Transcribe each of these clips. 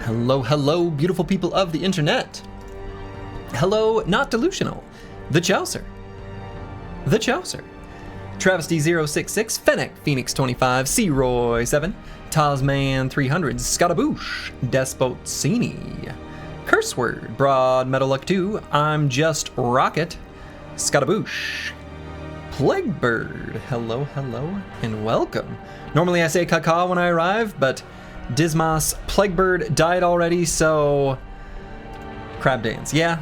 Hello, hello, beautiful people of the internet. Hello, not delusional. The Chaucer. The Chaucer. Travesty066, Fennec, Phoenix25, C-Roy7, Tasman300, Scottaboosh, Despotsini, Curseword, Broad Metalluck2, I'm Just Rocket, Scottaboosh, Plaguebird, hello, hello, and welcome. Normally I say caca when I arrive, but Dismas Plaguebird died already, so crab dance. Yeah.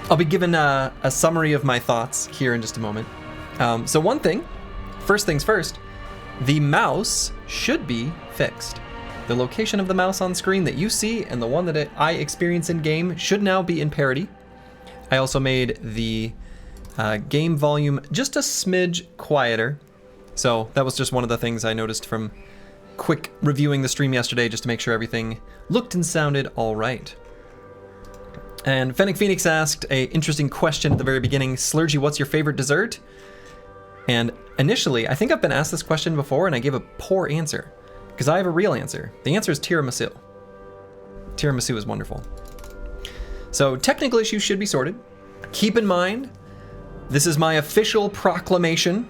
I'll be given a summary of my thoughts here in just a moment. So first things first, the mouse should be fixed. The location of the mouse on screen that you see and the one that I experience in game should now be in parity. I also made the game volume just a smidge quieter. So that was just one of the things I noticed from quick reviewing the stream yesterday, just to make sure everything looked and sounded all right. And Fennec Phoenix asked an interesting question at the very beginning. Slurgi, what's your favorite dessert? And initially, I think I've been asked this question before and I gave a poor answer because I have a real answer. The answer is tiramisu. Tiramisu is wonderful. So technical issues should be sorted. Keep in mind, this is my official proclamation.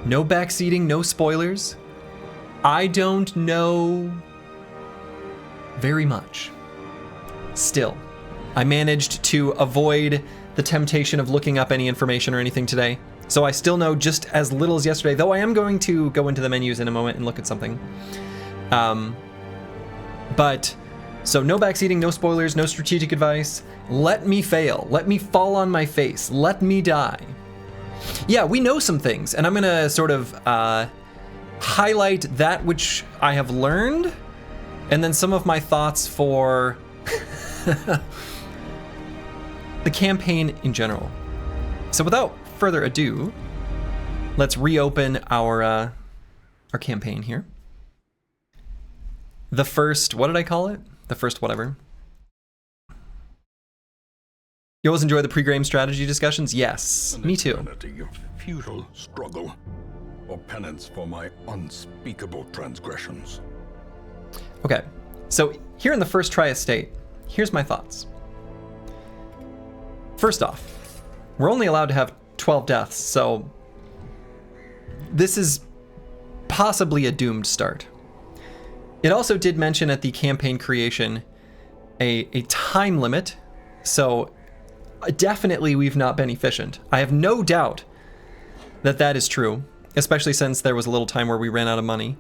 No backseating, no spoilers. I don't know very much. Still, I managed to avoid the temptation of looking up any information or anything today. So I still know just as little as yesterday, though I am going to go into the menus in a moment and look at something. So no backseating, no spoilers, no strategic advice. Let me fail. Let me fall on my face. Let me die. Yeah, we know some things, and I'm gonna sort of highlight that which I have learned, and then some of my thoughts for the campaign in general. So without further ado, let's reopen our campaign here. The first, what did I call it? The first whatever. You always enjoy the pre-game strategy discussions? Yes, me too. An eternity of futile struggle, or penance for my unspeakable transgressions. Okay, so here in the first tri-estate, here's my thoughts. First off, we're only allowed to have 12 deaths, so this is possibly a doomed start. It also did mention at the campaign creation a time limit, so definitely we've not been efficient. I have no doubt that that is true, especially since there was a little time where we ran out of money.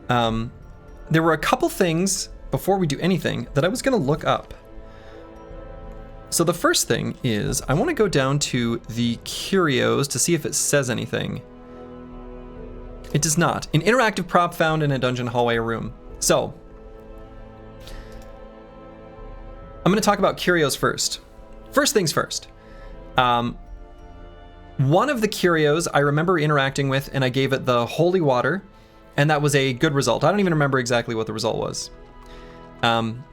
There were a couple things before we do anything that I was going to look up. So the first thing is I want to go down to the curios to see if it says anything. It does not. An interactive prop found in a dungeon hallway or room. So I'm going to talk about curios first. First things first. One of the curios I remember interacting with, and I gave it the holy water, and that was a good result. I don't even remember exactly what the result was. And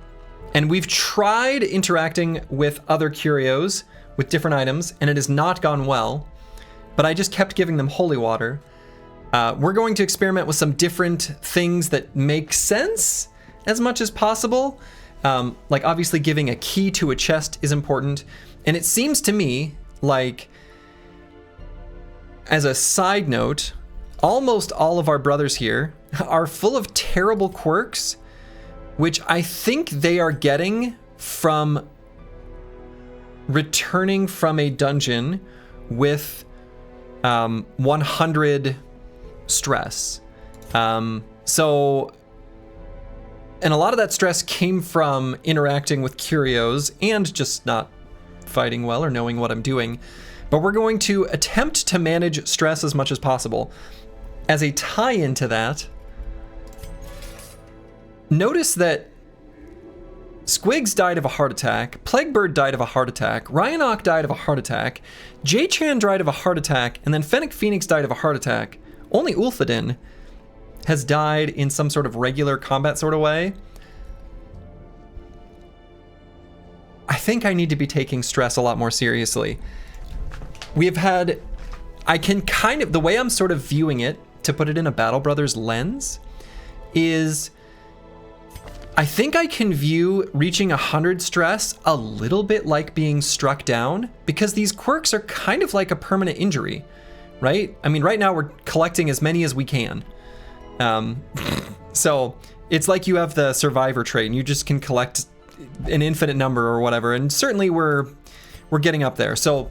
we've tried interacting with other curios with different items, and it has not gone well, but I just kept giving them holy water. We're going to experiment with some different things that make sense as much as possible. Like obviously giving a key to a chest is important. And it seems to me like, as a side note, almost all of our brothers here are full of terrible quirks, which I think they are getting from returning from a dungeon with 100 stress. And a lot of that stress came from interacting with curios and just not fighting well or knowing what I'm doing. But we're going to attempt to manage stress as much as possible. As a tie-in to that, notice that Squigs died of a heart attack, Plaguebird died of a heart attack, Ryanok died of a heart attack, J-Chan died of a heart attack, and then Fennec Phoenix died of a heart attack. Only Ulfadin has died in some sort of regular combat sort of way. I think I need to be taking stress a lot more seriously. We have had, I can kind of, the way I'm sort of viewing it to put it in a Battle Brothers lens, is I think I can view reaching 100 stress a little bit like being struck down, because these quirks are kind of like a permanent injury, right? I mean, right now we're collecting as many as we can. So it's like you have the survivor trait and you just can collect an infinite number or whatever. And certainly we're getting up there. So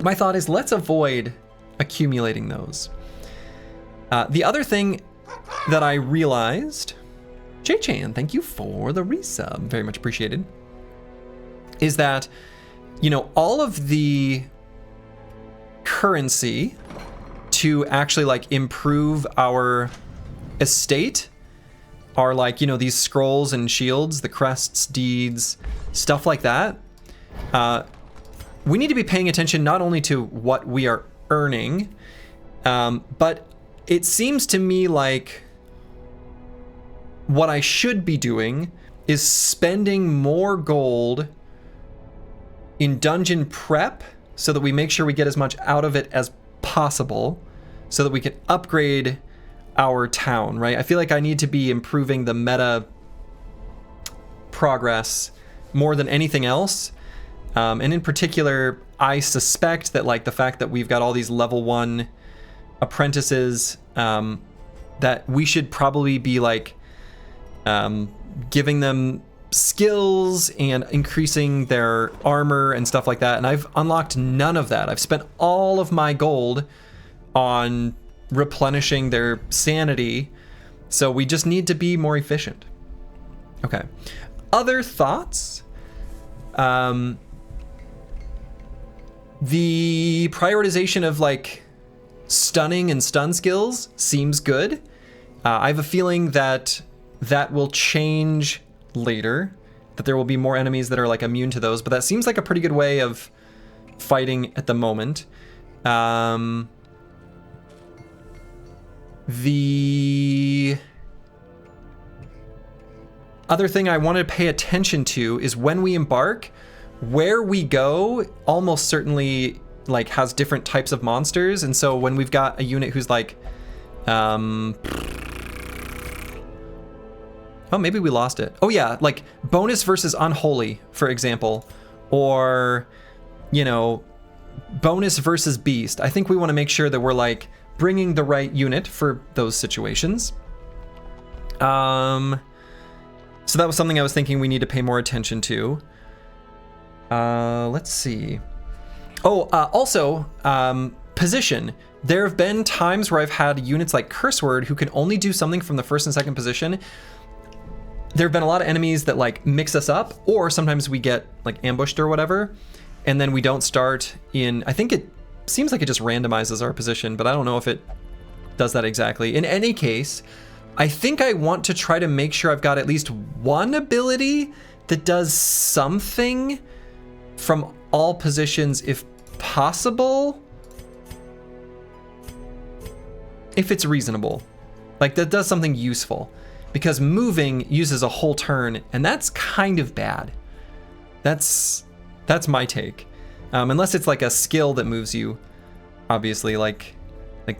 my thought is, let's avoid accumulating those. The other thing that I realized, J-Chan, thank you for the resub, very much appreciated, is that, you know, all of the currency to actually like improve our estate are like, you know, these scrolls and shields, the crests, deeds, stuff like that. We need to be paying attention not only to what we are earning, but it seems to me like what I should be doing is spending more gold in dungeon prep so that we make sure we get as much out of it as possible so that we can upgrade our town, right? I feel like I need to be improving the meta progress more than anything else. And in particular, I suspect that like the fact that we've got all these level 1 apprentices, that we should probably be like giving them skills and increasing their armor and stuff like that. And I've unlocked none of that. I've spent all of my gold on replenishing their sanity. So we just need to be more efficient. Okay. Other thoughts? The prioritization of like stunning and stun skills seems good. I have a feeling that that will change later, that there will be more enemies that are like immune to those, but that seems like a pretty good way of fighting at the moment. The other thing I want to pay attention to is when we embark, where we go almost certainly like has different types of monsters. And so when we've got a unit who's like, oh, maybe we lost it. Oh yeah, like bonus versus unholy, for example, or, you know, bonus versus beast. I think we want to make sure that we're like bringing the right unit for those situations. So that was something I was thinking we need to pay more attention to. Let's see. Oh, also, position. There have been times where I've had units like Curse Word who can only do something from the first and second position. There have been a lot of enemies that like mix us up, or sometimes we get like ambushed or whatever, and then we don't start in, I think it seems like it just randomizes our position, but I don't know if it does that exactly. In any case, I think I want to try to make sure I've got at least one ability that does something from all positions if possible, if it's reasonable, like that does something useful, because moving uses a whole turn and that's kind of bad. That's my take. Unless it's like a skill that moves you, obviously, like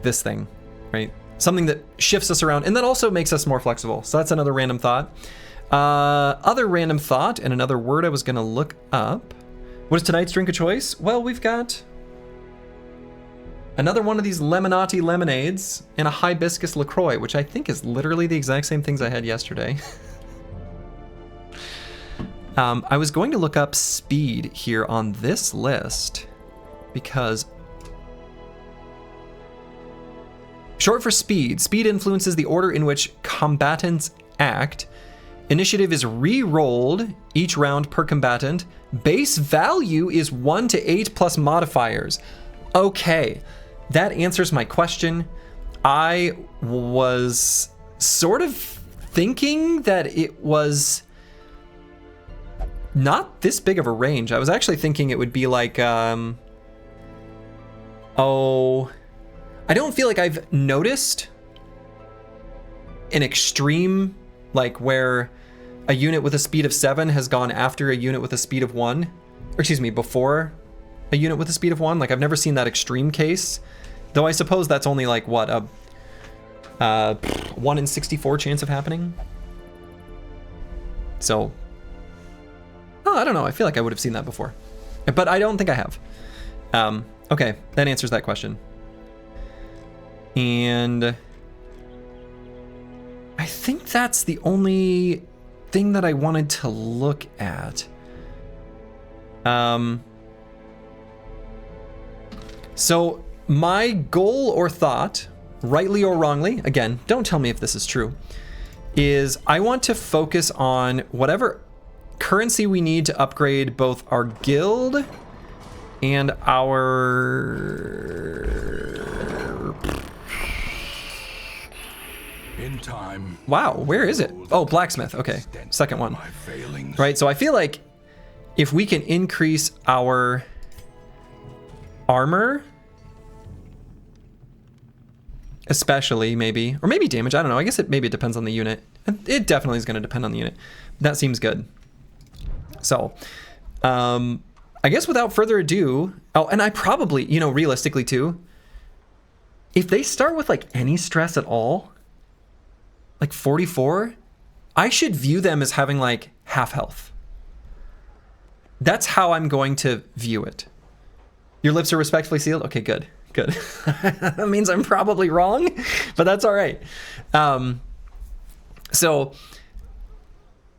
this thing, right? Something that shifts us around and that also makes us more flexible. So that's another random thought. Other random thought and another word I was gonna look up. What is tonight's drink of choice? Well, we've got another one of these Lemonati lemonades and a hibiscus LaCroix, which I think is literally the exact same things I had yesterday. I was going to look up speed here on this list because short for speed. Speed influences the order in which combatants act. Initiative is re-rolled each round per combatant. Base value is 1 to 8 plus modifiers. Okay, that answers my question. I was sort of thinking that it was not this big of a range. I was actually thinking it would be like, I don't feel like I've noticed an extreme, like where a unit with a speed of 7 has gone after a unit with a speed of 1, or excuse me, before a unit with a speed of 1. Like I've never seen that extreme case, though I suppose that's only like what, a 1 in 64 chance of happening. So, oh, I don't know. I feel like I would have seen that before, but I don't think I have. Okay, that answers that question. And I think that's the only thing that I wanted to look at. So my goal or thought, rightly or wrongly, again, don't tell me if this is true, is I want to focus on whatever currency we need to upgrade both our guild and our... In time. Wow, where is it? Oh, blacksmith. Okay, second one. Right, so I feel like if we can increase our armor, especially maybe, or maybe damage, I don't know. I guess maybe it depends on the unit. It definitely is going to depend on the unit. That seems good. So, I guess without further ado, oh, and I probably, you know, realistically too, if they start with like any stress at all, like 44, I should view them as having like half health. That's how I'm going to view it. Your lips are respectfully sealed? Okay, good, good. That means I'm probably wrong, but that's all right. So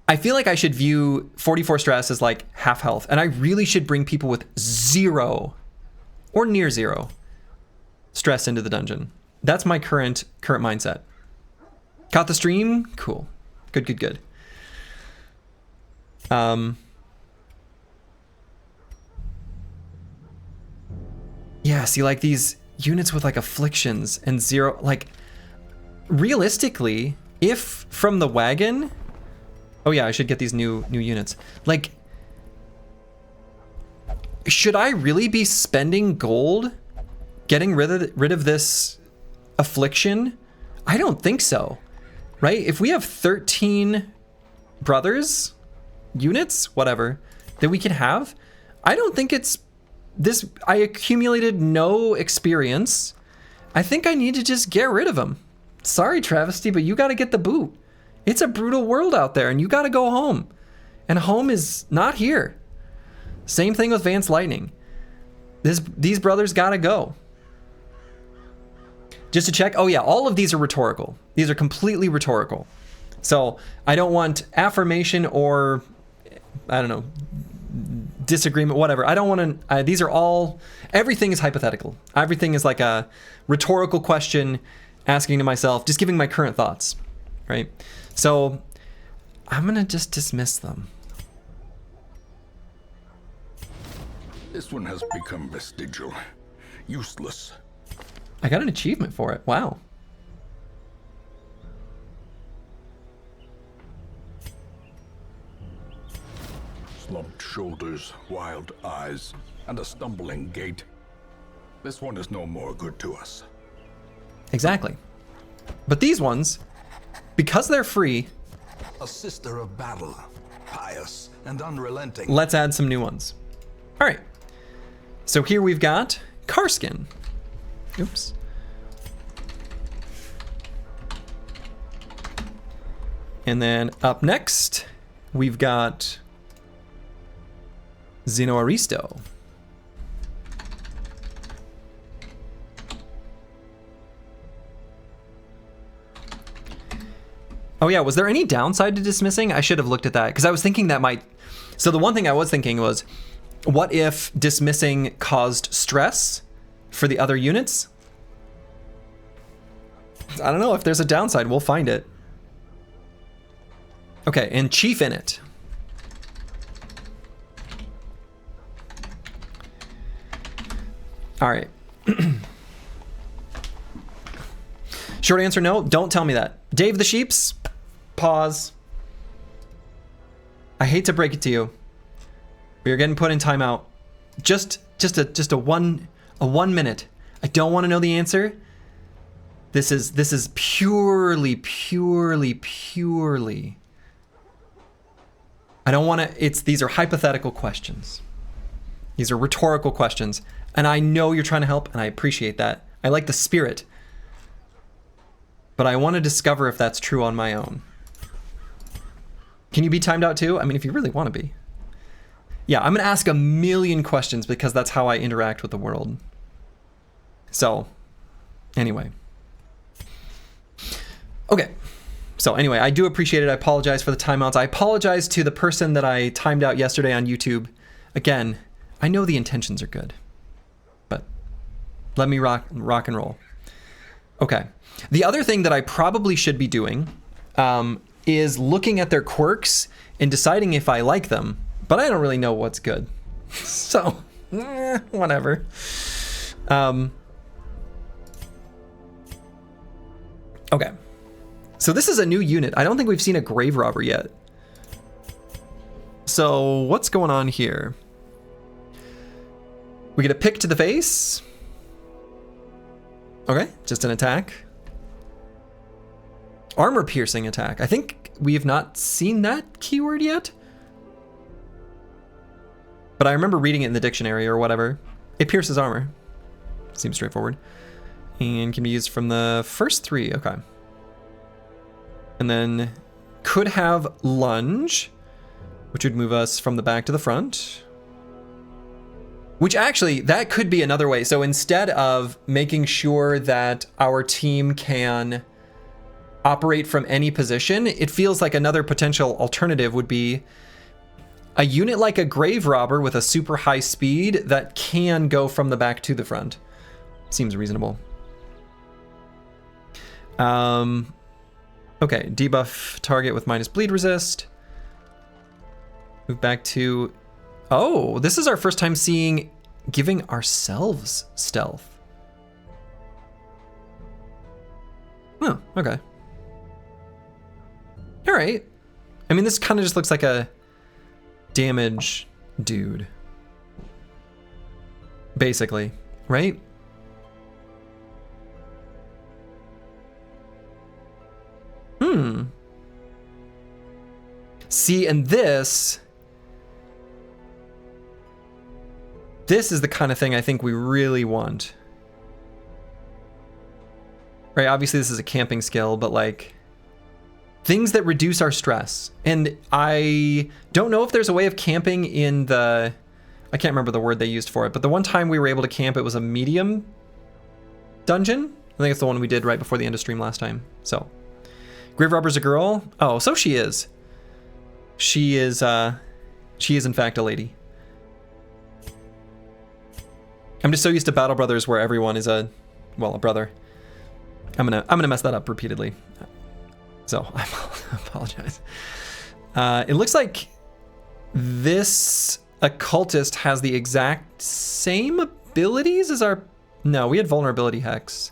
I feel like I should view 44 stress as like half health, and I really should bring people with 0 or near 0 stress into the dungeon. That's my current mindset. Caught the stream? Cool. Good, good, good. Yeah, see, like these units with like afflictions and 0, like realistically, if from the wagon, oh yeah, I should get these new units. Like, should I really be spending gold getting rid of this affliction? I don't think so, right? If we have 13 brothers, units, whatever, that we can have, I don't think it's this. I accumulated no experience. I think I need to just get rid of them. Sorry, Travesty, but you got to get the boot. It's a brutal world out there, and you got to go home. And home is not here. Same thing with Vance Lightning. These brothers got to go. Just to check, oh yeah, all of these are rhetorical. These are completely rhetorical. So I don't want affirmation or, I don't know, disagreement, whatever. I don't want to, these are all, everything is hypothetical. Everything is like a rhetorical question asking to myself, just giving my current thoughts, right? So I'm going to just dismiss them. This one has become vestigial, useless. I got an achievement for it. Wow. Slumped shoulders, wild eyes, and a stumbling gait. This one is no more good to us. Exactly. But these ones, because they're free, a sister of battle, pious and unrelenting. Let's add some new ones. All right. So here we've got Carskin. Oops. And then up next, we've got Zeno Aristo. Oh yeah, was there any downside to dismissing? I should have looked at that, because I was thinking that might... So the one thing I was thinking was, what if dismissing caused stress for the other units? I don't know if there's a downside. We'll find it. Okay, and Chief in it. All right. Short answer, no. Don't tell me that. Dave the Sheeps, pause. I hate to break it to you. We are getting put in timeout. Just a 1 minute. I don't want to know the answer. This is purely. I don't want to. These are hypothetical questions. These are rhetorical questions, and I know you're trying to help, and I appreciate that. I like the spirit. but I want to discover if that's true on my own. Can you be timed out too? I mean, if you really want to be. Yeah, I'm going to ask a million questions because that's how I interact with the world. So, anyway. Okay. So anyway, I do appreciate it. I apologize for the timeouts. I apologize to the person that I timed out yesterday on YouTube. Again, I know the intentions are good, but let me rock and roll. Okay. The other thing that I probably should be doing is looking at their quirks and deciding if I like them, but I don't really know what's good. So, whatever. Okay. So this is a new unit. I don't think we've seen a grave robber yet. So what's going on here? We get a pick to the face. Okay, just an attack. Armor piercing attack. I think we have not seen that keyword yet. But I remember reading it in the dictionary or whatever. It pierces armor. Seems straightforward. And can be used from the first 3. Okay. And then could have lunge, which would move us from the back to the front. Which actually, that could be another way. So instead of making sure that our team can operate from any position, it feels like another potential alternative would be a unit like a grave robber with a super high speed that can go from the back to the front. Seems reasonable. Okay, debuff target with minus bleed resist. Move back to... Oh, this is our first time seeing giving ourselves stealth. Oh, okay. All right. I mean, this kind of just looks like a damage dude. Basically, right? See, and this is the kind of thing I think we really want. Right, obviously this is a camping skill, but like things that reduce our stress. And I don't know if there's a way of camping in the, I can't remember the word they used for it, but the one time we were able to camp, it was a medium dungeon. I think it's the one we did right before the end of stream last time. So, grave robber's a girl. Oh, so she is. She is in fact a lady. I'm just so used to Battle Brothers where everyone is a brother. I'm gonna mess that up repeatedly. So I apologize. It looks like this occultist has the exact same abilities as our... No, we had vulnerability hex.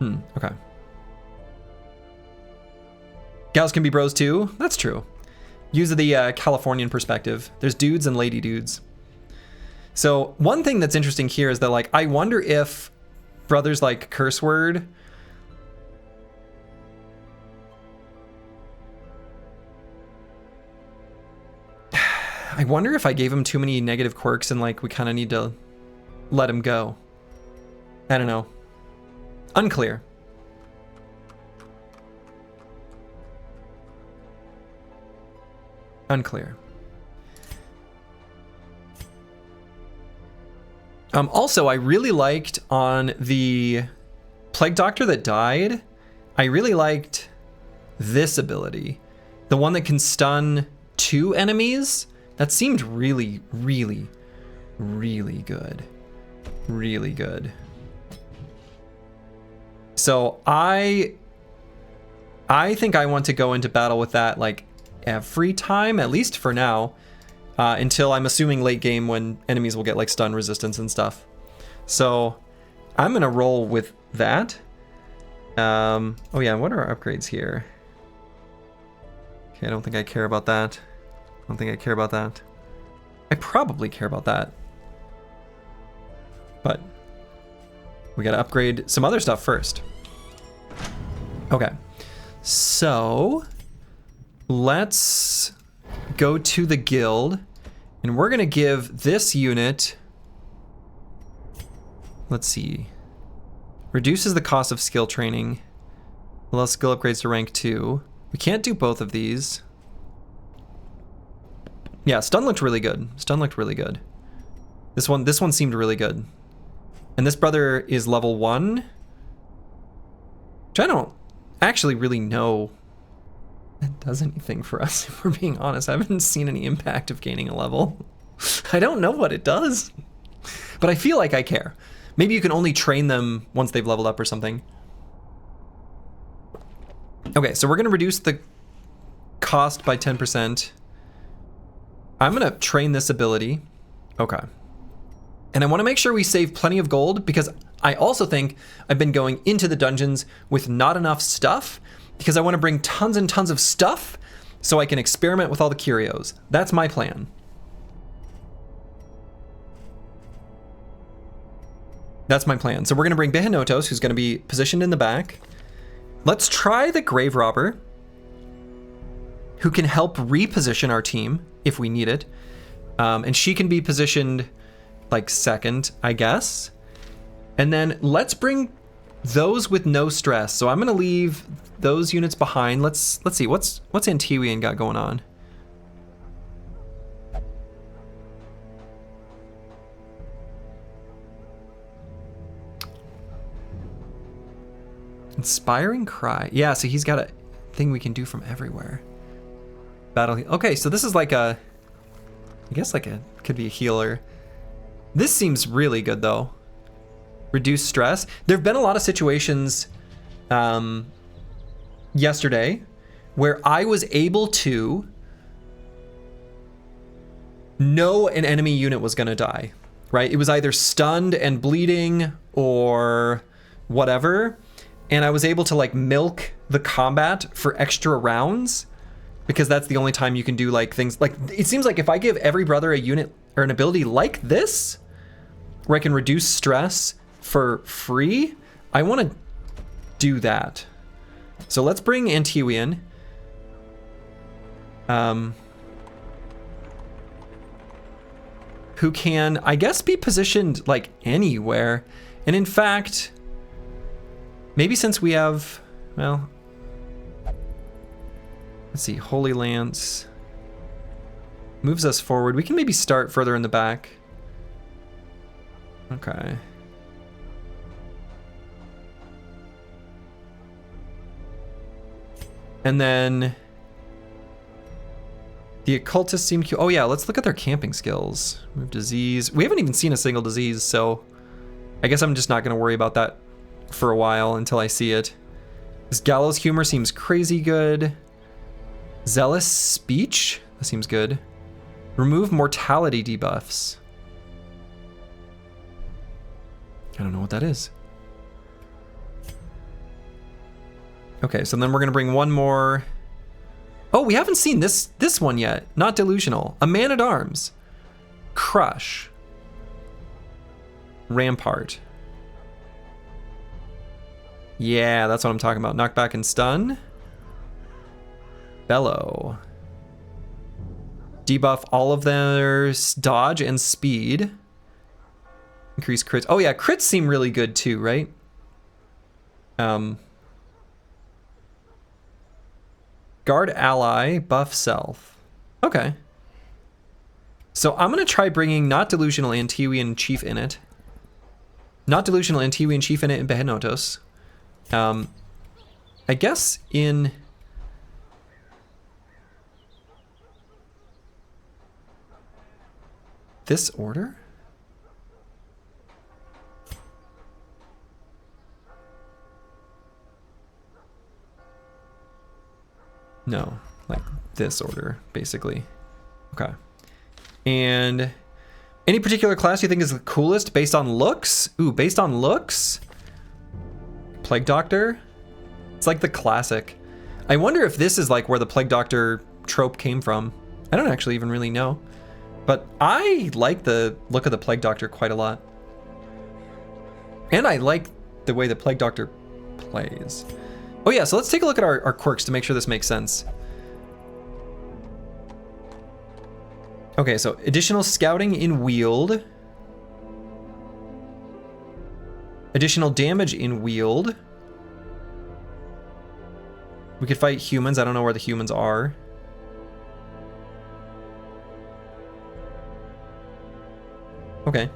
Okay. Gals can be bros too. That's true. Use the Californian perspective. There's dudes and lady dudes. So one thing that's interesting here is that, like, I wonder if brothers like curse word I wonder if I gave him too many negative quirks and like we kind of need to let him go. I don't know. Unclear. Unclear. Also, I really liked on the Plague Doctor that died, I really liked this ability. The one that can stun 2 enemies. That seemed really, really, really good. Really good. So I think I want to go into battle with that like every time, at least for now, until I'm assuming late game when enemies will get like stun resistance and stuff. So I'm gonna roll with that. Oh yeah, what are our upgrades here? Okay, I don't think I care about that. I don't think I care about that. I probably care about that. But we gotta upgrade some other stuff first. Okay, so let's go to the guild and we're gonna give this unit Let's see. Reduces the cost of skill training. Allows skill upgrades to rank 2. We can't do both of these. Yeah, stun looked really good. Stun looked really good. This one seemed really good. And this brother is level 1. Which I don't actually really know that does anything for us, if we're being honest. I haven't seen any impact of gaining a level. I don't know what it does. But I feel like I care. Maybe you can only train them once they've leveled up or something. Okay, so we're going to reduce the cost by 10%. I'm going to train this ability. Okay. And I want to make sure we save plenty of gold, because I also think I've been going into the dungeons with not enough stuff, because I want to bring tons and tons of stuff so I can experiment with all the curios. That's my plan. That's my plan. So we're going to bring Behenotos, who's going to be positioned in the back. Let's try the Grave Robber, who can help reposition our team if we need it. And she can be positioned like second, I guess. And then let's bring those with no stress. So I'm going to leave those units behind. Let's see, what's Antiwian got going on? Inspiring Cry. Yeah, so he's got a thing we can do from everywhere. Battle. Okay, so this is like a, I guess like a, could be a healer. This seems really good though. Reduce stress. There have been a lot of situations yesterday where I was able to know an enemy unit was gonna die, right? It was either stunned and bleeding or whatever. And I was able to like milk the combat for extra rounds, because that's the only time you can do like things like, it seems like if I give every brother a unit or an ability like this, where I can reduce stress for free, I want to do that. So let's bring Antiwian. Who can, I guess, be positioned like anywhere. And in fact, maybe since we have, well, let's see, Holy Lance moves us forward. We can maybe start further in the back. Okay. And then the occultists seem cute. Oh yeah, let's look at their camping skills. Move disease. We haven't even seen a single disease, so I guess I'm just not going to worry about that for a while until I see it. This gallows humor seems crazy good. Zealous speech, that seems good. Remove mortality debuffs. I don't know what that is. Okay, so then we're gonna bring one more. Oh, we haven't seen this one yet. Not delusional. A man-at-arms. Crush. Rampart. Yeah, that's what I'm talking about. Knockback and stun. Bellow. Debuff all of their dodge and speed. Increase crits. Oh yeah, crits seem really good too, right? Guard ally, buff self. Okay. So I'm gonna try bringing not delusional Antiwian chief in it. Not delusional Antiwian chief in it in Behenotos. I guess in this order? No, like this order, basically. Okay. And any particular class you think is the coolest based on looks? Ooh, based on looks? Plague Doctor? It's like the classic. I wonder if this is like where the Plague Doctor trope came from. I don't actually even really know. But I like the look of the Plague Doctor quite a lot. And I like the way the Plague Doctor plays. Oh yeah, so let's take a look at our quirks to make sure this makes sense. Okay, so additional scouting in wield. Additional damage in wield. We could fight humans. I don't know where the humans are. Okay.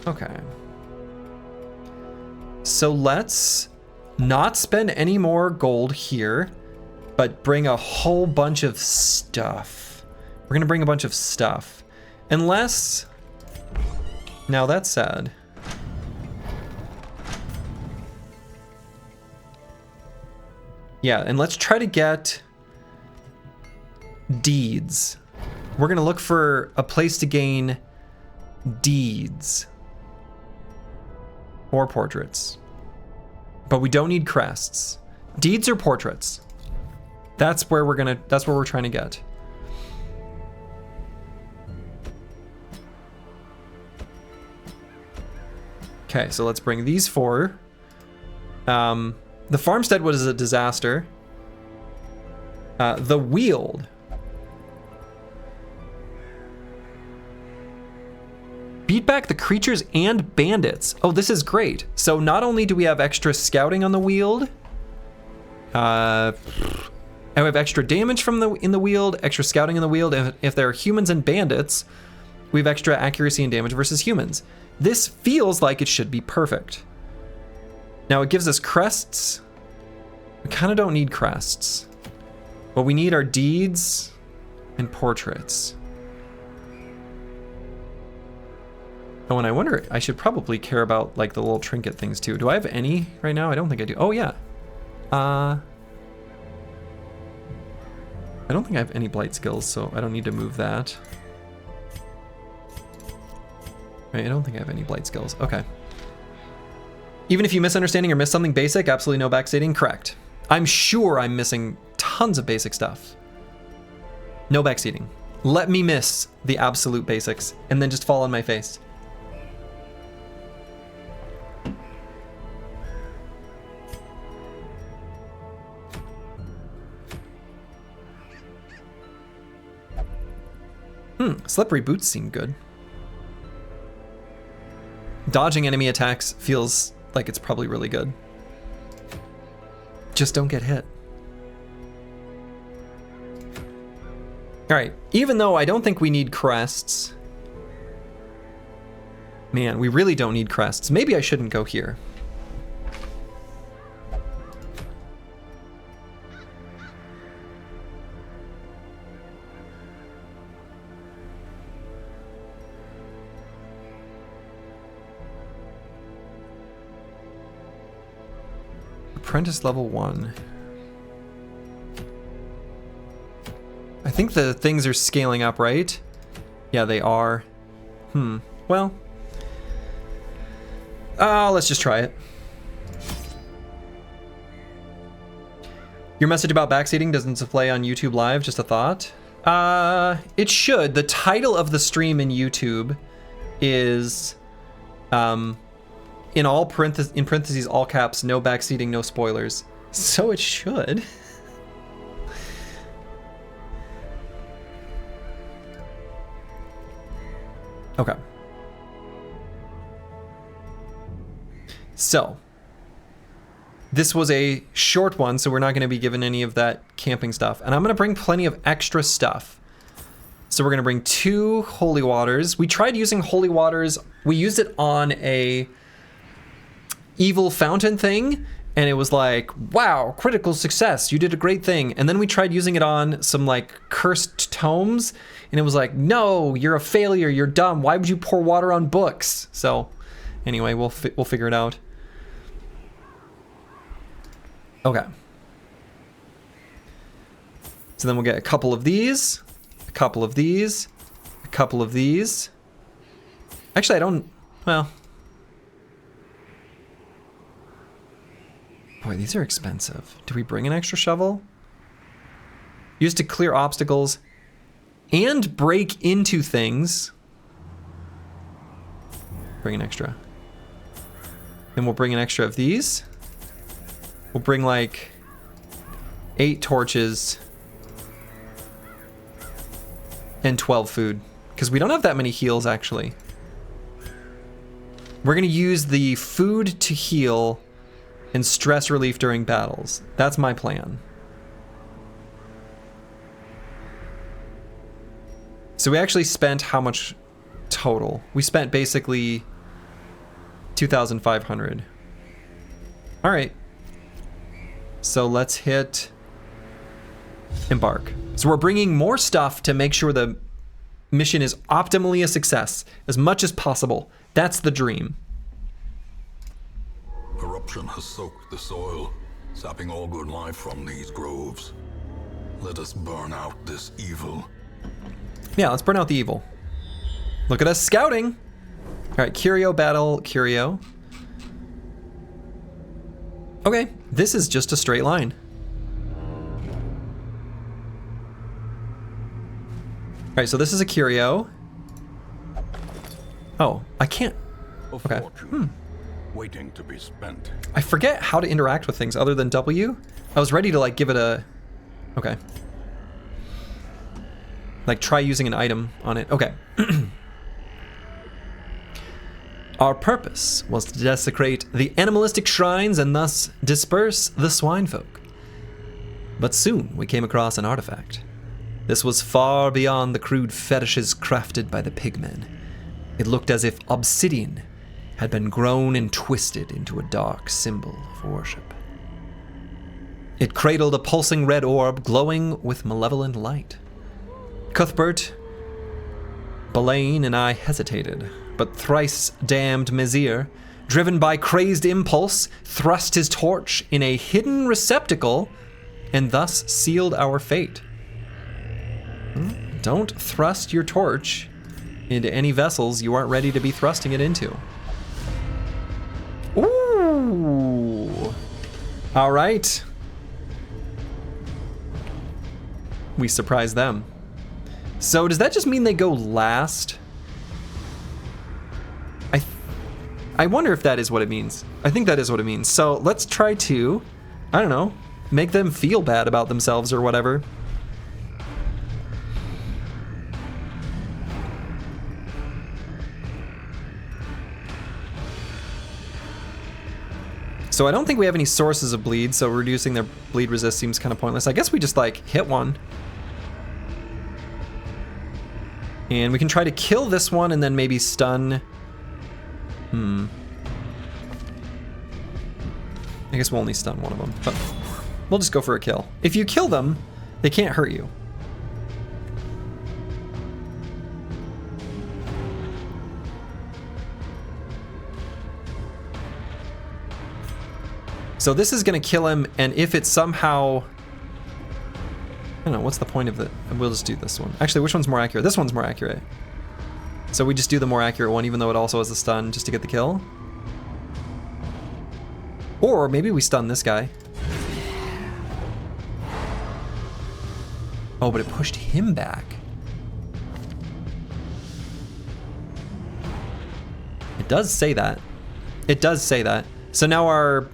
Okay. So let's not spend any more gold here, but bring a whole bunch of stuff. We're gonna bring a bunch of stuff. Unless... Now that's sad. Yeah, and let's try to get deeds. We're gonna look for a place to gain deeds or portraits, but we don't need crests. Deeds or portraits. That's where we're trying to get. Okay, so let's bring these four. The farmstead was a disaster. The Weald. Beat back the creatures and bandits. Oh, this is great. So not only do we have extra scouting on the Weald, I have extra damage from in the Weald, extra scouting in the Weald. If there are humans and bandits, we have extra accuracy and damage versus humans. This feels like it should be perfect. Now it gives us crests. We kind of don't need crests. What we need are deeds and portraits. Oh, and I wonder, I should probably care about like the little trinket things too. Do I have any right now? I don't think I do. Oh yeah. I don't think I have any blight skills, so I don't need to move that. Right, I don't think I have any blight skills. Okay. Even if you misunderstanding or miss something basic, absolutely no backstating, correct. I'm sure I'm missing tons of basic stuff. No backseating. Let me miss the absolute basics and then just fall on my face. Slippery boots seem good. Dodging enemy attacks feels like it's probably really good. Just don't get hit. All right, even though I don't think we need crests. Man, we really don't need crests. Maybe I shouldn't go here. Apprentice level 1. I think the things are scaling up, right? Yeah, they are. Well. Let's just try it. Your message about backseating doesn't display on YouTube Live, just a thought. It should. The title of the stream in YouTube is in parentheses, all caps, no backseating, no spoilers. So it should. Okay. So, this was a short one, so we're not going to be given any of that camping stuff. And I'm going to bring plenty of extra stuff. So we're going to bring 2 holy waters. We tried using holy waters. We used it on a evil fountain thing, and it was like, wow, critical success, you did a great thing. And then we tried using it on some like cursed tomes, and it was like, no, you're a failure, you're dumb, why would you pour water on books? So anyway, we'll figure it out. Okay, so then we'll get a couple of these, a couple of these, a couple of these. Actually, I don't, well, boy, these are expensive. Do we bring an extra shovel? Used to clear obstacles and break into things. Bring an extra. Then we'll bring an extra of these. We'll bring like 8 torches and 12 food, because we don't have that many heals actually. We're going to use the food to heal and stress relief during battles. That's my plan. So we actually spent how much total? We spent basically 2,500. All right. So let's hit embark. So we're bringing more stuff to make sure the mission is optimally a success as much as possible. That's the dream. Corruption has soaked the soil, sapping all good life from these groves. Let us burn out this evil. Yeah, let's burn out the evil. Look at us scouting. All right, Curio battle, Curio. Okay, this is just a straight line. All right, so this is a Curio. Oh, I can't. Okay. Waiting to be spent. I forget how to interact with things other than W. I was ready to like give it a... Okay. Like try using an item on it. Okay. Our purpose was to desecrate the animalistic shrines and thus disperse the swine folk. But soon we came across an artifact. This was far beyond the crude fetishes crafted by the pigmen. It looked as if obsidian had been grown and twisted into a dark symbol of worship. It cradled a pulsing red orb glowing with malevolent light. Cuthbert, Belaine, and I hesitated, but thrice damned Mizir, driven by crazed impulse, thrust his torch in a hidden receptacle and thus sealed our fate. Don't thrust your torch into any vessels you aren't ready to be thrusting it into. Ooh. All right. We surprised them. So does that just mean they go last? I wonder if that is what it means. I think that is what it means. So let's try to, I don't know, make them feel bad about themselves or whatever. So I don't think we have any sources of bleed, so reducing their bleed resist seems kind of pointless. I guess we just like hit one. And we can try to kill this one and then maybe stun. I guess we'll only stun one of them, but we'll just go for a kill. If you kill them, they can't hurt you. So this is gonna kill him, and if it somehow... I don't know, what's the point of it? We'll just do this one. Actually, which one's more accurate? This one's more accurate. So we just do the more accurate one, even though it also has a stun, just to get the kill. Or maybe we stun this guy. Oh, but it pushed him back. It does say that. It does say that. So now our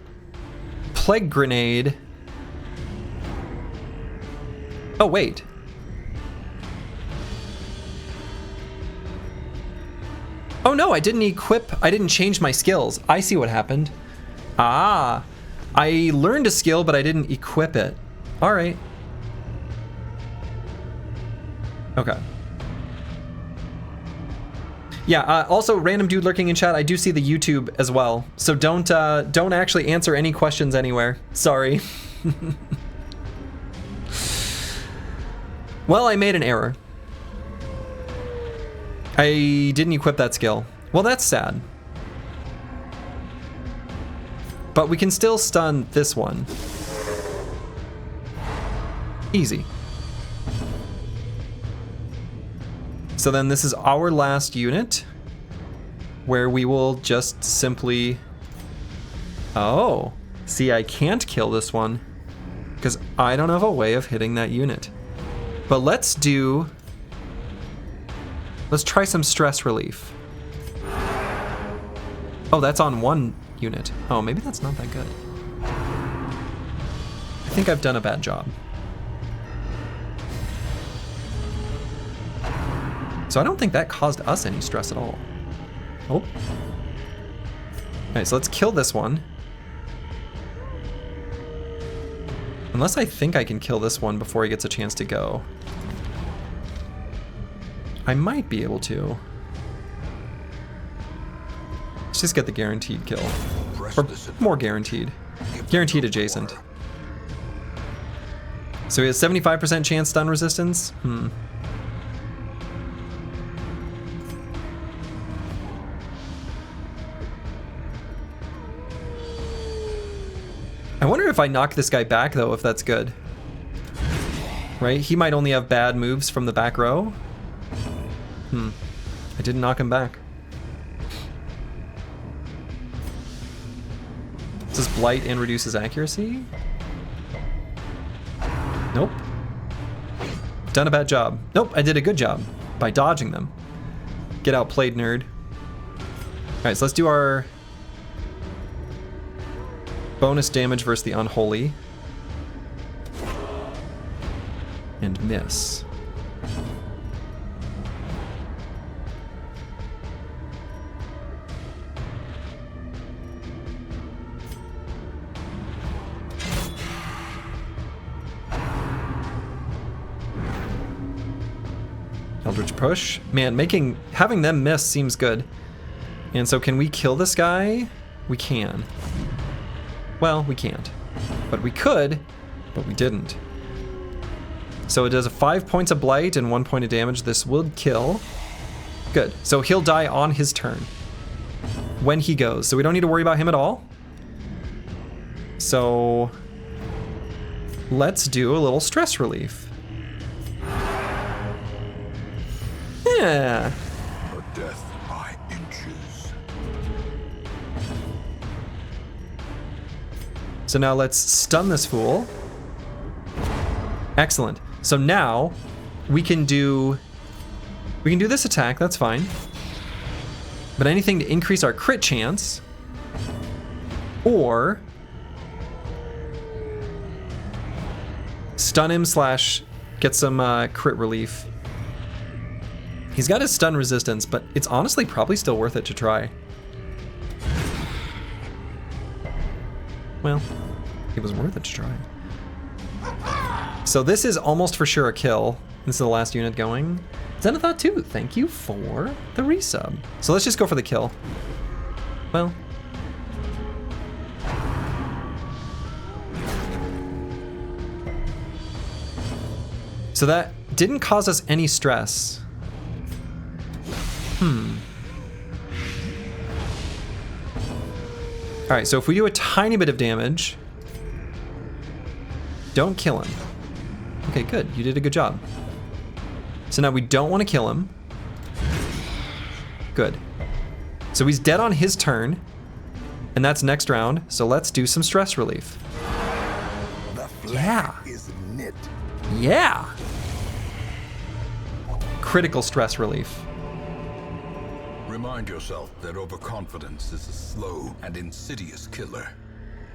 plague grenade... Oh, wait. Oh no, I didn't change my skills. I see what happened. Ah, I learned a skill, but I didn't equip it. All right. Okay. Yeah, also random dude lurking in chat, I do see the YouTube as well. So don't actually answer any questions anywhere. Sorry. Well, I made an error. I didn't equip that skill. Well, that's sad. But we can still stun this one. Easy. So then this is our last unit, where we will just simply... Oh, see, I can't kill this one, because I don't have a way of hitting that unit. But let's try some stress relief. Oh, that's on one unit. Oh, maybe that's not that good. I think I've done a bad job. So I don't think that caused us any stress at all. Oh. Alright, so let's kill this one. Unless I think I can kill this one before he gets a chance to go. I might be able to. Let's just get the guaranteed kill. Or more guaranteed. Guaranteed adjacent. So he has 75% chance stun resistance? I wonder if I knock this guy back, though, if that's good. Right? He might only have bad moves from the back row. I didn't knock him back. Does this blight and reduces accuracy? Nope. Done a bad job. Nope, I did a good job by dodging them. Get outplayed, nerd. Alright, so let's do our bonus damage versus the unholy. And miss. Eldritch push. Man, having them miss seems good. And so can we kill this guy? We can. Well, we can't. But we could, but we didn't. So it does a 5 points of blight and 1 point of damage. This would kill. Good. So he'll die on his turn when he goes. So we don't need to worry about him at all. So let's do a little stress relief. Yeah. Her death by inches. So now let's stun this fool. Excellent. So now we can do this attack, that's fine. But anything to increase our crit chance, or stun him / get some crit relief. He's got his stun resistance, but it's honestly probably still worth it to try. Well, it was worth it to try. So this is almost for sure a kill. This is the last unit going. Zenithot 2, thank you for the resub. So let's just go for the kill. Well. So that didn't cause us any stress. Alright, so if we do a tiny bit of damage, don't kill him. Okay, good. You did a good job. So now we don't want to kill him. Good. So he's dead on his turn, and that's next round, so let's do some stress relief. Yeah. Yeah. Critical stress relief. Remind yourself that overconfidence is a slow and insidious killer.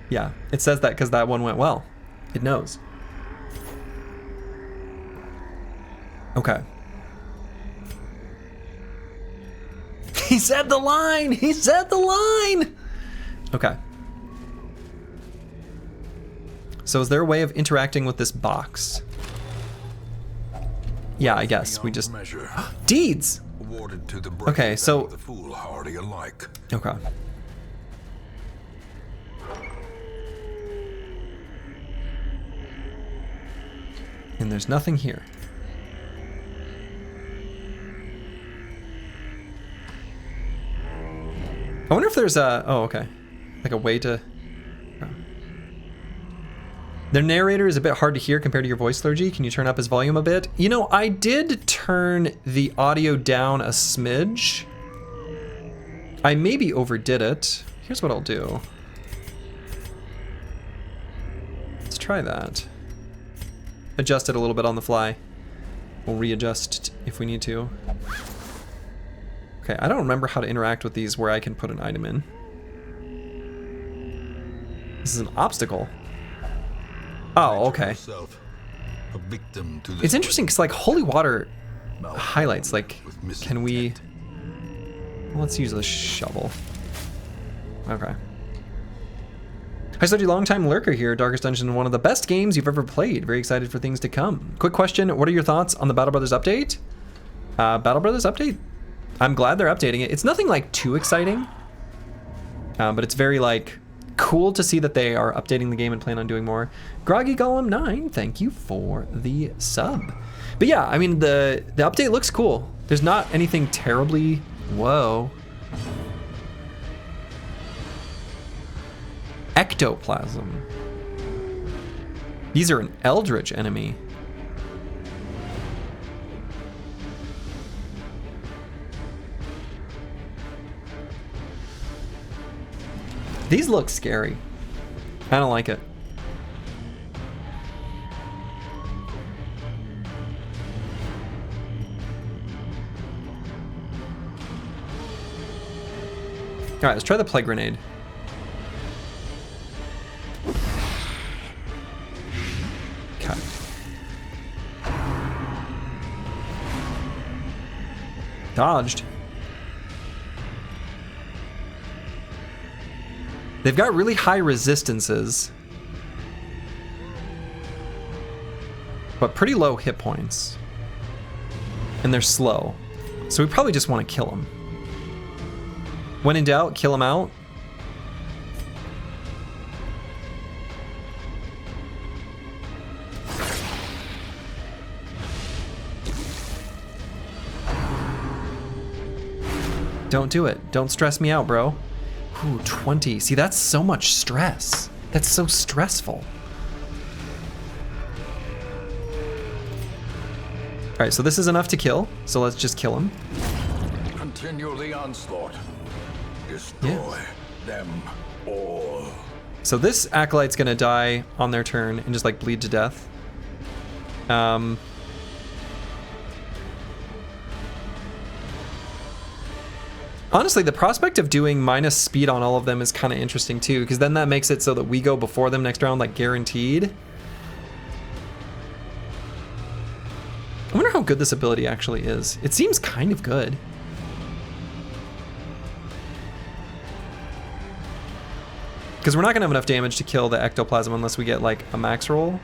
Yeah, it says that because that one went well. It knows. Okay. He said the line! He said the line! Okay. So is there a way of interacting with this box? Yeah, I guess we just... Deeds! Awarded to the okay, so... the foolhardy alike. Okay. And there's nothing here. I wonder if there's a... Oh, okay. Like a way to... Oh. The narrator is a bit hard to hear compared to your voice, Slurgi. Can you turn up his volume a bit? You know, I did turn the audio down a smidge. I maybe overdid it. Here's what I'll do. Let's try that. Adjust it a little bit on the fly. We'll readjust if we need to. Okay, I don't remember how to interact with these where I can put an item in. This is an obstacle. Oh, okay. It's interesting because, like, holy water highlights, like, can we... Let's use a shovel. Okay. Hi, Slurgi, long-time lurker here. Darkest Dungeon, one of the best games you've ever played. Very excited for things to come. Quick question, what are your thoughts on the Battle Brothers update? Battle Brothers update? I'm glad they're updating it. It's nothing like too exciting, but it's very like cool to see that they are updating the game and plan on doing more. Groggy Golem 9, thank you for the sub. But yeah, I mean, the update looks cool. There's not anything terribly, whoa. Ectoplasm. These are an eldritch enemy. These look scary. I don't like it. All right, let's try the plague grenade. Okay. Dodged. They've got really high resistances, but pretty low hit points. And they're slow. So we probably just want to kill them. When in doubt, kill them out. Don't do it. Don't stress me out, bro. Ooh, 20. See, that's so much stress. That's so stressful. All right, so this is enough to kill. So let's just kill him. Continue the onslaught. Destroy them all. So this acolyte's gonna die on their turn and just like bleed to death. Honestly, the prospect of doing minus speed on all of them is kind of interesting too, because then that makes it so that we go before them next round, like guaranteed. I wonder how good this ability actually is. It seems kind of good. Because we're not gonna have enough damage to kill the ectoplasm unless we get like a max roll,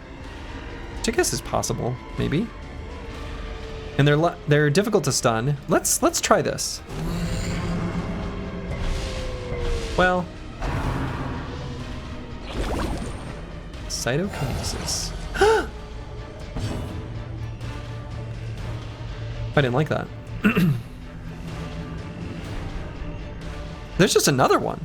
which I guess is possible, maybe. And they're difficult to stun. Let's try this. Well, cytokinesis. I didn't like that. There's just another one.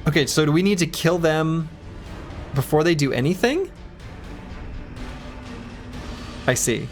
Okay, so do we need to kill them before they do anything? I see.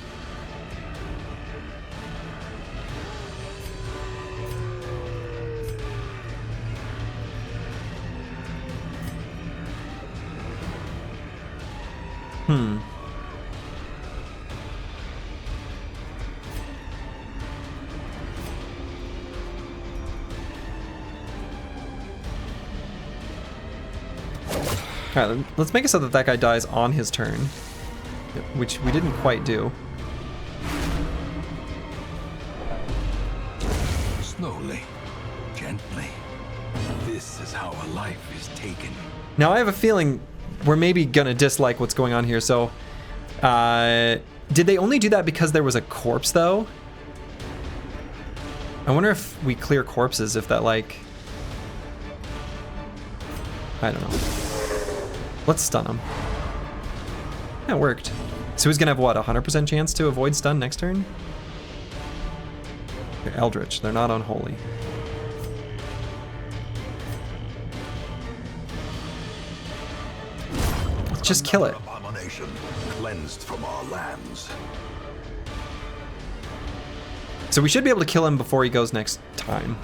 All right, let's make it so that that guy dies on his turn, which we didn't quite do. Slowly, gently. This is how a life is taken. Now I have a feeling we're maybe gonna dislike what's going on here. So, did they only do that because there was a corpse though? I wonder if we clear corpses, if that like, I don't know. Let's stun him. Yeah, it worked. So he's gonna have what, 100% chance to avoid stun next turn? They're Eldritch, they're not unholy. Let's just kill it. Abomination cleansed from our lands. So we should be able to kill him before he goes next time.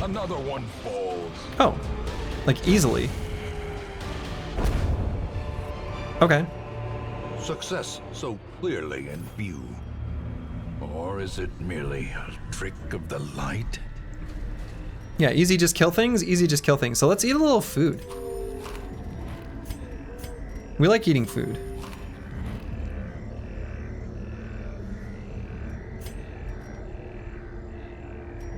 Another one falls. Oh, like easily. Okay. Success so clearly in view. Or is it merely a trick of the light? Yeah, easy just kill things, easy just kill things. So let's eat a little food. We like eating food.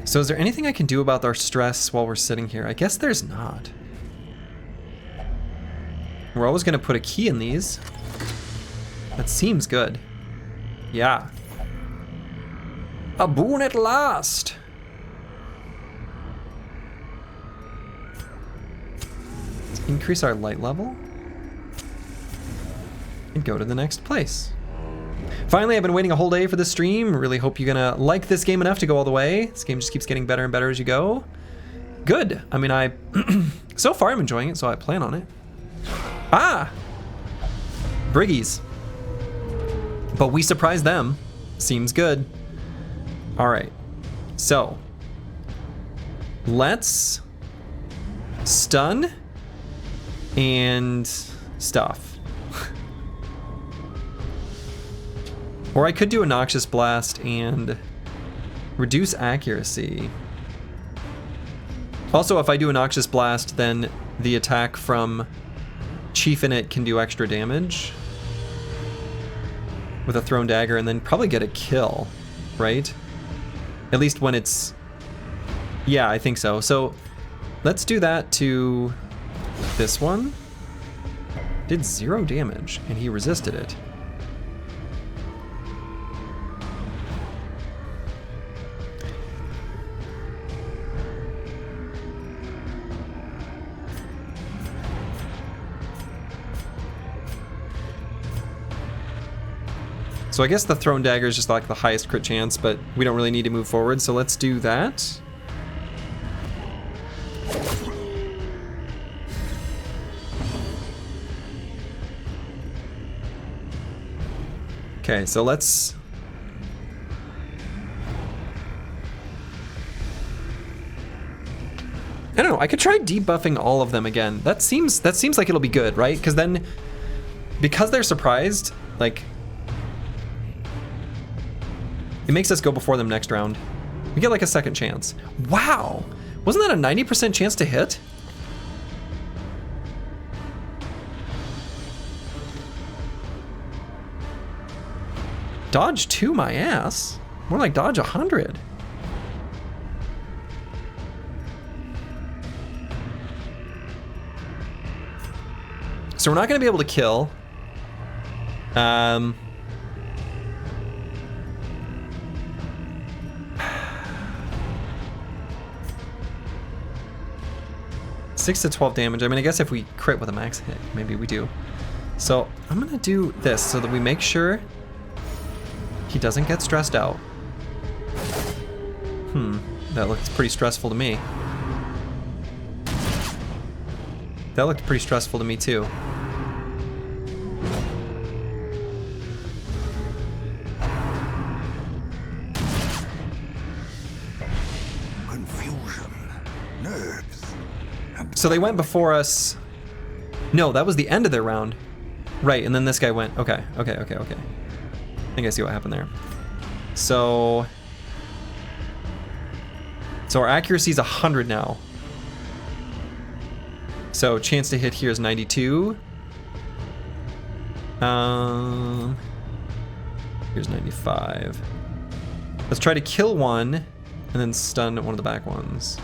So is there anything I can do about our stress while we're sitting here? I guess there's not. We're always gonna put a key in these. That seems good. Yeah. A boon at last. Let's increase our light level. And go to the next place. Finally, I've been waiting a whole day for this stream. Really hope you're gonna like this game enough to go all the way. This game just keeps getting better and better as you go. Good. I mean, so far I'm enjoying it, so I plan on it. Ah! Briggies. But we surprised them. Seems good. All right. So, let's stun and stuff. Or I could do a Noxious Blast and reduce accuracy. Also, if I do a Noxious Blast, then the attack from Chief in it can do extra damage with a thrown dagger and then probably get a kill, right? At least when it's... Yeah, I think so. So let's do that to this one. Did 0 damage and he resisted it. So I guess the thrown dagger is just like the highest crit chance, but we don't really need to move forward, so let's do that. Okay, so let's... I don't know, I could try debuffing all of them again. That seems like it'll be good, right? Because then, because they're surprised, like... It makes us go before them next round. We get like a second chance. Wow! Wasn't that a 90% chance to hit? Dodge 2 my ass. More like dodge 100. So we're not gonna be able to kill. 6 to 12 damage. I mean, I guess if we crit with a max hit, maybe we do. So I'm gonna do this so that we make sure he doesn't get stressed out. That looks pretty stressful to me. That looked pretty stressful to me too. So they went before us. No, that was the end of their round. Right, and then this guy went. Okay. I think I see what happened there. So our accuracy is 100 now. So chance to hit here is 92. Here's 95. Let's try to kill one and then stun one of the back ones.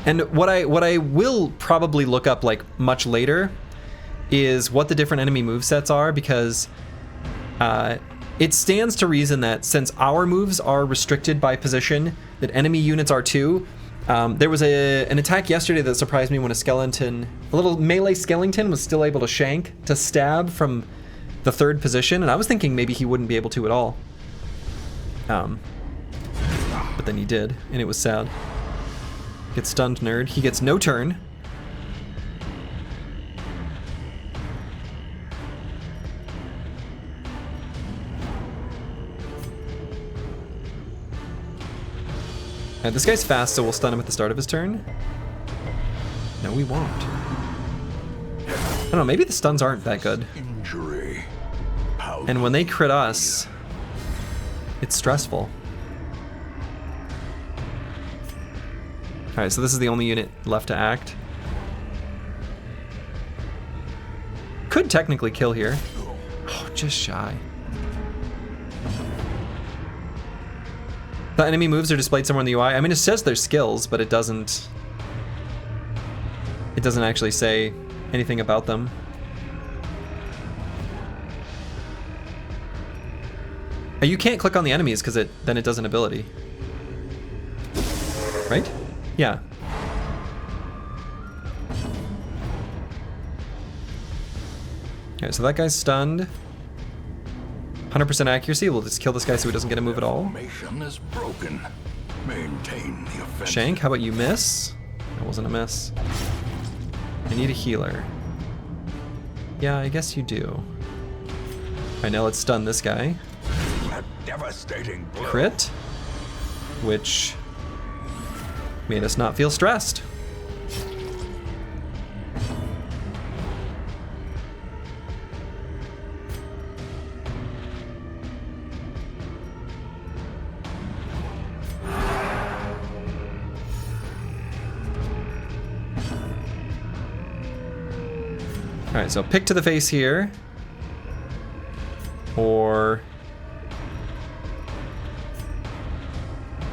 And what I will probably look up like much later is what the different enemy movesets are, because it stands to reason that since our moves are restricted by position, that enemy units are too. There was an attack yesterday that surprised me when a little melee skeleton was still able to stab from the 3rd position, and I was thinking maybe he wouldn't be able to at all. But then he did, and it was sad. Get stunned, nerd. He gets no turn. This guy's fast, so we'll stun him at the start of his turn. No, we won't. I don't know, maybe the stuns aren't that good. Injury. And when they crit us, it's stressful. Alright, so this is the only unit left to act. Could technically kill here. Oh, just shy. The enemy moves are displayed somewhere in the UI. I mean, it says their skills, but it doesn't actually say anything about them. You can't click on the enemies because then it does an ability. Right? Yeah. Okay, so that guy's stunned. 100% accuracy. We'll just kill this guy so he doesn't get a move at all. Formation is broken. Maintain the offensive. Shank, how about you miss? That wasn't a miss. I need a healer. Yeah, I guess you do. Alright, now let's stun this guy. A devastating blow. Crit, which made us not feel stressed. Alright, so pick to the face here. Or...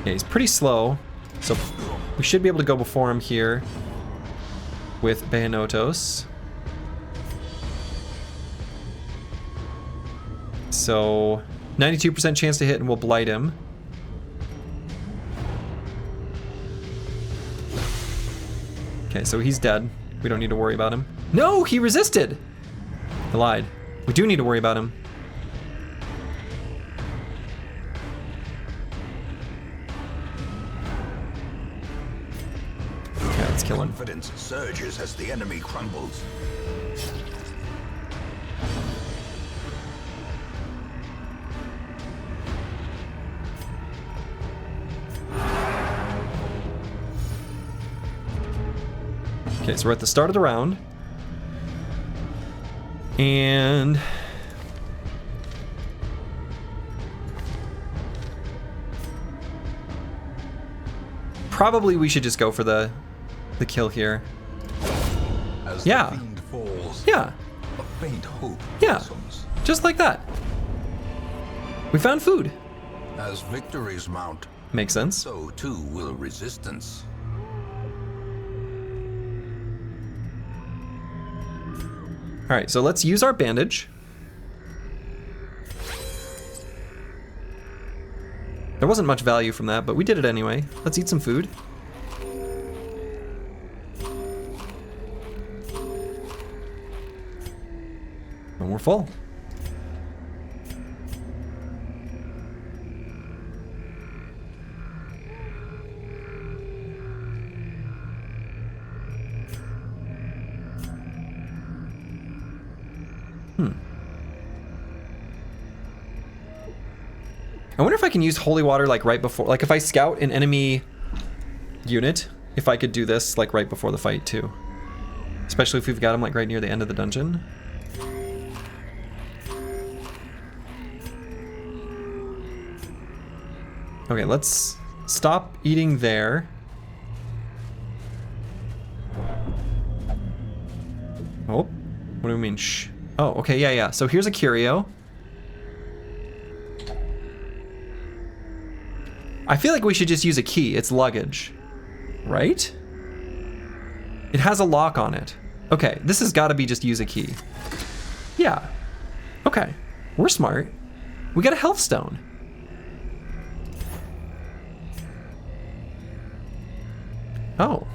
yeah, he's pretty slow. So we should be able to go before him here with Bayanotos. So 92% chance to hit and we'll blight him. Okay, so he's dead. We don't need to worry about him. No, he resisted! I lied. We do need to worry about him. Okay, let's kill him. Confidence surges as the enemy crumbles. Okay, so we're at the start of the round. And... probably we should just go for the kill here. As Yeah. the fiend falls, Yeah. a faint hope Yeah. blossoms. Just like that. We found food. As victories mount, Makes sense. so too will resistance. Alright, so let's use our bandage. There wasn't much value from that, but we did it anyway. Let's eat some food. And we're full. I wonder if I can use holy water like right before, like if I scout an enemy unit, if I could do this like right before the fight too. Especially if we've got him like right near the end of the dungeon. Okay, let's stop eating there. Oh, what do we mean? Shh. Oh, okay, yeah. So here's a curio. I feel like we should just use a key. It's luggage, right? It has a lock on it. Okay, this has got to be just use a key. Yeah. Okay, we're smart. We got a health stone. Oh.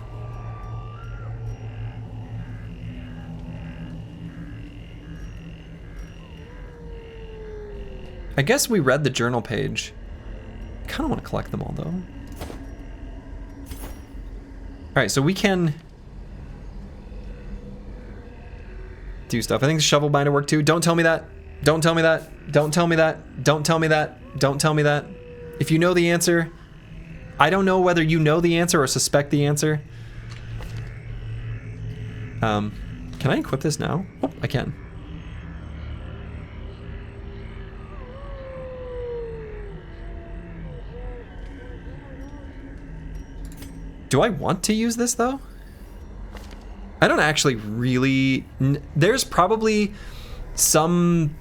I guess we read the journal page. I kind of want to collect them all, though. All right, so we can do stuff. I think the shovel might have worked too. Don't tell me that. Don't tell me that. Don't tell me that. Don't tell me that. Don't tell me that. If you know the answer, I don't know whether you know the answer or suspect the answer. Can I equip this now? Oh, I can. Do I want to use this though? I don't actually really... There's probably some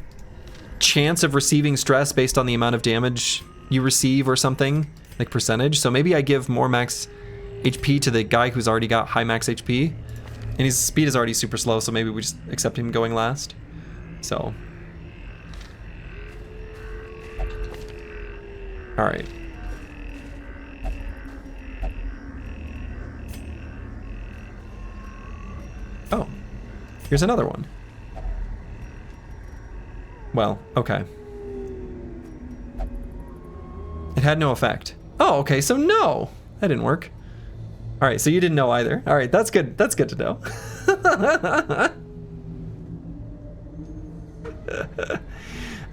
chance of receiving stress based on the amount of damage you receive or something, like percentage. So maybe I give more max HP to the guy who's already got high max HP. And his speed is already super slow, so maybe we just accept him going last. So... Alright. Oh. Here's another one. Well, okay. It had no effect. Oh, okay, so no! That didn't work. Alright, so you didn't know either. Alright, that's good. That's good to know.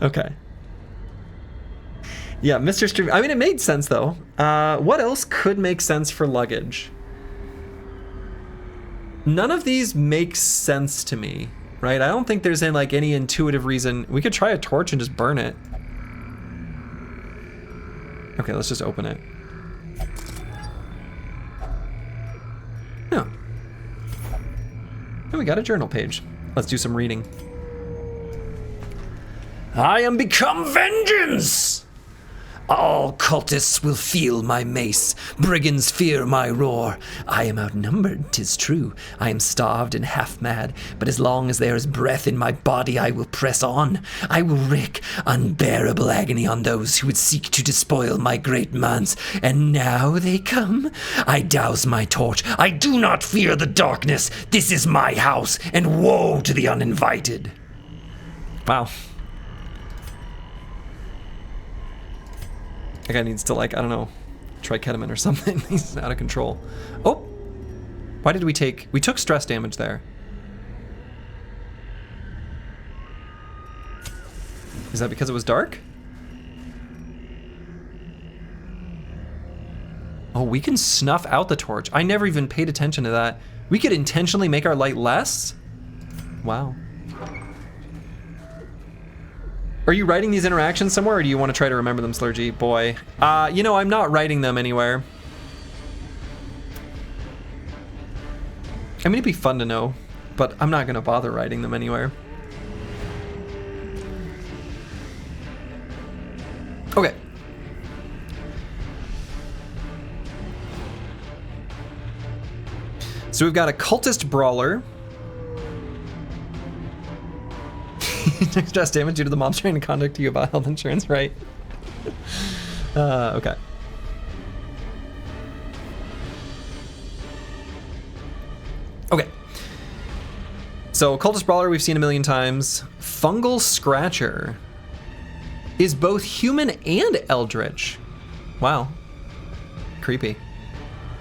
Okay. Yeah, Mr. Stream. I mean, it made sense though. What else could make sense for luggage? None of these make sense to me, right? I don't think there's any, like, any intuitive reason. We could try a torch and just burn it. Okay, let's just open it. Yeah. And we got a journal page. Let's do some reading. I am become vengeance! All cultists will feel my mace, brigands fear my roar. I am outnumbered, 'tis true, I am starved and half-mad, but as long as there is breath in my body I will press on. I will wreak unbearable agony on those who would seek to despoil my great manse. And now they come? I douse my torch, I do not fear the darkness. This is my house, and woe to the uninvited. Wow. That guy needs to, like, I don't know, try ketamine or something. He's out of control. Oh! Why did we take... We took stress damage there. Is that because it was dark? Oh, we can snuff out the torch. I never even paid attention to that. We could intentionally make our light less? Wow. Are you writing these interactions somewhere, or do you want to try to remember them, Slurgi? Boy. You know, I'm not writing them anywhere. I mean, it'd be fun to know, but I'm not going to bother writing them anywhere. Okay. So we've got a cultist brawler. Stress damage due to the mob's trying to contact you about health insurance, right? Okay. Okay. So, Cultist Brawler we've seen a million times. Fungal Scratcher is both human and eldritch. Wow. Creepy.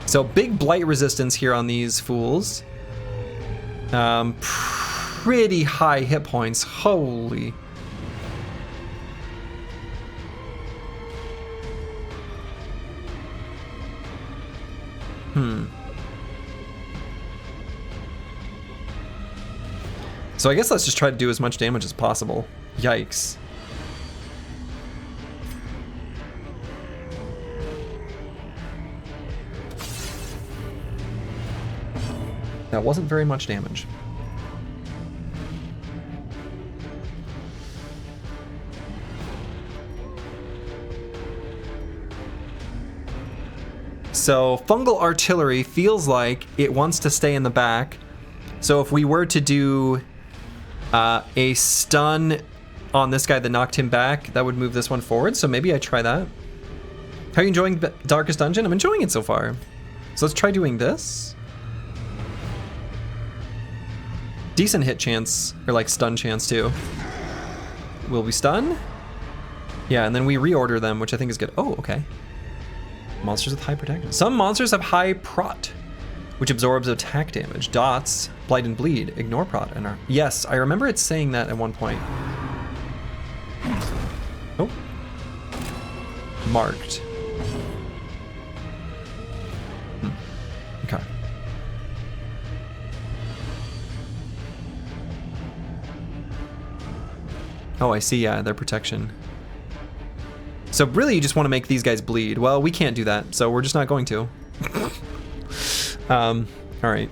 So, big blight resistance here on these fools. Pretty high hit points. Holy. So I guess let's just try to do as much damage as possible. Yikes. That wasn't very much damage. So fungal artillery feels like it wants to stay in the back. So if we were to do a stun on this guy that knocked him back, that would move this one forward. So maybe I try that. How are you enjoying Darkest Dungeon? I'm enjoying it so far. So let's try doing this. Decent hit chance, or like stun chance too. Will we stun? Yeah, and then we reorder them, which I think is good. Oh, okay. Monsters with high protection. Some monsters have high prot, which absorbs attack damage. Dots, blight and bleed, ignore prot. And yes, I remember it saying that at one point. Oh. Marked. Okay. Oh, I see, yeah, their protection. So really you just want to make these guys bleed. Well, we can't do that, so we're just not going to. All right.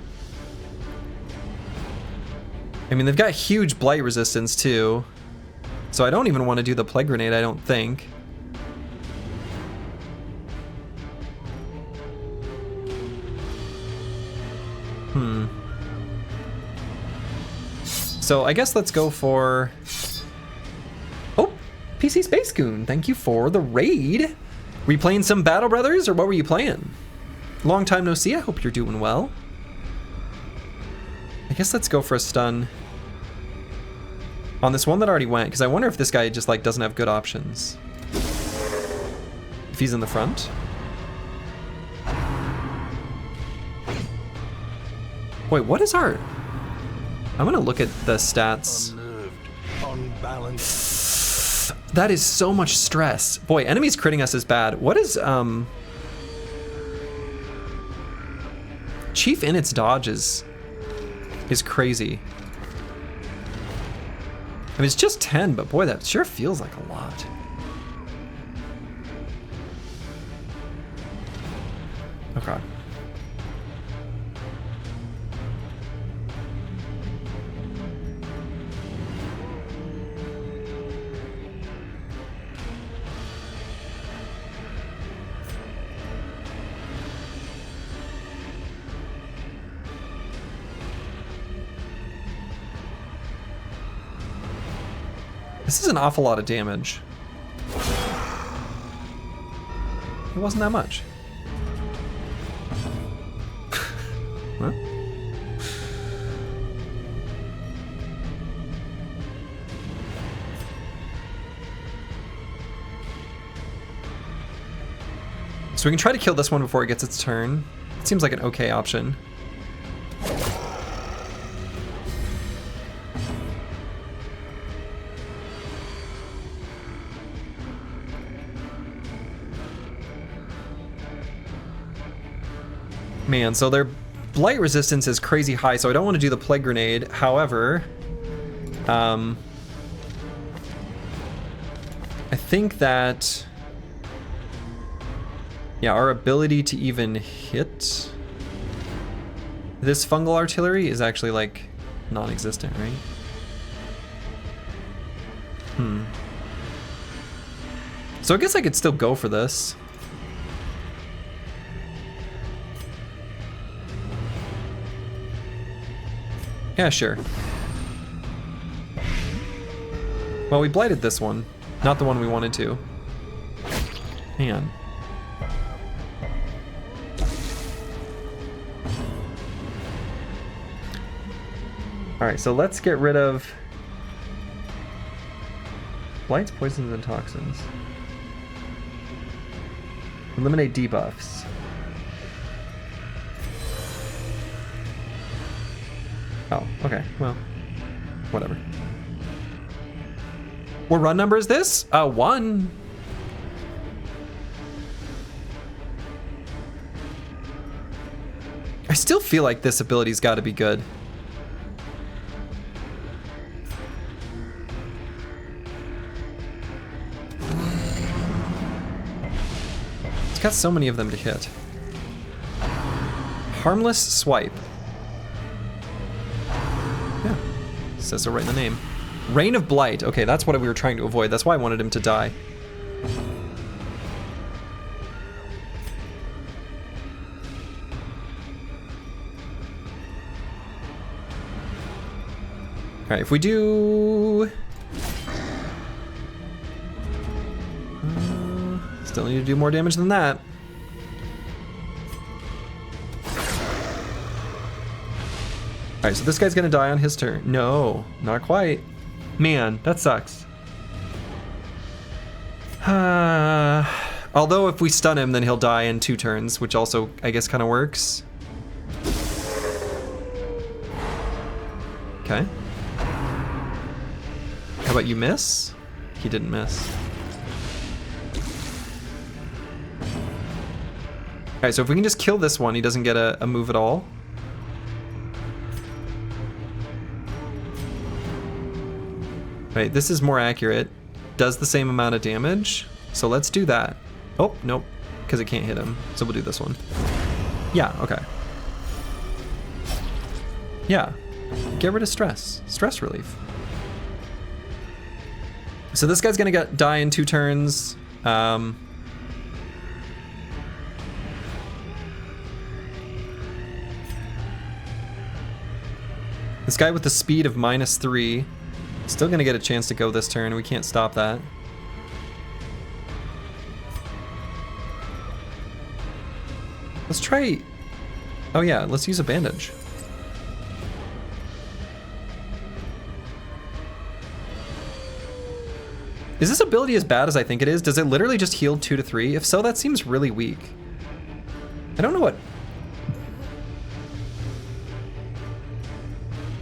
I mean, they've got huge blight resistance too, so I don't even want to do the plague grenade, I don't think. So I guess let's go for... Oh, PC Space Goon, thank you for the raid. Were you playing some Battle Brothers, or what were you playing? Long time no see, I hope you're doing well. I guess let's go for a stun on this one that already went, because I wonder if this guy just like doesn't have good options. If he's in the front. Wait, what is our... I'm gonna look at the stats. That is so much stress. Boy, enemies critting us is bad. What is, Chief Init's dodge is crazy. I mean, it's just 10, but boy, that sure feels like a lot. Okay. This is an awful lot of damage. It wasn't that much. Huh? So we can try to kill this one before it gets its turn. It seems like an okay option. Man, so their blight resistance is crazy high, so I don't want to do the plague grenade. However, I think that, yeah, our ability to even hit this fungal artillery is actually like non-existent, right? So I guess I could still go for this. Yeah, sure. Well, we blighted this one, not the one we wanted to. Man. Alright, so let's get rid of blights, poisons, and toxins. Eliminate debuffs. Oh, okay, well, whatever. What run number is this? 1. I still feel like this ability's gotta be good. It's got so many of them to hit. Harmless swipe. Says so right in the name. Reign of Blight. Okay, that's what we were trying to avoid. That's why I wanted him to die. Alright, if we do... still need to do more damage than that. Alright, so this guy's gonna die on his turn. No, not quite. Man, that sucks. Although if we stun him, then he'll die in 2 turns, which also, I guess, kind of works. Okay. How about you miss? He didn't miss. Alright, so if we can just kill this one, he doesn't get a move at all. Right, this is more accurate. Does the same amount of damage. So let's do that. Oh, nope, because it can't hit him. So we'll do this one. Yeah, okay. Yeah. Get rid of stress. Stress relief. So this guy's gonna die in 2 turns. This guy with the speed of -3, still gonna get a chance to go this turn. We can't stop that. Let's try... Oh yeah, let's use a bandage. Is this ability as bad as I think it is? Does it literally just heal 2 to 3? If so, that seems really weak. I don't know what...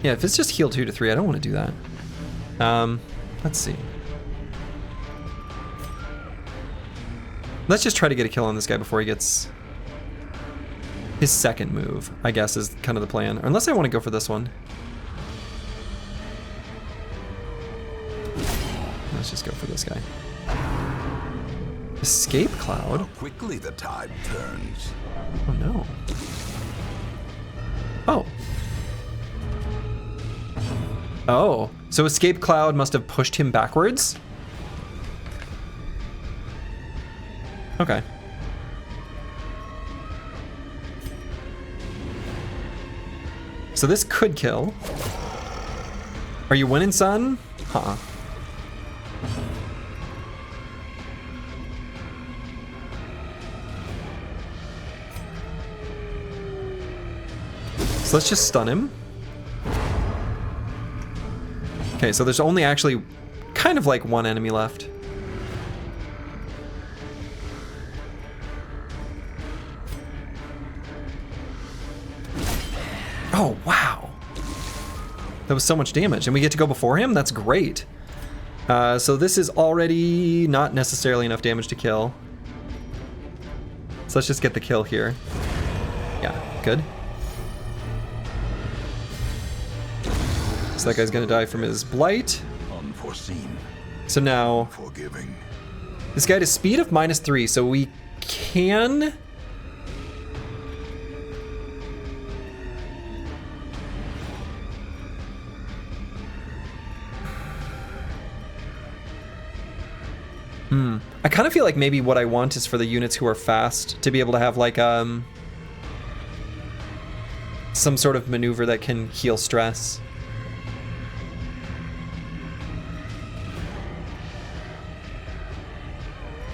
Yeah, if it's just heal 2 to 3, I don't want to do that. Let's see. Let's just try to get a kill on this guy before he gets his second move, I guess, is kind of the plan. Or unless I want to go for this one. Let's just go for this guy. Escape cloud? How quickly the tide turns. Oh no. Oh. Oh, so escape cloud must have pushed him backwards? Okay. So this could kill. Are you winning, son? Uh-uh. So let's just stun him. Okay, so there's only actually kind of like 1 enemy left. Oh, wow. That was so much damage, and we get to go before him? That's great. So this is already not necessarily enough damage to kill. So let's just get the kill here. Yeah, good. So that guy's gonna die from his blight. Unforeseen. So now, Forgiving. this guy has speed of -3, so we can... I kind of feel like maybe what I want is for the units who are fast to be able to have like some sort of maneuver that can heal stress.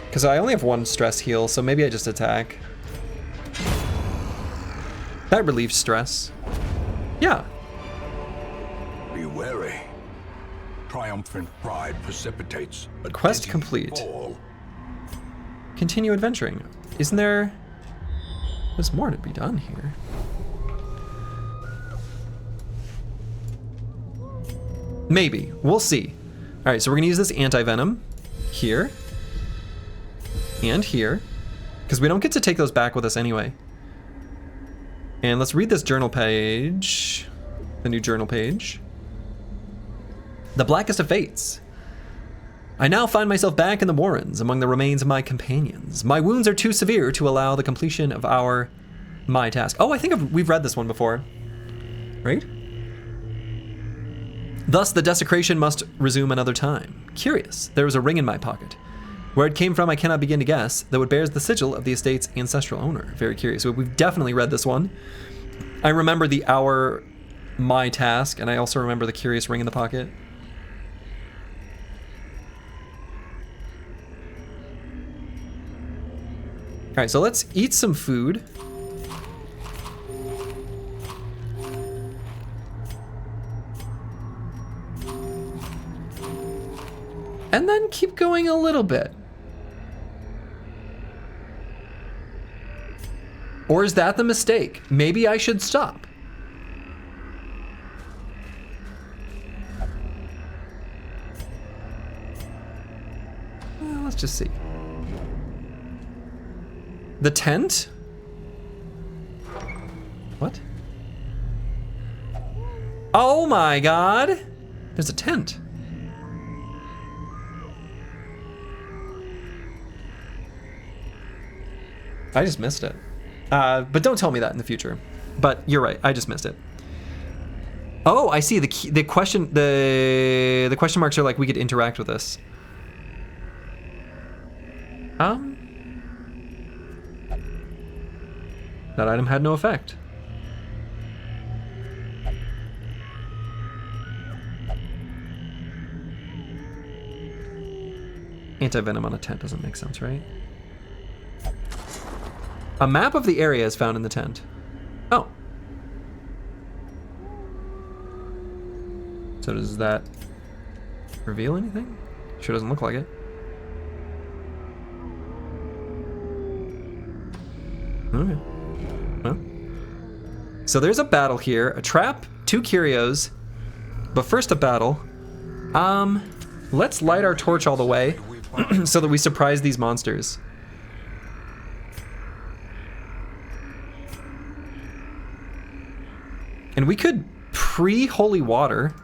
Because I only have 1 stress heal, so maybe I just attack. That relieves stress. Yeah. Be wary. Triumphant pride precipitates a Quest dizzy complete. fall. Continue adventuring. Isn't there... There's more to be done here. Maybe. We'll see. Alright, so we're going to use this anti-venom here. And here. Because we don't get to take those back with us anyway. And let's read this journal page. The new journal page. The blackest of fates. I now find myself back in the Warrens among the remains of my companions. My wounds are too severe to allow the completion of my task. Oh, I think we've read this one before. Right? Thus, the desecration must resume another time. Curious, there was a ring in my pocket. Where it came from, I cannot begin to guess, though it bears the sigil of the estate's ancestral owner. Very curious. So we've definitely read this one. I remember the my task, and I also remember the curious ring in the pocket. All right, so let's eat some food. And then keep going a little bit. Or is that the mistake? Maybe I should stop. Well, let's just see. The tent? What? Oh my god! There's a tent. I just missed it. But don't tell me that in the future. But you're right, I just missed it. Oh, I see. The question marks are like we could interact with this. That item had no effect. Anti-venom on a tent doesn't make sense, right? A map of the area is found in the tent. Oh. So does that reveal anything? Sure doesn't look like it. Okay. Well. So there's a battle here, a trap, 2 curios, but first a battle. Let's light our torch all the way so that we surprise these monsters. And we could pre-holy water.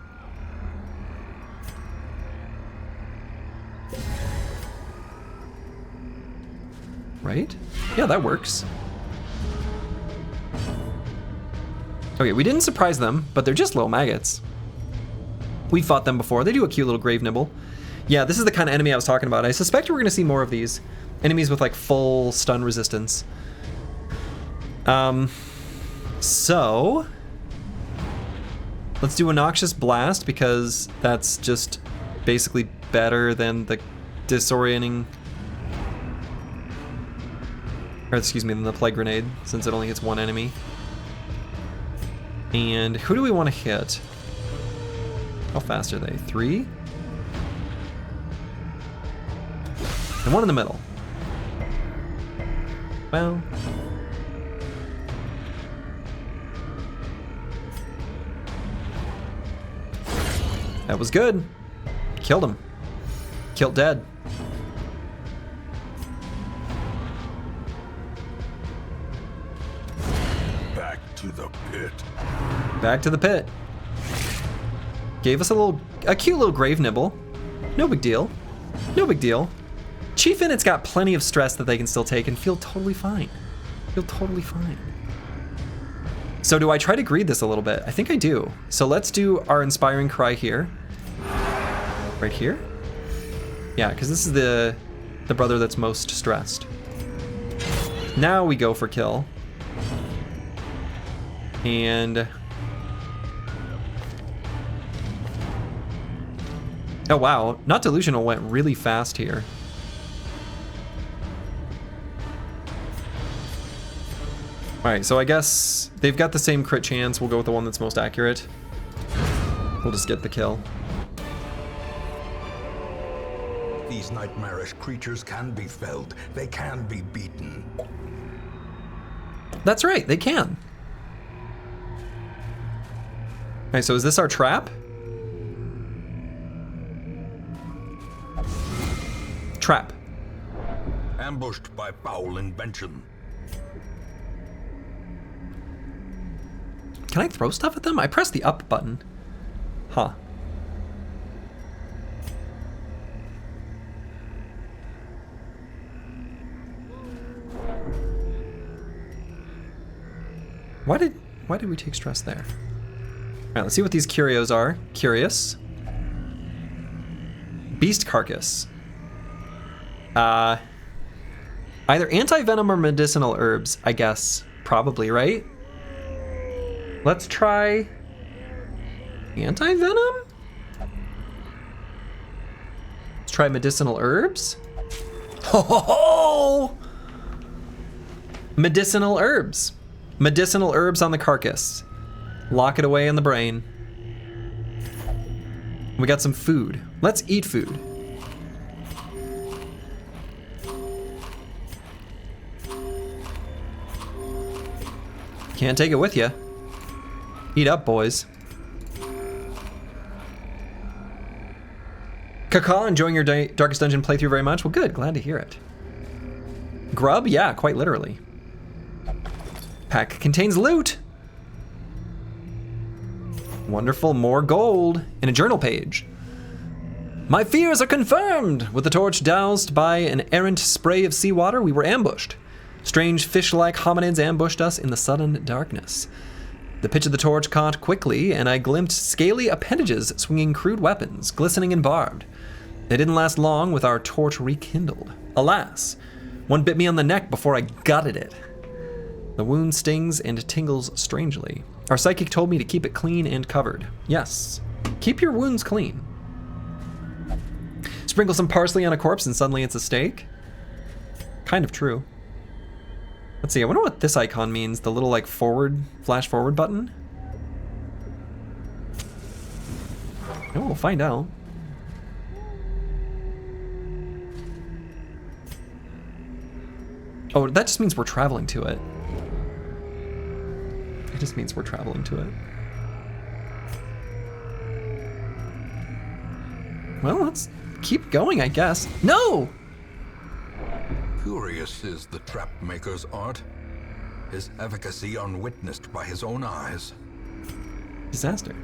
Right? Yeah, that works. Okay, we didn't surprise them, but they're just little maggots. We fought them before. They do a cute little grave nibble. Yeah, this is the kind of enemy I was talking about. I suspect we're going to see more of these. Enemies with like full stun resistance. So let's do a Noxious Blast because that's just basically better than the disorienting, or excuse me, than the Plague Grenade, since it only hits 1 enemy. And who do we want to hit? How fast are they? 3? And 1 in the middle. Well. That was good. Killed him. Killed dead. Back to the pit. Back to the pit. Gave us a cute little grave nibble. No big deal. No big deal. Chief Innit's got plenty of stress that they can still take and feel totally fine. Feel totally fine. So do I try to greed this a little bit? I think I do. So let's do our inspiring cry here. Right here? Yeah, because this is the brother that's most stressed. Now we go for kill. And oh wow, Not Delusional went really fast here. Alright, so I guess they've got the same crit chance. We'll go with the one that's most accurate. We'll just get the kill. These nightmarish creatures can be felled. They can be beaten. That's right, they can. Alright, so is this our trap? Trap. Ambushed by foul invention. Can I throw stuff at them? I pressed the up button. Huh. Why did we take stress there? Alright, let's see what these curios are. Curious. Beast Carcass. Either anti-venom or medicinal herbs, I guess. Probably, right? Let's try anti-venom? Let's try medicinal herbs. Ho ho ho! Medicinal herbs. Medicinal herbs on the carcass. Lock it away in the brain. We got some food. Let's eat food. Can't take it with you. Eat up, boys. Kaka, enjoying your Darkest Dungeon playthrough very much? Well, good. Glad to hear it. Grub? Yeah, quite literally. Pack contains loot. Wonderful, more gold in a journal page. My fears are confirmed! With the torch doused by an errant spray of seawater, we were ambushed. Strange fish-like hominids ambushed us in the sudden darkness. The pitch of the torch caught quickly, and I glimpsed scaly appendages swinging crude weapons, glistening and barbed. They didn't last long with our torch rekindled. Alas, one bit me on the neck before I gutted it. The wound stings and tingles strangely. Our psychic told me to keep it clean and covered. Yes, keep your wounds clean. Sprinkle some parsley on a corpse and suddenly it's a steak? Kind of true. Let's see, I wonder what this icon means. The little like flash forward button? Oh, we'll find out. Oh, that just means we're traveling to it. It just means we're traveling to it. Well, let's keep going, I guess. No! Curious is the trap maker's art. His efficacy unwitnessed by his own eyes. Disaster.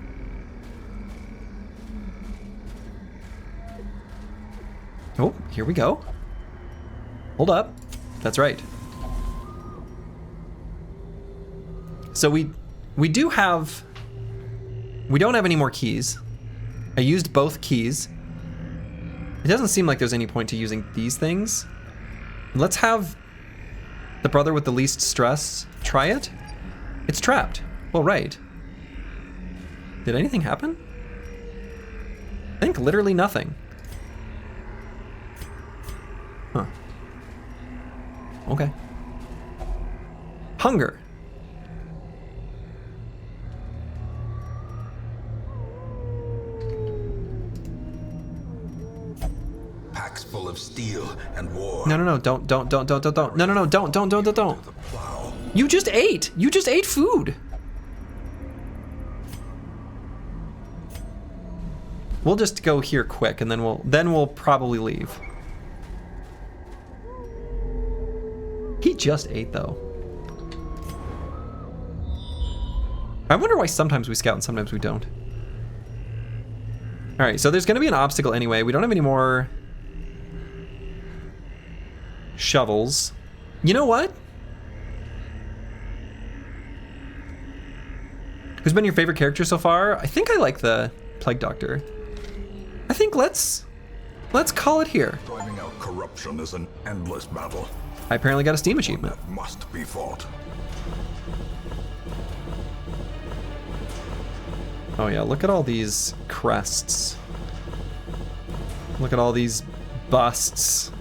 Oh, here we go. Hold up. That's right. So we don't have any more keys. I used both keys. It doesn't seem like there's any point to using these things. Let's have the brother with the least stress try it. It's trapped. Well, right. Did anything happen? I think literally nothing. Huh. Okay. Hunger. Packs full of steel and war. No, don't. No, don't. You just ate. You just ate food. We'll just go here quick, and then we'll probably leave. He just ate, though. I wonder why sometimes we scout and sometimes we don't. All right, so there's going to be an obstacle anyway. We don't have any more shovels. You know what? Who's been your favorite character so far? I think I like the Plague Doctor. I think let's call it here. Driving out corruption is an endless battle. I apparently got a Steam achievement. That must be fought. Oh yeah, look at all these crests. Look at all these busts.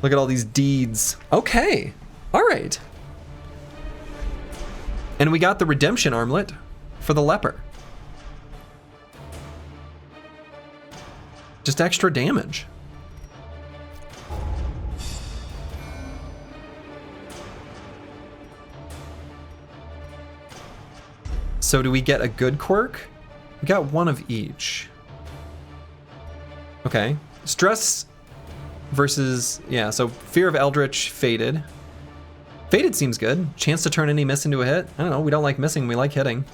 Look at all these deeds. Okay, all right. And we got the redemption armlet for the leper. Just extra damage. So do we get a good quirk? We got one of each. Okay. Stress versus, yeah, so Fear of Eldritch, Faded. Faded seems good. Chance to turn any miss into a hit. I don't know, we don't like missing, we like hitting.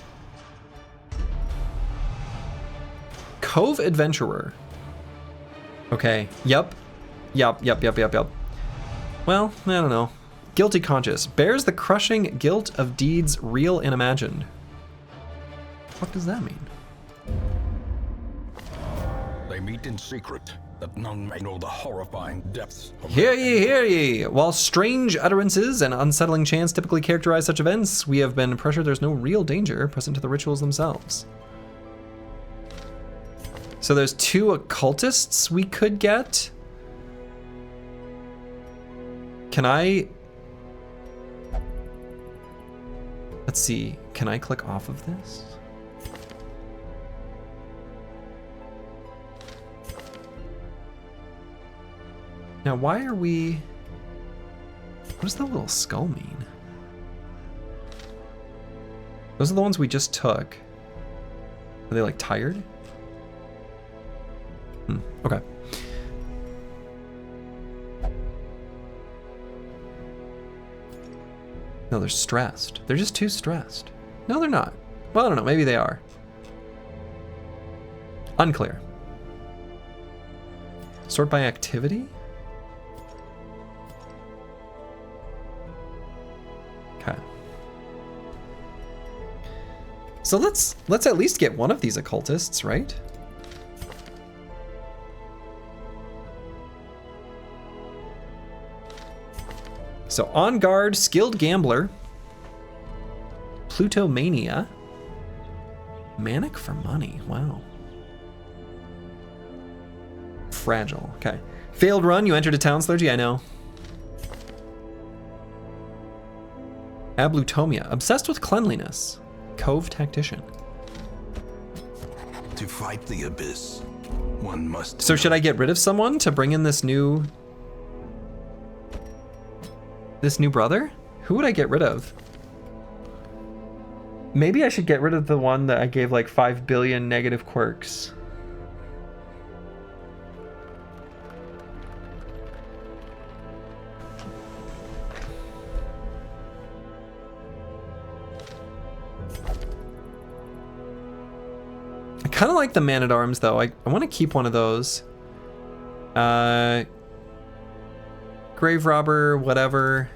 Cove Adventurer. Okay, Yup. Well, I don't know. Guilty Conscious. Bears the crushing guilt of deeds real and imagined. What does that mean? They meet in secret, that none may know the horrifying depths of Hear ye, hear ye! While strange utterances and unsettling chants typically characterize such events, we have been pressured there's no real danger present to the rituals themselves. So there's 2 occultists we could get. Can I... Let's see, can I click off of this? Now, why are we... What does the little skull mean? Those are the ones we just took. Are they, like, tired? Okay. No, they're stressed. They're just too stressed. No, they're not. Well, I don't know. Maybe they are. Unclear. Sort by activity? Okay. So let's at least get one of these occultists, right? So on guard, skilled gambler, Plutomania, manic for money. Wow. Fragile. Okay. Failed run. You entered a town, Slurgi. I know. Ablutomia, obsessed with cleanliness. Cove tactician. To fight the abyss, one must. So should I get rid of someone to bring in this new brother? Who would I get rid of? Maybe I should get rid of the one that I gave like 5 billion negative quirks. I kind of like the man-at-arms though. I want to keep one of those. Grave robber, whatever.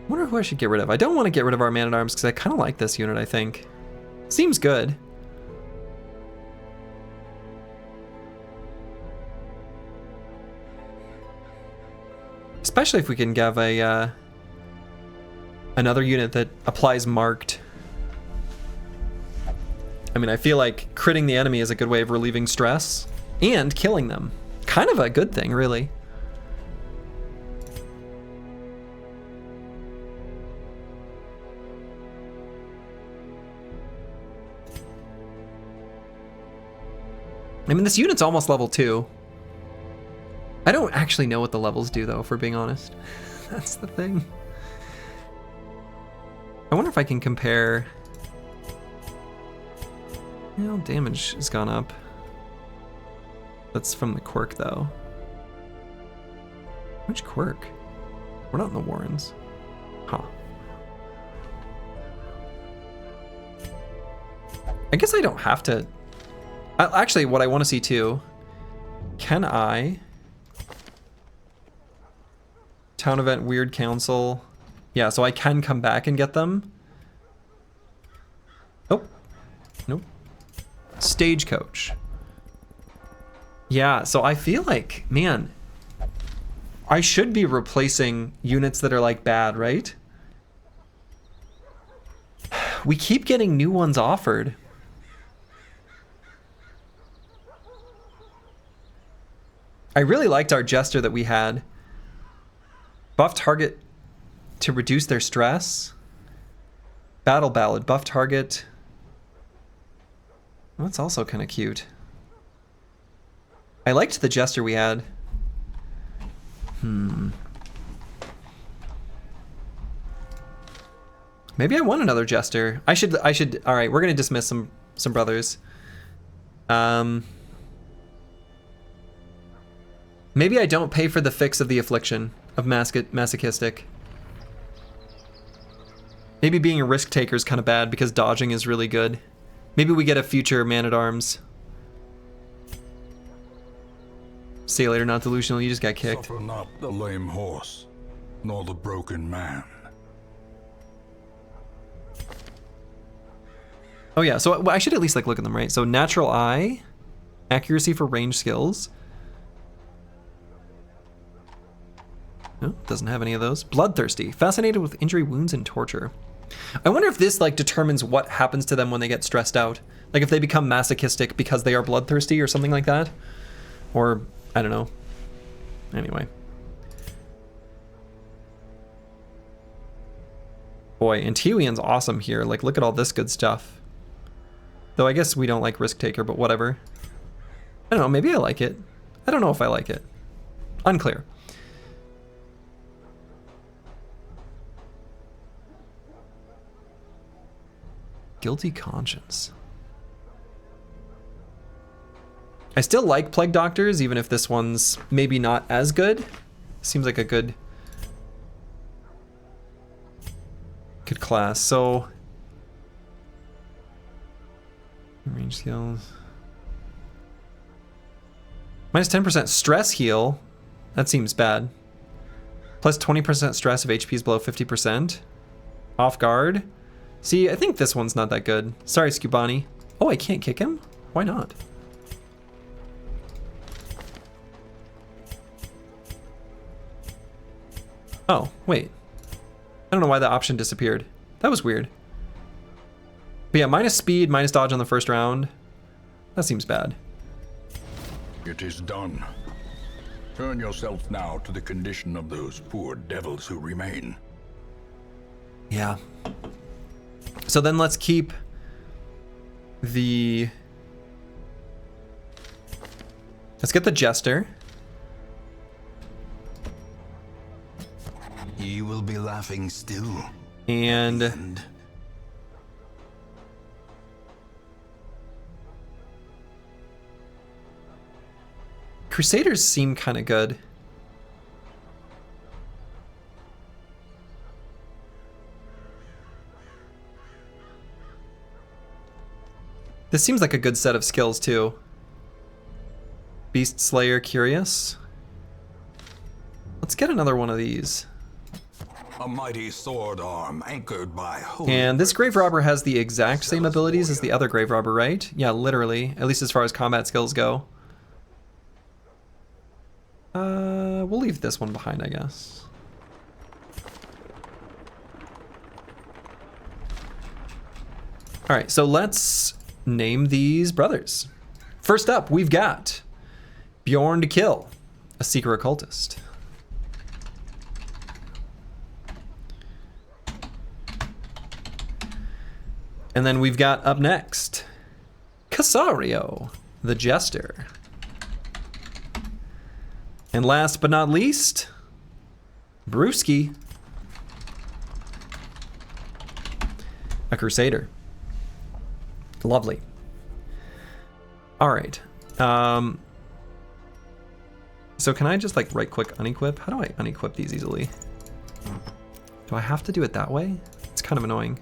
I wonder who I should get rid of. I don't want to get rid of our man-at-arms because I kind of like this unit, I think. Seems good. Especially if we can have a another unit that applies marked. I mean, I feel like critting the enemy is a good way of relieving stress and killing them. Kind of a good thing, really. I mean, this unit's almost level 2. I don't actually know what the levels do, though, if we're being honest. That's the thing. I wonder if I can compare... Well, damage has gone up. That's from the quirk, though. Which quirk? We're not in the Warrens. Huh. I guess I don't have to... Actually, what I want to see, too... Can I... Town event, weird council. Yeah, so I can come back and get them. Oh. Nope. Stagecoach. Yeah, so I feel like, man, I should be replacing units that are like bad, right? We keep getting new ones offered. I really liked our jester that we had. Buff target to reduce their stress. Battle ballad, buff target. Well, that's also kind of cute. I liked the jester we had. Maybe I want another jester. I should, all right, we're gonna dismiss some brothers. Maybe I don't pay for the fix of the affliction of masochistic. Maybe being a risk taker is kind of bad because dodging is really good. Maybe we get a future man-at-arms. See you later, not delusional, you just got kicked. Suffer not the lame horse, nor the broken man. Oh yeah, so I should at least like look at them, right? So natural eye, accuracy for range skills. No, doesn't have any of those. Bloodthirsty, fascinated with injury, wounds, and torture. I wonder if this like determines what happens to them when they get stressed out. Like if they become masochistic because they are bloodthirsty or something like that. Or, I don't know. Anyway. Boy, and Tiwion's awesome here. Like, look at all this good stuff. Though I guess we don't like Risk Taker, but whatever. I don't know, maybe I like it. I don't know if I like it. Unclear. Guilty Conscience. I still like Plague Doctors, even if this one's maybe not as good. Seems like a good class. So range skills. Minus 10% stress heal. That seems bad. Plus 20% stress if HP is below 50%. Off guard. See, I think this one's not that good. Sorry, Scubani. Oh, I can't kick him? Why not? Oh, wait. I don't know why that option disappeared. That was weird. But yeah, minus speed, minus dodge on the first round. That seems bad. It is done. Turn yourself now to the condition of those poor devils who remain. Yeah. So then let's keep the... Let's get the Jester. You will be laughing still. And Crusaders seem kind of good. This seems like a good set of skills too. Beast Slayer, curious. Let's get another one of these. A mighty sword arm anchored by holy. And this Grave Robber has the exact same abilities as the other Grave Robber, right? Yeah, literally. At least as far as combat skills go. We'll leave this one behind, I guess. All right, so let's name these brothers. First up, we've got Bjorn to Kill, a Seeker Occultist. And then we've got up next, Casario, the Jester. And last but not least, Brewski, a Crusader. Lovely. All right. So can I just like right click unequip? How do I unequip these easily? Do I have to do it that way? It's kind of annoying.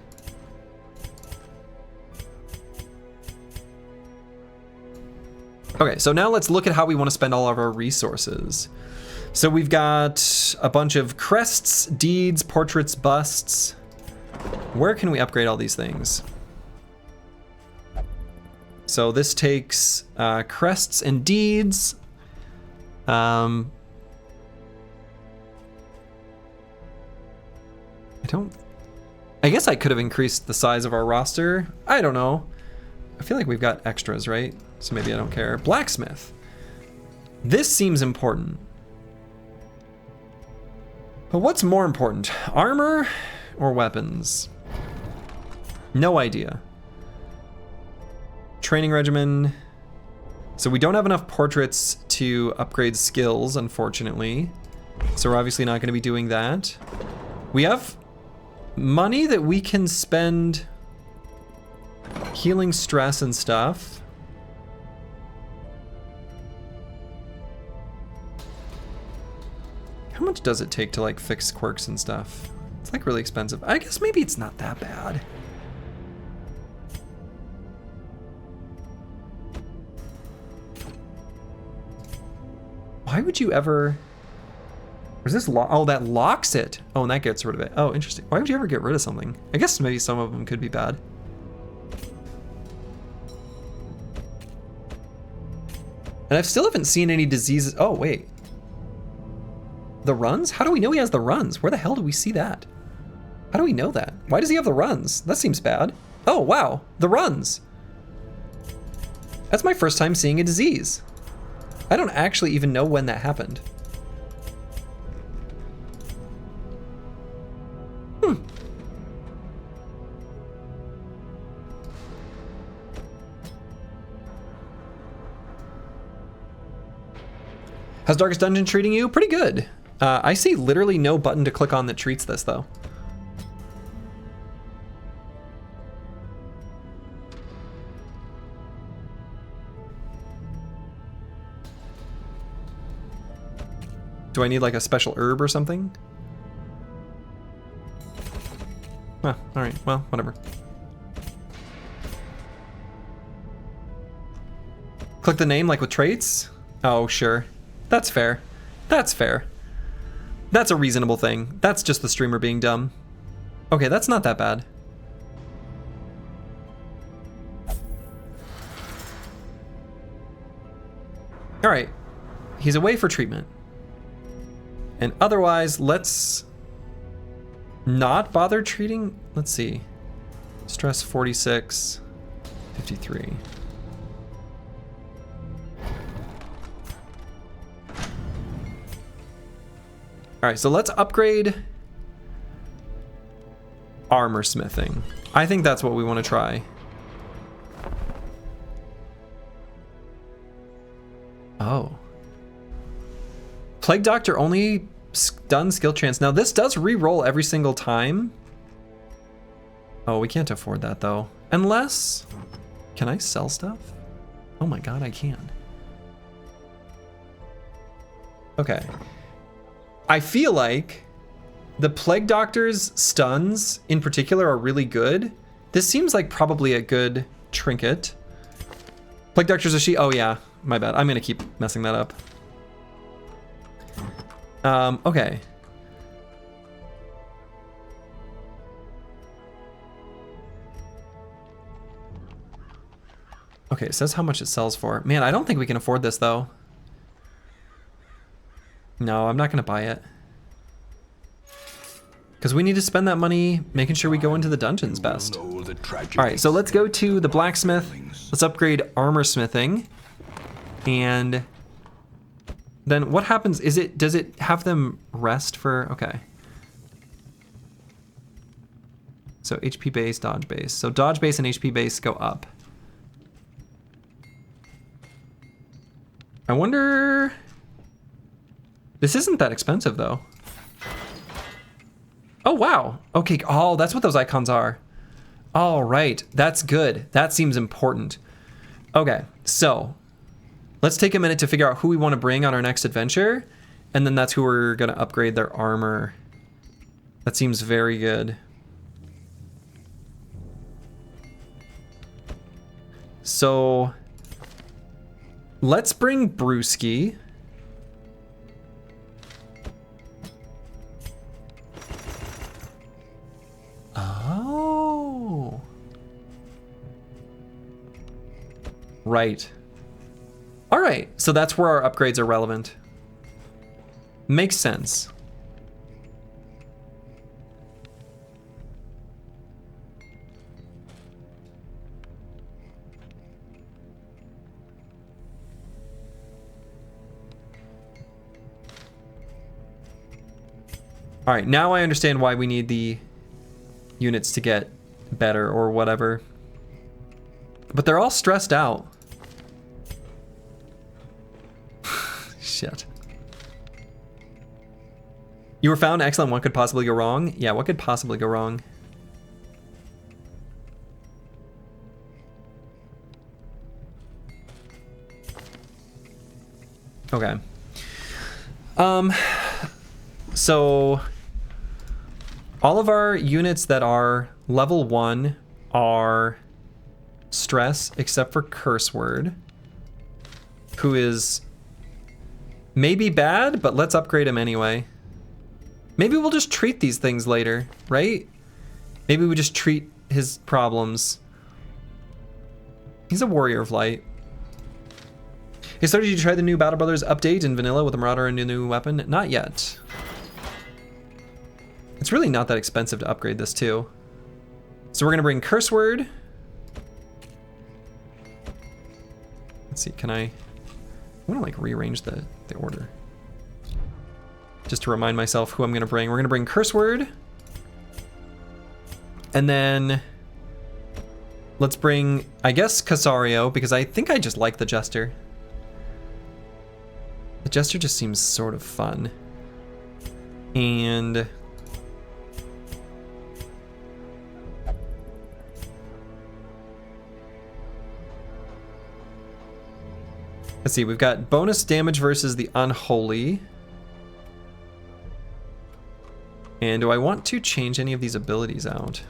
Okay, so now let's look at how we want to spend all of our resources. So we've got a bunch of crests, deeds, portraits, busts. Where can we upgrade all these things? So this takes crests and deeds. I guess I could have increased the size of our roster. I don't know. I feel like we've got extras, right? So maybe I don't care. Blacksmith. This seems important. But what's more important? Armor or weapons? No idea. Training regimen. So we don't have enough portraits to upgrade skills, unfortunately. So we're obviously not going to be doing that. We have money that we can spend healing stress and stuff. How much does it take to like fix quirks and stuff? It's like really expensive. I guess maybe it's not that bad. Why would you ever... Is this oh, that locks it. Oh, and that gets rid of it. Oh, interesting. Why would you ever get rid of something? I guess maybe some of them could be bad. And I still haven't seen any diseases. Oh, wait. The runs? How do we know he has the runs? Where the hell do we see that? How do we know that? Why does he have the runs? That seems bad. Oh, wow. The runs. That's my first time seeing a disease. I don't actually even know when that happened. How's Darkest Dungeon treating you? Pretty good. I see literally no button to click on that treats this, though. Do I need like a special herb or something? Well, alright, well, whatever. Click the name like with traits? Oh, sure. That's fair. That's fair. That's a reasonable thing. That's just the streamer being dumb. Okay, that's not that bad. Alright. He's away for treatment. And otherwise, let's not bother treating. Let's see. Stress 46, 53. All right, so let's upgrade armor smithing. I think that's what we want to try. Oh. Plague Doctor only stun skill chance. Now this does re-roll every single time. Oh, we can't afford that though. Unless, can I sell stuff? Oh my God, I can. Okay. I feel like the Plague Doctor's stuns in particular are really good. This seems like probably a good trinket. Plague Doctor's a she. Oh yeah, my bad. I'm gonna keep messing that up. Okay. Okay, it says how much it sells for. Man, I don't think we can afford this though. No, I'm not gonna buy it. Because we need to spend that money making sure we go into the dungeons best. Alright, so let's go to the blacksmith. Let's upgrade armor smithing. And then what happens? Does it have them rest for, okay. So HP base, dodge base. So dodge base and HP base go up. I wonder, this isn't that expensive though. Oh, wow. Okay. Oh, that's what those icons are. All right. That's good. That seems important. Okay. So let's take a minute to figure out who we want to bring on our next adventure. And then that's who we're going to upgrade their armor. That seems very good. So let's bring Brewski. Oh. Right. All right, so that's where our upgrades are relevant. Makes sense. All right, now I understand why we need the units to get better or whatever. But they're all stressed out. Shit. You were found excellent. What could possibly go wrong? Yeah, what could possibly go wrong? Okay. So all of our units that are level 1 are stress, except for Curse Word, who is maybe bad, but let's upgrade him anyway. Maybe we'll just treat these things later, right? Maybe we just treat his problems. He's a Warrior of Light. Hey, so did you try the new Battle Brothers update in vanilla with a Marauder and a new weapon? Not yet. It's really not that expensive to upgrade this too. So we're gonna bring Curse Word. Let's see, can I wanna like rearrange the order. Just to remind myself who I'm gonna bring. We're gonna bring Curse Word. And then let's bring, I guess, Casario, because I think I just like the Jester. The Jester just seems sort of fun. And let's see, we've got bonus damage versus the Unholy. And do I want to change any of these abilities out?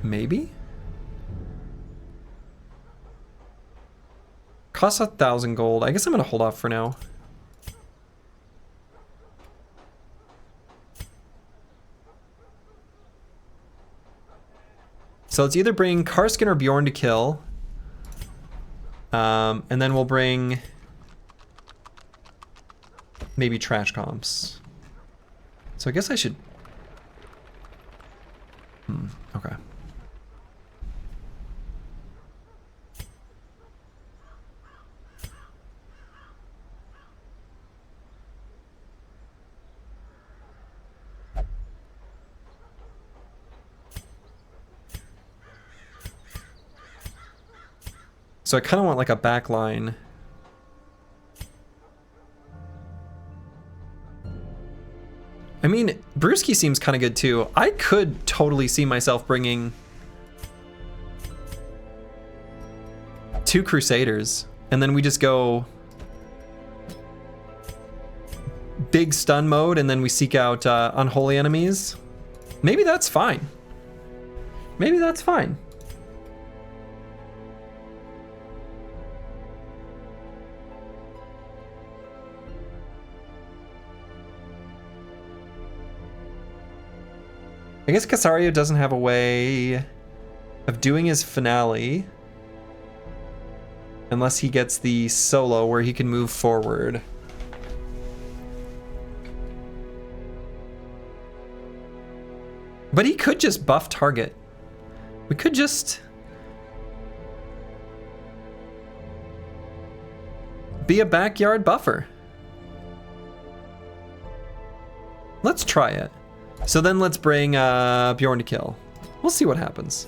Maybe? Costs 1,000 gold. I guess I'm gonna hold off for now. So let's either bring Karskin or Bjorn to kill. And then we'll bring maybe trash comps. So I guess I should... okay. So I kind of want like a back line. I mean, Brewski seems kind of good too. I could totally see myself bringing 2 Crusaders, and then we just go big stun mode, and then we seek out unholy enemies. Maybe that's fine. Maybe that's fine. I guess Casario doesn't have a way of doing his finale unless he gets the solo where he can move forward. But he could just buff target. We could just be a backyard buffer. Let's try it. So then let's bring Bjorn to kill. We'll see what happens.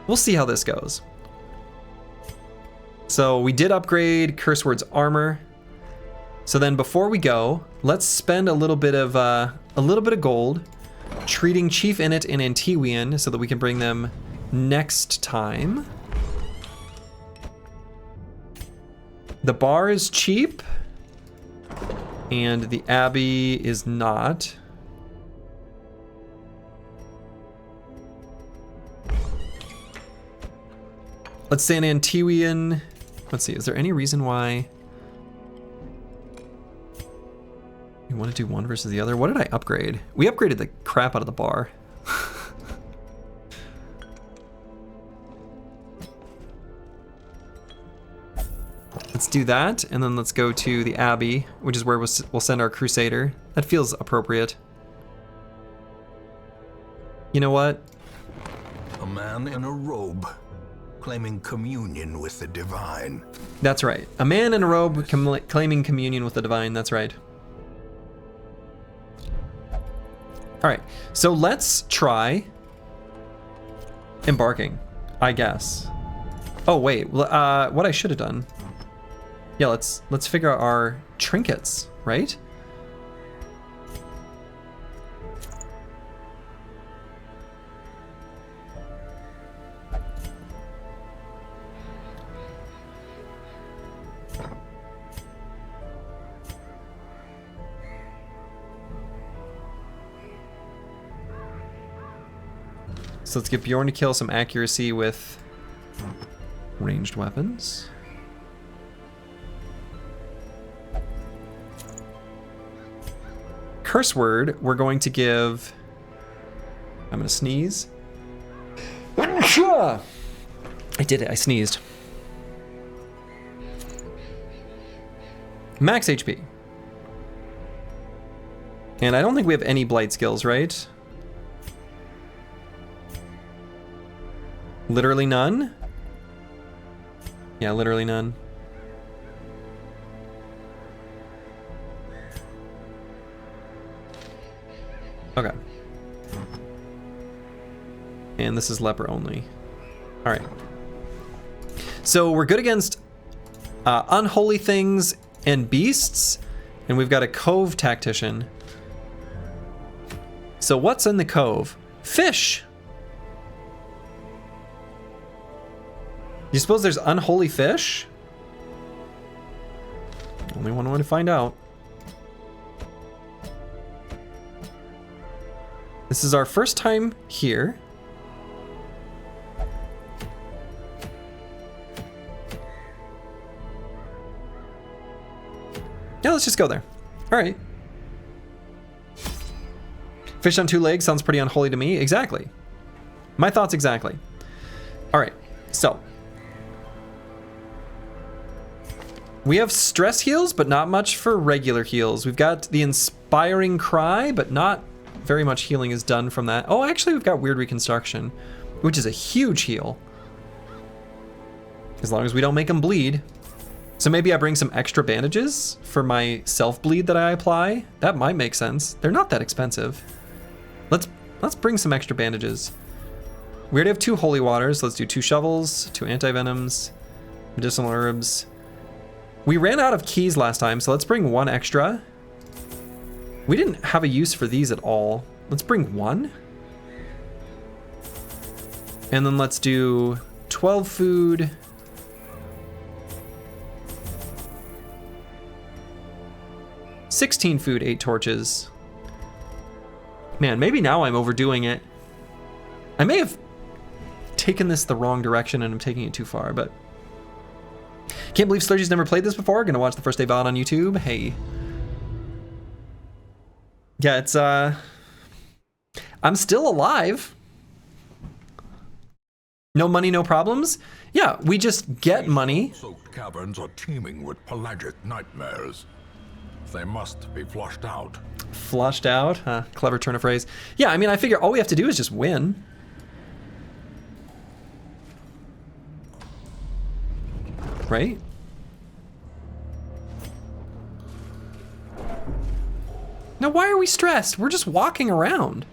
We'll see how this goes. So we did upgrade Curseword's armor. So then before we go, let's spend a little bit of gold treating Chief Init and Antiwian so that we can bring them next time. The bar is cheap and the Abbey is not. Let's say an Antiwian. Let's see, is there any reason why you want to do one versus the other? What did I upgrade? We upgraded the crap out of the bar. Let's do that, and then let's go to the Abbey, which is where we'll send our Crusader. That feels appropriate. You know what? A man in a robe, claiming communion with the divine. That's right. A man in a robe claiming communion with the divine. That's right. All right. So let's try embarking, I guess. Oh wait. What I should have done? Yeah. Let's figure out our trinkets, right? So let's get Bjorn to kill some accuracy with ranged weapons. Curse word, we're going to give... I'm going to sneeze. I did it, I sneezed. Max HP. And I don't think we have any blight skills, right? Literally none? Yeah, literally none. Okay. And this is leper only. All right. So we're good against unholy things and beasts, and we've got a cove tactician. So what's in the cove? Fish. You suppose there's unholy fish? Only one way to find out. This is our first time here. Yeah, let's just go there. All right. Fish on 2 legs sounds pretty unholy to me. Exactly. My thoughts exactly. All right, so. We have stress heals, but not much for regular heals. We've got the inspiring cry, but not very much healing is done from that. Oh, actually, we've got weird reconstruction, which is a huge heal. As long as we don't make them bleed. So maybe I bring some extra bandages for my self-bleed that I apply. That might make sense. They're not that expensive. Let's bring some extra bandages. We already have 2 holy waters. Let's do 2 shovels, 2 anti-venoms, medicinal herbs. We ran out of keys last time, so let's bring 1 extra. We didn't have a use for these at all. Let's bring 1. And then let's do 12 food. $16 food, 8 torches. Man, maybe now I'm overdoing it. I may have taken this the wrong direction and I'm taking it too far, but... Can't believe Slurgi's never played this before. Gonna watch the first day VOD on YouTube. Hey. Yeah, it's, I'm still alive. No money, no problems? Yeah, we just get money. Soaked caverns are teeming with pelagic nightmares. They must be flushed out. Flushed out? Clever turn of phrase. Yeah, I mean, I figure all we have to do is just win. Right? Now, why are we stressed? We're just walking around.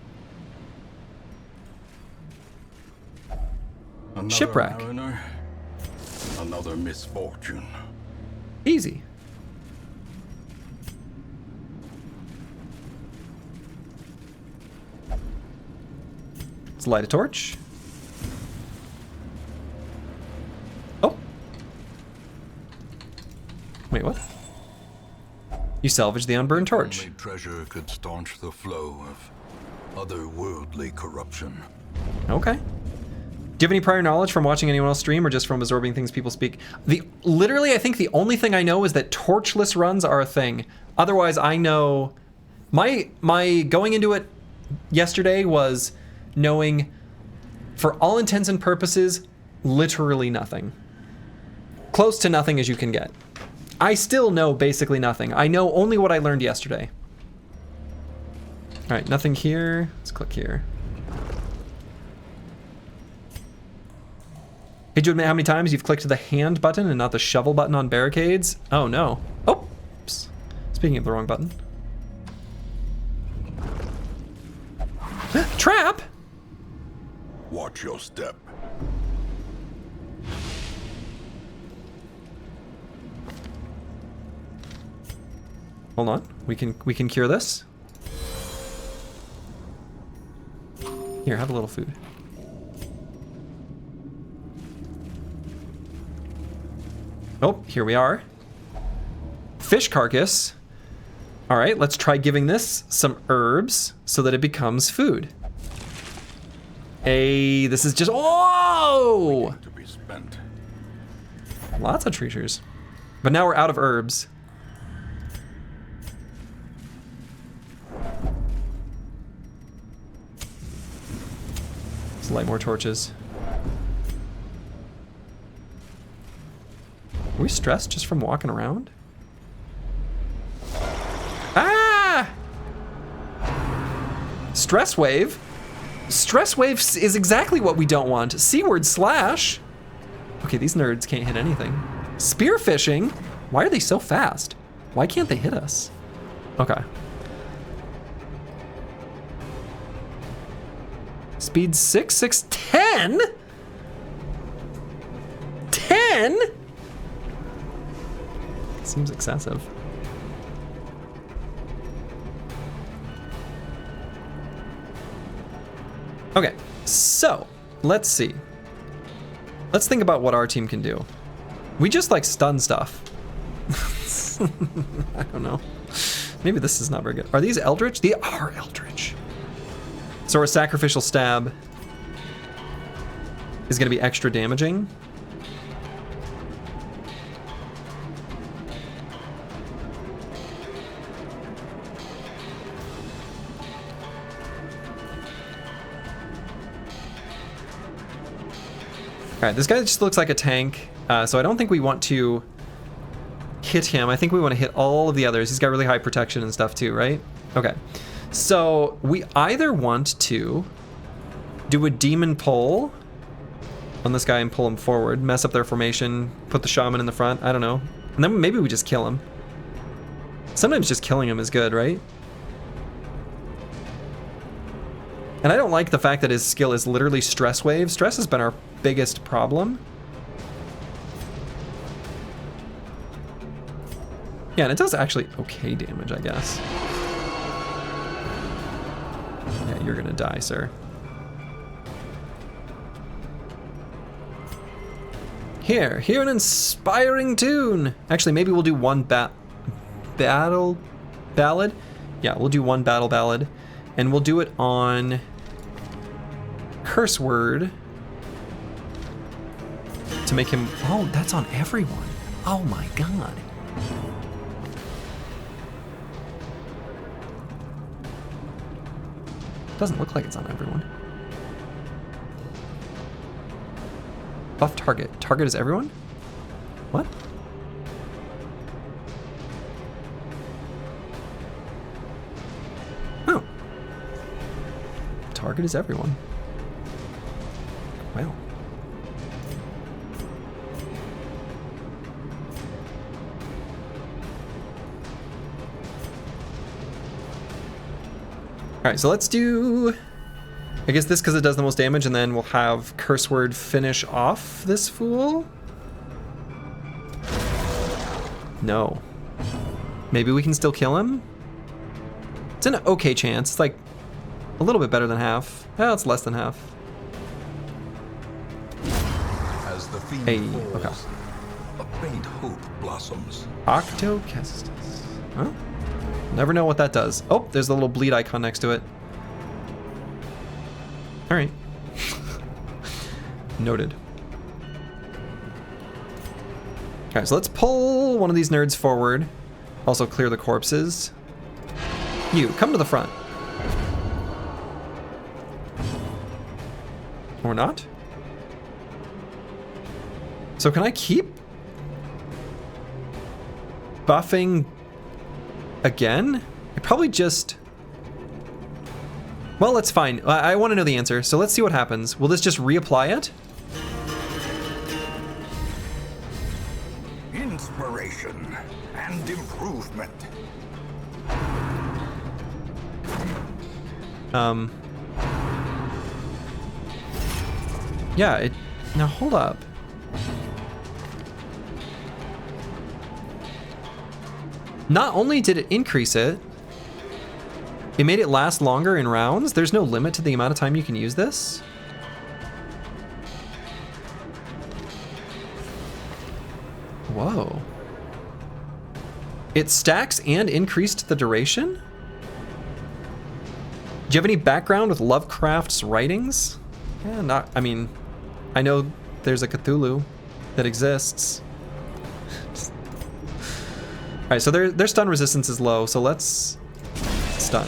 Another Shipwreck. mariner, another misfortune. Easy. Let's light a torch. Oh. Wait, what? You salvaged the unburned torch. Only treasure could staunch the flow of otherworldly corruption. Okay. Do you have any prior knowledge from watching anyone else stream or just from absorbing things people speak? Literally, I think the only thing I know is that torchless runs are a thing. Otherwise, I know... My going into it yesterday was knowing, for all intents and purposes, literally nothing. Close to nothing as you can get. I still know basically nothing. I know only what I learned yesterday. All right, nothing here. Let's click here. Did you admit how many times you've clicked the hand button and not the shovel button on barricades? Oh no. Oh, oops. Speaking of the wrong button. Trap! Watch your step. Hold on. We can cure this. Here, have a little food. Oh, here we are. Fish carcass. All right, let's try giving this some herbs so that it becomes food. Hey, this is just, oh! To be spent. Lots of treasures. But now we're out of herbs. Let's light more torches. Are we stressed just from walking around? Ah! Stress wave? Stress wave is exactly what we don't want. Seaward slash. Okay, Okay, these nerds can't hit anything. Spearfishing? Why are they so fast? Why can't they hit us? Okay. Speed 6, 6, 10? 10? Seems excessive. Okay, so let's see. Let's think about what our team can do. We just like stun stuff. I don't know. Maybe this is not very good. Are these Eldritch? They are Eldritch. So our sacrificial stab is going to be extra damaging. All right, this guy just looks like a tank, so I don't think we want to hit him. I think we want to hit all of the others. He's got really high protection and stuff too, right? Okay, so we either want to do a demon pull on this guy and pull him forward, mess up their formation, put the shaman in the front, I don't know. And then maybe we just kill him. Sometimes just killing him is good, right? And I don't like the fact that his skill is literally stress wave. Stress has been our biggest problem. Yeah, and it does actually okay damage, I guess. Yeah, you're gonna die, sir. Here an inspiring tune. Actually, maybe we'll do one battle ballad. Yeah, we'll do one battle ballad, and we'll do it on curse word to make him. Oh, that's on everyone. Oh my god. Doesn't look like it's on everyone. Buff target. Target is everyone? What? Oh. Target is everyone. Wow. Alright, so let's do, I guess this because it does the most damage, and then we'll have curse word finish off this fool. No. Maybe we can still kill him? It's an okay chance. It's like a little bit better than half. Oh, it's less than half. As the fiend Hey, falls, okay. a faint hope blossoms. Octocestus. Huh? Never know what that does. Oh, there's a little bleed icon next to it. All right. Noted. All right, so let's pull one of these nerds forward. Also clear the corpses. You, come to the front. Or not? So can I keep buffing again? I probably just... Well, it's fine. I want to know the answer, so let's see what happens. Will this just reapply it? Inspiration and improvement. Yeah, it... Now, hold up. Not only did it increase it, it made it last longer in rounds. There's no limit to the amount of time you can use this. Whoa. It stacks and increased the duration? Do you have any background with Lovecraft's writings? Yeah, not, I mean, I know there's a Cthulhu that exists. All right, so their stun resistance is low, so let's stun.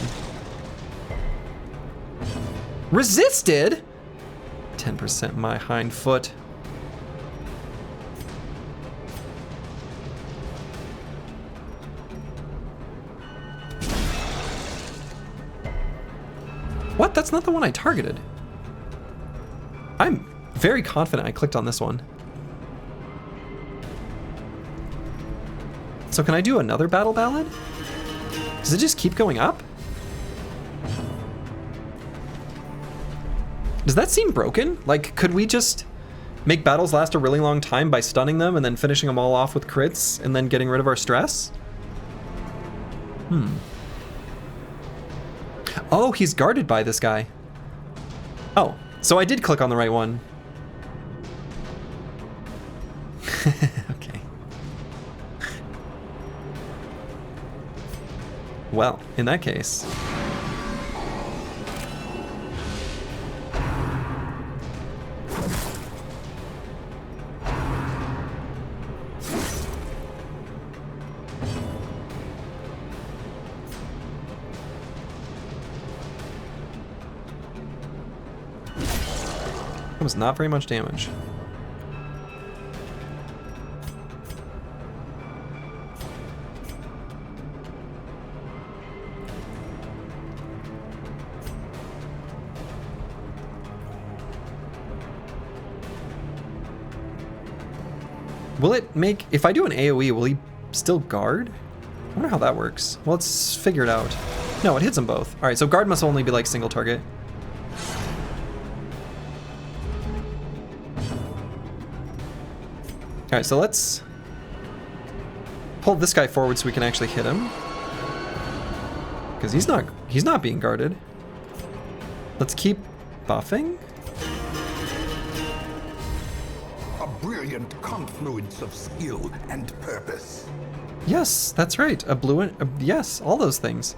Resisted? 10% my hind foot. What? That's not the one I targeted. I'm very confident I clicked on this one. So can I do another battle ballad? Does it just keep going up? Does that seem broken? Like, could we just make battles last a really long time by stunning them and then finishing them all off with crits and then getting rid of our stress? Oh, he's guarded by this guy. Oh, so I did click on the right one. Okay. Well, in that case. That was not very much damage. Will it make, if I do an AoE, will he still guard? I wonder how that works. Well, let's figure it out. No, it hits them both. All right, so guard must only be like single target. All right, so let's pull this guy forward so we can actually hit him. Because he's not being guarded. Let's keep buffing. A brilliant confluence of skill and purpose. Yes, that's right. Yes, all those things.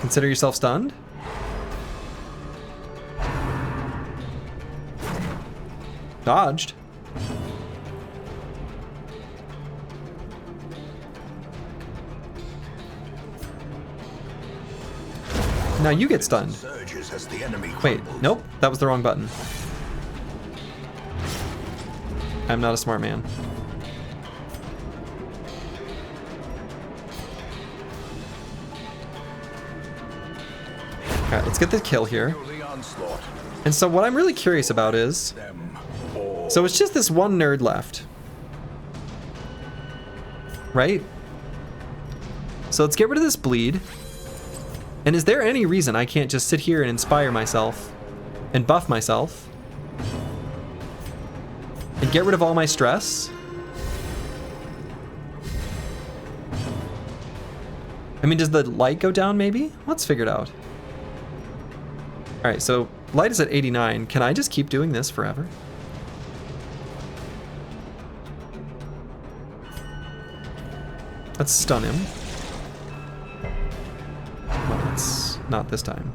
Consider yourself stunned. Dodged. Now you get stunned. Wait, nope, that was the wrong button. I'm not a smart man. Alright, let's get the kill here. And so what I'm really curious about is, so it's just this one nerd left. Right? So let's get rid of this bleed. And is there any reason I can't just sit here and inspire myself and buff myself and get rid of all my stress? I mean, does the light go down maybe? Let's figure it out. All right, so light is at 89. Can I just keep doing this forever? Let's stun him. Well, it's not this time.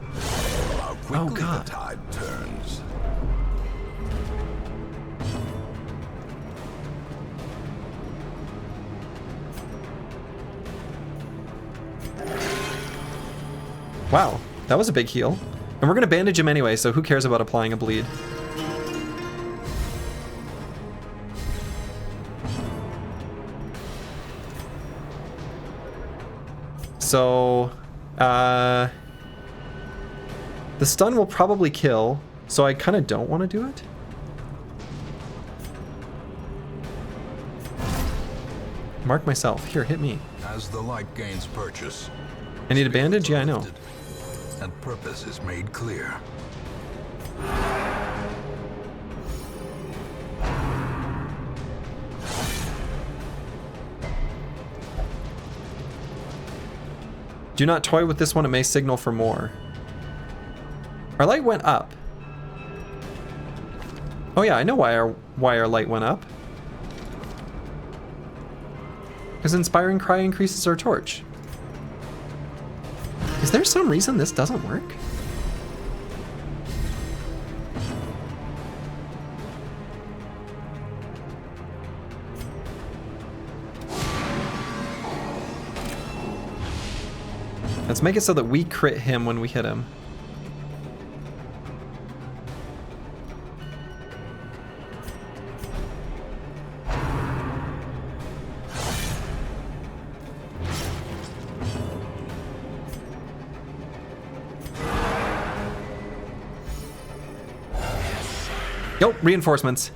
Oh God. The tide turns. Wow, that was a big heal. And we're gonna bandage him anyway, so who cares about applying a bleed? So, the stun will probably kill, so I kind of don't want to do it. Mark myself. Here, hit me. As the light gains purchase, I need a bandage? Yeah, I know. and purpose is made clear. Do not toy with this one, it may signal for more. Our light went up. Oh yeah, I know why our light went up. Because Inspiring Cry increases our torch. Is there some reason this doesn't work? Let's make it so that we crit him when we hit him. Yo, reinforcements.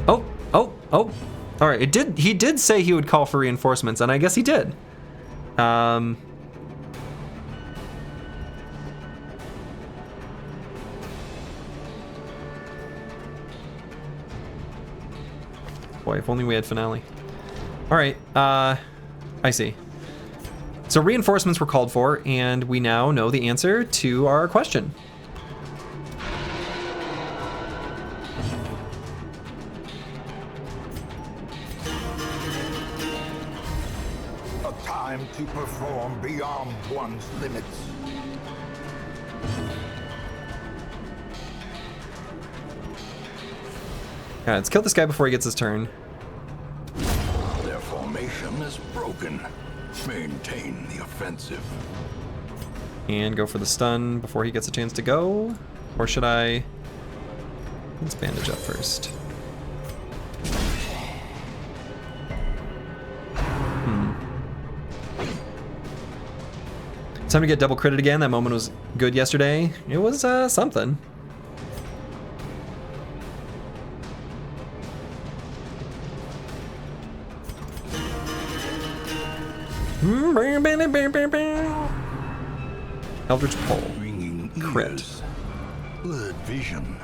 Oh. All right, he did say he would call for reinforcements, and I guess he did. Boy, if only we had finale. All right, I see. So reinforcements were called for, and we now know the answer to our question. A time to perform beyond one's limits. All right, let's kill this guy before he gets his turn. Their formation is broken. Maintain the offensive. And go for the stun before he gets a chance to go. Or should I? Let's bandage up first. It's time to get double critted again. That moment was good yesterday. It was something. Eldritch Pole. Ringing Crit. ears. Blurred vision.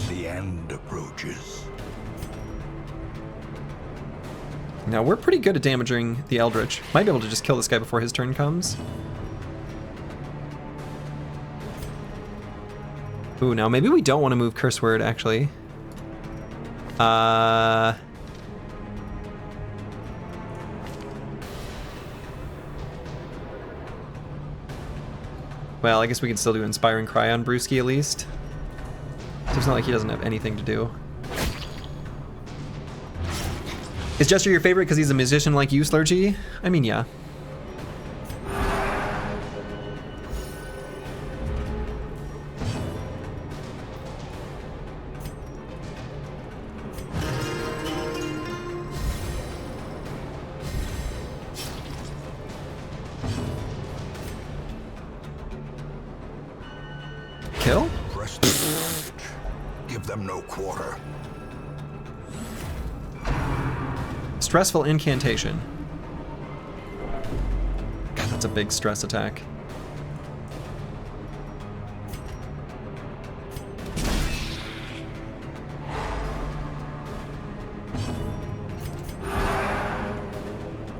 The end approaches. Now we're pretty good at damaging the Eldritch. Might be able to just kill this guy before his turn comes. Ooh, now maybe we don't want to move Curse Word, actually. Well, I guess we can still do Inspiring Cry on Brewski at least. So it's not like he doesn't have anything to do. Is Jester your favorite because he's a musician like you, Slurgi? I mean, yeah. Kill? Press the advantage. Give them no quarter. Stressful Incantation. God, that's a big stress attack.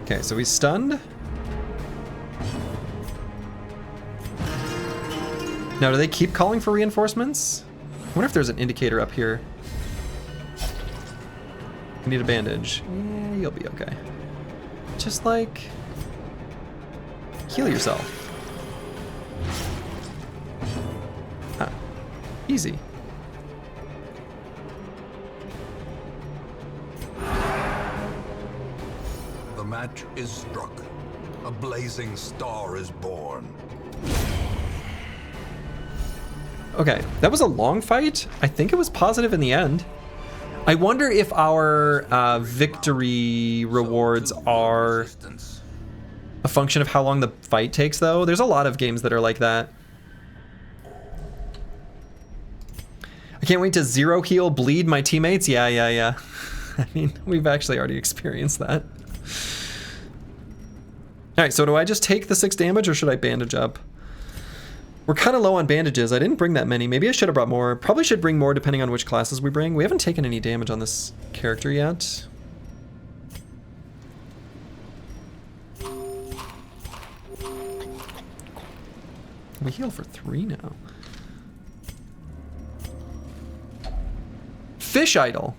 Okay, so he's stunned. Now, do they keep calling for reinforcements? I wonder if there's an indicator up here. I need a bandage. Yeah, you'll be okay. Just like... heal yourself. Ah, easy. The match is struck. A blazing star is born. Okay, that was a long fight. I think it was positive in the end. I wonder if our victory rewards are a function of how long the fight takes, though. There's a lot of games that are like that. I can't wait to zero heal bleed my teammates. Yeah. I mean, we've actually already experienced that. All right, so do I just take the 6 damage or should I bandage up? We're kind of low on bandages. I didn't bring that many. Maybe I should have brought more. Probably should bring more depending on which classes we bring. We haven't taken any damage on this character yet. We heal for 3 now. Fish Idol.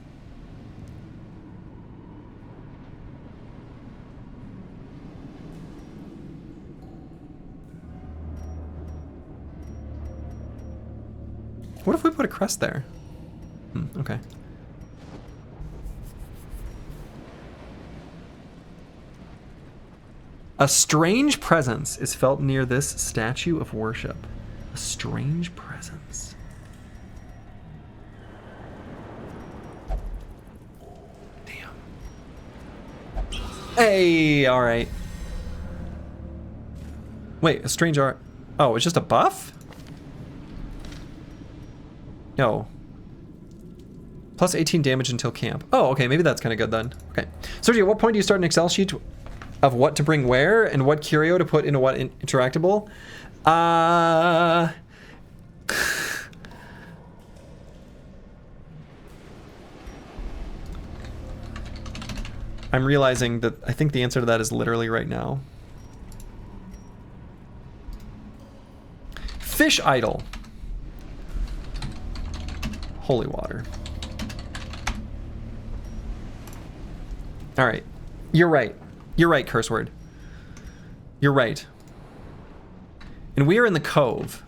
What if we put a crest there? Okay. A strange presence is felt near this statue of worship. A strange presence. Damn. Hey, all right. Wait, a strange art. Oh, it's just a buff? No. Plus 18 damage until camp. Oh, okay, maybe that's kind of good then. Okay. Sergio, at what point do you start an Excel sheet of what to bring where and what curio to put into what interactable? I'm realizing that I think the answer to that is literally right now. Fish idol. Holy water. All right. You're right. You're right, curse word. You're right. And we are in the cove.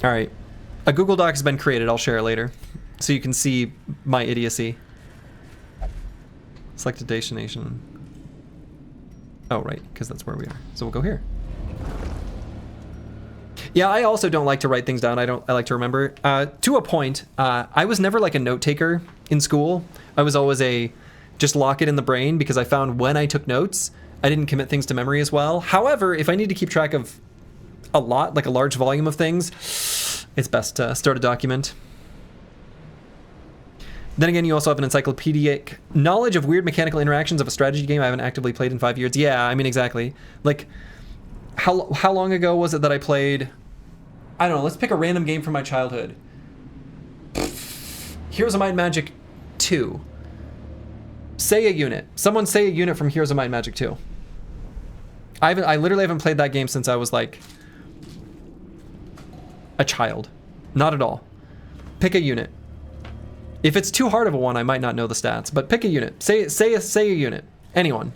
All right. A Google Doc has been created. I'll share it later, so you can see my idiocy. Select a destination. Oh, right, because that's where we are. So we'll go here. Yeah, I also don't like to write things down. I like to remember. To a point, I was never like a note taker in school. I was always a just lock it in the brain, because I found when I took notes, I didn't commit things to memory as well. However, if I need to keep track of a lot, like a large volume of things, it's best to start a document. Then again, you also have an encyclopedic knowledge of weird mechanical interactions of a strategy game I haven't actively played in 5 years. Yeah, I mean, exactly. Like, how long ago was it that I played? I don't know, let's pick a random game from my childhood. Heroes of Might and Magic 2. Say a unit. Someone say a unit from Heroes of Might and Magic 2. I literally haven't played that game since I was like a child. Not at all. Pick a unit. If it's too hard of a one, I might not know the stats, but pick a unit. Say a unit. Anyone.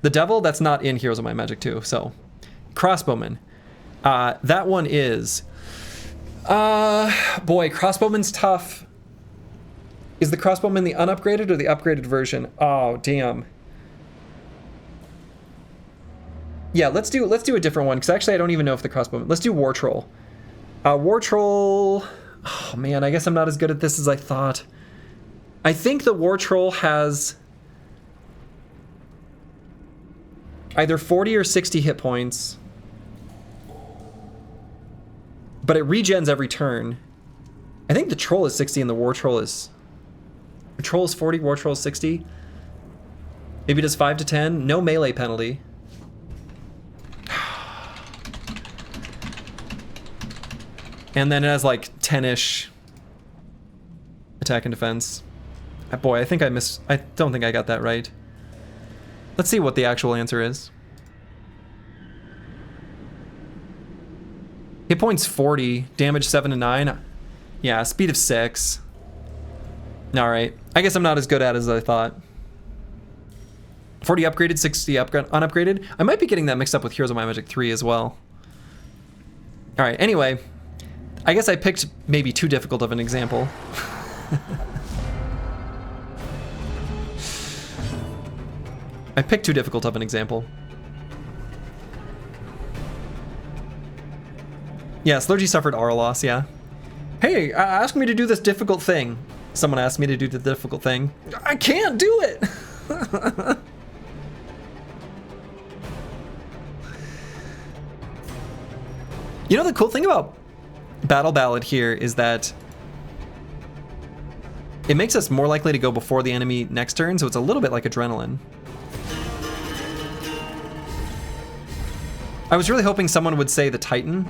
The Devil, that's not in Heroes of Might and Magic 2, so. Crossbowman. That one is... boy, Crossbowman's tough. Is the Crossbowman the unupgraded or the upgraded version? Oh, damn. Yeah, let's do a different one, because actually I don't even know if the Crossbowman... Let's do War Troll. War Troll... Oh, man, I guess I'm not as good at this as I thought. I think the War Troll has either 40 or 60 hit points, but it regens every turn. I think the Troll is 60 and the War Troll is... The Troll is 40, War Troll is 60. Maybe it does 5 to 10. No melee penalty. And then it has like 10-ish attack and defense. Boy, I think I don't think I got that right. Let's see what the actual answer is. Hit points 40, damage 7 to 9. Yeah, speed of 6. Alright, I guess I'm not as good at it as I thought. 40 upgraded, 60 unupgraded. I might be getting that mixed up with Heroes of Might and Magic 3 as well. Alright, anyway. I guess I picked maybe too difficult of an example. I picked too difficult of an example. Yeah, Slurgi suffered aura loss, yeah. Hey, ask me to do this difficult thing. Someone asked me to do the difficult thing. I can't do it! You know, the cool thing about Battle Ballad here is that it makes us more likely to go before the enemy next turn, so it's a little bit like adrenaline. I was really hoping someone would say the Titan.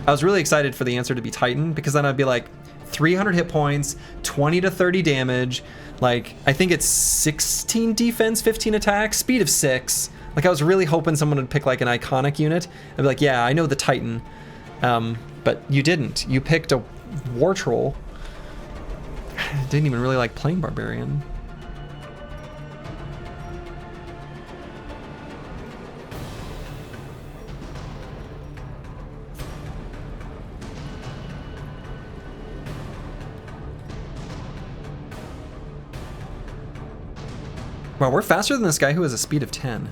I was really excited for the answer to be Titan, because then I'd be like, 300 hit points, 20 to 30 damage, like, I think it's 16 defense, 15 attack, speed of 6. Like, I was really hoping someone would pick like an iconic unit. I'd be like, yeah, I know the Titan. But you didn't. You picked a War Troll. I didn't even really like playing Barbarian. Wow, we're faster than this guy who has a speed of 10.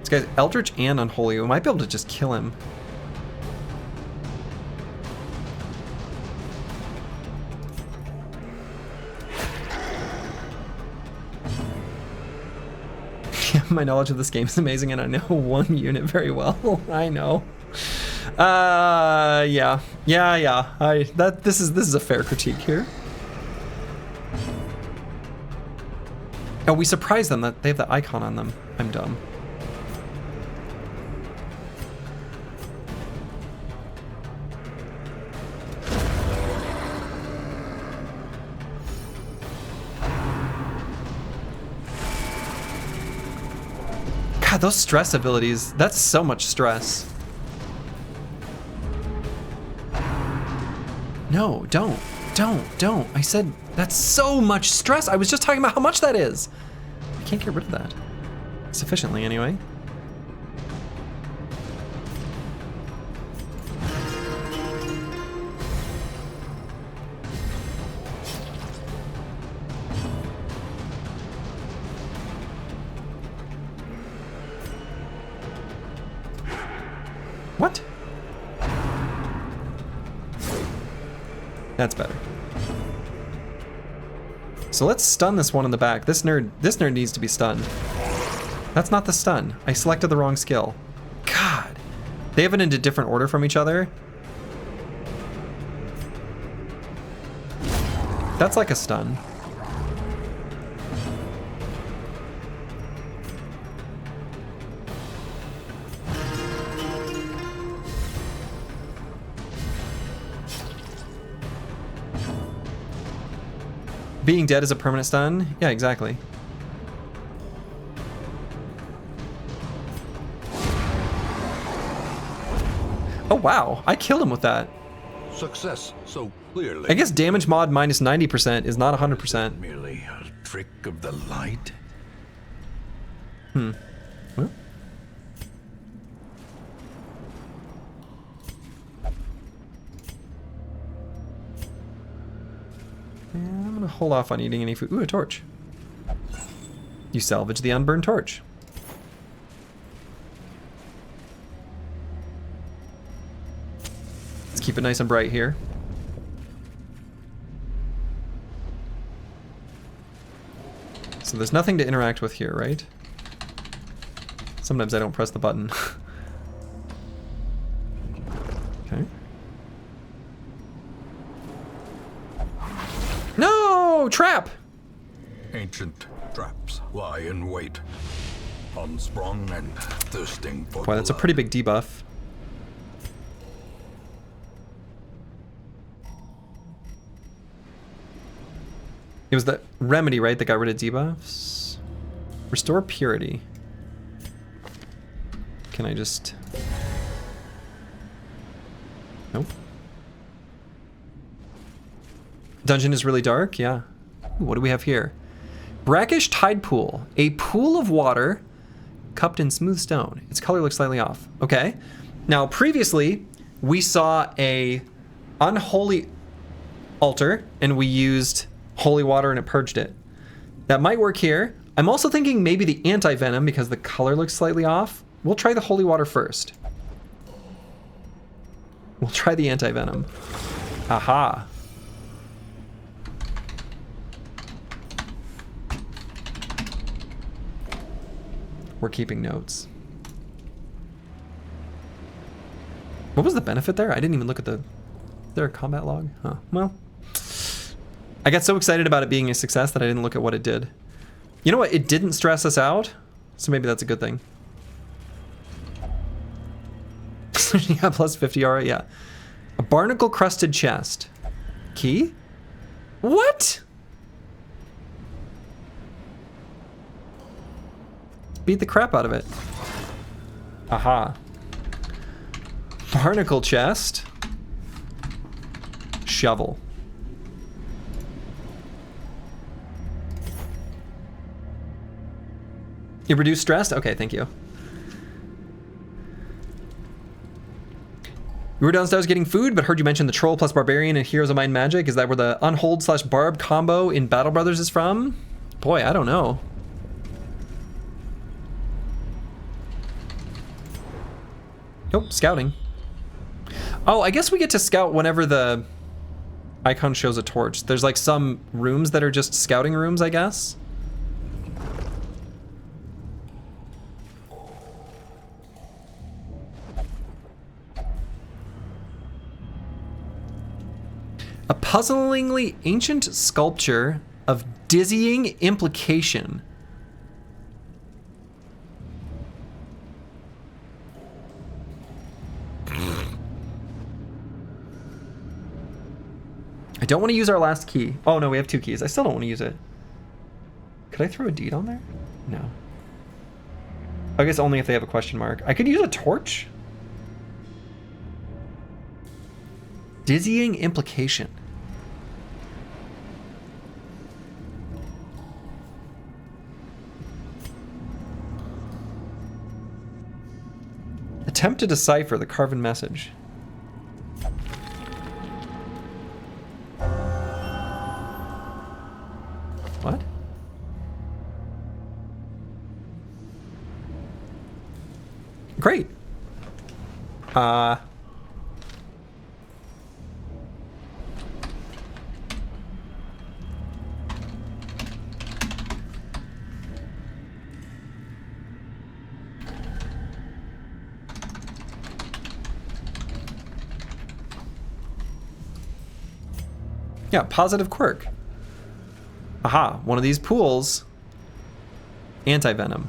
This guy's Eldritch and Unholy. We might be able to just kill him. My knowledge of this game is amazing, and I know one unit very well. I know. Yeah. This is a fair critique here. Oh, we surprised them that they have the icon on them. I'm dumb. God, those stress abilities, that's so much stress. No, don't. I said that's so much stress. I was just talking about how much that is. I can't get rid of that. Sufficiently, anyway. What? That's better. So let's stun this one in the back. This nerd needs to be stunned. That's not the stun. I selected the wrong skill. God. They have it in a different order from each other. That's like a stun. Being dead is a permanent stun? Yeah, exactly. Oh wow, I killed him with that. Success so clearly. I guess damage mod minus 90% is not 100%. Merely a trick of the light. Well. Yeah, I'm gonna hold off on eating any food. Ooh, a torch. You salvage the unburned torch. Let's keep it nice and bright here. So there's nothing to interact with here, right? Sometimes I don't press the button. Okay. No! Trap! Ancient traps lie in wait, unsprung and thirsting for Boy, that's a blood. pretty big debuff. It was the remedy, right, that got rid of debuffs? Restore purity. Can I just... Nope. Dungeon is really dark, yeah. Ooh, what do we have here? Brackish Tide Pool. A pool of water cupped in smooth stone. Its color looks slightly off. Okay. Now, previously, we saw a unholy altar, and we used holy water and it purged it. That might work here. I'm also thinking maybe the anti-venom because the color looks slightly off. We'll try the holy water first. We'll try the anti-venom. Aha. We're keeping notes. What was the benefit there? I didn't even look at the... Is there a combat log? Huh. Well, I got so excited about it being a success that I didn't look at what it did. You know what? It didn't stress us out, so maybe that's a good thing. Yeah, plus 50 aura, yeah. A barnacle-crusted chest. Key? What? Beat the crap out of it. Aha. Barnacle chest. Shovel. You reduce stress? Okay, thank you. We were downstairs getting food, but heard you mention the troll plus barbarian and heroes of mind magic. Is that where the unhold / barb combo in Battle Brothers is from? Boy, I don't know. Oh, scouting. Oh, I guess we get to scout whenever the icon shows a torch. There's like some rooms that are just scouting rooms, I guess. A puzzlingly ancient sculpture of dizzying implication. I don't want to use our last key. Oh no, we have 2 keys. I still don't want to use it. Could I throw a deed on there? No. I guess only if they have a question mark. I could use a torch. Dizzying implication. Attempt to decipher the carven message. What? Great. Yeah, positive quirk. Aha, one of these pools. Anti-venom.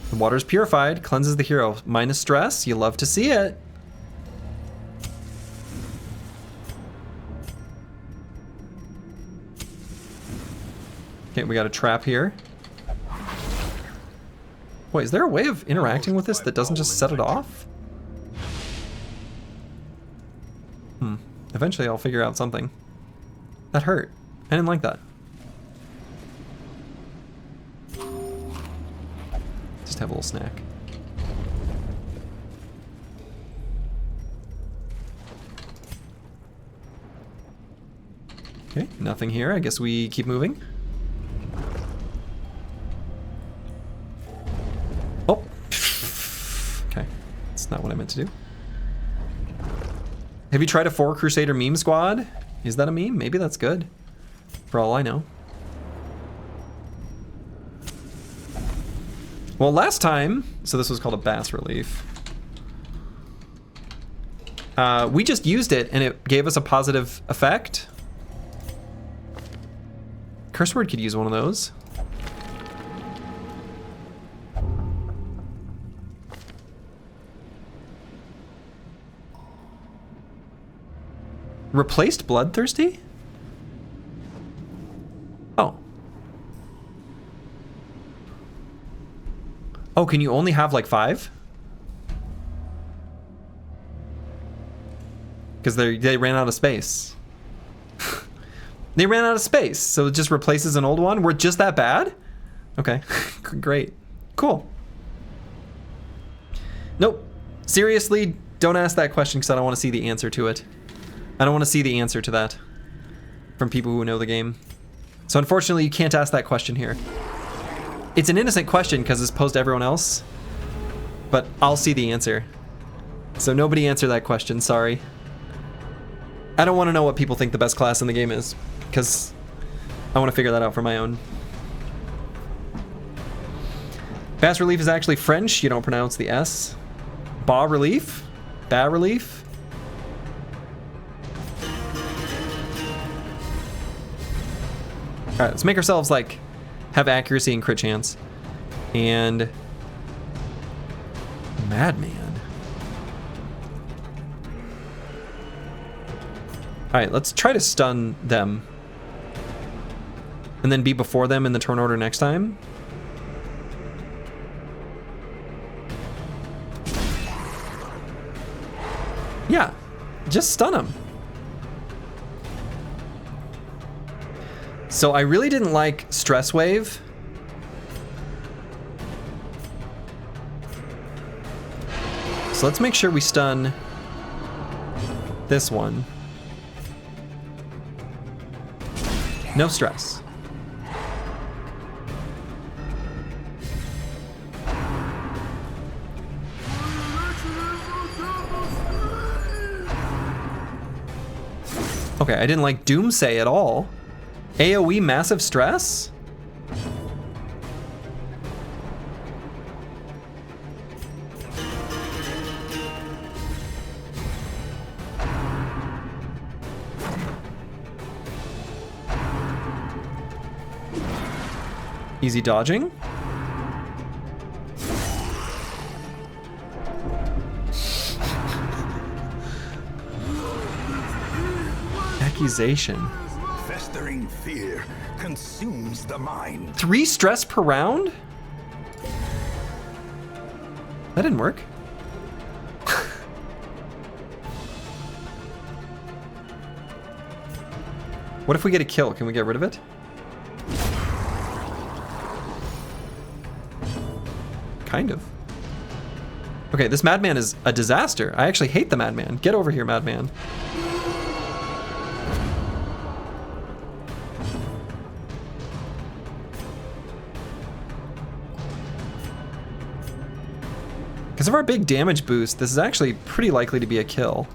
The water's purified, cleanses the hero. Minus stress, you love to see it. Okay, we got a trap here. Wait, is there a way of interacting with this that doesn't just set it off? Eventually I'll figure out something. That hurt. I didn't like that. Just have a little snack. Okay, nothing here. I guess we keep moving. Oh! Okay, that's not what I meant to do. Have you tried a 4 Crusader meme squad? Is that a meme? Maybe that's good. For all I know. Well, last time, so this was called a bass relief. We just used it and it gave us a positive effect. Curse word could use one of those. Replaced bloodthirsty? Oh. Oh, can you only have like 5? Because they ran out of space. They ran out of space, so it just replaces an old one? We're just that bad? Okay, great. Cool. Nope. Seriously, don't ask that question because I don't want to see the answer to it. I don't want to see the answer to that from people who know the game. So unfortunately, you can't ask that question here. It's an innocent question because it's posed to everyone else, but I'll see the answer. So nobody answer that question, sorry. I don't want to know what people think the best class in the game is, because I want to figure that out for my own. Bas relief is actually French, you don't pronounce the S. Bas relief? Bas relief? Alright, let's make ourselves, like, have accuracy and crit chance. And... Madman. Alright, let's try to stun them. And then be before them in the turn order next time. Yeah, just stun them. So I really didn't like Stress Wave. So let's make sure we stun this one. No stress. Okay, I didn't like Doomsay at all. AoE massive stress? Easy dodging. Accusation. Festering fear consumes the mind. 3 stress per round? That didn't work. What if we get a kill? Can we get rid of it? Kind of. Okay, this madman is a disaster. I actually hate the madman. Get over here, madman. Because of our big damage boost, this is actually pretty likely to be a kill.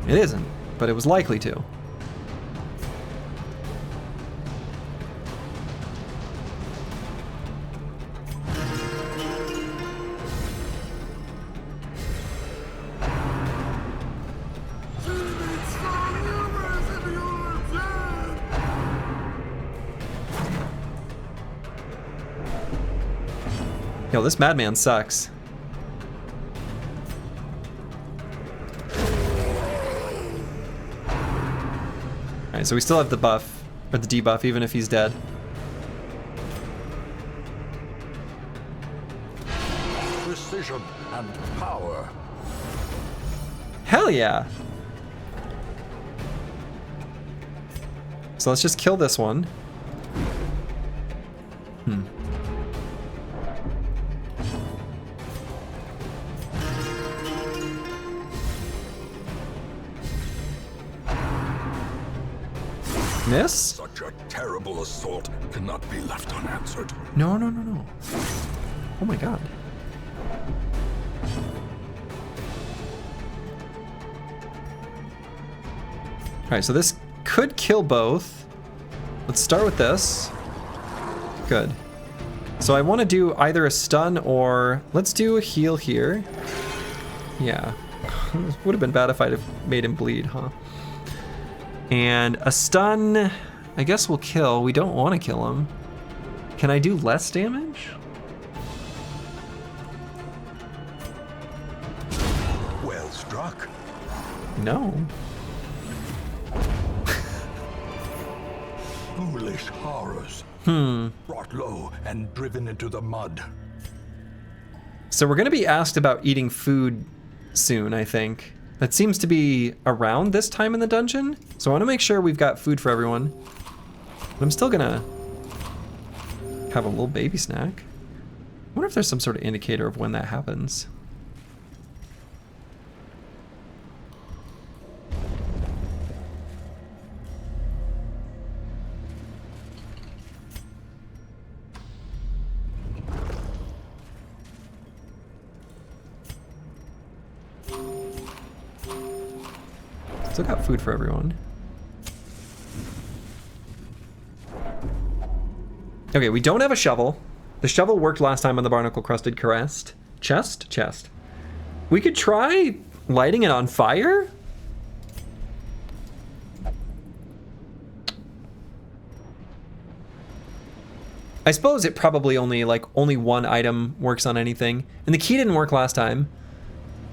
It isn't, but it was likely to. Yo, this madman sucks. Alright, so we still have the buff, or the debuff, even if he's dead. Precision and power. Hell yeah! So let's just kill this one. Miss? Such a terrible assault cannot be left unanswered. No, no, no, no. Oh my god. Alright, so this could kill both. Let's start with this. Good. So I want to do either a stun or... Let's do a heal here. Yeah. It would have been bad if I'd have made him bleed, huh? And a stun, I guess we'll kill. We don't want to kill him. Can I do less damage? Well struck. No. Foolish horrors. Brought low and driven into the mud. So we're going to be asked about eating food soon, I think. That seems to be around this time in the dungeon. So I want to make sure we've got food for everyone. But I'm still going to have a little baby snack. I wonder if there's some sort of indicator of when that happens. Still got food for everyone. Okay, we don't have a shovel. The shovel worked last time on the barnacle-crusted chest. We could try lighting it on fire? I suppose it probably only one item works on anything. And the key didn't work last time,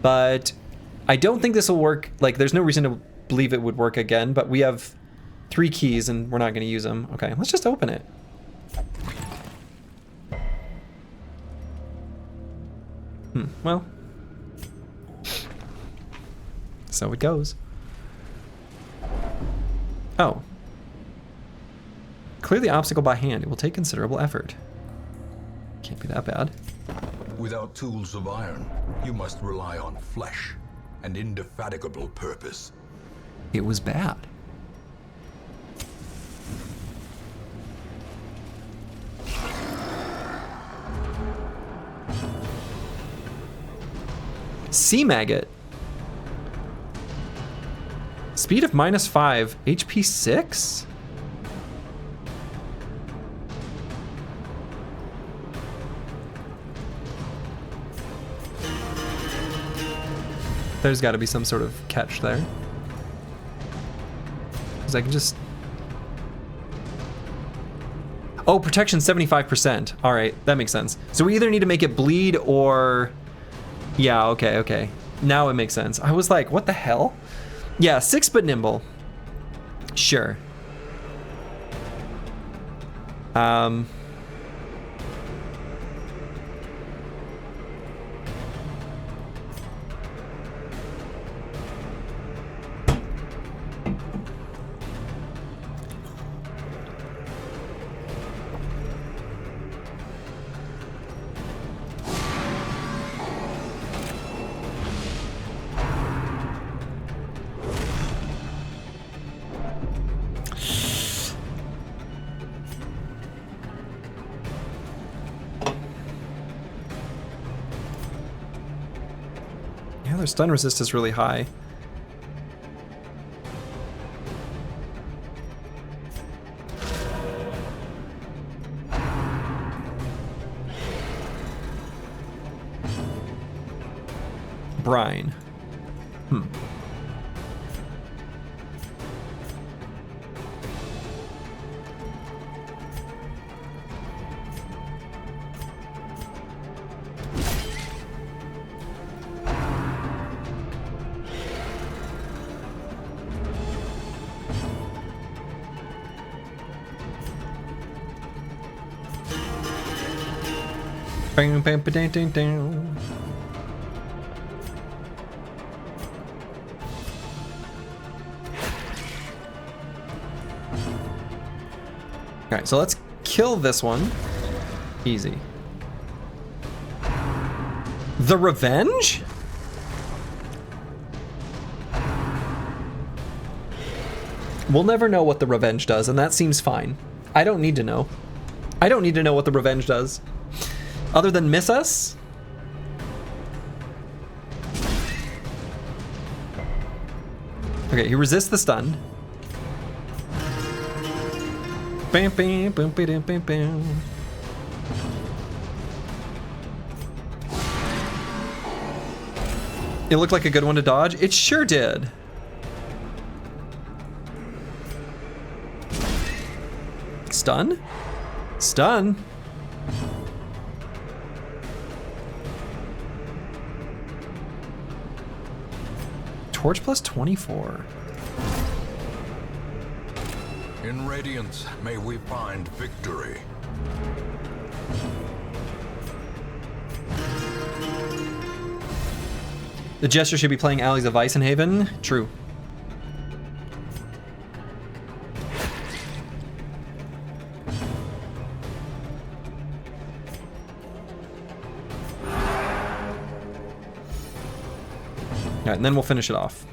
but I don't think this will work. Like, there's no reason to believe it would work again, but we have 3 keys and we're not going to use them. Okay, let's just open it. Well, so it goes. Oh. Clear the obstacle by hand. It will take considerable effort. Can't be that bad. Without tools of iron, you must rely on flesh and indefatigable purpose. It was bad. Sea maggot. Speed of -5, HP 6? There's got to be some sort of catch there. Because I can just... Oh, protection 75%. All right, that makes sense. So we either need to make it bleed or... Yeah, okay, okay. Now it makes sense. I was like, what the hell? Yeah, 6 but nimble. Sure. Yeah, their stun resist is really high. Brine. Bang, bang, ba, dang, dang, dang. Alright, so let's kill this one. Easy. The Revenge? We'll never know what the Revenge does, and that seems fine. I don't need to know. I don't need to know what the Revenge does. Other than miss us? Okay, he resists the stun. Bam, bam, bam, bam, bam, bam. It looked like a good one to dodge. It sure did. Stun? Stun? Torch plus 24. In Radiance, may we find victory. The Jester should be playing Alleys of Isenhaven. True. Alright, and then we'll finish it off.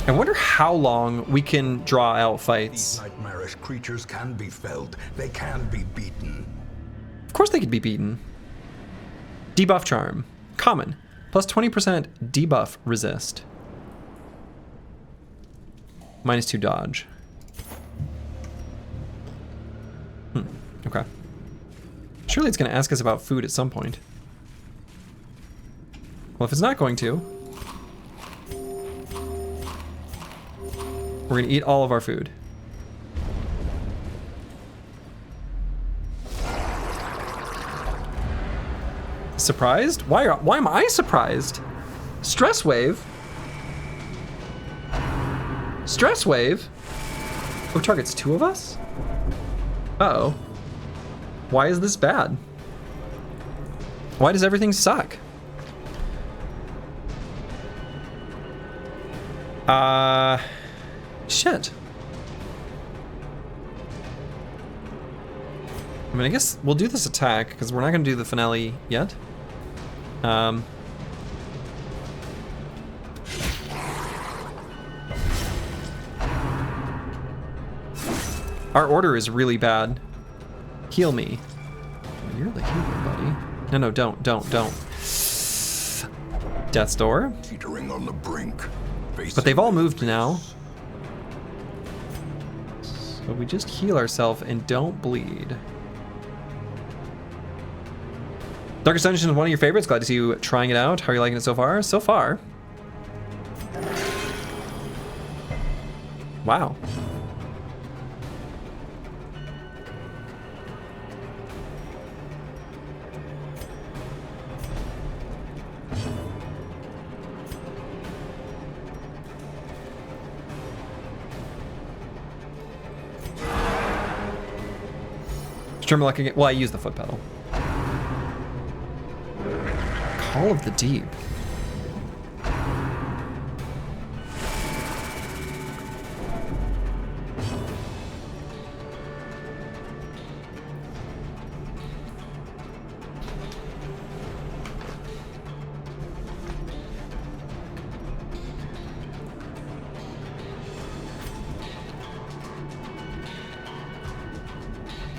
I wonder how long we can draw out fights. These nightmarish creatures can be felled. They can be beaten. Of course they could be beaten. Debuff Charm. Common. Plus 20% debuff resist. Minus 2 dodge. Okay. Surely it's going to ask us about food at some point. Well, if it's not going to, we're going to eat all of our food. Surprised? Why am I surprised? Stress wave? Stress wave? Oh, targets 2 of us? Uh-oh. Why is this bad? Why does everything suck? Shit. I mean, I guess we'll do this attack, because we're not going to do the finale yet. Our order is really bad. Heal me. Oh, you're the healer, buddy. No, don't. Death's Door. Teetering on the brink. But they've all moved now. So we just heal ourselves and don't bleed. Darkest Dungeon is one of your favorites. Glad to see you trying it out. How are you liking it so far? So far. Wow. Sturmluck again. Well, I use the foot pedal. Call of the Deep.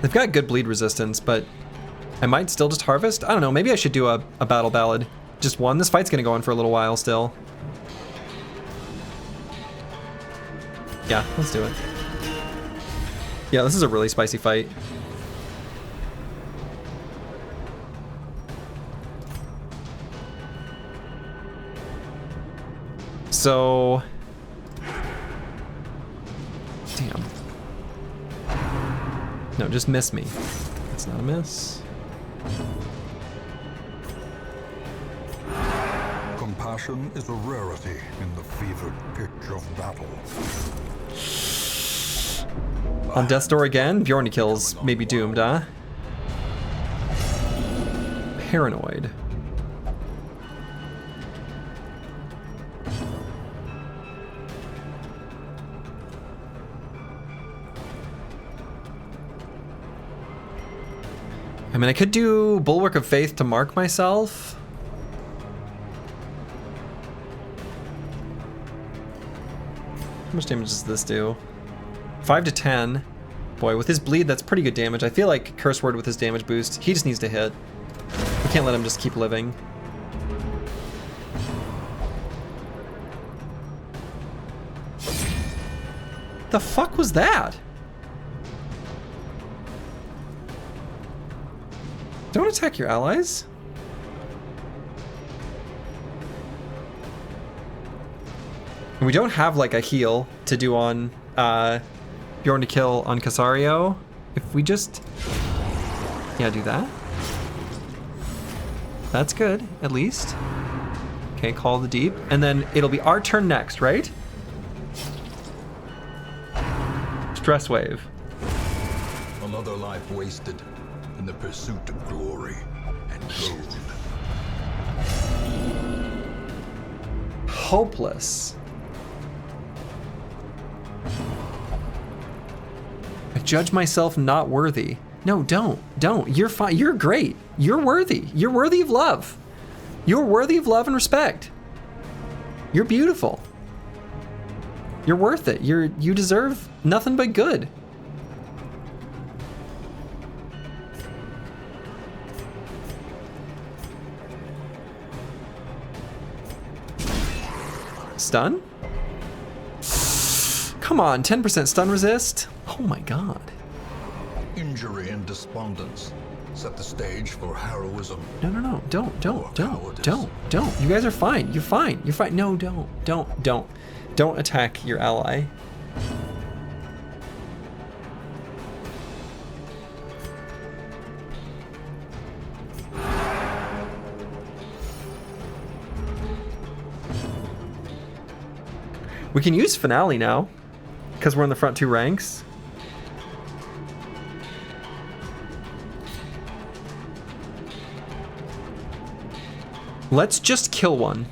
They've got good bleed resistance, but I might still just harvest. I don't know, maybe I should do a battle ballad. Just one. This fight's gonna go on for a little while still. Yeah, let's do it. Yeah, this is a really spicy fight. So... Damn. No, just miss me. That's not a miss. Compassion is a rarity in the fevered pitch of battle. On Death's Door again? Bjorn kills maybe doomed, huh? Paranoid. I mean, I could do Bulwark of Faith to mark myself. How much damage does this do? 5 to 10. Boy, with his bleed, that's pretty good damage. I feel like Curse Word with his damage boost, he just needs to hit. We can't let him just keep living. The fuck was that? Don't attack your allies. And we don't have like a heal to do on Bjorn to kill on Casario. If we just, yeah, do that. That's good, at least. Okay, Call the Deep. And then it'll be our turn next, right? Stress Wave. Another life wasted in the pursuit of glory and gold. Hopeless. I judge myself not worthy. No, don't. You're fine. You're great. You're worthy. You're worthy of love. You're worthy of love and respect. You're beautiful. You're worth it. You deserve nothing but good. Stun? Come on, 10% stun resist? Oh my god. Injury and despondence set the stage for heroism. No, don't. You guys are fine. You're fine. No, don't. Don't attack your ally. We can use Finale now, because we're in the front two ranks. Let's just kill one.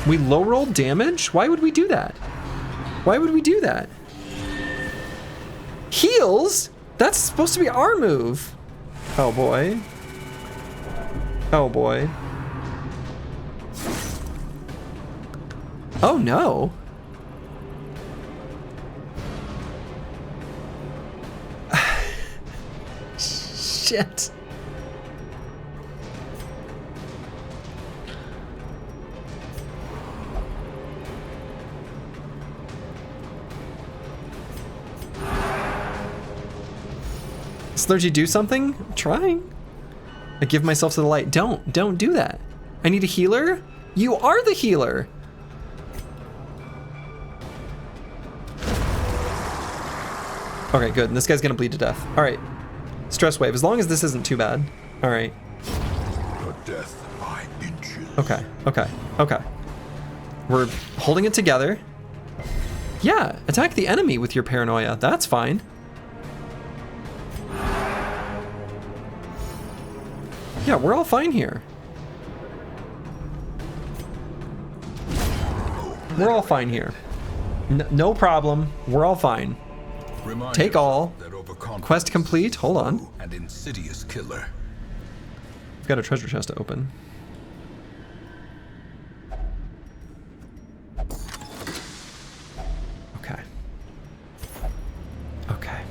We low roll damage? Why would we do that? Why would we do that? Heals? That's supposed to be our move. Oh boy. Oh boy. Oh no. Shit. Slurgi, do something? I'm trying. I give myself to the light. Don't do that. I need a healer? You are the healer. Okay, good. And this guy's gonna bleed to death. All right. Stress wave, as long as this isn't too bad. All right. Your death by inches. Okay. We're holding it together. Yeah, attack the enemy with your paranoia. That's fine. Yeah, we're all fine here. We're all fine here. No problem. We're all fine. Remind Take all. yourself that overconfidence Quest complete. Hold on. is an insidious killer. We've got a treasure chest to open. Okay. Okay.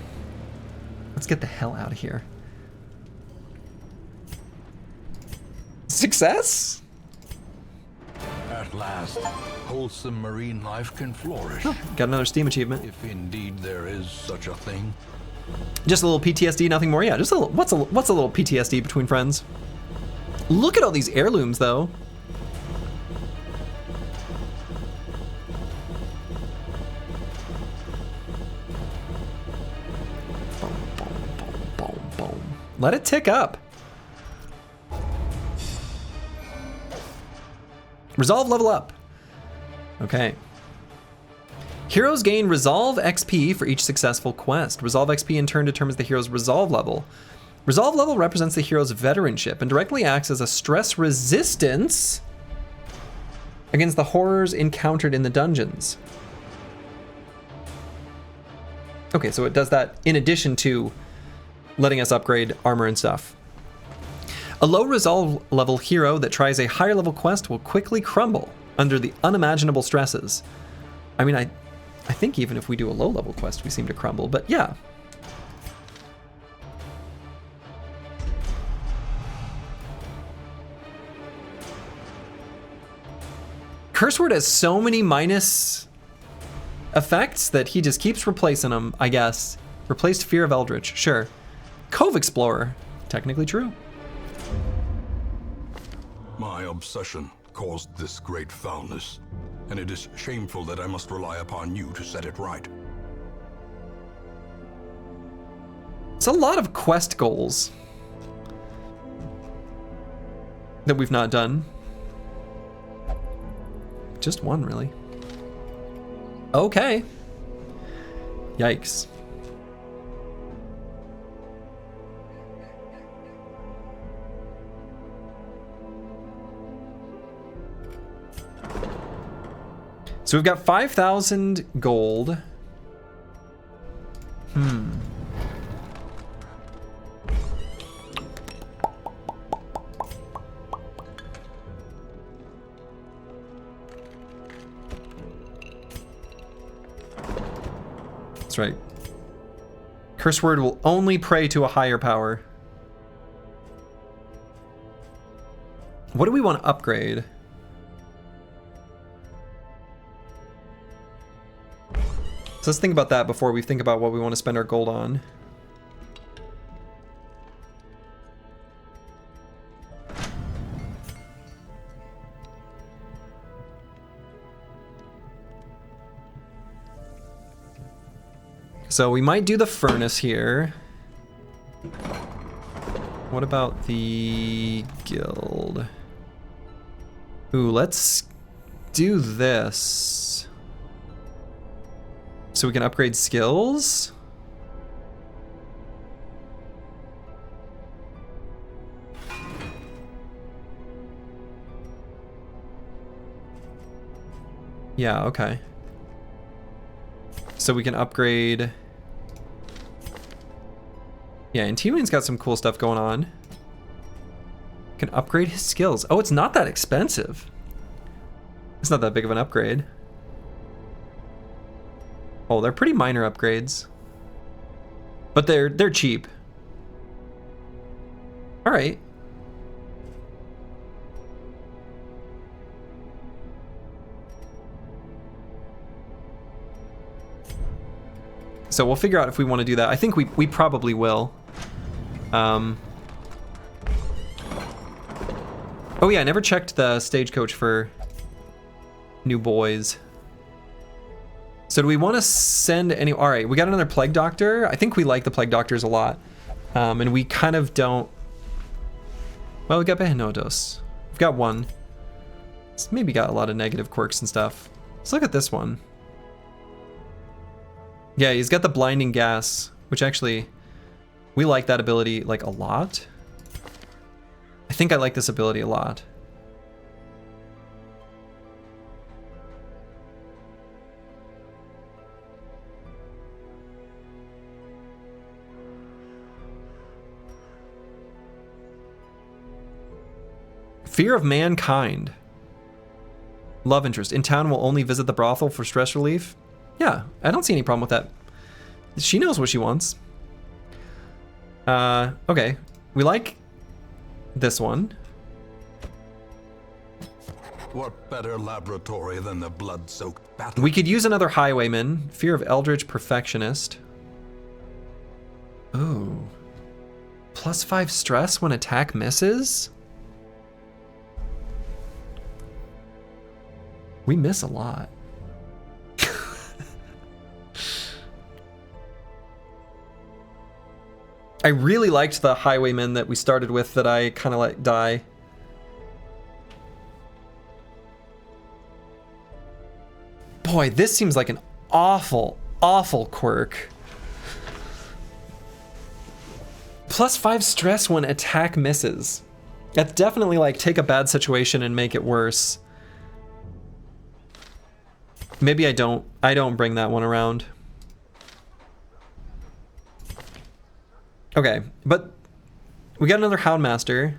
Let's get the hell out of here. Success? At last, wholesome marine life can flourish. Got another Steam achievement. If indeed there is such a thing. Just a little PTSD, nothing more. Yeah, just a little. What's a little PTSD between friends? Look at all these heirlooms, though. Boom, boom, boom, boom, boom. Let it tick up. Resolve level up. Okay. Heroes gain Resolve XP for each successful quest. Resolve XP in turn determines the hero's Resolve level. Resolve level represents the hero's veteranship and directly acts as a stress resistance against the horrors encountered in the dungeons. Okay, so it does that in addition to letting us upgrade armor and stuff. A low Resolve level hero that tries a higher level quest will quickly crumble under the unimaginable stresses. I mean, I think even if we do a low level quest, we seem to crumble, but yeah. Curse Word has so many minus effects that he just keeps replacing them, I guess. Replaced Fear of Eldritch, sure. Cove Explorer, technically true. My obsession caused this great foulness, and it is shameful that I must rely upon you to set it right. It's a lot of quest goals that we've not done. Just one, really. Okay. Yikes. So we've got 5,000 gold. That's right. Curse Word will only pray to a higher power. What do we want to upgrade? So let's think about that before we think about what we want to spend our gold on. So we might do the furnace here. What about the guild? Ooh, let's do this. So we can upgrade skills. Yeah, okay. So we can upgrade. Yeah, and T-Wayne's got some cool stuff going on. Can upgrade his skills. Oh, it's not that expensive. It's not that big of an upgrade. Oh, they're pretty minor upgrades. But they're cheap. All right. So we'll figure out if we want to do that. I think we probably will. Oh yeah, I never checked the stagecoach for new boys. So do we want to send any... All right, we got another Plague Doctor. I think we like the Plague Doctors a lot. And we kind of don't... Well, we got Behenodos. We've got one. It's maybe got a lot of negative quirks and stuff. Let's look at this one. Yeah, he's got the blinding gas, which actually, we like that ability like a lot. I think I like this ability a lot. Fear of mankind. Love interest. In town will only visit the brothel for stress relief. Yeah, I don't see any problem with that. She knows what she wants. Okay. We like this one. What better laboratory than the blood-soaked battle? We could use another highwayman. Fear of eldritch perfectionist. Ooh. +5 stress when attack misses? We miss a lot. I really liked the highwayman that we started with that I kind of let die. Boy, this seems like an awful, awful quirk. +5 stress when attack misses. That's definitely like take a bad situation and make it worse. Maybe I don't bring that one around. Okay, but we got another Houndmaster.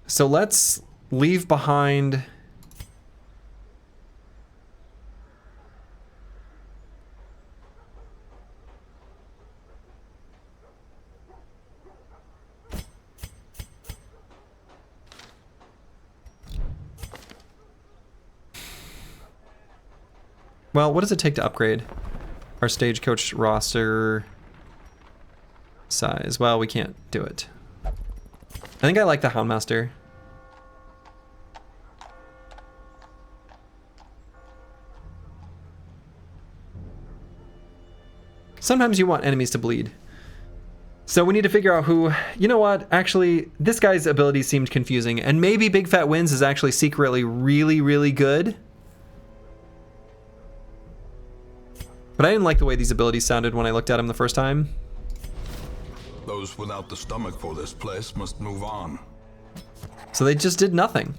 So let's leave behind well, what does it take to upgrade our stagecoach roster size? Well, we can't do it. I think I like the Houndmaster. Sometimes you want enemies to bleed. So we need to figure out who... You know what? Actually, this guy's ability seemed confusing. And maybe Big Fat Wins is actually secretly really, really good. But I didn't like the way these abilities sounded when I looked at him the first time. Those without the stomach for this place must move on. So they just did nothing.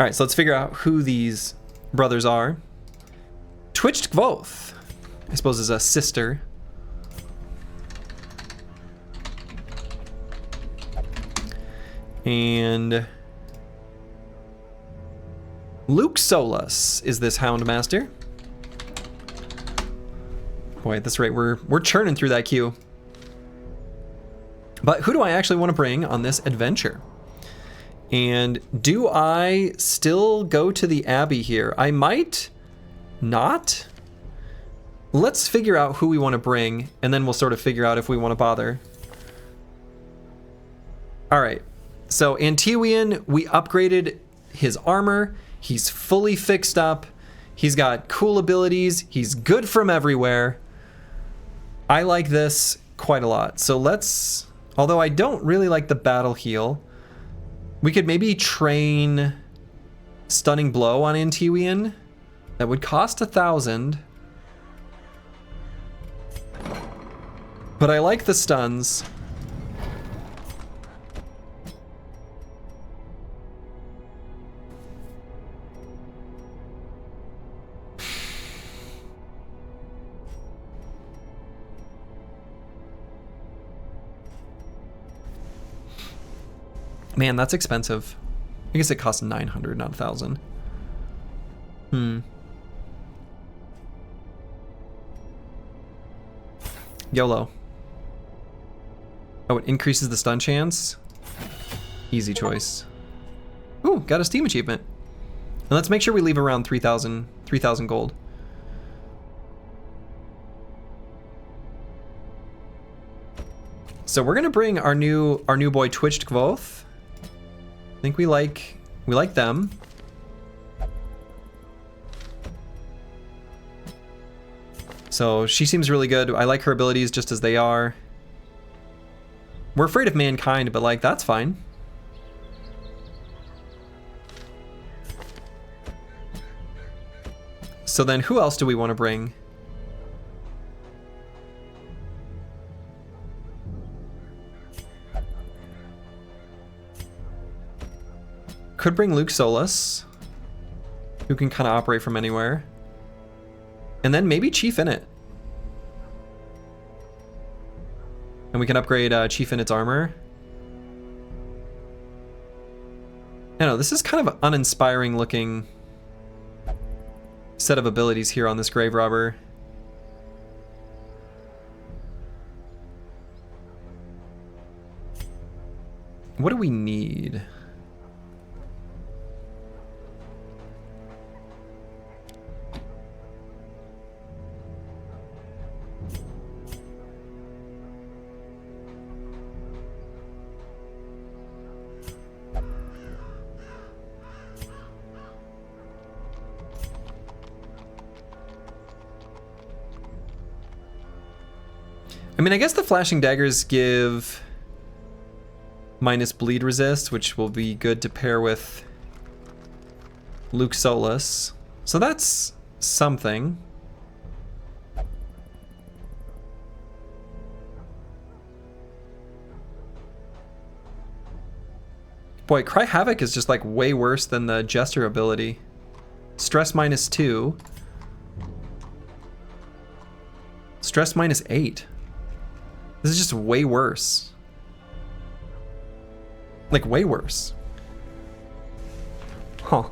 All right, so let's figure out who these brothers are. Twitched Gvoth, I suppose, is a sister. And Luke Solus is this Houndmaster. Boy, at this rate, we're churning through that queue. But who do I actually want to bring on this adventure? And do I still go to the Abbey here? I might not. Let's figure out who we want to bring, and then we'll sort of figure out if we want to bother. All right, so Antiwian, we upgraded his armor. He's fully fixed up. He's got cool abilities. He's good from everywhere. I like this quite a lot. So let's, although I don't really like the battle heal, we could maybe train Stunning Blow on Antiwian. That would cost 1,000. But I like the stuns. Man, that's expensive. I guess it costs 900, not 1,000. YOLO. Oh, it increases the stun chance? Easy choice. Ooh, got a Steam achievement. And let's make sure we leave around 3,000 gold. So we're gonna bring our new boy Twitched Gvoth. I think we like them. So she seems really good. I like her abilities just as they are. We're afraid of mankind, but like, that's fine. So then who else do we want to bring? Could bring Luke Solus, who can kind of operate from anywhere. And then maybe Chief Init. And we can upgrade Chief Init's armor. I don't know, this is kind of an uninspiring looking set of abilities here on this Grave Robber. What do we need? I mean, I guess the flashing daggers give minus bleed resist, which will be good to pair with Luke Solus. So that's something. Boy, Cry Havoc is just like way worse than the Jester ability. Stress -2. Stress -8. This is just way worse. Like, way worse. Huh.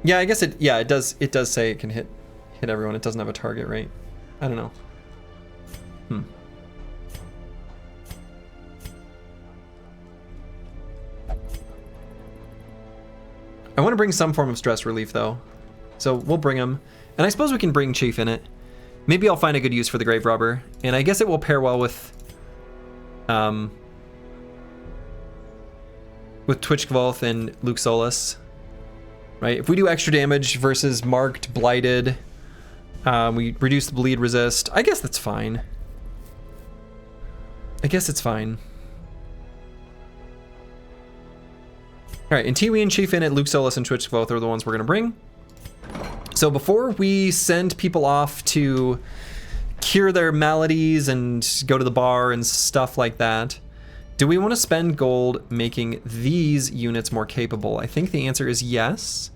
Yeah, I guess it does say it can hit everyone. It doesn't have a target, right? I don't know. I want to bring some form of stress relief, though. So we'll bring him. And I suppose we can bring Chief in it. Maybe I'll find a good use for the Grave Robber. And I guess it will pair well with Twitchkvoth and Luke Solus. Right? If we do extra damage versus Marked, Blighted, we reduce the bleed resist. I guess that's fine. I guess it's fine. All right, and Tiwi and Chief Init, Luke Solus, and Twitchkvoth are the ones we're gonna bring. So before we send people off to cure their maladies and go to the bar and stuff like that, do we want to spend gold making these units more capable? I think the answer is yes.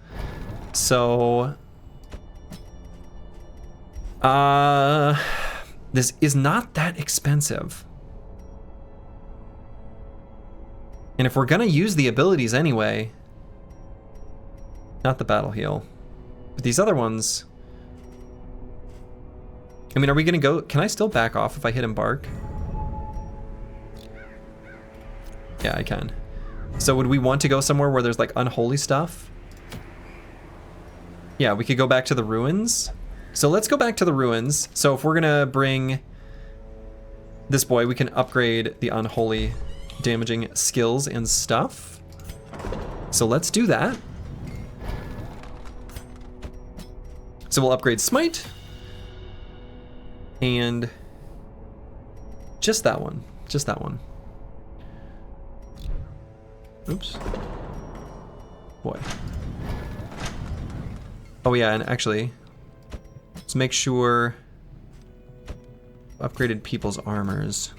So, this is not that expensive. And if we're gonna use the abilities anyway, not the battle heal, but these other ones, I mean, are we gonna go, can I still back off if I hit Embark? Yeah, I can. So would we want to go somewhere where there's like unholy stuff? Yeah, we could go back to the ruins. So let's go back to the ruins. So if we're gonna bring this boy, we can upgrade the unholy damaging skills and stuff. So let's do that. So we'll upgrade Smite. And just that one. Just that one. Oops. Boy. Oh yeah, and actually, let's make sure upgraded people's armors.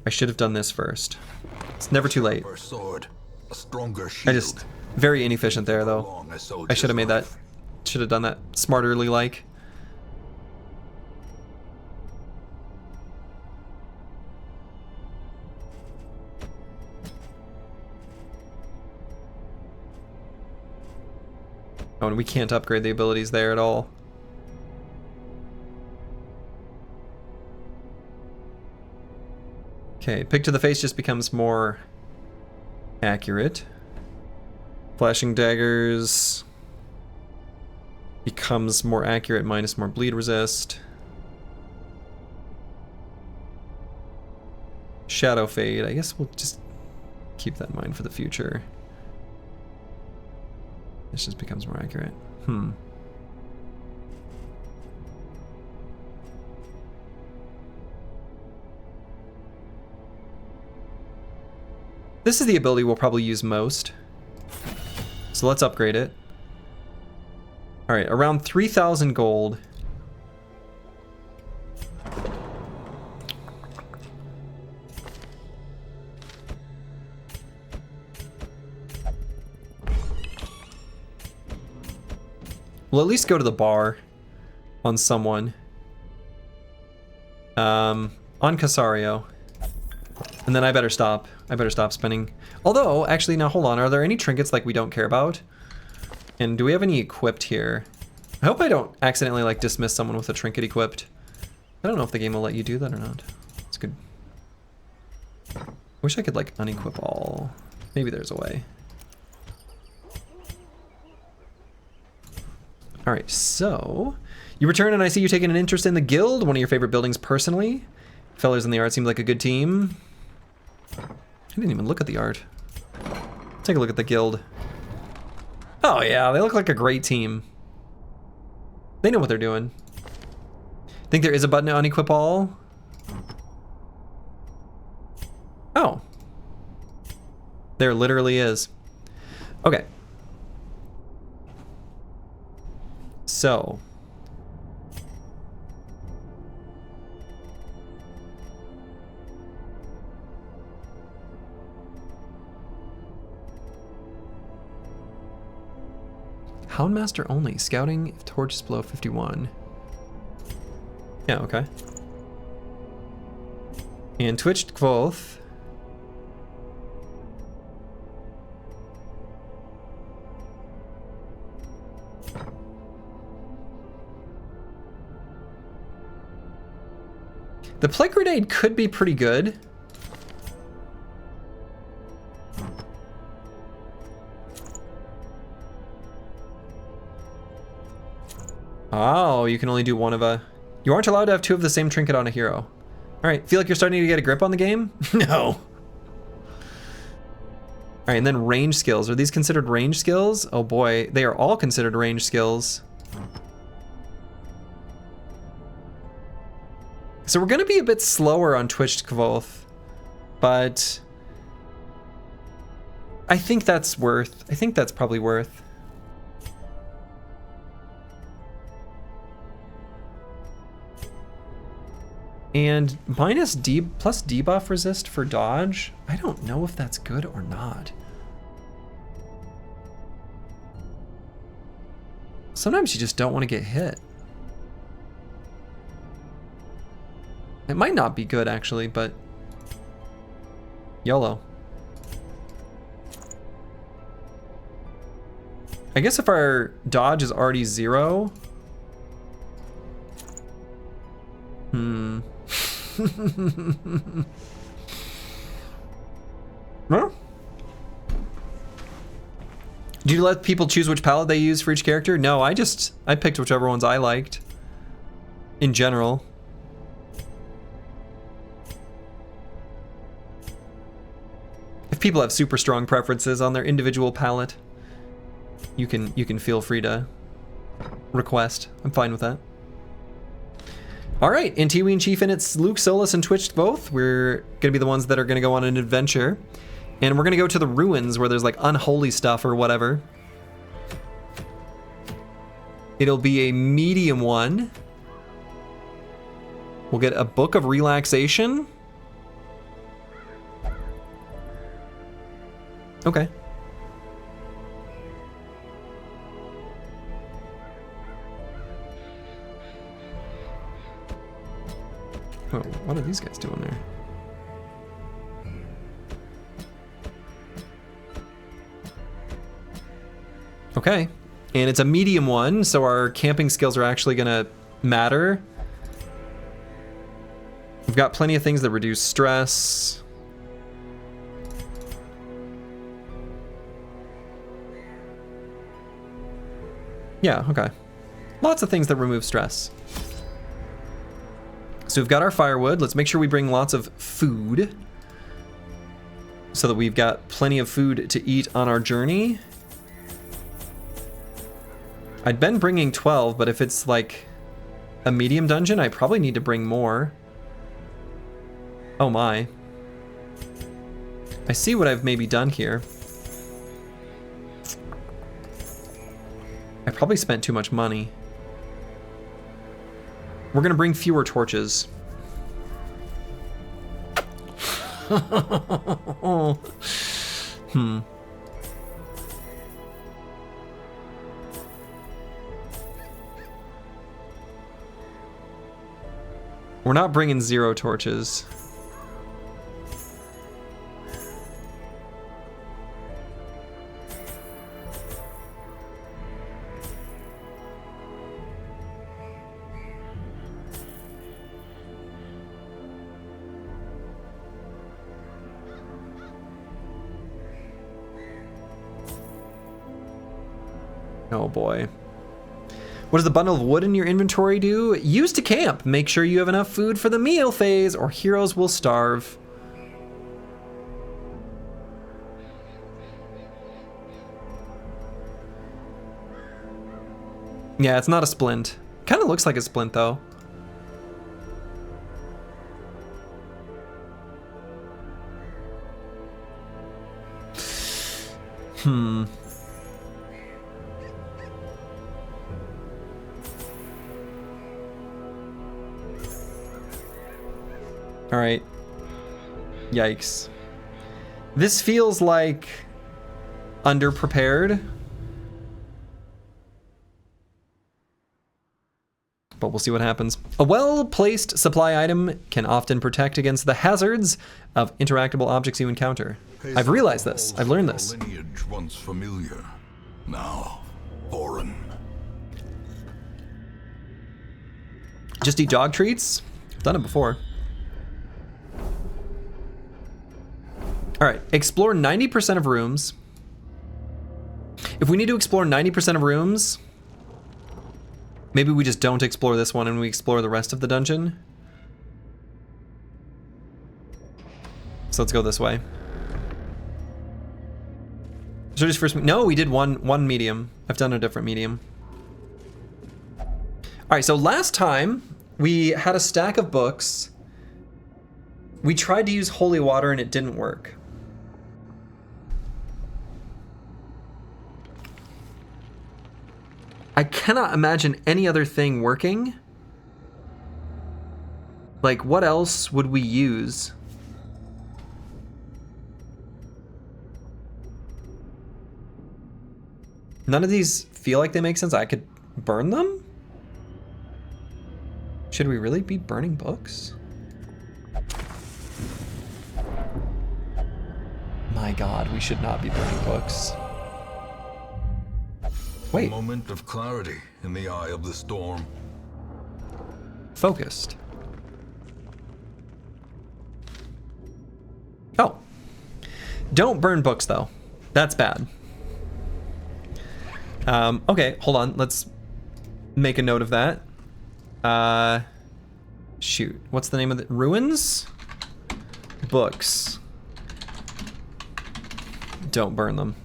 I should have done this first. It's never too late. I just, very inefficient there though. I should have made that, should have done that smarterly like. Oh, and we can't upgrade the abilities there at all. Okay, Pig to the Face just becomes more accurate. Flashing daggers. becomes more accurate, minus more bleed resist. Shadow Fade, I guess we'll just keep that in mind for the future. This just becomes more accurate. This is the ability we'll probably use most. So let's upgrade it. All right, around 3,000 gold. We'll at least go to the bar on someone. On Casario. And then I better stop. I better stop spending. Although, actually, now hold on. Are there any trinkets like we don't care about? And do we have any equipped here? I hope I don't accidentally like dismiss someone with a trinket equipped. I don't know if the game will let you do that or not. It's good. Wish I could like unequip all. Maybe there's a way. All right, so you return and I see you taking an interest in the guild, one of your favorite buildings personally. Fellas in the art seemed like a good team. I didn't even look at the art. Take a look at the guild. Oh yeah, they look like a great team. They know what they're doing. Think there is a button to unequip all? Oh. There literally is. Okay. So. Houndmaster only. Scouting if torches below 51. Yeah, okay. And Twitched Kvothe. The Plague Grenade could be pretty good. Oh, you can only do one of a... You aren't allowed to have two of the same trinket on a hero. All right, feel like you're starting to get a grip on the game? No. All right, and then range skills. Are these considered range skills? Oh boy, they are all considered range skills. So we're gonna be a bit slower on Twitched Kvothe, but I think that's probably worth. And minus D plus debuff resist for dodge. I don't know if that's good or not. Sometimes you just don't want to get hit. It might not be good actually, but YOLO. I guess if our dodge is already 0. Huh? Do you let people choose which palette they use for each character? No, I picked whichever ones I liked. In general. If people have super strong preferences on their individual palette, you can feel free to request. I'm fine with that. All right, Antiwi and Chief, and it's Luke, Solus, and Twitched Kvothe. We're gonna be the ones that are gonna go on an adventure. And we're gonna go to the ruins where there's like unholy stuff or whatever. It'll be a medium one. We'll get a Book of Relaxation. Okay. Oh, what are these guys doing there? Okay, and it's a medium one, so our camping skills are actually gonna matter. We've got plenty of things that reduce stress. Yeah, okay. Lots of things that remove stress. So we've got our firewood. Let's make sure we bring lots of food so that we've got plenty of food to eat on our journey. I'd been bringing 12, but if it's like a medium dungeon, I probably need to bring more. Oh my. I see what I've maybe done here. I probably spent too much money. We're gonna bring fewer torches. We're not bringing 0 torches. Oh boy. What does the bundle of wood in your inventory do? Use to camp. Make sure you have enough food for the meal phase or heroes will starve. Yeah, it's not a splint. Kind of looks like a splint though. All right. Yikes. This feels like underprepared. But we'll see what happens. A well-placed supply item can often protect against the hazards of interactable objects you encounter. I've realized this. I've learned this. Lineage once familiar, now foreign. Just eat dog treats? I've done it before. All right, explore 90% of rooms. If we need to explore 90% of rooms, maybe we just don't explore this one and we explore the rest of the dungeon. So let's go this way. So just first, no, we did one medium. I've done a different medium. All right, so last time we had a stack of books. We tried to use holy water and it didn't work. I cannot imagine any other thing working. Like, what else would we use? None of these feel like they make sense. I could burn them? Should we really be burning books? My God, we should not be burning books. Wait. A moment of clarity in the eye of the storm. Focused. Oh. Don't burn books, though. That's bad. Okay, hold on. Let's make a note of that. Shoot. What's the name of the ruins? Books. Don't burn them.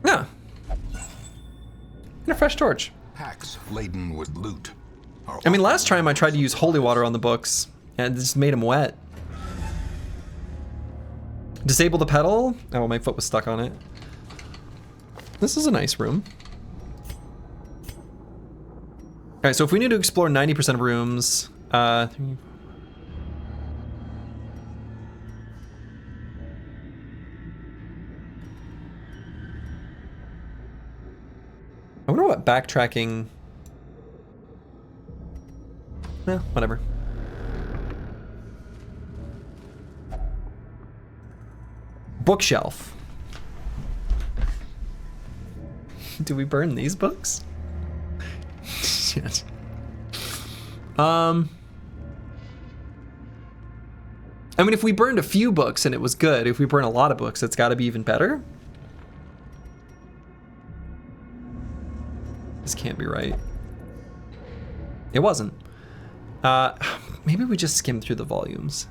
Yeah. And a fresh torch. Packs laden with loot. I mean, last time I tried to use holy water on the books, and it just made them wet. Disable the pedal. Oh, my foot was stuck on it. This is a nice room. All right, so if we need to explore 90% of rooms, I wonder what backtracking... whatever. Bookshelf. Do we burn these books? Shit. I mean, if we burned a few books and it was good, if we burn a lot of books, it's got to be even better. This can't be right. It wasn't. Maybe we just skimmed through the volumes.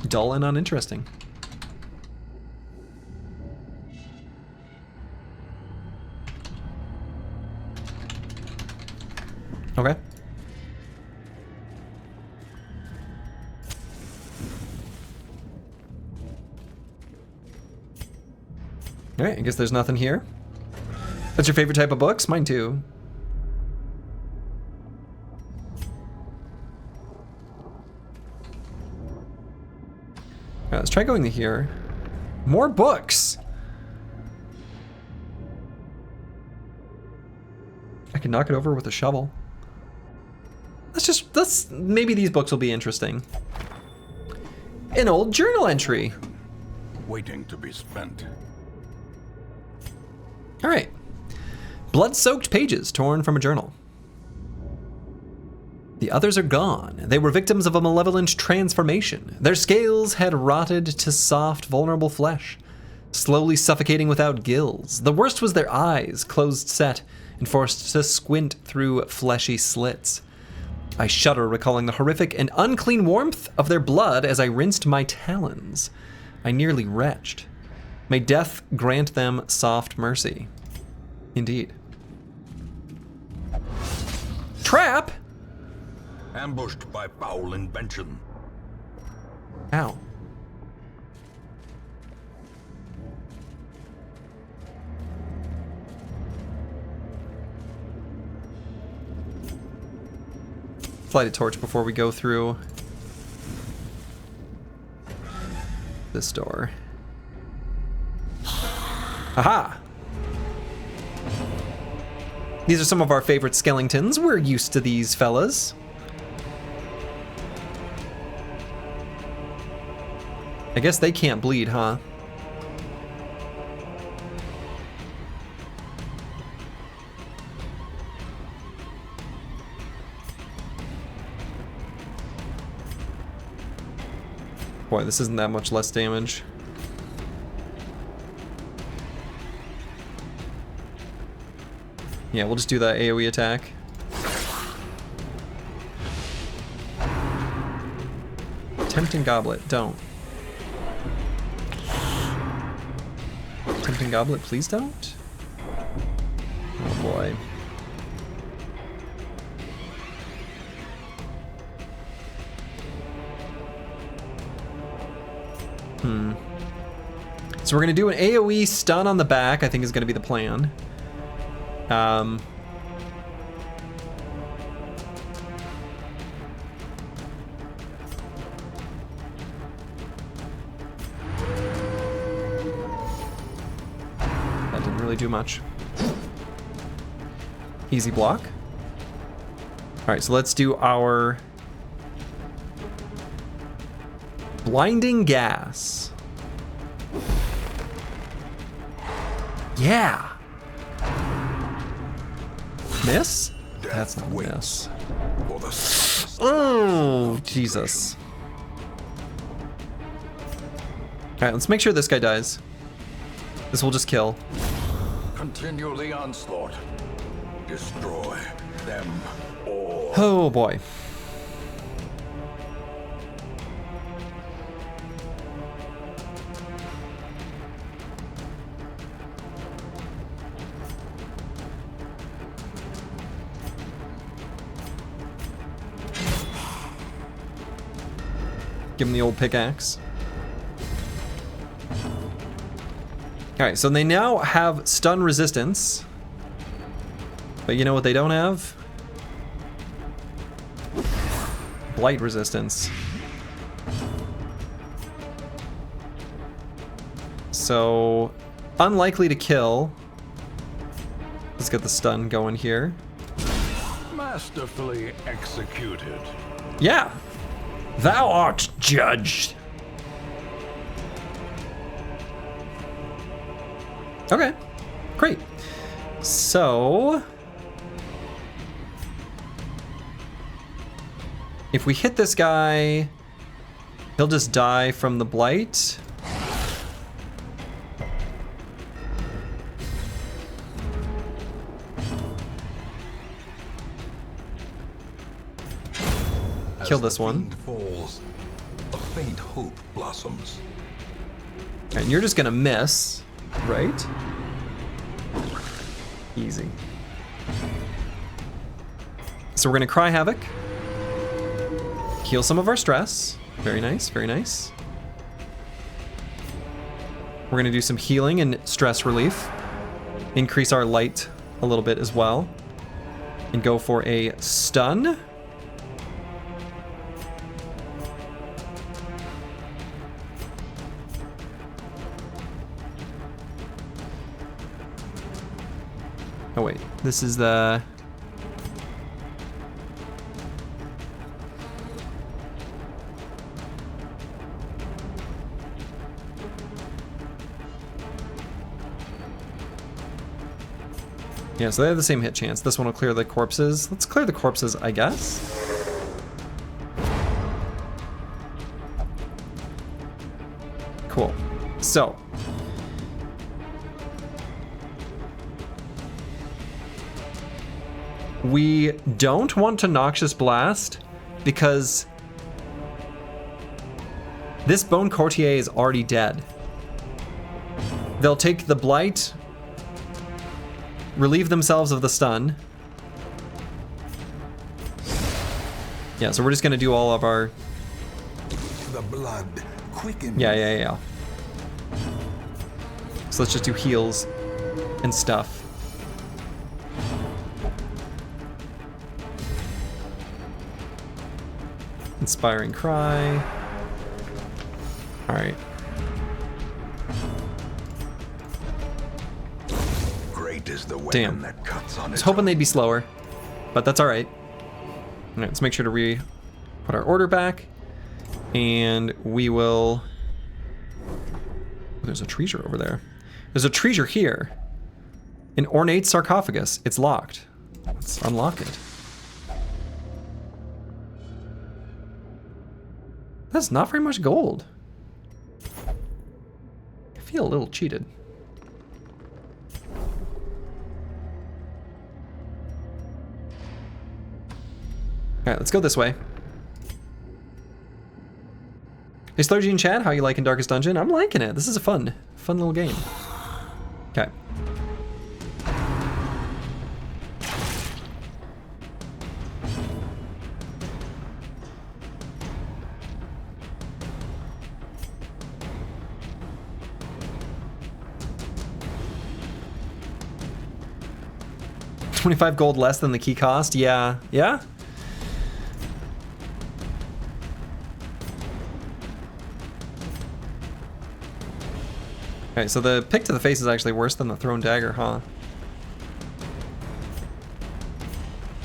Dull and uninteresting. Okay. Alright, I guess there's nothing here. That's your favorite type of books? Mine too. Alright, let's try going to here. More books! I can knock it over with a shovel. Maybe these books will be interesting. An old journal entry. Waiting to be spent. All right. Blood-soaked pages torn from a journal. The others are gone. They were victims of a malevolent transformation. Their scales had rotted to soft, vulnerable flesh, slowly suffocating without gills. The worst was their eyes, closed set and forced to squint through fleshy slits. I shudder, recalling the horrific and unclean warmth of their blood as I rinsed my talons. I nearly retched. May death grant them soft mercy. Indeed. Trap? Ambushed by foul invention. Ow. Light a torch before we go through this door. Aha! These are some of our favorite skeletons. We're used to these fellas. I guess they can't bleed, huh? Boy, this isn't that much less damage. Yeah, we'll just do that AoE attack. Tempting Goblet, don't. Tempting Goblet, please don't? Oh boy. So we're gonna do an AoE stun on the back, I think is gonna be the plan. That didn't really do much. Easy block. All right, so let's do our blinding gas. Yeah. Miss? That's not a miss. Oh, Jesus. All right, let's make sure this guy dies. This will just kill. Continue the onslaught. Destroy them all. Oh boy. Give him the old pickaxe. Alright, so they now have stun resistance. But you know what they don't have? Blight resistance. So, unlikely to kill. Let's get the stun going here. Masterfully executed. Yeah. Thou art judged. Okay, great. So If we hit this guy, he'll just die from the blight. Kill this one. Falls, a faint hope blossoms. And you're just gonna miss, right? Easy. So we're gonna cry havoc. Heal some of our stress. Very nice, very nice. We're gonna do some healing and stress relief. Increase our light a little bit as well. And go for a stun. Oh wait, this is the... Yeah, so they have the same hit chance. This one will clear the corpses. Let's clear the corpses, I guess. Cool. So. We don't want to Noxious Blast because this Bone Courtier is already dead. They'll take the Blight, relieve themselves of the stun. Yeah, so we're just gonna do all of our... The blood quickens. Yeah. So let's just do heals and stuff. Inspiring Cry. Alright. Great is the Damn. that cuts on I was hoping they'd be slower, but that's alright. Alright, let's make sure to put our order back. And we will... There's a treasure over there. There's a treasure here. An ornate sarcophagus. It's locked. Let's unlock it. That's not very much gold. I feel a little cheated. Alright, let's go this way. Hey Slurgi in chat, how you liking Darkest Dungeon? I'm liking it. This is a fun little game. Okay. $25 gold less than the key cost? Yeah. Okay, so the pick to the face is actually worse than the thrown dagger, huh?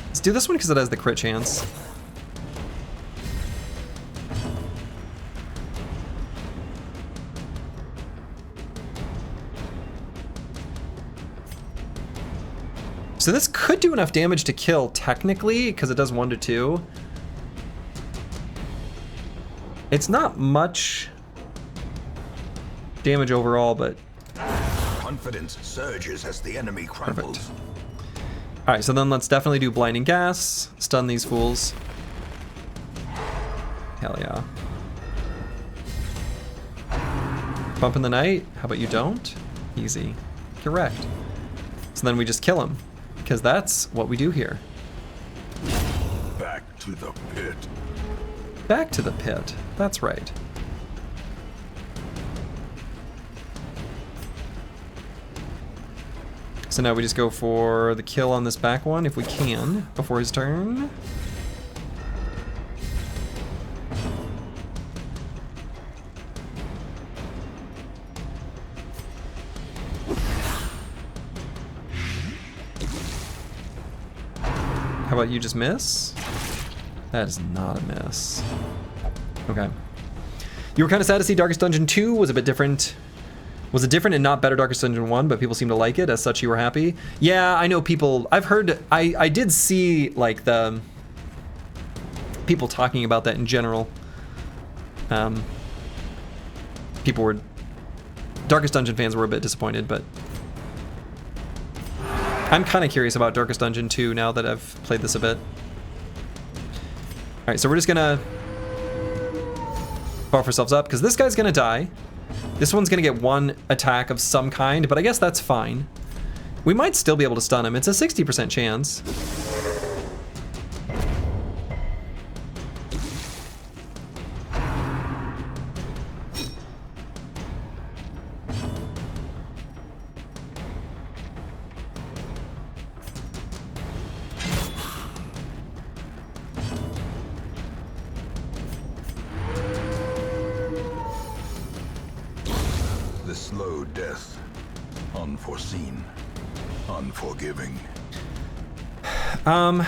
Let's do this one because it has the crit chance. So this could do enough damage to kill technically, because it does 1 to 2. It's not much damage overall, but confidence surges as the enemy crumbles. Perfect. All right, so then let's definitely do blinding gas, stun these fools. Hell yeah. Bump in the night. How about you don't? Easy. Correct. So then we just kill him, because that's what we do here. Back to the pit. Back to the pit. That's right. So now we just go for the kill on this back one if we can before his turn. How about you just miss? That is not a miss. Okay. You were kind of sad to see Darkest Dungeon 2 was a bit different. Was it different and not better Darkest Dungeon 1, but people seem to like it. As such, you were happy? Yeah, I know people... I've heard... I did see, like, the people talking about that in general. People were... Darkest Dungeon fans were a bit disappointed, but... I'm kind of curious about Darkest Dungeon 2 now that I've played this a bit. Alright, so we're just gonna buff ourselves up, because this guy's gonna die. This one's gonna get one attack of some kind, but I guess that's fine. We might still be able to stun him. It's a 60% chance. The slow death, unforeseen, unforgiving.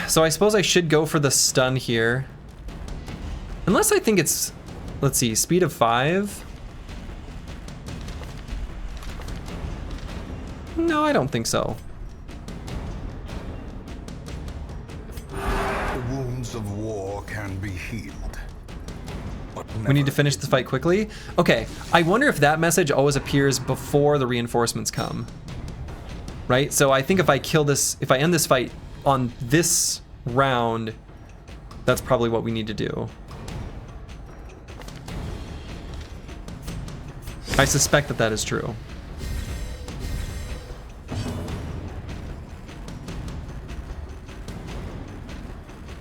So I suppose I should go for the stun here. Unless I think it's, let's see, speed of 5. No, I don't think so. The wounds of war can be healed. We need to finish the fight quickly. Okay, I wonder if that message always appears before the reinforcements come. Right? So I think if I kill this, if I end this fight on this round, that's probably what we need to do. I suspect that that is true.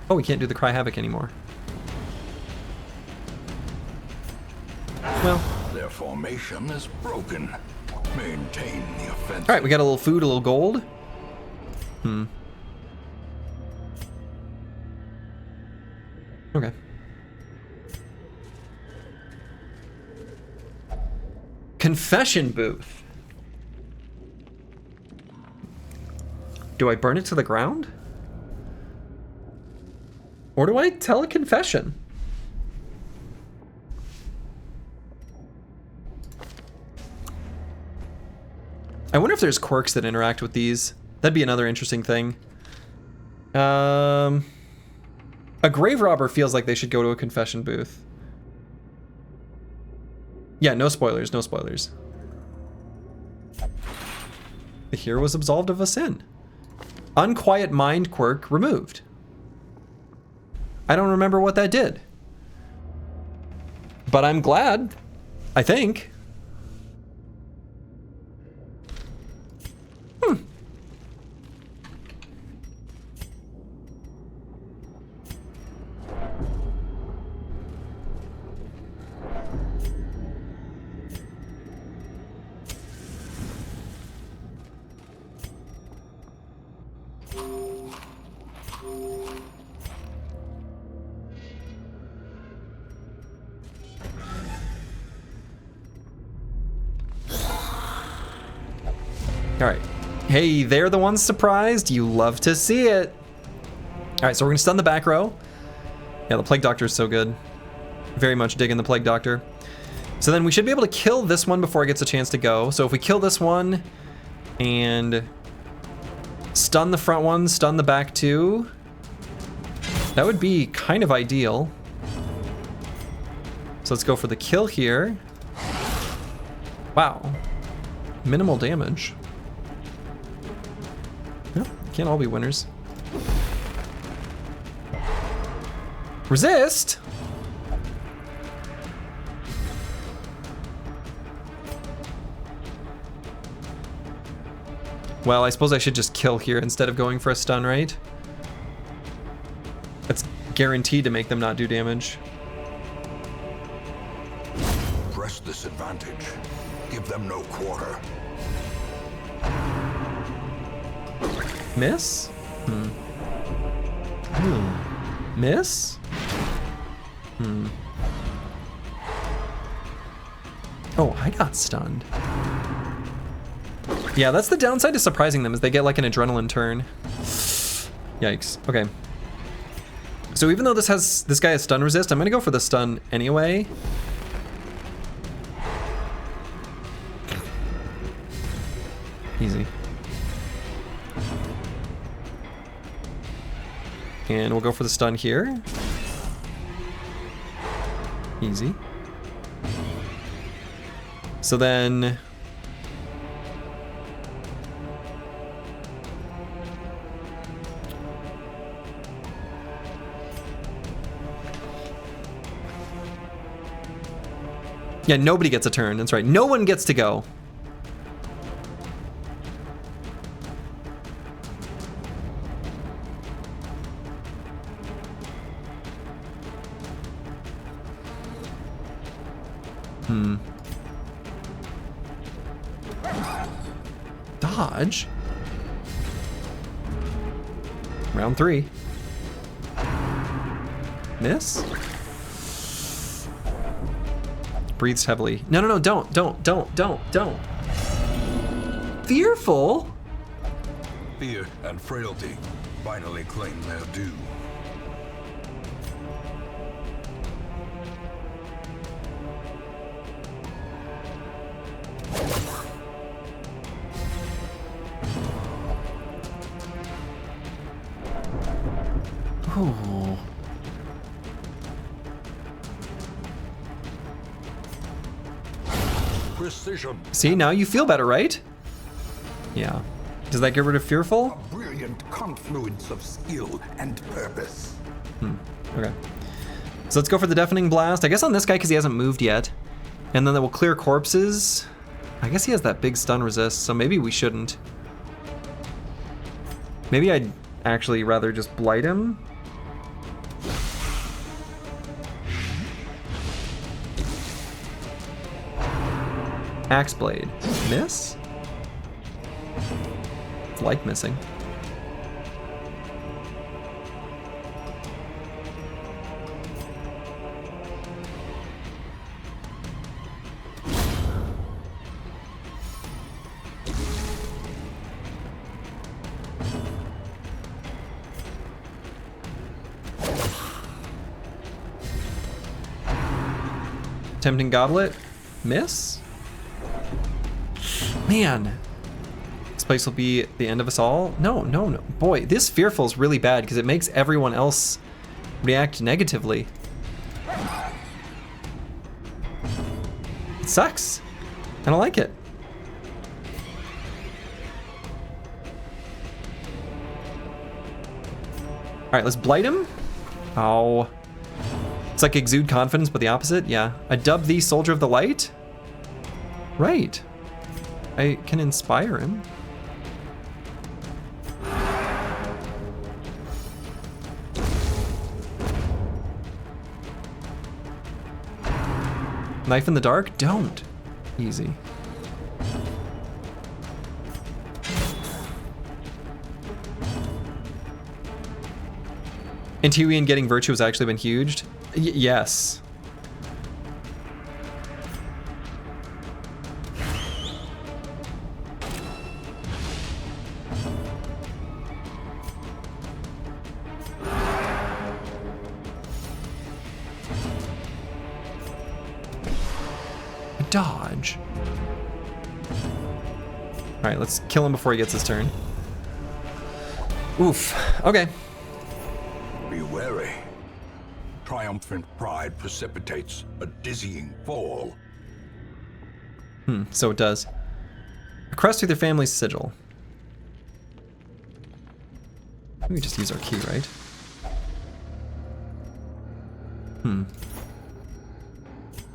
Oh, we can't do the Cry Havoc anymore. Well, their formation is broken. Maintain the offensive. All right, we got a little food, a little gold. Okay. Confession booth. Do I burn it to the ground? Or do I tell a confession? I wonder if there's quirks that interact with these. That'd be another interesting thing. A grave robber feels like they should go to a confession booth. Yeah, no spoilers, no spoilers. The hero was absolved of a sin. Unquiet mind quirk removed. I don't remember what that did. But I'm glad, I think. All right. Hey, they're the ones surprised. You love to see it. All right, so we're gonna stun the back row. Yeah, the Plague Doctor is so good. Very much digging the Plague Doctor. So then we should be able to kill this one before it gets a chance to go. So if we kill this one and stun the front one, stun the back two, that would be kind of ideal. So let's go for the kill here. Wow. Minimal damage. No, can't all be winners. Resist? Well, I suppose I should just kill here instead of going for a stun, right? That's guaranteed to make them not do damage. Press this advantage. Give them no quarter. Miss? Miss? Oh, I got stunned. Yeah, that's the downside to surprising them, is they get like an adrenaline turn. Yikes. Okay. So even though this guy has stun resist, I'm gonna go for the stun anyway. Easy. And we'll go for the stun here. Easy. So then... yeah, nobody gets a turn. That's right. No one gets to go. Dodge. Round 3. Miss. Breathes heavily. No, no, no, don't. Fearful? Fear and frailty finally claim their due. Ooh. Precision. See, now you feel better, right? Yeah. Does that get rid of fearful? A brilliant confluence of skill and purpose. Okay. So let's go for the deafening blast. I guess on this guy because he hasn't moved yet. And then that will clear corpses. I guess he has that big stun resist, so maybe we shouldn't. Maybe I'd actually rather just blight him. Axe blade. Miss? It's like missing. Tempting goblet. Miss? Man, this place will be the end of us all. No, no, no. Boy, this fearful is really bad because it makes everyone else react negatively. It sucks. I don't like it. All right, let's blight him. Oh. It's like exude confidence, but the opposite. Yeah. I dub thee Soldier of the Light. Right. I can inspire him. Knife in the dark? Don't. Easy. Antiwian getting virtue has actually been huge. Yes. Dodge. All right, let's kill him before he gets his turn. Oof. Okay. Be wary. Triumphant pride precipitates a dizzying fall. So it does. A crest through their family's sigil. We can just use our key, right?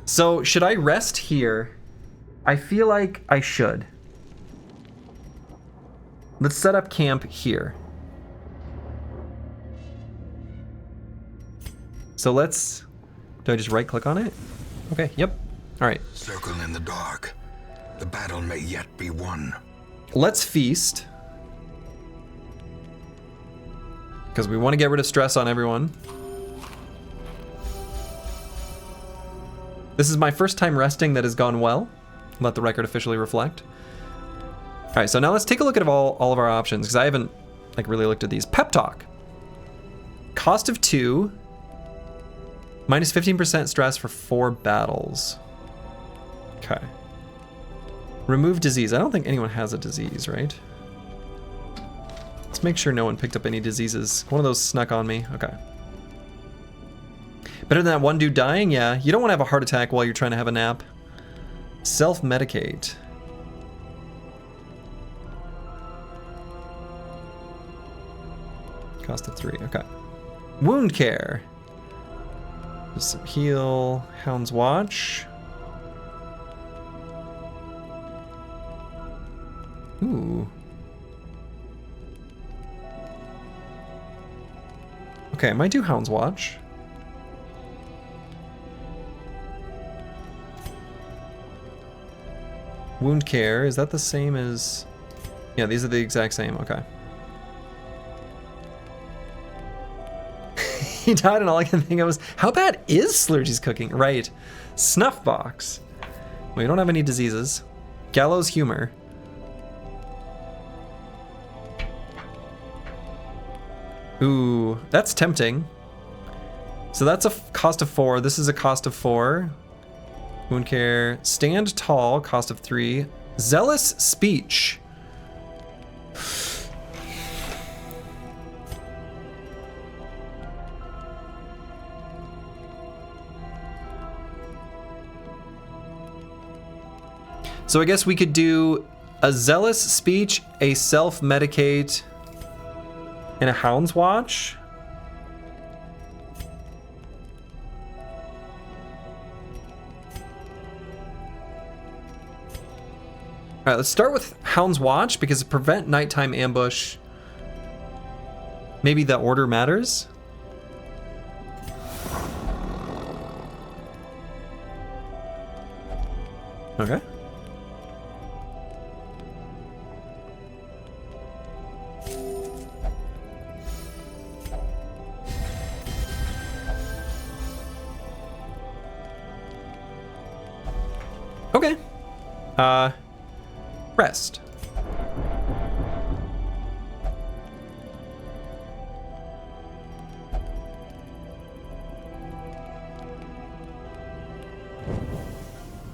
So, should I rest here? I feel like I should. Let's set up camp here. So let's... do I just right click on it? Okay, yep. All right. Circle in the dark. The battle may yet be won. Let's feast. Because we want to get rid of stress on everyone. This is my first time resting that has gone well. Let the record officially reflect. All right, so now let's take a look at all of our options because I haven't like really looked at these. Pep talk. Cost of 2. Minus 15% stress for 4 battles. Okay. Remove disease. I don't think anyone has a disease, right? Let's make sure no one picked up any diseases. One of those snuck on me. Okay. Better than that one dude dying? Yeah, you don't want to have a heart attack while you're trying to have a nap. Self-medicate. Cost of 3, okay. Wound care. Just some heal. Hound's Watch. Ooh. Okay, I might do Hound's Watch. Wound care, is that the same as... Yeah, these are the exact same, okay. He died and all I can think of was, how bad is Slurgi's cooking? Right. Snuff box. We don't have any diseases. Gallows humor. Ooh, that's tempting. So that's a cost of 4. This is a cost of 4. Wound care. Stand tall, cost of 3. Zealous speech. So I guess we could do a zealous speech, a self-medicate, and a Hound's Watch. All right, let's start with Hound's Watch because prevent nighttime ambush. Maybe the order matters. Okay. Okay. Rest.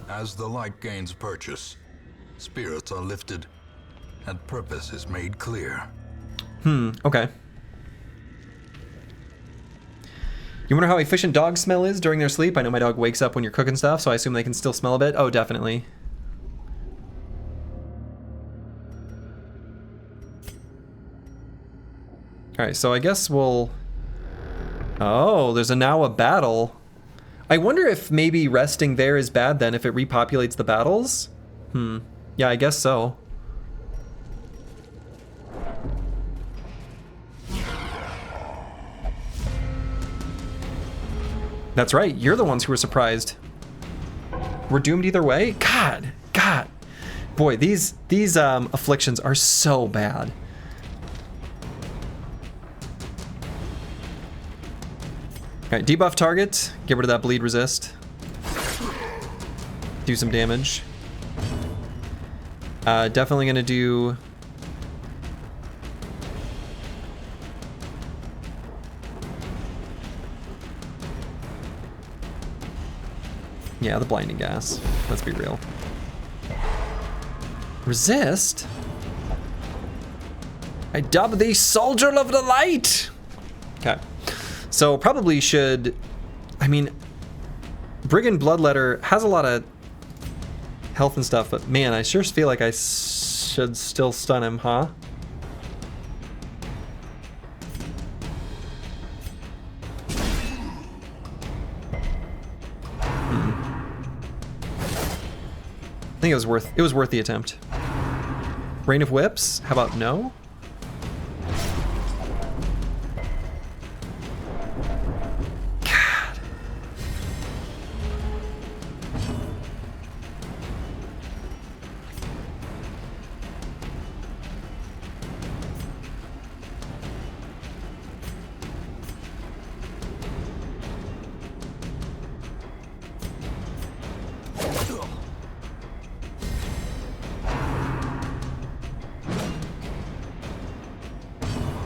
As the light gains purchase, spirits are lifted, and purpose is made clear. Okay. You wonder how efficient dog smell is during their sleep? I know my dog wakes up when you're cooking stuff, so I assume they can still smell a bit. Oh, definitely. Alright, so I guess we'll... Oh, there's now a battle. I wonder if maybe resting there is bad then, if it repopulates the battles? Yeah, I guess so. That's right, you're the ones who were surprised. We're doomed either way? God. Boy, these afflictions are so bad. Alright, debuff target, get rid of that bleed resist. Do some damage. Definitely gonna do... Yeah, the blinding gas. Let's be real. Resist? I dub thee Soldier of the Light! Okay. So probably should... I mean... Brigand Bloodletter has a lot of health and stuff, but man, I sure feel like I should still stun him, huh? I think it was worth the attempt. Rain of Whips? How about no? God.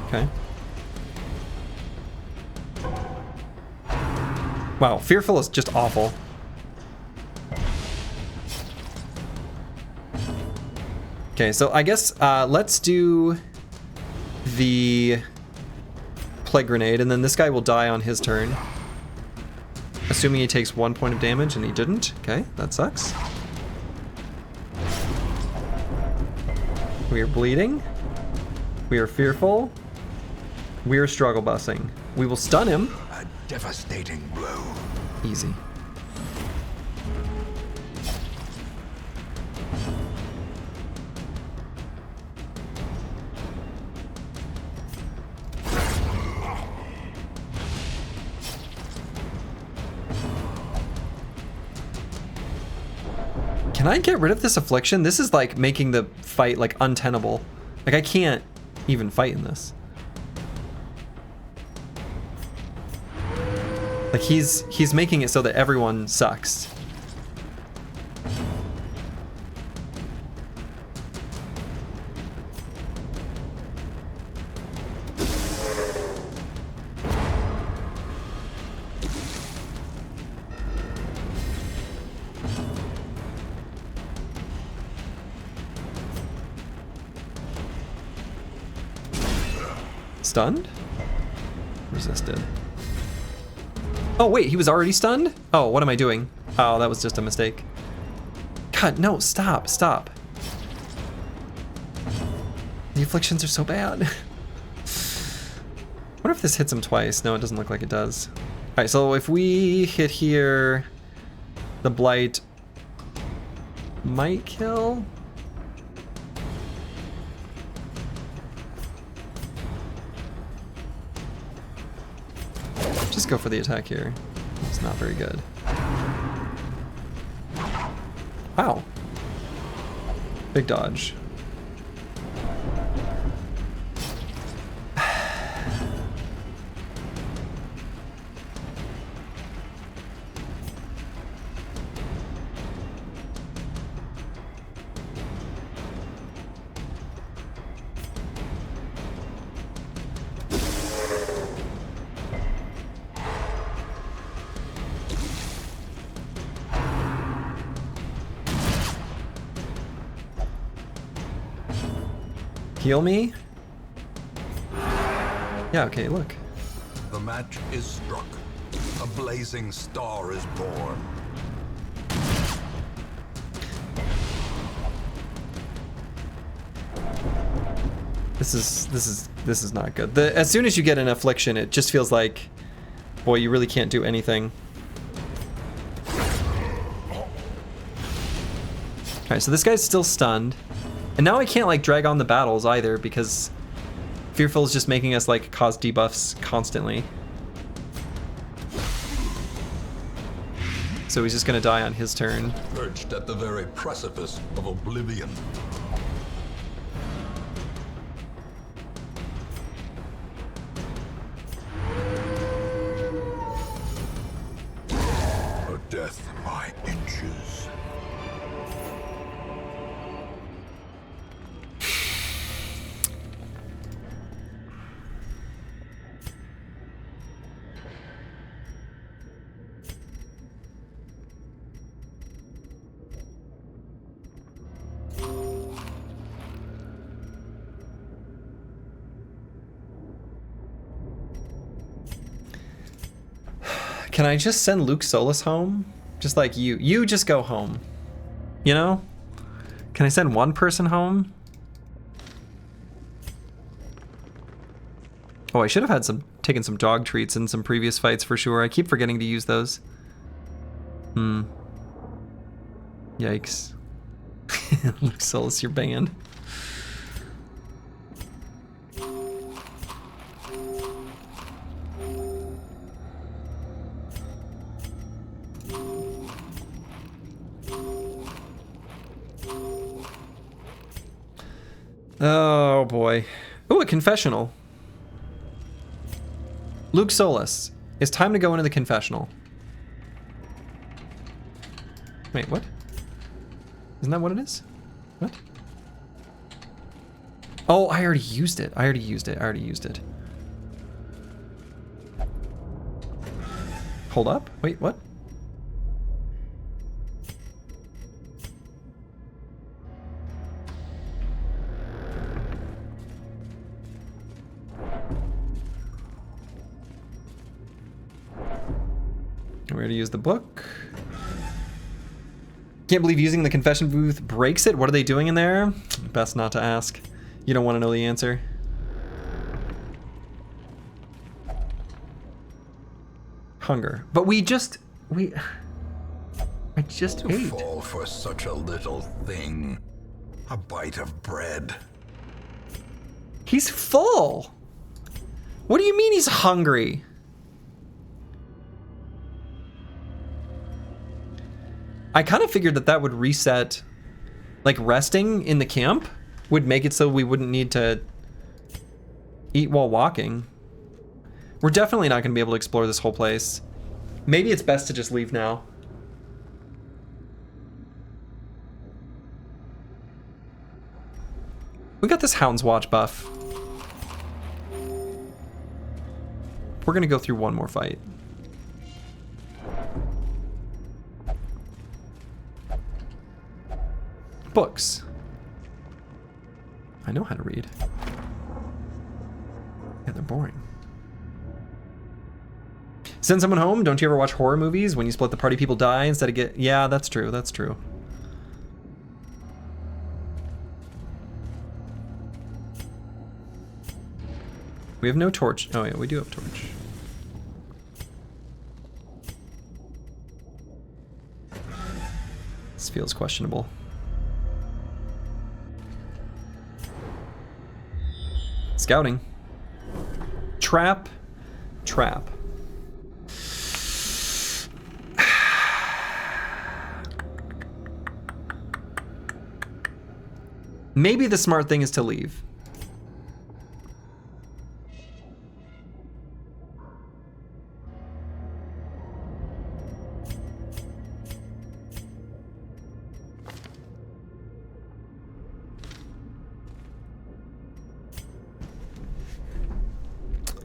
Okay. Wow, Fearful is just awful. Okay, so I guess let's do the Plague Grenade, and then this guy will die on his turn. Assuming he takes 1 point of damage, and he didn't. Okay, that sucks. We are bleeding. We are fearful. We are struggle bussing. We will stun him. A devastating blow. Easy. Can I get rid of this affliction? This is like making the fight like untenable. Like I can't even fight in this. Like he's making it so that everyone sucks. Stunned? Resisted. Oh wait, he was already stunned? Oh, what am I doing? Oh, that was just a mistake. God, no, stop, stop. The afflictions are so bad. I wonder if this hits him twice. No, it doesn't look like it does. Alright, so if we hit here, the blight might kill. Just go for the attack here. It's not very good. Wow. Big dodge. Heal me? Yeah, okay, look. The match is struck. A blazing star is born. This is not good. As soon as you get an affliction, it just feels like, boy, you really can't do anything. Alright, so this guy's still stunned. And now I can't like drag on the battles either because Fearful is just making us like cause debuffs constantly. So he's just gonna die on his turn. Perched at the very precipice of oblivion. A death by inches. Can I just send Luke Solus home? Just like you. You just go home. You know? Can I send one person home? Oh, I should have had taken some dog treats in some previous fights for sure. I keep forgetting to use those. Yikes. Luke Solus, you're banned. Oh boy. Ooh, a confessional. Luke Solus. It's time to go into the confessional. Wait, what? Isn't that what it is? What? Oh, I already used it. I already used it. Hold up. Wait, what? Where to use the book? Can't believe using the confession booth breaks it. What are they doing in there? Best not to ask. You don't want to know the answer. Hunger. But I just To ate. fall for such a little thing. A bite of bread. He's full. What do you mean he's hungry? I kind of figured that would reset, like resting in the camp would make it so we wouldn't need to eat while walking. We're definitely not going to be able to explore this whole place. Maybe it's best to just leave now. We got this Hound's Watch buff. We're going to go through one more fight. Books. I know how to read. Yeah, they're boring. Send someone home? Don't you ever watch horror movies? When you split the party, people die instead of get... Yeah, that's true. That's true. We have no torch. Oh yeah, we do have torch. This feels questionable. Scouting. Trap. Trap. Maybe the smart thing is to leave.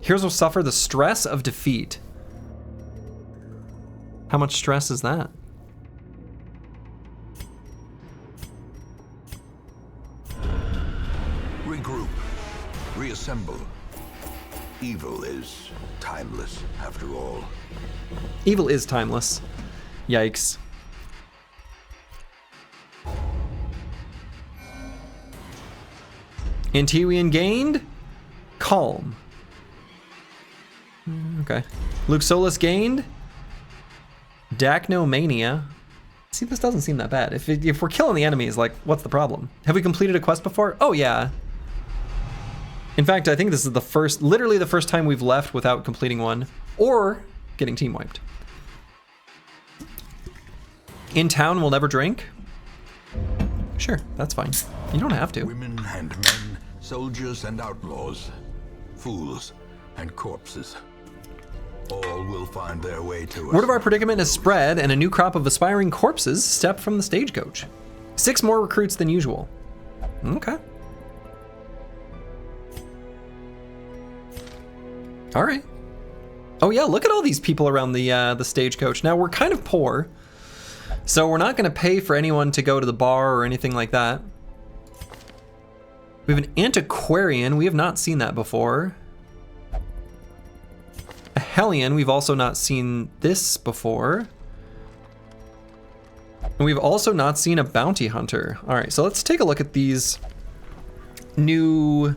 Heroes will suffer the stress of defeat. How much stress is that? Regroup. Reassemble. Evil is timeless, after all. Evil is timeless. Yikes. Antiwian gained? Calm. Okay. Luxolus gained? Dachnomania. See, this doesn't seem that bad. If we're killing the enemies, like, what's the problem? Have we completed a quest before? Oh, yeah. In fact, I think this is the first, literally the first time we've left without completing one, or getting team wiped. In town, we'll never drink? Sure, that's fine. You don't have to. Women and men, soldiers and outlaws, fools and corpses. All will find their way to us. Word of our predicament has spread, and a new crop of aspiring corpses step from the stagecoach. 6 more recruits than usual. Okay. All right. Oh yeah, look at all these people around the stagecoach. Now we're kind of poor, so we're not going to pay for anyone to go to the bar or anything like that. We have an antiquarian. We have not seen that before. A Hellion. We've also not seen this before. And we've also not seen a bounty hunter. All right, so let's take a look at these new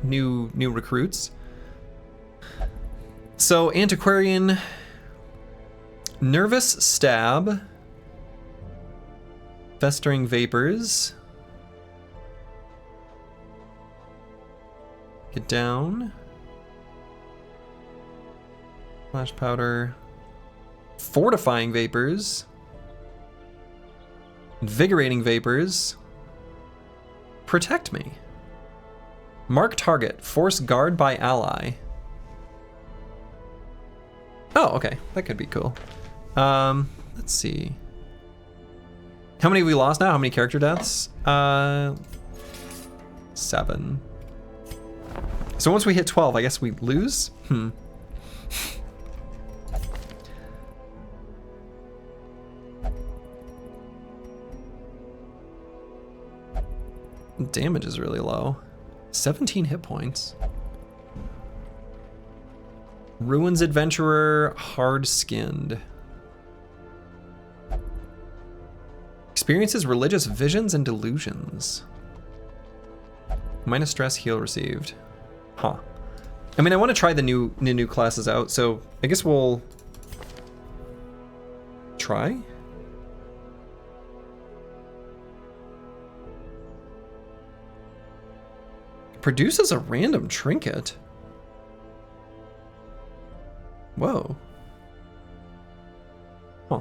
new recruits. So antiquarian, nervous stab, festering vapors, get down, flash powder, fortifying vapors, invigorating vapors, protect me. Mark target, force guard by ally. Oh, okay, that could be cool. Let's see. How many have we lost now? How many character deaths? 7. So once we hit 12, I guess we lose? Damage is really low. 17 hit points. Ruins Adventurer, hard-skinned. Experiences religious visions and delusions. Minus stress, heal received. Huh. I mean, I want to try the new classes out, so I guess we'll try. Produces a random trinket. Whoa. Huh.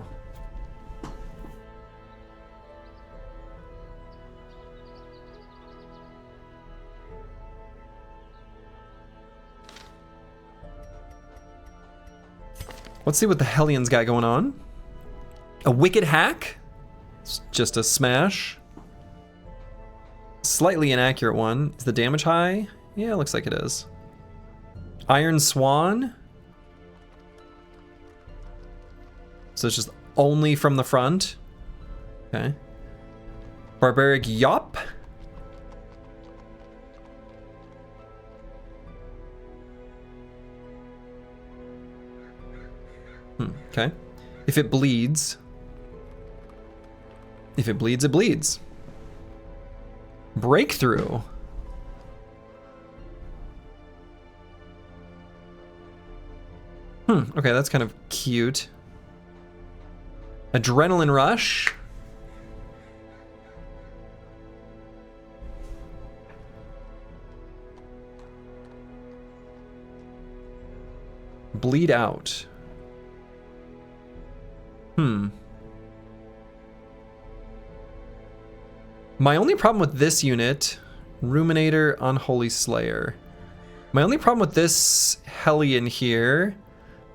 Let's see what the Hellions got going on. A wicked hack. It's just a smash. Slightly inaccurate one. Is the damage high? Yeah, it looks like it is. Iron Swan. So it's just only from the front. Okay. Barbaric Yop. Okay. If it bleeds. If it bleeds, it bleeds. Breakthrough. Okay, that's kind of cute. Adrenaline rush. Bleed out. My only problem with this unit, Ruminator, Unholy Slayer. My only problem with this Hellion here,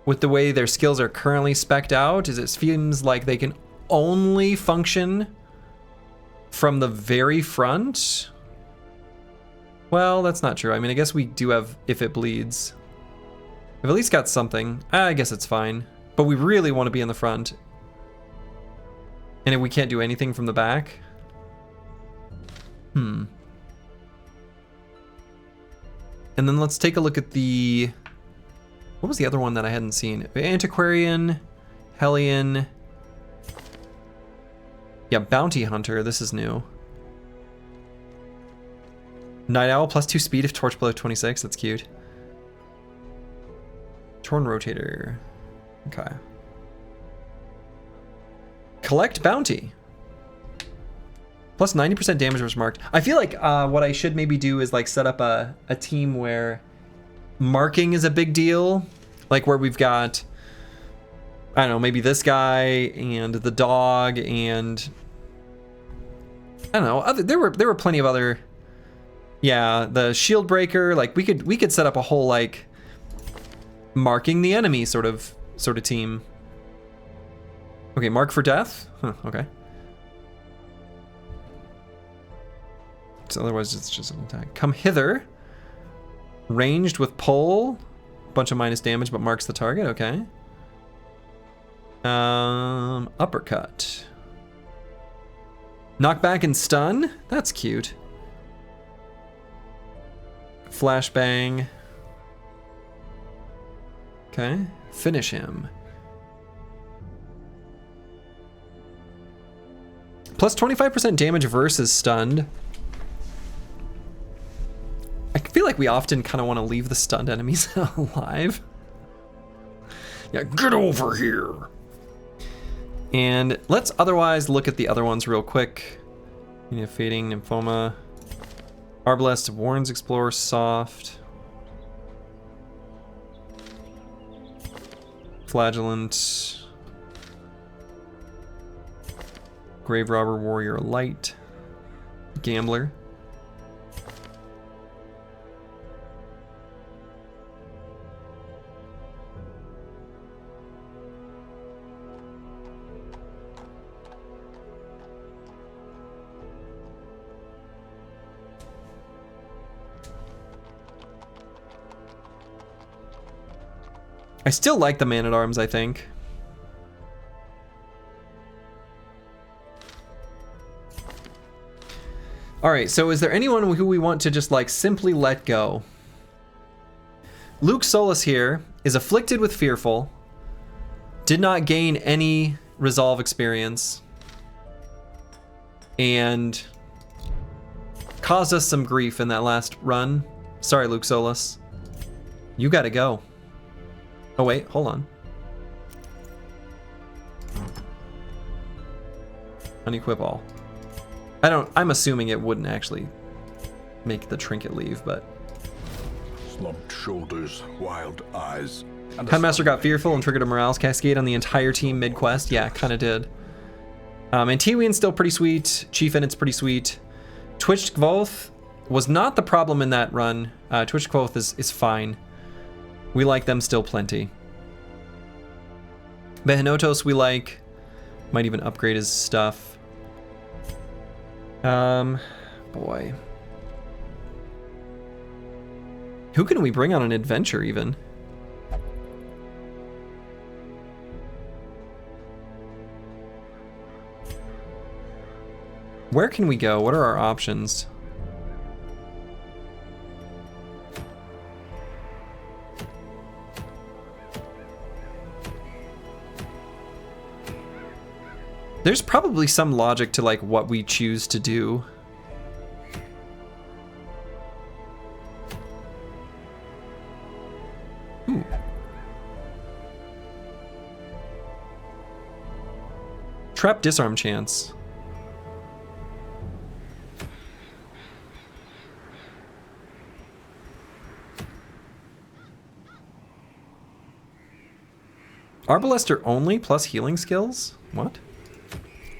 with the way their skills are currently spec'd out, is it seems like they can only function from the very front. Well, that's not true. I mean, I guess we do have if it bleeds. We've at least got something. I guess it's fine. But we really want to be in the front. And if we can't do anything from the back. And then let's take a look at the... What was the other one that I hadn't seen? Antiquarian, Hellion. Yeah, Bounty Hunter. This is new. Night Owl plus 2 speed if torch below 26. That's cute. Torn Rotator. Okay. Collect Bounty. Plus 90% damage was marked. I feel like what I should maybe do is like set up a team where marking is a big deal. Like where we've got, I don't know, maybe this guy and the dog and I don't know. There were plenty of other. Yeah, the shield breaker. Like we could set up a whole like marking the enemy sort of team. Okay, mark for death. Huh, okay. So otherwise it's just an attack. Come hither. Ranged with pull. Bunch of minus damage, but marks the target. Okay. Uppercut. Knockback and stun. That's cute. Flashbang. Okay. Finish him. Plus 25% damage versus stunned. I feel like we often kind of want to leave the stunned enemies alive. Yeah, get over here. And let's otherwise look at the other ones real quick. Fading, Nymphoma. Arbalest, Warren's Explorer, Soft. Flagellant. Grave Robber, Warrior, Light. Gambler. I still like the Man-at-Arms, I think. Alright, so is there anyone who we want to just like simply let go? Luke Solis here. is afflicted with Fearful. Did not gain any resolve experience. And caused us some grief in that last run. Sorry, Luke Solus. You gotta go. Oh wait, hold on. Unequip all. I'm assuming it wouldn't actually make the trinket leave, but. Slumped shoulders, wild eyes. Headmaster got Fearful and triggered a Morales Cascade on the entire team mid-quest. Yeah, kinda did. And Tiwian's still pretty sweet. Chief Innit's pretty sweet. Twitch Kvoth was not the problem in that run. Twitch Kvoth is fine. We like them still plenty. Behenotos we like. Might even upgrade his stuff. Boy. Who can we bring on an adventure even? Where can we go? What are our options? There's probably some logic to like what we choose to do. Ooh. Trap disarm chance. Arbalester only plus healing skills? What?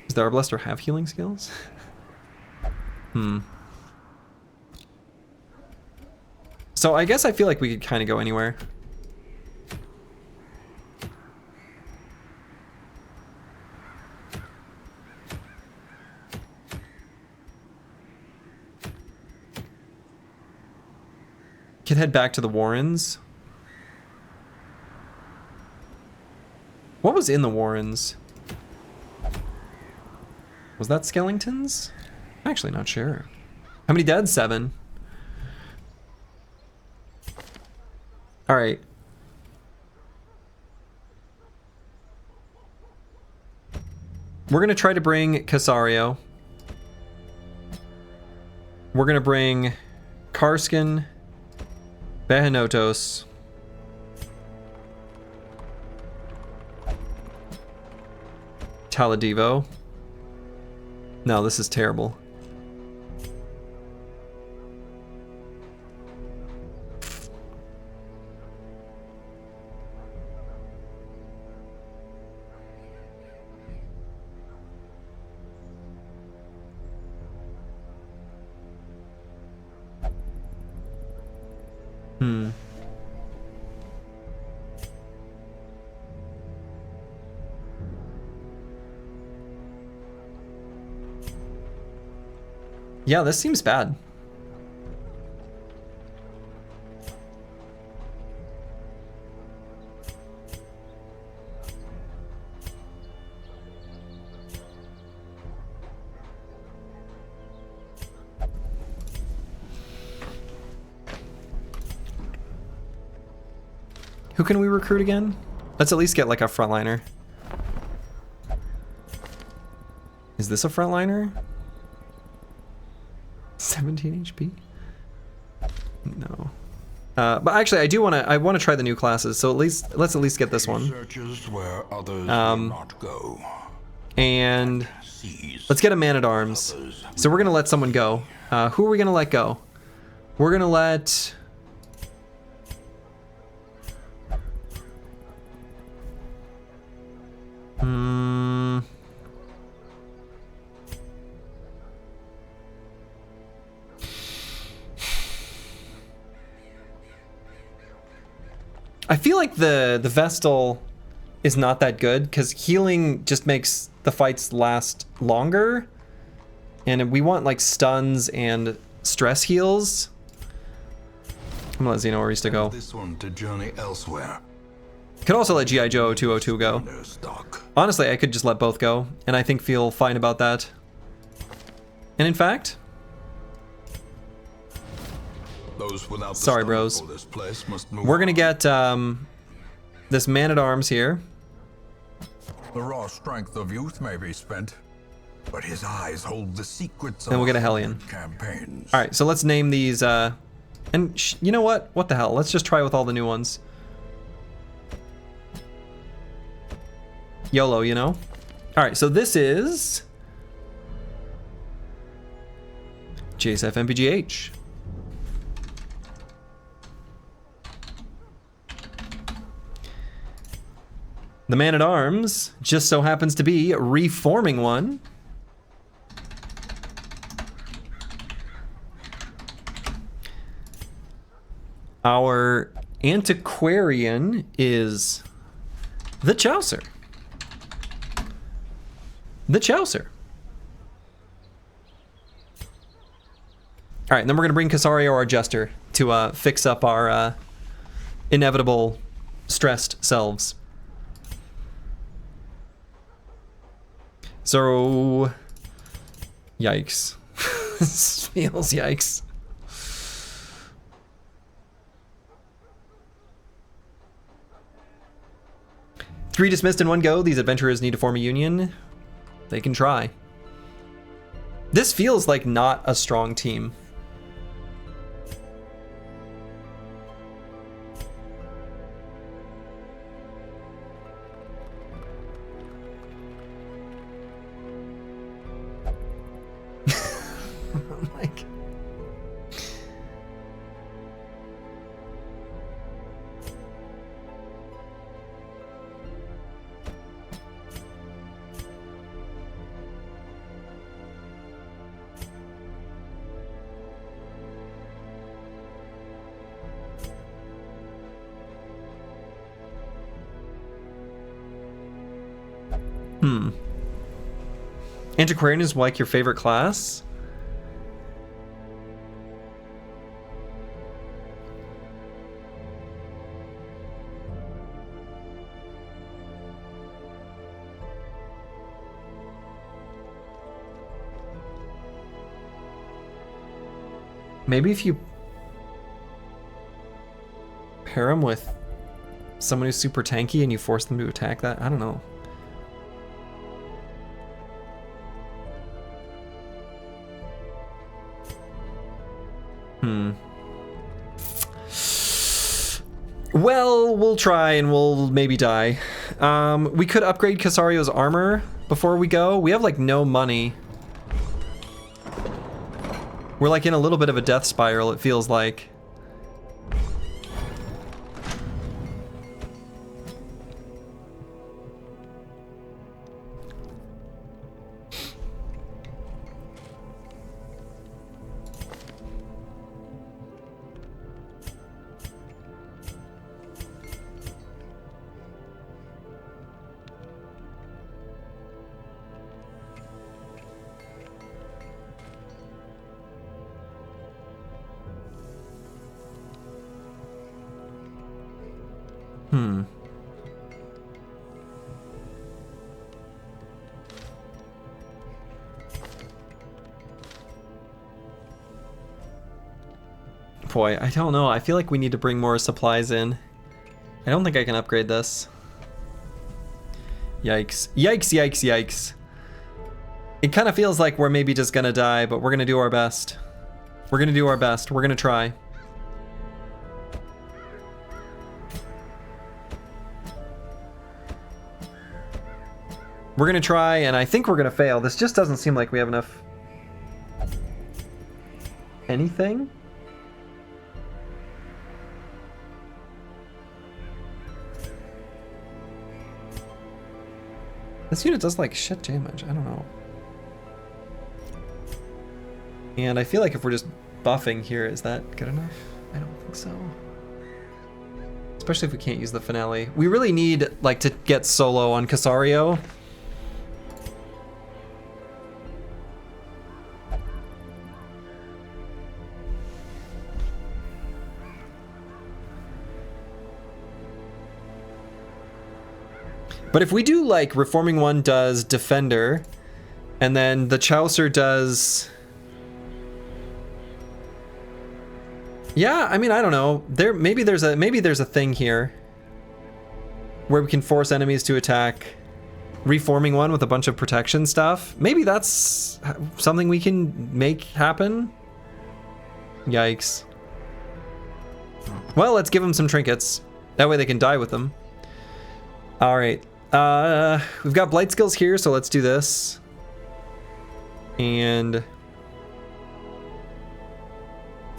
Does the Arbalester have healing skills? So I guess I feel like we could kind of go anywhere. Could head back to the Warrens. What was in the Warrens? Was that Skellingtons? I'm actually not sure. How many dead? 7. All right. We're gonna try to bring Casario. We're gonna bring Karskin, Behenotos, Taladivo. No, this is terrible. Yeah, this seems bad. Who can we recruit again? Let's at least get like a frontliner. Is this a frontliner? 17 HP? No. But actually, I want to try the new classes. So let's at least get this one. Where others will not go. And let's get a man-at-arms. So we're gonna let someone go. Who are we gonna let go? We're gonna let. I feel like the Vestal is not that good because healing just makes the fights last longer, and we want like stuns and stress heals. I'm gonna let Xenoarista go. This one to journey elsewhere. Could also let G.I. Joe 202 go. Honestly, I could just let both go, and I think feel fine about that. And in fact, Those without sorry, bros. We're gonna get this man-at-arms here. The raw strength of youth may be spent, but his eyes hold the secrets of Then we'll get a Hellion. campaigns. All right, so let's name these. And you know what? What the hell? Let's just try with all the new ones. YOLO, you know? All right, so this is JSF MPGH. The man-at-arms just so happens to be reforming one. Our antiquarian is the Chaucer. The Chaucer. All right, and then we're gonna bring Casario, our jester, to fix up our inevitable stressed selves. So, yikes. This feels yikes. Three dismissed in one go. These adventurers need to form a union. They can try. This feels like not a strong team. Like, Antiquarian is like your favorite class? Maybe if you pair him with someone who's super tanky and you force them to attack that? I don't know. Well, we'll try and we'll maybe die. We could upgrade Casario's armor before we go. We have like no money. We're like in a little bit of a death spiral, it feels like. Boy, I don't know. I feel like we need to bring more supplies in. I don't think I can upgrade this. Yikes. Yikes, yikes, yikes. It kind of feels like we're maybe just gonna die, but we're gonna do our best. We're gonna do our best. We're gonna try. We're gonna try, and I think we're gonna fail. This just doesn't seem like we have enough... anything? This unit does like shit damage, I don't know. And I feel like if we're just buffing here, is that good enough? I don't think so. Especially if we can't use the finale. We really need like to get solo on Casario. But if we do like reforming one does defender, and then the Chaucer does, yeah, I mean I don't know. Maybe there's a thing here. where we can force enemies to attack. Reforming one with a bunch of protection stuff. Maybe that's something we can make happen. Yikes. Well, let's give them some trinkets. That way they can die with them. All right. We've got blight skills here, so let's do this. And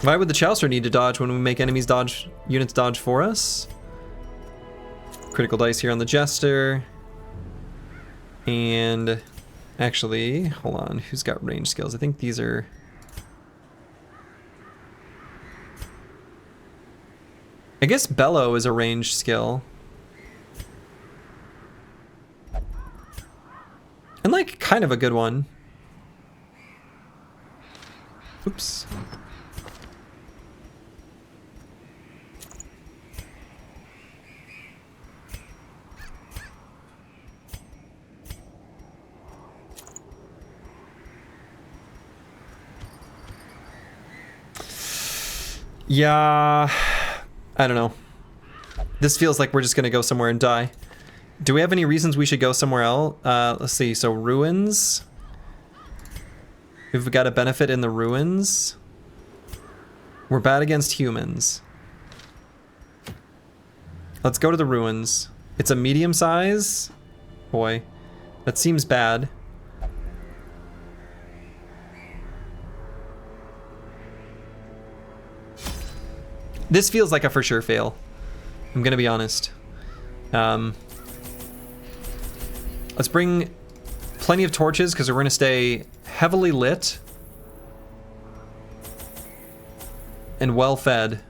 why would the Chouser need to dodge when we make enemies dodge, units dodge for us? Critical dice here on the Jester. And actually, hold on, who's got range skills? I think these are... I guess Bellow is a ranged skill. And like, kind of a good one. Oops. Yeah, I don't know. This feels like we're just gonna go somewhere and die. Do we have any reasons we should go somewhere else? Let's see, so ruins. We've got a benefit in the ruins. We're bad against humans. Let's go to the ruins. It's a medium size. Boy, that seems bad. This feels like a for sure fail. I'm gonna be honest. Let's bring plenty of torches because we're gonna stay heavily lit and well fed.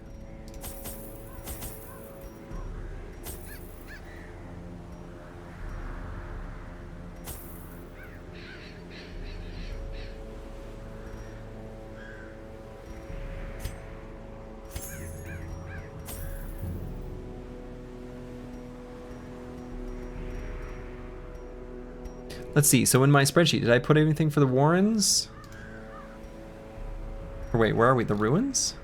Let's see, so in my spreadsheet, did I put anything for the Warrens? Or wait, where are we? The ruins?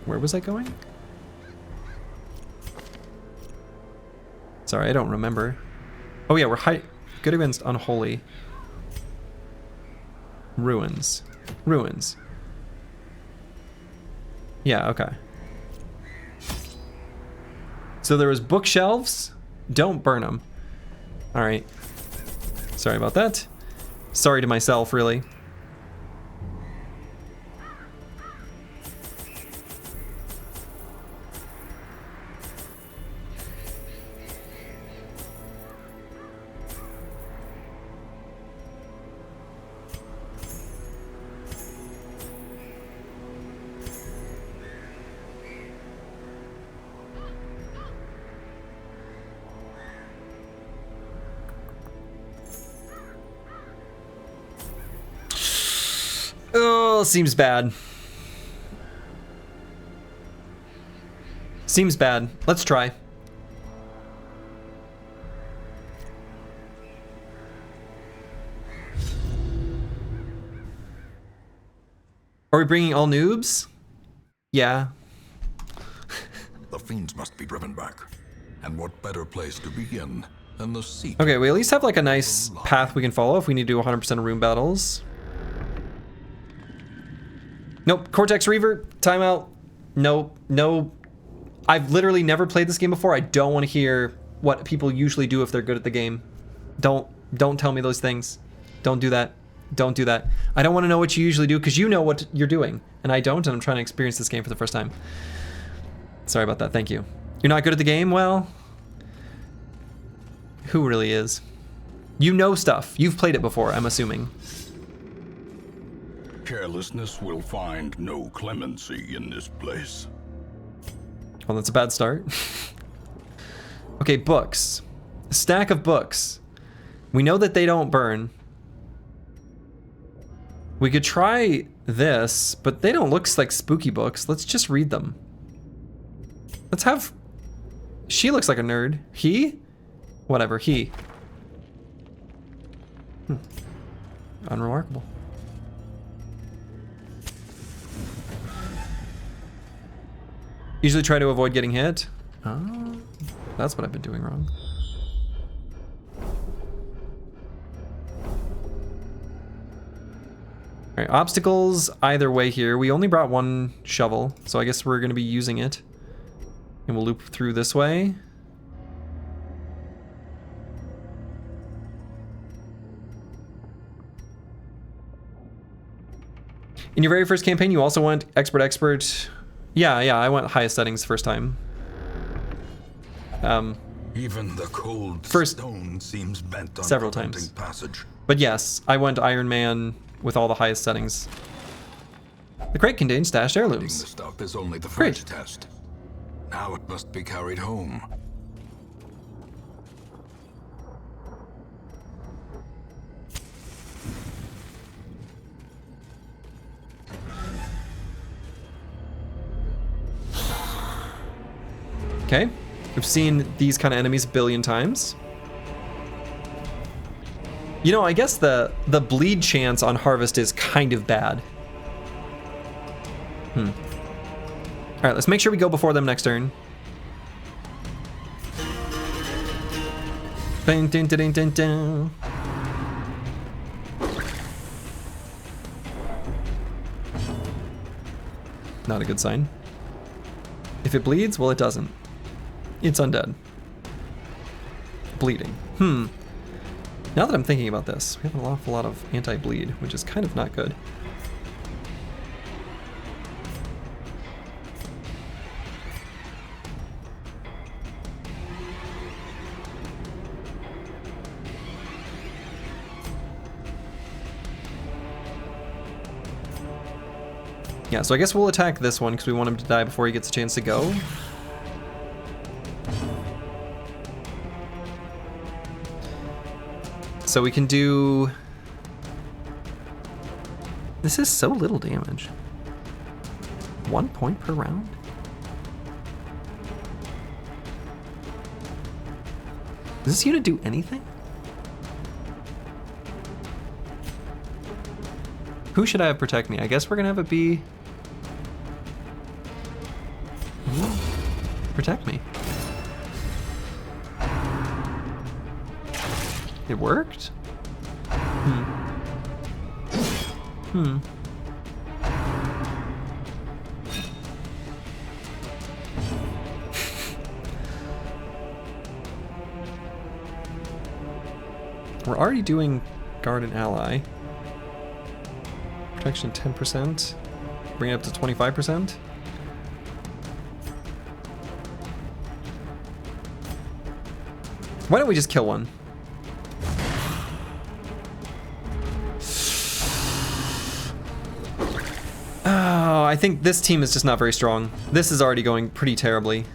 Where was I going? Sorry, I don't remember. Oh yeah, we're good against unholy. Ruins. Ruins. Yeah, okay. So there was bookshelves. Don't burn them. All right. Sorry about that. Sorry to myself, really. Oh, seems bad. Seems bad. Let's try. Are we bringing all noobs? Yeah. The fiends must be driven back. And what better place to begin than the seat? Okay, we at least have like a nice path we can follow if we need to do 100% of room battles. Nope, Cortex Reaver, timeout. Nope, no. I've literally never played this game before. I don't want to hear what people usually do if they're good at the game. Don't tell me those things. Don't do that. Don't do that. I don't want to know what you usually do because you know what you're doing. And I don't, and I'm trying to experience this game for the first time. Sorry about that, thank you. You're not good at the game? Well, who really is? You know stuff. You've played it before, I'm assuming. Carelessness will find no clemency in this place. Well, that's a bad start. Okay, books. A stack of books. We know that they don't burn. We could try this, but they don't look like spooky books. Let's just read them. Let's have... She looks like a nerd. He? Whatever, he. Unremarkable. Usually try to avoid getting hit. Oh, that's what I've been doing wrong. All right, obstacles either way here. We only brought one shovel, so I guess we're gonna be using it. And we'll loop through this way. In your very first campaign, you also went expert. Yeah, I went highest settings first time. Even the cold First, stone seems bent on several preventing times. passage. But yes, I went Iron Man with all the highest settings. The crate contains stashed The heirlooms. stuff is only the Great. first test. Now it must be carried home. Okay, we've seen these kind of enemies a billion times. You know, I guess the bleed chance on Harvest is kind of bad. All right, let's make sure we go before them next turn. Dun, dun, dun, dun, dun. Not a good sign. If it bleeds, well, it doesn't. It's undead. Bleeding. Now that I'm thinking about this, we have an awful lot of anti-bleed, which is kind of not good. Yeah, so I guess we'll attack this one because we want him to die before he gets a chance to go. So we can do... This is so little damage. 1 point per round? Does this unit do anything? Who should I have protect me? I guess we're gonna have it be... Protect me. It worked? We're already doing guard and ally. Protection 10%. Bring it up to 25%. Why don't we just kill one? Oh, I think this team is just not very strong. This is already going pretty terribly.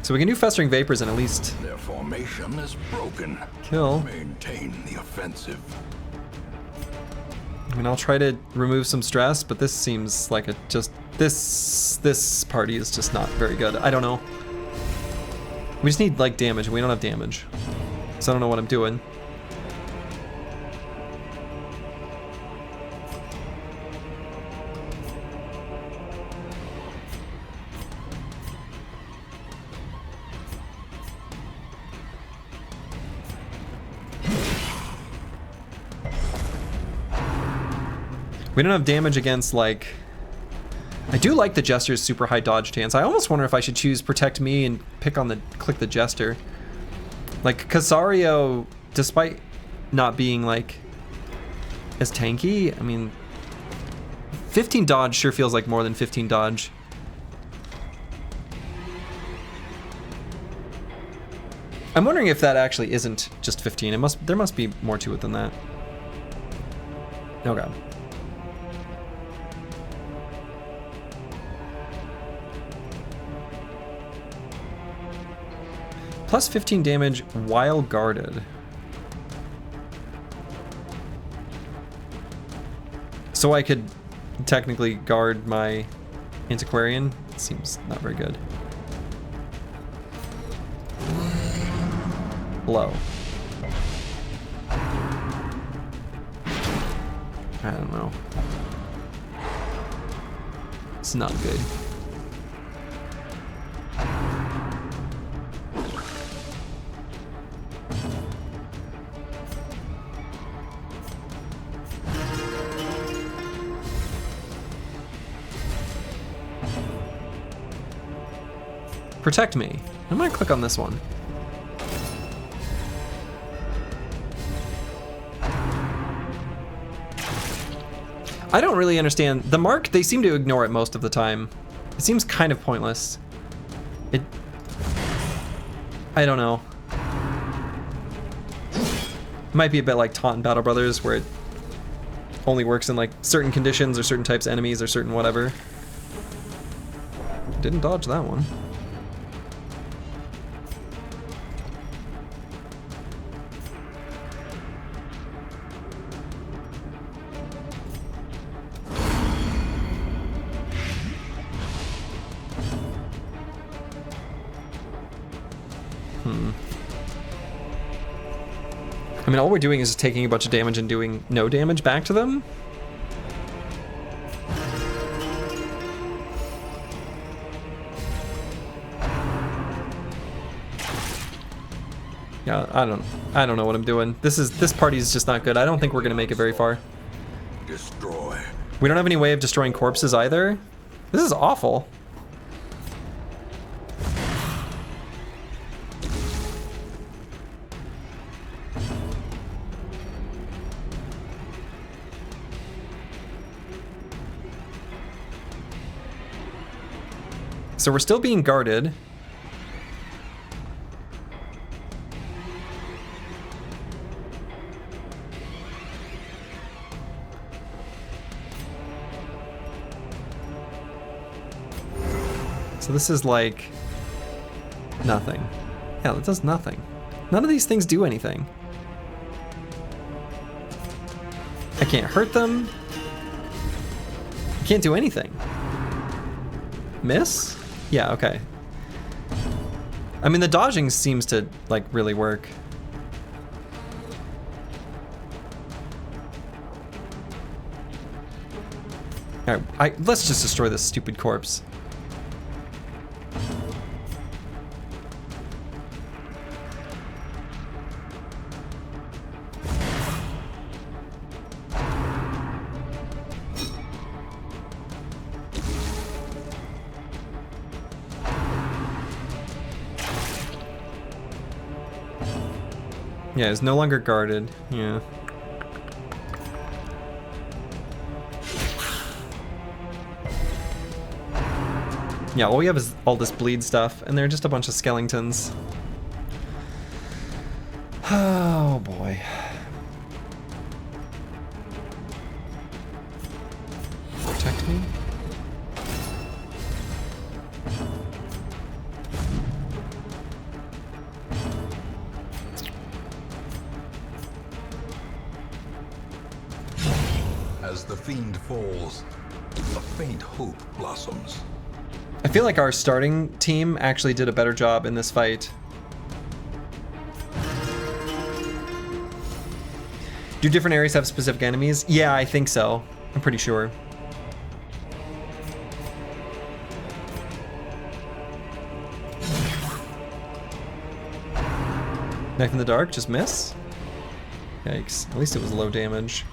So we can do Festering Vapors and at least Their formation is broken. kill. Maintain the offensive. I mean, I'll try to remove some stress, but this seems like a just... This party is just not very good. I don't know. We just need, like, damage, and we don't have damage. So I don't know what I'm doing. We don't have damage against, like... I do like the Jester's super high dodge chance. I almost wonder if I should choose Protect Me and click the Jester. Like, Casario, despite not being, like, as tanky, I mean... 15 dodge sure feels like more than 15 dodge. I'm wondering if that actually isn't just 15. There must be more to it than that. Oh god. Plus 15 damage while guarded. So I could technically guard my Antiquarian. Seems not very good. Blow. I don't know. It's not good. Protect me. I'm gonna click on this one. I don't really understand. The mark, they seem to ignore it most of the time. It seems kind of pointless. I don't know. It might be a bit like Taunt in Battle Brothers, where it only works in like certain conditions or certain types of enemies or certain whatever. Didn't dodge that one. I mean, all we're doing is just taking a bunch of damage and doing no damage back to them. Yeah, I don't know what I'm doing. This party is just not good. I don't think we're gonna make it very far. Destroy. We don't have any way of destroying corpses either. This is awful. So we're still being guarded. So this is like nothing. Yeah, that does nothing. None of these things do anything. I can't hurt them. I can't do anything. Miss? Yeah, okay. I mean, the dodging seems to, like, really work. Alright, let's just destroy this stupid corpse. Yeah, it's no longer guarded. Yeah. Yeah, all we have is all this bleed stuff, and they're just a bunch of skeletons. Oh boy. Protect me. As the fiend falls, a faint hope blossoms. I feel like our starting team actually did a better job in this fight. Do different areas have specific enemies? Yeah, I think so. I'm pretty sure. Knife in the dark, just miss? Yikes, at least it was low damage.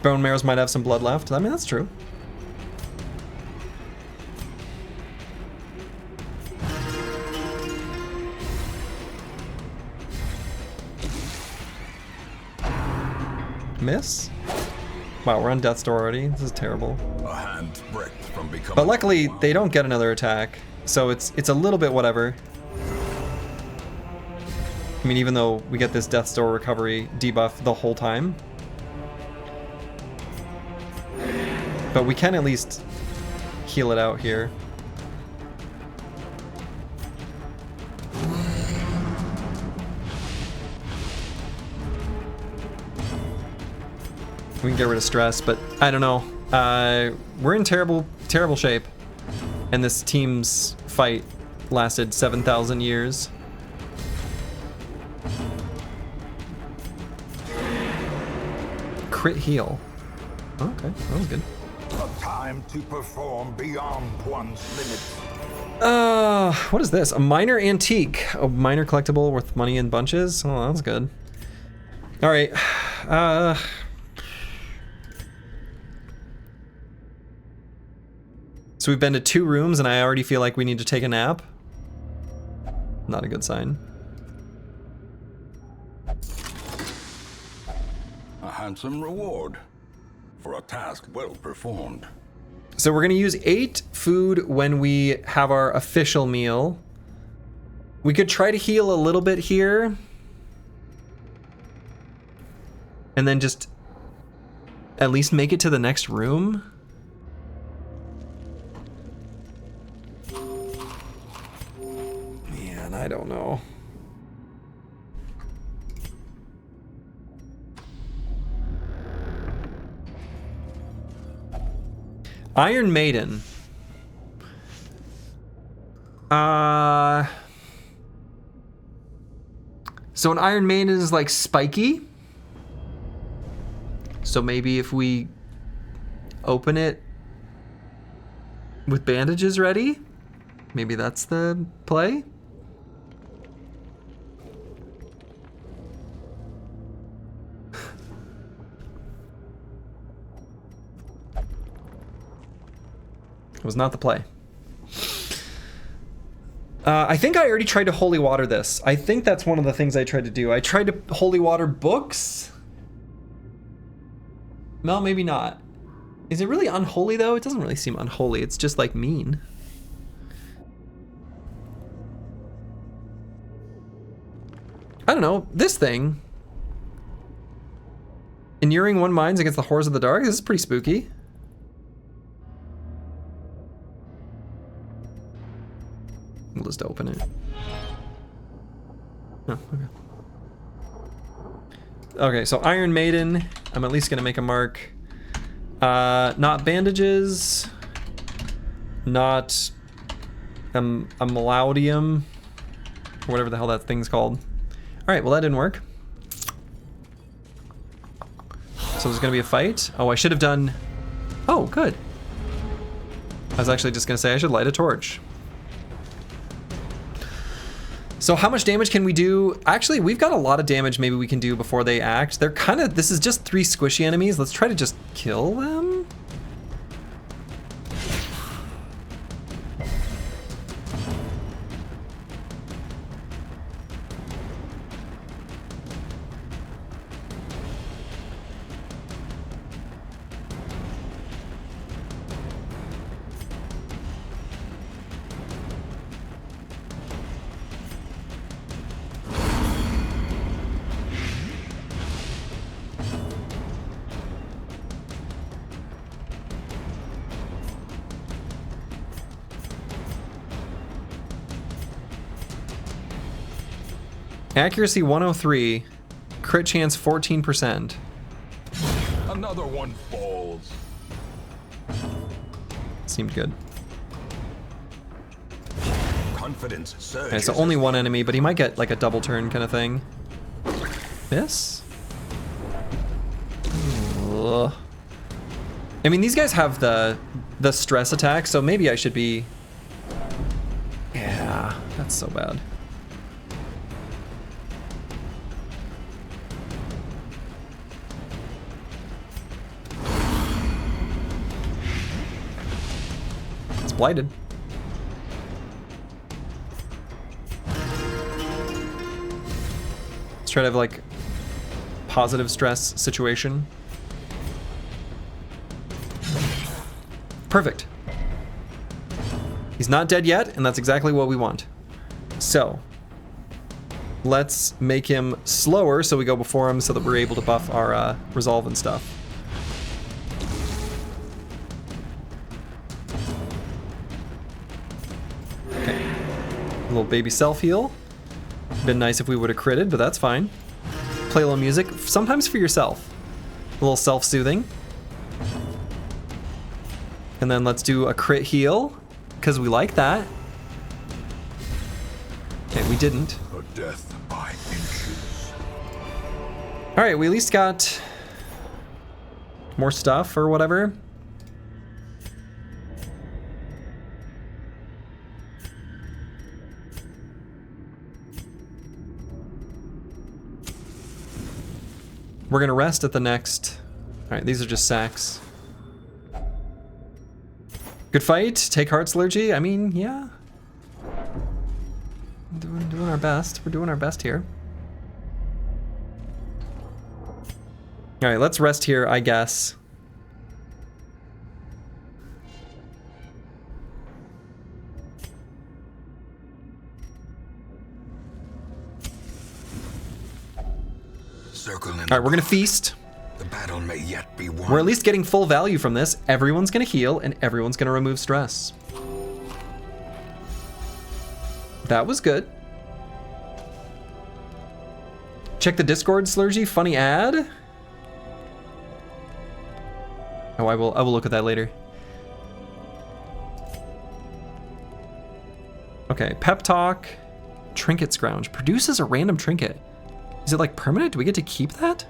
Bone marrows might have some blood left. I mean, that's true. Miss? Wow, we're on death's door already. This is terrible. A hand's breadth from becoming. But luckily, they don't get another attack, so it's a little bit whatever. I mean, even though we get this death's door recovery debuff the whole time. But we can at least heal it out here. We can get rid of stress, but I don't know. We're in terrible shape. And this team's fight lasted 7,000 years. Crit heal. Okay, that was good. A time to perform beyond one's limits. What is this? A minor antique. A minor collectible worth money in bunches? Oh, that's good. Alright. So we've been to 2 rooms and I already feel like we need to take a nap. Not a good sign. A handsome reward for a task well performed. So we're gonna use 8 food when we have our official meal. We could try to heal a little bit here. And then just at least make it to the next room. Man, I don't know. Iron Maiden. So an Iron Maiden is like spiky. So maybe if we open it with bandages ready, maybe that's the play. It was not the play. I think I already tried to holy water this. I think that's one of the things I tried to do. I tried to holy water books. No, maybe not. Is it really unholy though? It doesn't really seem unholy. It's just like mean. I don't know. This thing. Inuring one minds against the horrors of the dark. This is pretty spooky. We'll just open it. Oh, okay. Okay, so Iron Maiden. I'm at least gonna make a mark. Not bandages. Not a malaudium. Or whatever the hell that thing's called. Alright, well that didn't work. So there's gonna be a fight. Oh, I should have done... Oh, good. I was actually just gonna say I should light a torch. So how much damage can we do? Actually, we've got a lot of damage maybe we can do before they act. They're kind of... This is just 3 squishy enemies. Let's try to just kill them. Accuracy 103, crit chance 14%. Another one falls. Seemed good. Confidence surges. Okay, so only one enemy, but he might get like a double turn kind of thing. Miss? Ugh. I mean, these guys have the stress attack, so maybe I should be... Yeah, that's so bad. Blighted. Let's try to have like positive stress situation. Perfect. He's not dead yet, and that's exactly what we want. So let's make him slower so we go before him so that we're able to buff our resolve and stuff. Little baby self-heal. Been nice if we would have critted, but that's fine. Play a little music, sometimes for yourself. A little self-soothing. And then let's do a crit heal, because we like that. Okay, we didn't. A death by inches. All right, we at least got more stuff or whatever. We're gonna rest at the next. All right, these are just sacks. Good fight. Take heart, Slurgi. I mean, yeah. Doing our best. We're doing our best here. All right, let's rest here, I guess. Circle in. All right, we're gonna feast. The battle may yet be won. We're at least getting full value from this. Everyone's gonna heal and everyone's gonna remove stress. That was good. Check the Discord, Slurgi. Funny ad. Oh, I will look at that later. Okay, pep talk. Trinket scrounge. Produces a random trinket. Is it like permanent? Do we get to keep that?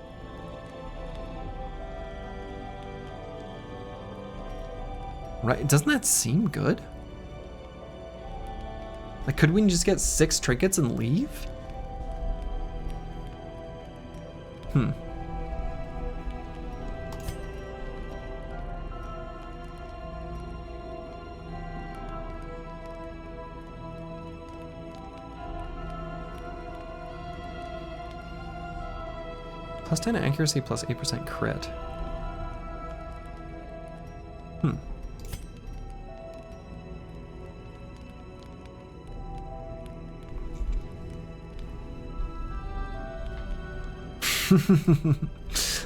Right, doesn't that seem good? Like, could we just get 6 trinkets and leave? Hmm. Plus 10 accuracy, plus 8% crit. Hmm.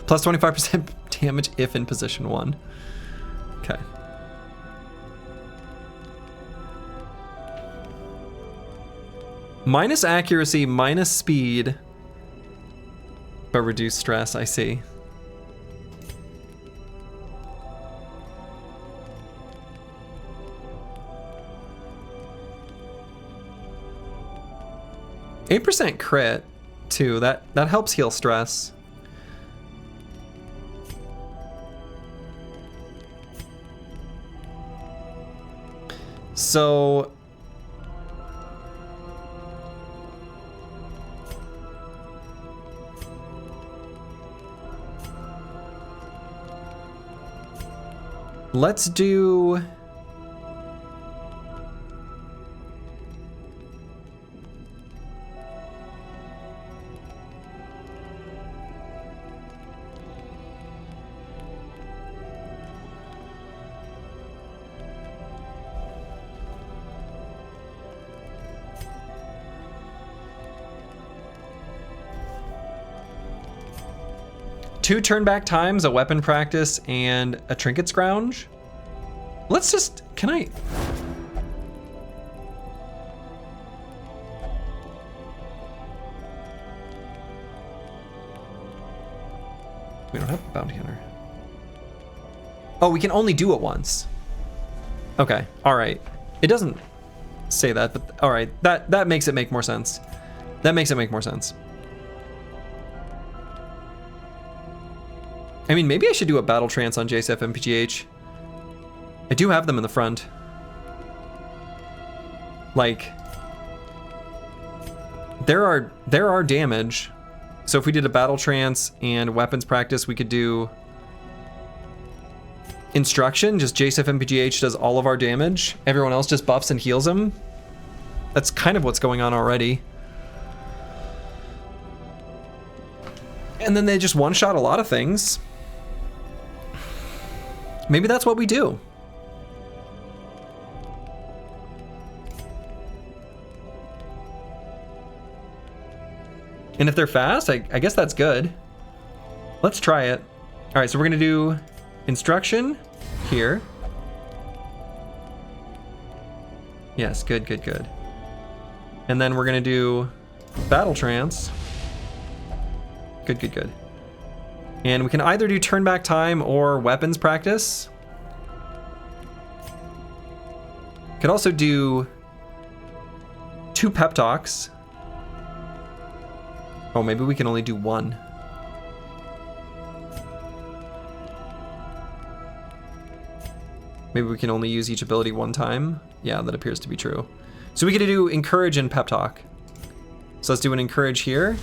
Plus 25% damage if in position 1. Okay. Minus accuracy, minus speed, but reduce stress, I see. %8 crit too. That helps heal stress. So let's do two turn back times, a weapon practice, and a trinket scrounge. Let's just, can I? We don't have a bounty hunter. Oh, we can only do it once. Okay, all right. It doesn't say that, but all right, that makes it make more sense. That makes it make more sense. I mean, maybe I should do a battle trance on JSF MPGH. I do have them in the front. Like, there are damage. So if we did a battle trance and weapons practice, we could do instruction. Just JSF MPGH does all of our damage. Everyone else just buffs and heals them. That's kind of what's going on already. And then they just one-shot a lot of things. Maybe that's what we do. And if they're fast, I guess that's good. Let's try it. All right, so we're gonna do instruction here. Yes, good, good, good. And then we're gonna do battle trance. Good, good, good. And we can either do turn back time or weapons practice. Could also do 2 pep talks. Oh, maybe we can only do 1. Maybe we can only use each ability 1 time. Yeah, that appears to be true. So we get to do encourage and pep talk. So let's do an encourage here.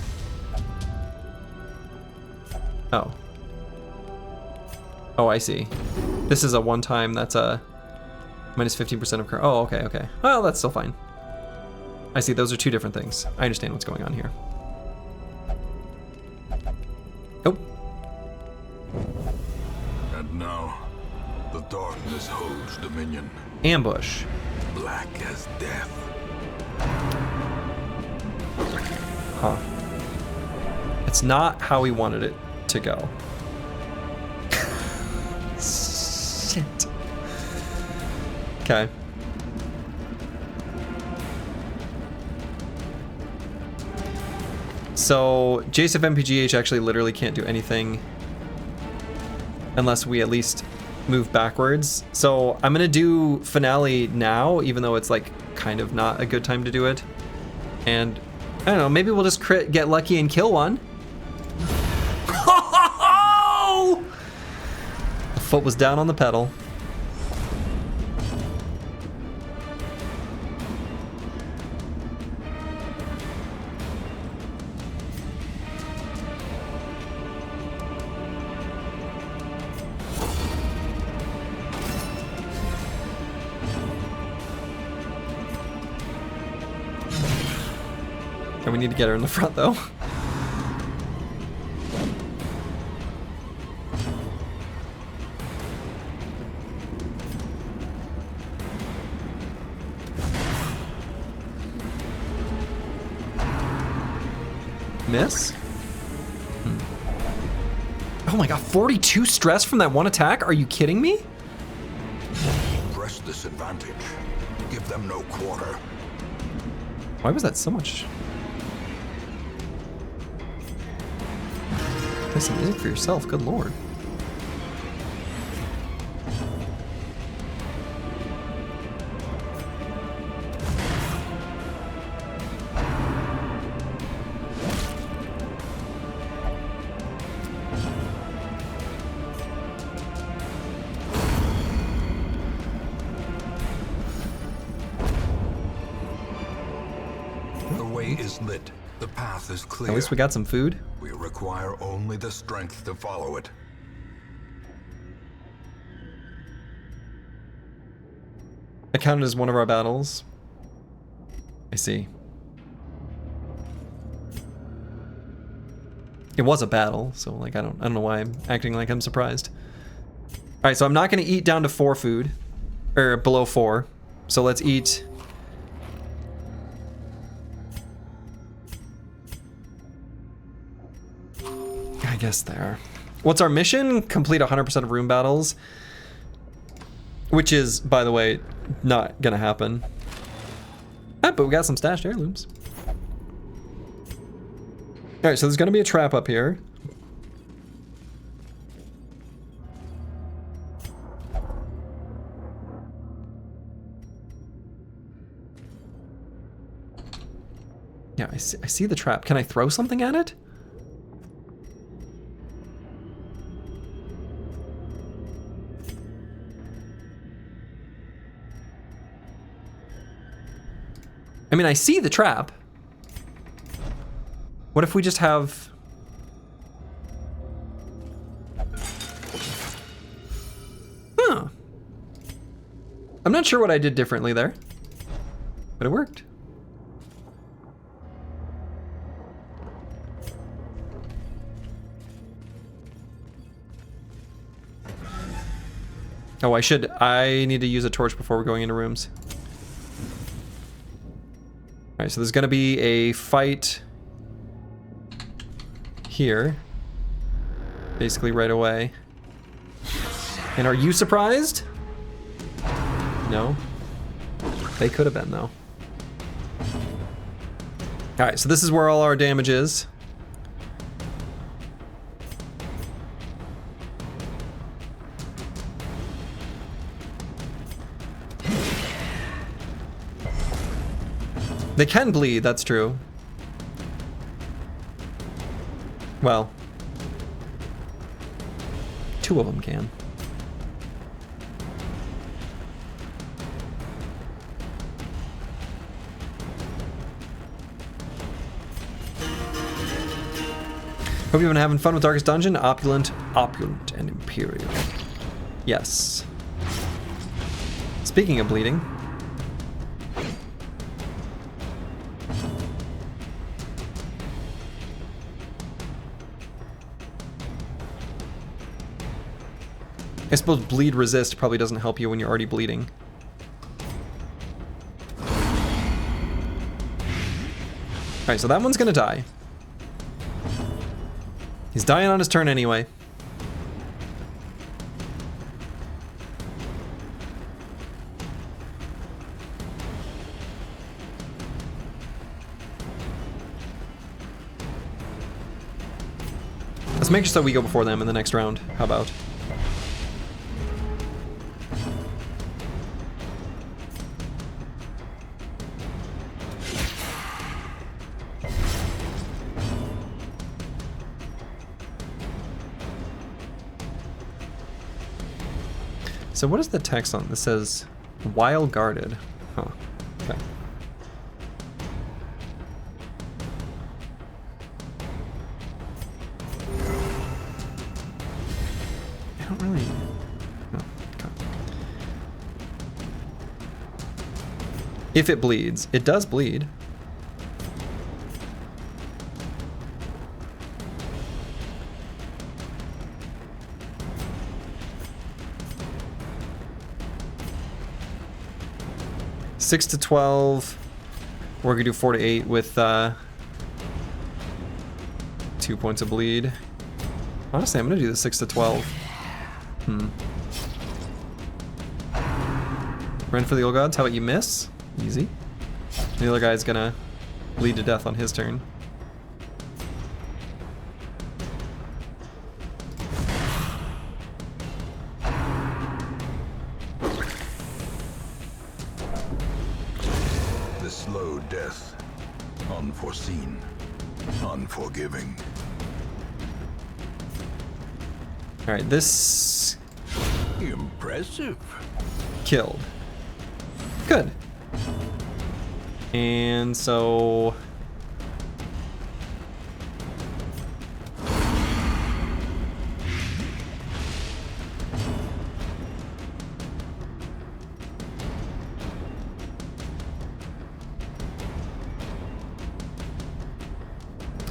Oh. Oh, I see. This is a 1 time, that's a minus 15% of current. Oh, okay, okay. Well, that's still fine. I see, those are 2 different things. I understand what's going on here. Oh. And now, the darkness holds dominion. Ambush. Black as death. Huh. It's not how we wanted it to go. Shit. Okay. So JSF MPGH actually literally can't do anything unless we at least move backwards. So I'm gonna do finale now, even though it's like kind of not a good time to do it. And I don't know, maybe we'll just get lucky and kill one. The foot was down on the pedal. And we need to get her in the front though. Miss? Oh my god, 42 stress from that 1 attack? Are you kidding me? Press this advantage. Give them no quarter. Why was that so much? Play some music for yourself, good lord. The way is lit. The path is clear. At least we got some food. We require only the strength to follow it. It counted as one of our battles. I see. It was a battle, so like I don't know why I'm acting like I'm surprised. All right, so I'm not gonna eat down to 4 food, or below 4. So let's eat. I guess there. What's our mission? Complete 100% of room battles. Which is, by the way, not gonna happen. Ah, but we got some stashed heirlooms. Alright, so there's gonna be a trap up here. Yeah, I see the trap. Can I throw something at it? I mean, I see the trap. What if we just have... Huh. I'm not sure what I did differently there, but it worked. Oh, I need to use a torch before we're going into rooms. All right, so there's gonna be a fight here, basically right away. And are you surprised? No. They could have been though. All right, so this is where all our damage is. They can bleed, that's true. Well, 2 of them can. Hope you've been having fun with Darkest Dungeon. Opulent, and imperial. Yes. Speaking of bleeding. I suppose bleed resist probably doesn't help you when you're already bleeding. Alright, so that one's gonna die. He's dying on his turn anyway. Let's make sure so we go before them in the next round. How about? So what is the text on this? Says while guarded. Huh. Okay. I don't really. Oh, okay. If it bleeds, it does bleed. Six to 12. We're gonna do 4 to 8 with 2 points of bleed. Honestly, I'm gonna do the 6 to 12. Run for the old gods. How about you miss? Easy. The other guy's gonna bleed to death on his turn. Slow death. Unforeseen. Unforgiving. Alright, this... Impressive. Killed. Good. And so...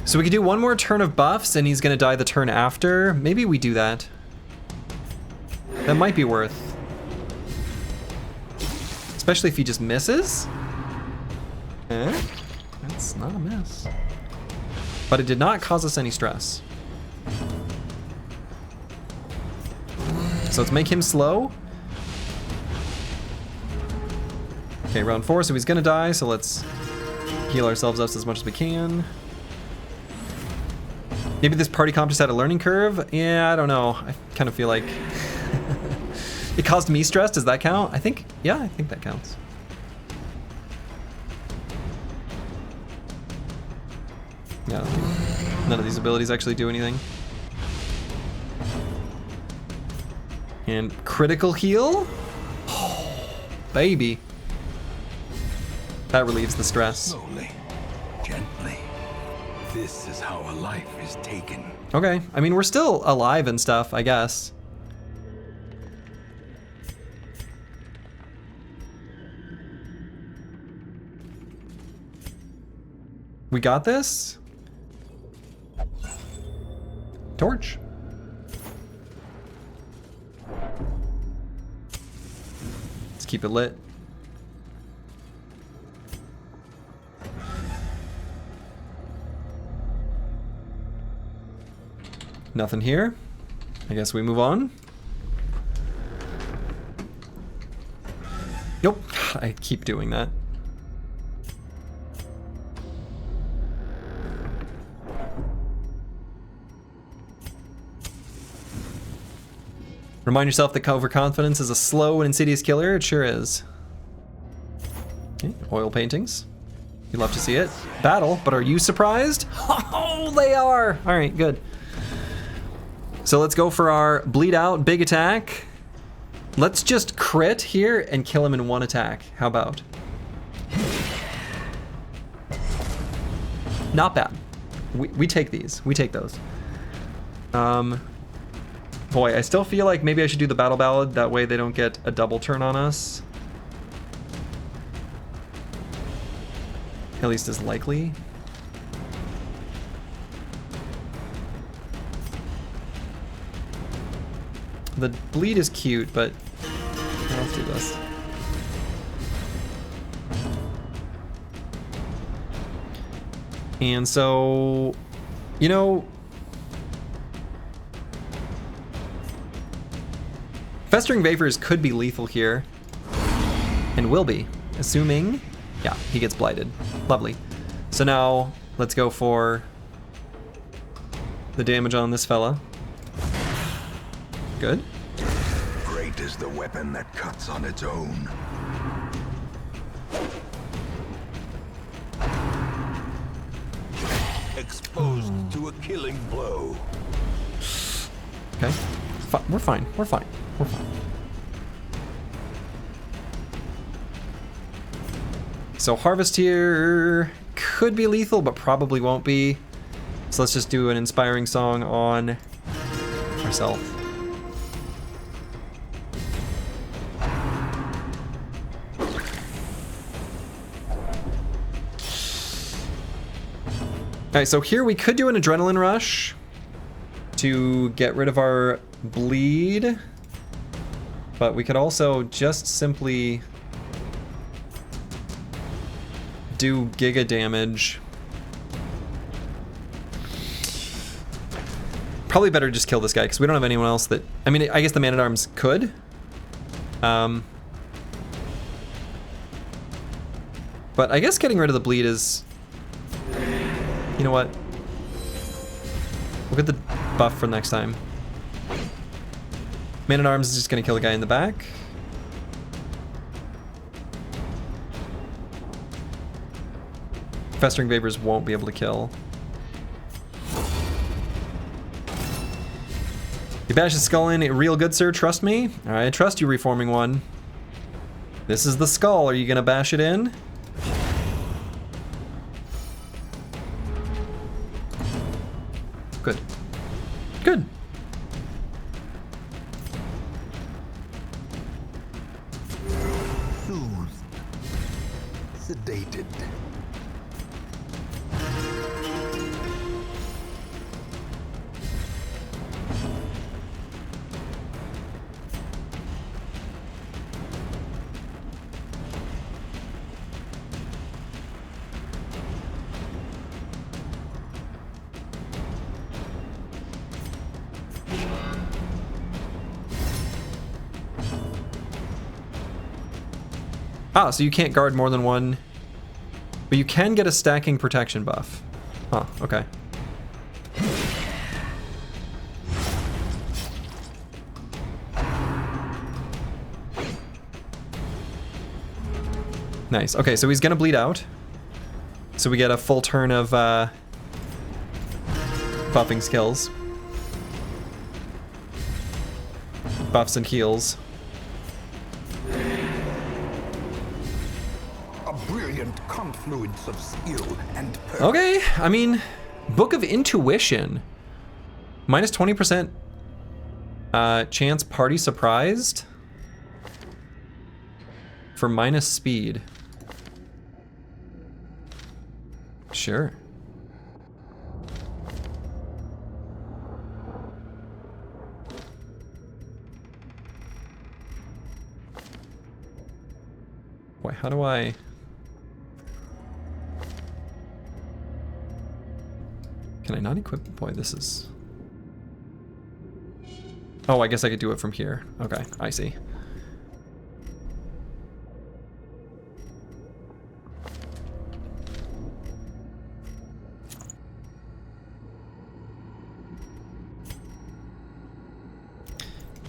So we could do one more turn of buffs and he's gonna die the turn after. Maybe we do that. That might be worth. Especially if he just misses. Eh? That's not a miss. But it did not cause us any stress. So let's make him slow. Okay, round 4, so he's gonna die, so let's heal ourselves up as much as we can. Maybe this party comp just had a learning curve? Yeah, I don't know. I kind of feel like it caused me stress. Does that count? I think, yeah, I think that counts. Yeah, I don't think none of these abilities actually do anything. And critical heal? Oh, baby. That relieves the stress. Slowly. Gently. This is how a life is taken. Okay, I mean, we're still alive and stuff, I guess. We got this? Torch. Let's keep it lit. Nothing here. I guess we move on. Nope. I keep doing that. Remind yourself that overconfidence is a slow and insidious killer. It sure is. Okay, oil paintings. You love to see it. Battle, but are you surprised? Oh, they are. All right, good. So let's go for our bleed out big attack. Let's just crit here and kill him in one attack. How about? Not bad. We take these. We take those. Boy, I still feel like maybe I should do the battle ballad. That way they don't get a double turn on us. At least as likely. The bleed is cute, but let's do this. And so, you know, Festering Vapors could be lethal here, and will be, assuming, yeah, he gets blighted. Lovely. So now, let's go for the damage on this fella. Good. Great is the weapon that cuts on its own. Exposed to a killing blow. Okay. We're fine. We're fine. We're fine. So Harvest here could be lethal, but probably won't be. So let's just do an inspiring song on ourselves. Alright, so here we could do an adrenaline rush to get rid of our bleed, but we could also just simply do giga damage. Probably better just kill this guy because we don't have anyone else that, I mean, I guess the Man-at-Arms could. But I guess getting rid of the bleed is, you know what? We'll get the buff for next time. Man-at-Arms is just gonna kill the guy in the back. Festering Vapors won't be able to kill. You bash the skull in, real good, sir, trust me. Alright, I trust you, Reforming One. This is the skull, are you gonna bash it in? Good. Good. Soothed. Sedated. Ah, so you can't guard more than one, but you can get a stacking protection buff. Huh, okay. Nice. Okay, so he's gonna bleed out. So we get a full turn of buffing skills. Buffs and heals. Brilliant confluence of skill and purpose. Okay, I mean, Book of Intuition. Minus 20% chance party surprised for minus speed. Sure. Boy, how do I... Can I not equip? Boy, this is... Oh, I guess I could do it from here. Okay, I see.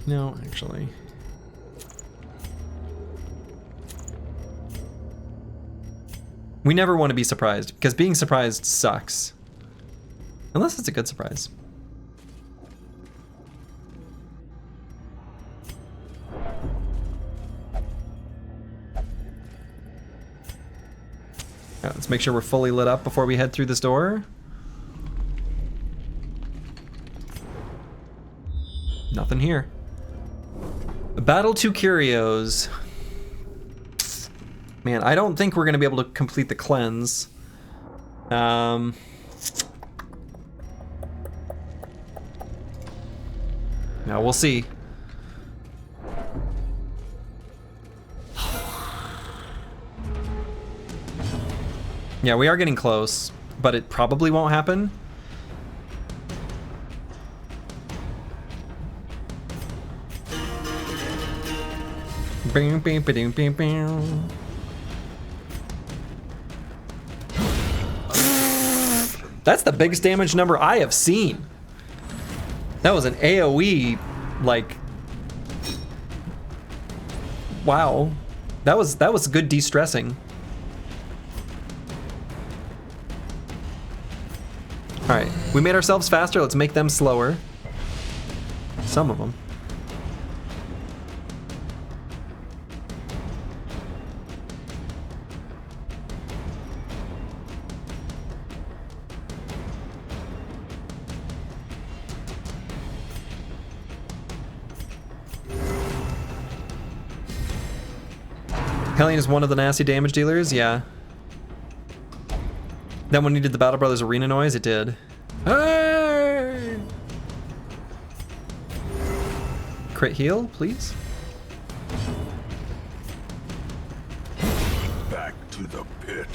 No, actually... We never want to be surprised, because being surprised sucks. Unless it's a good surprise. Right, let's make sure we're fully lit up before we head through this door. Nothing here. Battle to Curios. Man, I don't think we're gonna be able to complete the cleanse. Now we'll see. Yeah, we are getting close, but it probably won't happen. Bing, bing, bing, bing, bing. That's the biggest damage number I have seen. That was an AoE, like, wow. That was good de-stressing. All right, we made ourselves faster. Let's make them slower. Some of them. Hellion is one of the nasty damage dealers, yeah. Then when you did the Battle Brothers arena noise, it did. Hey! Crit heal, please. Back to the pit.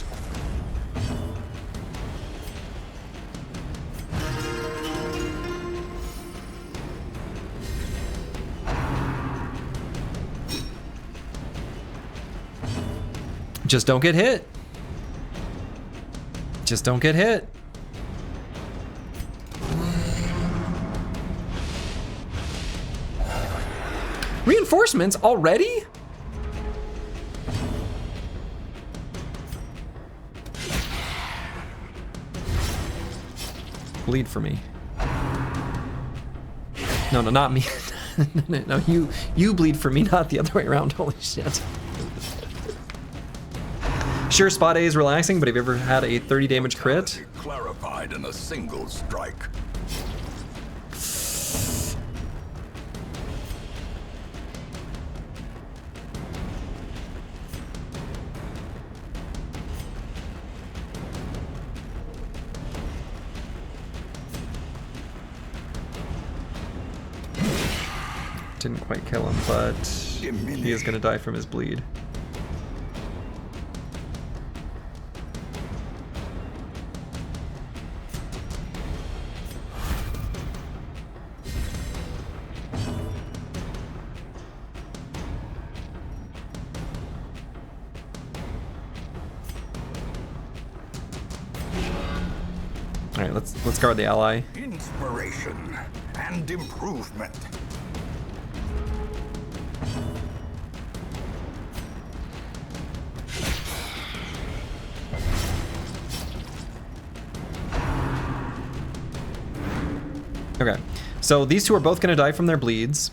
Just don't get hit. Just don't get hit. Reinforcements already? Bleed for me. No, not me. No, you bleed for me, not the other way around. Holy shit. Sure, spot A is relaxing, but have you ever had a 30 damage crit? Clarified in a single strike. Didn't quite kill him, but he is gonna die from his bleed. All right, let's guard the ally. Inspiration and improvement. Okay, so these two are both gonna die from their bleeds.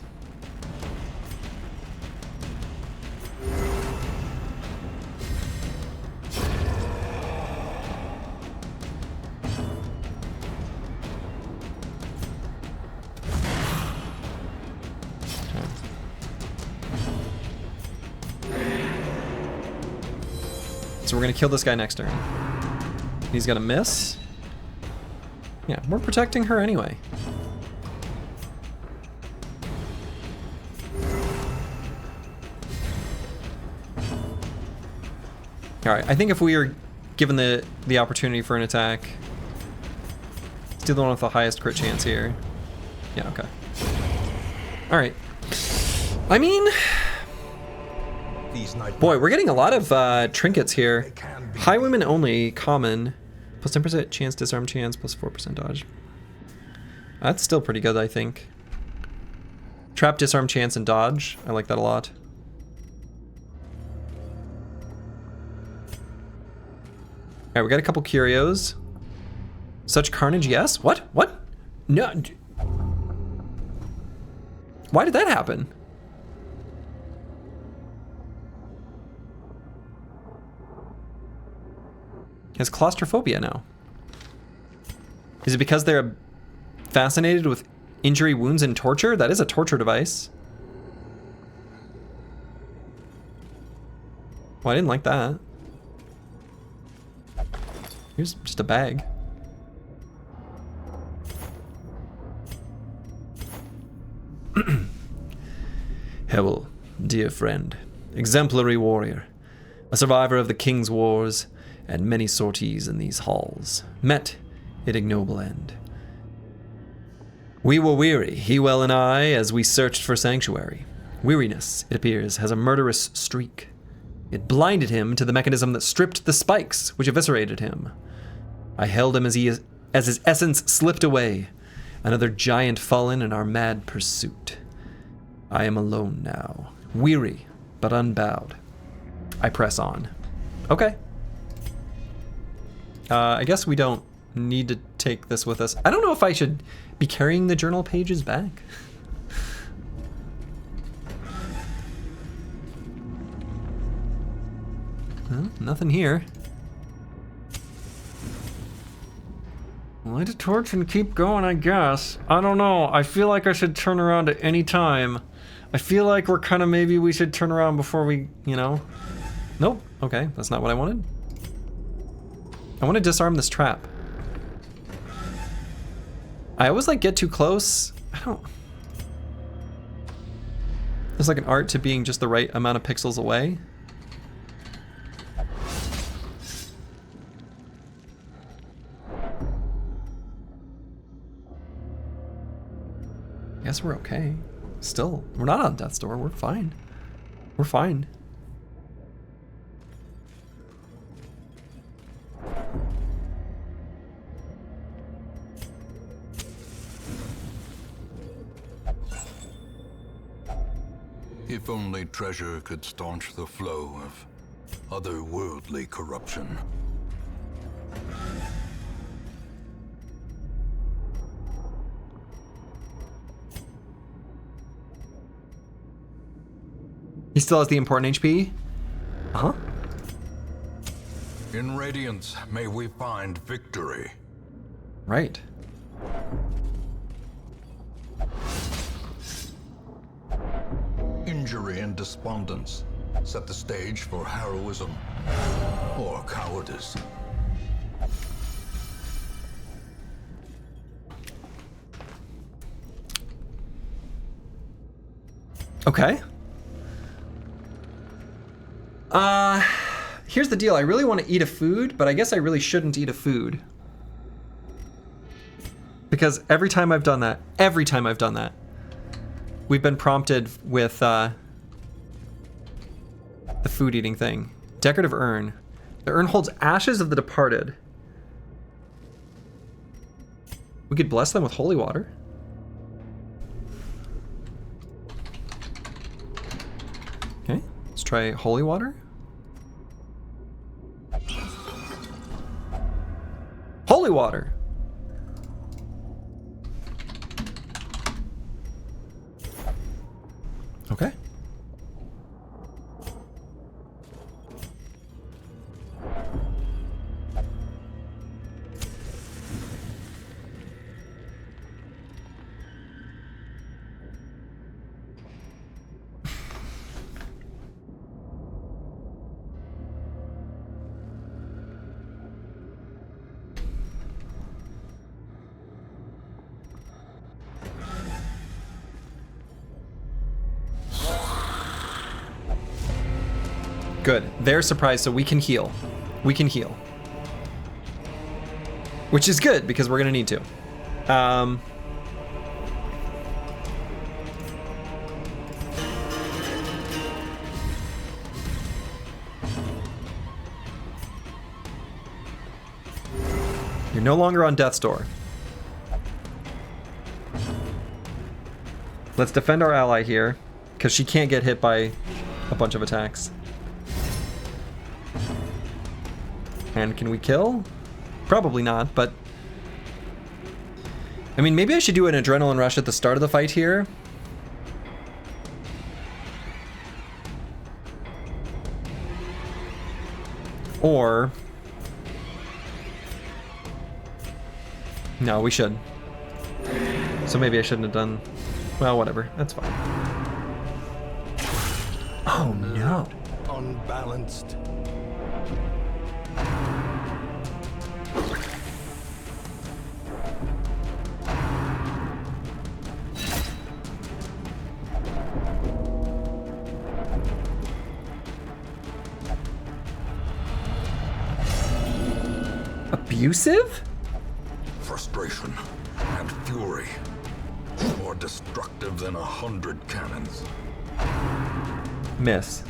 So we're gonna kill this guy next turn. He's gonna miss. Yeah, we're protecting her anyway. All right, I think if we are given the opportunity for an attack, let's do the one with the highest crit chance here. Yeah, okay. All right. I mean, boy, we're getting a lot of trinkets here. Highwayman only, common, plus 10% chance, disarm chance, plus 4% dodge. That's still pretty good, I think. Trap, disarm chance, and dodge. I like that a lot. Alright, we got a couple curios. Such carnage, yes? What? What? No. Why did that happen? He has claustrophobia now. Is it because they're fascinated with injury, wounds, and torture? That is a torture device. Well, I didn't like that. Here's just a bag. Hewell, dear friend, exemplary warrior, a survivor of the King's Wars and many sorties in these halls, met at ignoble end. We were weary, Hewell and I, as we searched for sanctuary. Weariness, it appears, has a murderous streak. It blinded him to the mechanism that stripped the spikes, which eviscerated him. I held him as his essence slipped away, another giant fallen in our mad pursuit. I am alone now, weary but unbowed. I press on. Okay. I guess we don't need to take this with us. I don't know if I should be carrying the journal pages back. Well, nothing here. Light a torch and keep going, I guess. I don't know. I feel like I should turn around at any time. I feel like we're kind of maybe we should turn around before we, you know. Nope. Okay, that's not what I wanted. I want to disarm this trap. I always like get too close. I don't. There's like an art to being just the right amount of pixels away. Guess we're okay. Still, we're not on death's door. We're fine. We're fine. If only treasure could staunch the flow of otherworldly corruption. He still has the important HP? Uh-huh. In Radiance, may we find victory. Right. Injury and despondence set the stage for heroism or cowardice. Okay. Here's the deal. I really want to eat a food, but I guess I really shouldn't eat a food. Because every time I've done that, we've been prompted with the food eating thing. Decorative urn. The urn holds ashes of the departed. We could bless them with holy water. Okay, let's try holy water. Holy water! Okay. Good. They're surprised, so we can heal. We can heal. Which is good, because we're going to need to. You're no longer on death's door. Let's defend our ally here, because she can't get hit by a bunch of attacks. And can we kill? Probably not, but... I mean, maybe I should do an adrenaline rush at the start of the fight here. Or... No, we should. So maybe I shouldn't have done... Well, whatever. That's fine. Oh, no. Unbalanced. Abusive? Frustration and fury. More destructive than 100 cannons. Miss.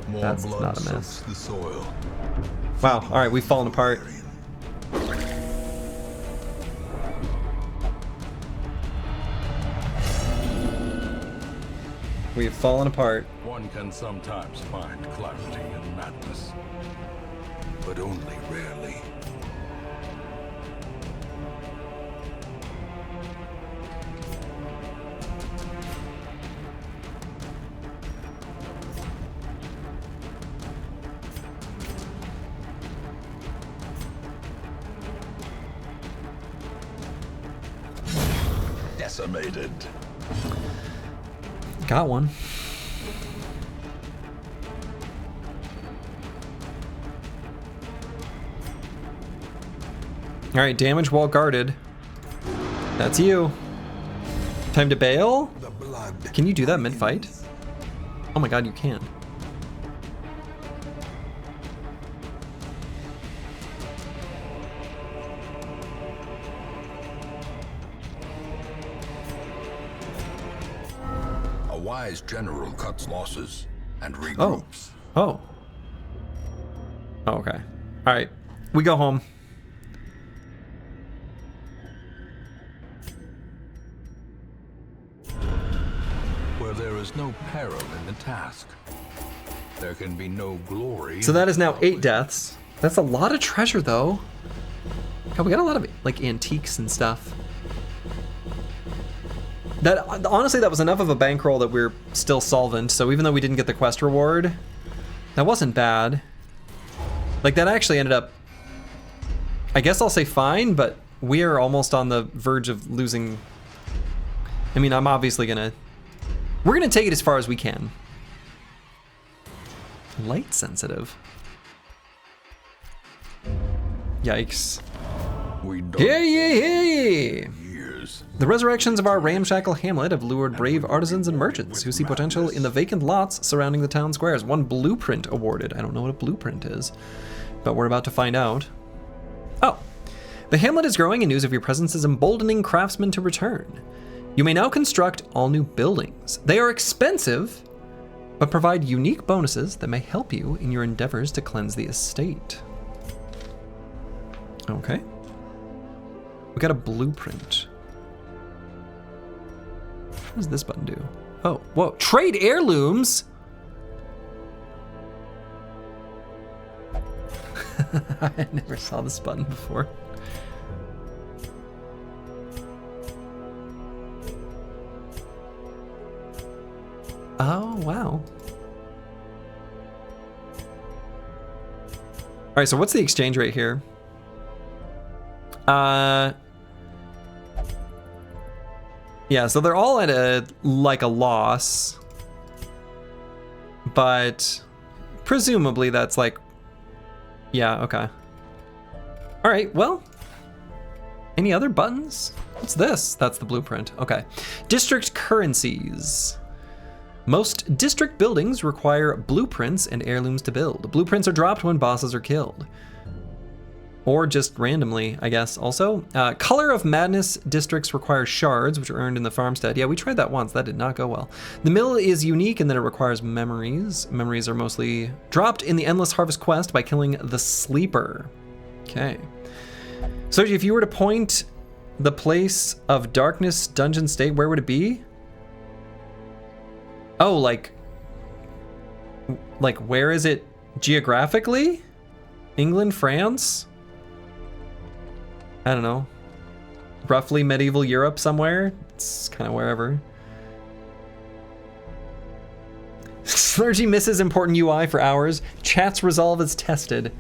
More That's blood not a miss. soaks the soil. Wow, alright, we've fallen apart. We've fallen apart. One can sometimes find clarity in madness, but only rarely. Decimated. Got one. Alright, damage while guarded. That's you. Time to bail? The blood. Can you do that mid-fight? Oh my god, you can. A wise general cuts losses and regroups. Oh. Oh, okay. Alright. We go home. Where there is no peril in the task, there can be no glory. So that is now 8 deaths. That's a lot of treasure, though. God, we got a lot of, like, antiques and stuff. That, honestly, that was enough of a bankroll that we're still solvent, so even though we didn't get the quest reward, that wasn't bad. Like, that actually ended up, I guess I'll say fine, but we are almost on the verge of losing. I mean, I'm obviously gonna, we're gonna take it as far as we can. Light sensitive. Yikes. We don't Hear ye, hear ye! years. The resurrections of our ramshackle hamlet have lured brave artisans and merchants who see potential in the vacant lots surrounding the town squares. 1 blueprint awarded. I don't know what a blueprint is, but we're about to find out. Oh. The hamlet is growing and news of your presence is emboldening craftsmen to return. You may now construct all new buildings. They are expensive, but provide unique bonuses that may help you in your endeavors to cleanse the estate. Okay. We got a blueprint. What does this button do? Oh, whoa, trade heirlooms! I never saw this button before. Oh, wow. All right, so what's the exchange rate here? Yeah, so they're all at a loss, but presumably that's like, yeah, okay. All right, well, any other buttons? What's this? That's the blueprint. Okay. District currencies. Most district buildings require blueprints and heirlooms to build. Blueprints are dropped when bosses are killed. Or just randomly, I guess, also. Color of Madness districts require shards, which are earned in the farmstead. Yeah, we tried that once. That did not go well. The mill is unique in that it requires memories. Memories are mostly dropped in the Endless Harvest quest by killing the Sleeper. Okay. So if you were to point the place of Darkness Dungeon State, where would it be? Oh, like where is it geographically? England, France? I don't know. Roughly medieval Europe somewhere. It's kind of wherever. Slurgi misses important UI for hours. Chat's resolve is tested.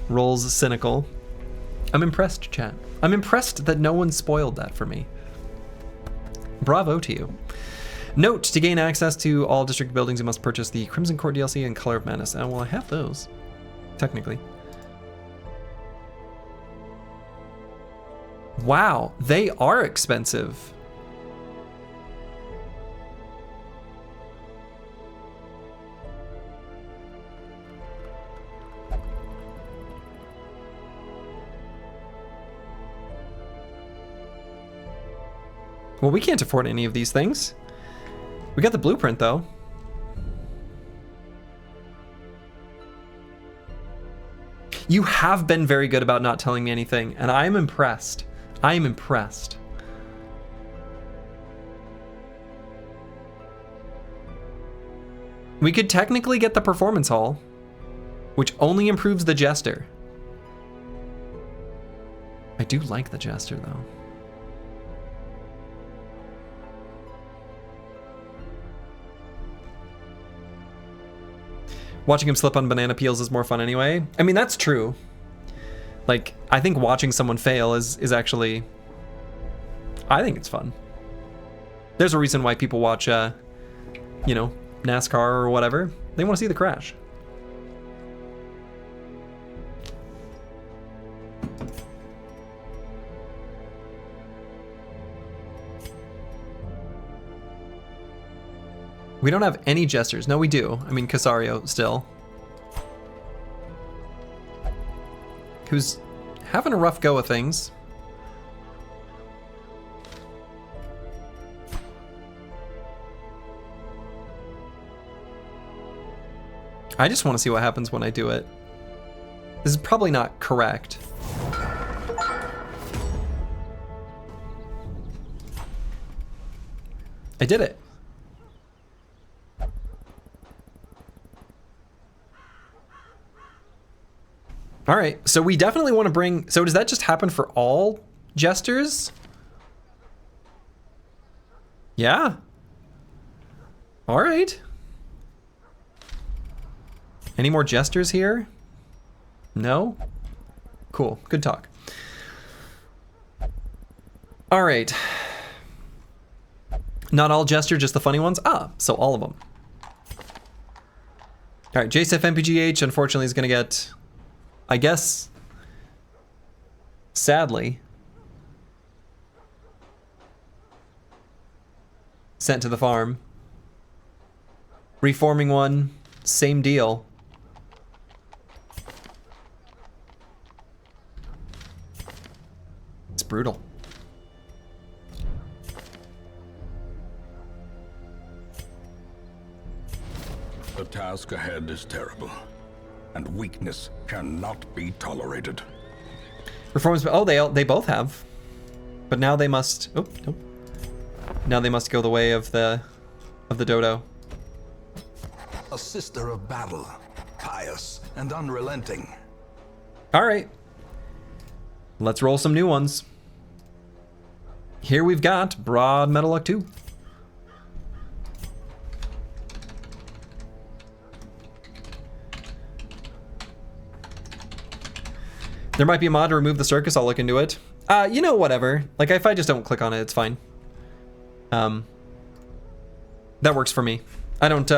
Rolls cynical. I'm impressed, chat. I'm impressed that no one spoiled that for me. Bravo to you. Note, to gain access to all district buildings, you must purchase the Crimson Court DLC and Color of Madness. Oh, well, I have those, technically. Wow, they are expensive. Well, we can't afford any of these things. We got the blueprint, though. You have been very good about not telling me anything, and I'm impressed. I am impressed. We could technically get the performance hall, which only improves the jester. I do like the jester, though. Watching him slip on banana peels is more fun anyway. I mean, that's true. Like, I think watching someone fail is actually... I think it's fun. There's a reason why people watch, you know, NASCAR or whatever. They want to see the crash. We don't have any jesters. No, we do. I mean, Casario still. Who's having a rough go of things. I just want to see what happens when I do it. This is probably not correct. I did it. All right, so we definitely want to bring... So does that just happen for all jesters? Yeah. All right. Any more jesters here? No? Cool, good talk. All right. Not all jester, just the funny ones? Ah, so all of them. All right, JSF MPGH unfortunately is going to get... I guess, sadly, sent to the farm. Reforming one, same deal. It's brutal. The task ahead is terrible, and weakness cannot be tolerated. Performance. Oh, they both have, but now they must. Oh, nope. Now they must go the way of the dodo. A sister of battle, pious and unrelenting. All right. Let's roll some new ones. Here we've got Broad Metal Luck 2. There might be a mod to remove the circus. I'll look into it. You know, whatever. Like, if I just don't click on it, it's fine. That works for me. I don't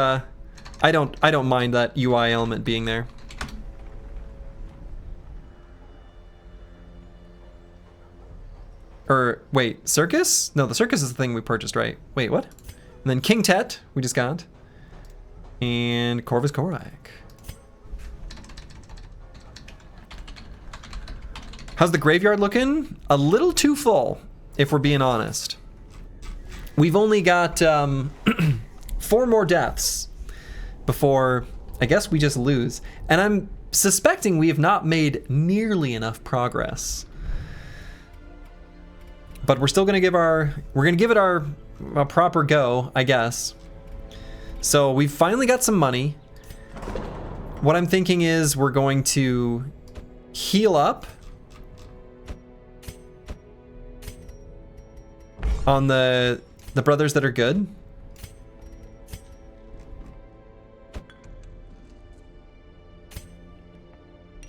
mind that UI element being there. Or wait, circus? No, the circus is the thing we purchased, right? Wait, what? And then King Tet we just got, and Corvus Korak. How's the graveyard looking? A little too full, if we're being honest. We've only got 4 more deaths before I guess we just lose. And I'm suspecting we have not made nearly enough progress. But we're still gonna give it a proper go, I guess. So we've finally got some money. What I'm thinking is we're going to heal up on the brothers that are good.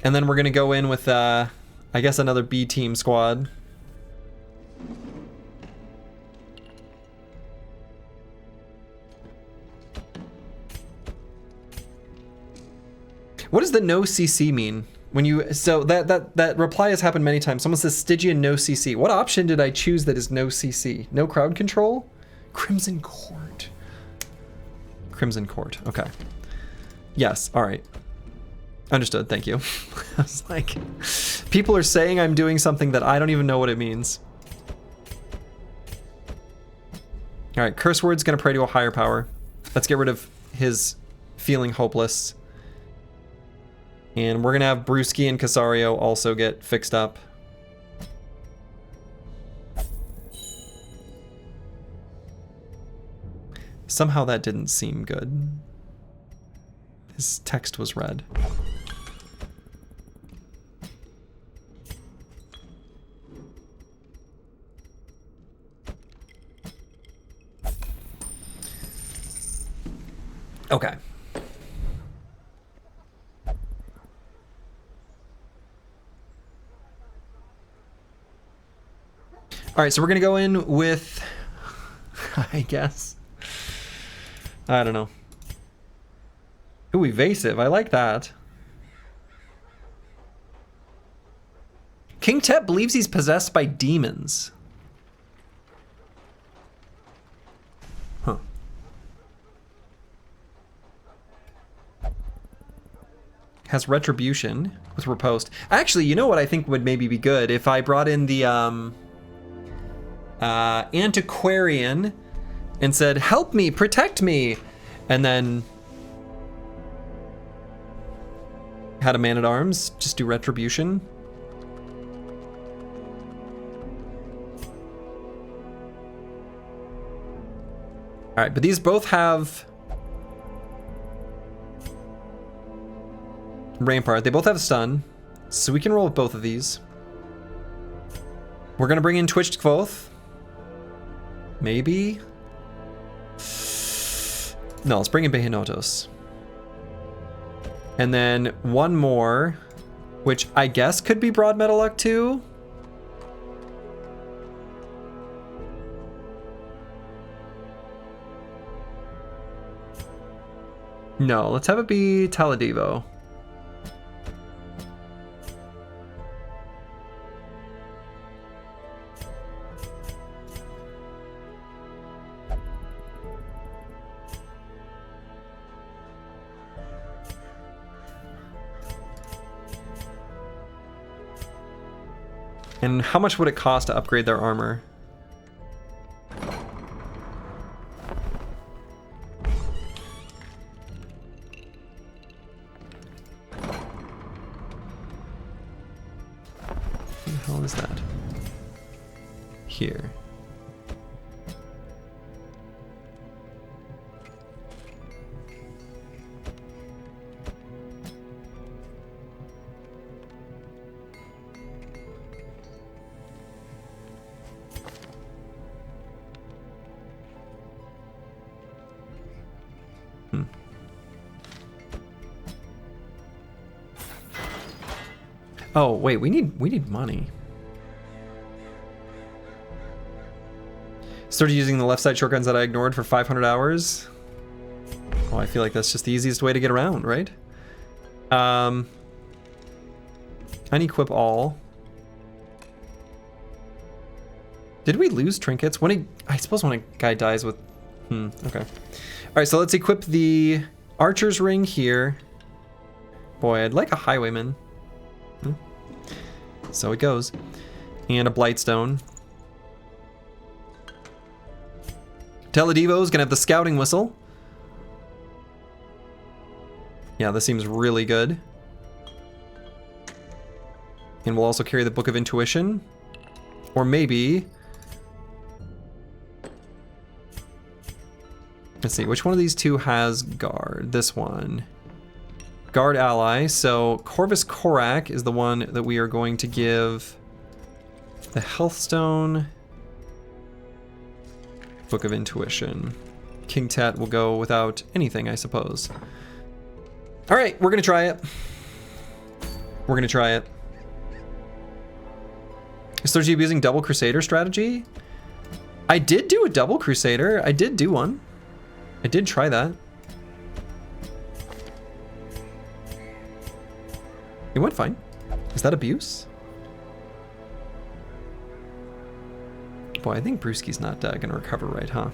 And then we're gonna go in with, I guess, another B team squad. What does the no CC mean? When you, so that reply has happened many times. Someone says Stygian no CC. What option did I choose that is no CC? No crowd control? Crimson Court. Crimson Court. Okay. Yes. All right. Understood. Thank you. I was like, people are saying I'm doing something that I don't even know what it means. All right. Curse word's going to pray to a higher power. Let's get rid of his feeling hopeless. And we're going to have Brewski and Casario also get fixed up. Somehow that didn't seem good. His text was red. Okay. All right, so we're gonna go in with, I guess, I don't know. Ooh, evasive, I like that. King Tep believes he's possessed by demons. Huh. Has retribution with riposte. Actually, you know what I think would maybe be good? If I brought in the, antiquarian and said, help me, protect me, and then had a man-at-arms just do retribution. All right, but these both have Rampart. They both have stun, so we can roll with both of these. We're gonna bring in Twitched Quoth. Maybe? No, let's bring in Behinotos. And then one more, which I guess could be Broad Metal Luck too. No, let's have it be Taladivo. And how much would it cost to upgrade their armor? What the hell is that? Here. Oh, wait, we need money. Started using the left side shotguns that I ignored for 500 hours. Oh, I feel like that's just the easiest way to get around, right? Unequip all. Did we lose trinkets? I suppose when a guy dies with... okay. Alright, so let's equip the Archer's Ring here. Boy, I'd like a Highwayman. So it goes. And a Blightstone. Teledivo's gonna have the Scouting Whistle. Yeah, this seems really good. And we'll also carry the Book of Intuition. Or maybe... Let's see, which one of these two has guard? This one. guard ally. So Corvus Korak is the one that we are going to give the Health Stone. Book of Intuition. King Tat will go without anything, I suppose. All right, we're gonna try it. We're gonna try it. Is Slurgi using double Crusader strategy? I did do a double Crusader. I did do one. I did try that. It went fine. Is that abuse? Boy, I think Brewski's not gonna recover right, huh?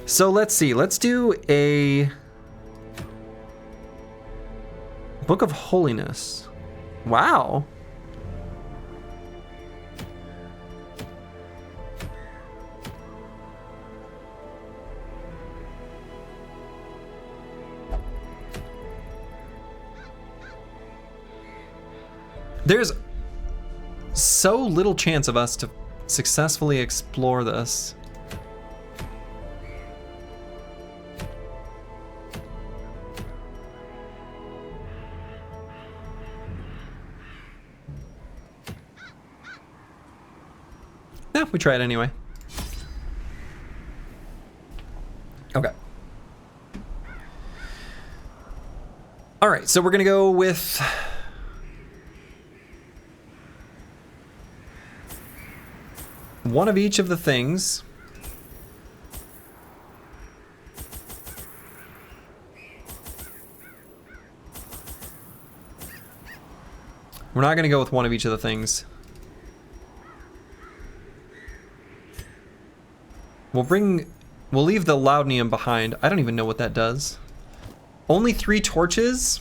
So let's see. Let's do a Book of Holiness. Wow. There's so little chance of us to successfully explore this. Yeah, we try it anyway. Okay. All right, so we're gonna go with one of each of the things. We're not gonna go with one of each of the things. We'll leave the Loudnium behind. I don't even know what that does. Only 3 torches.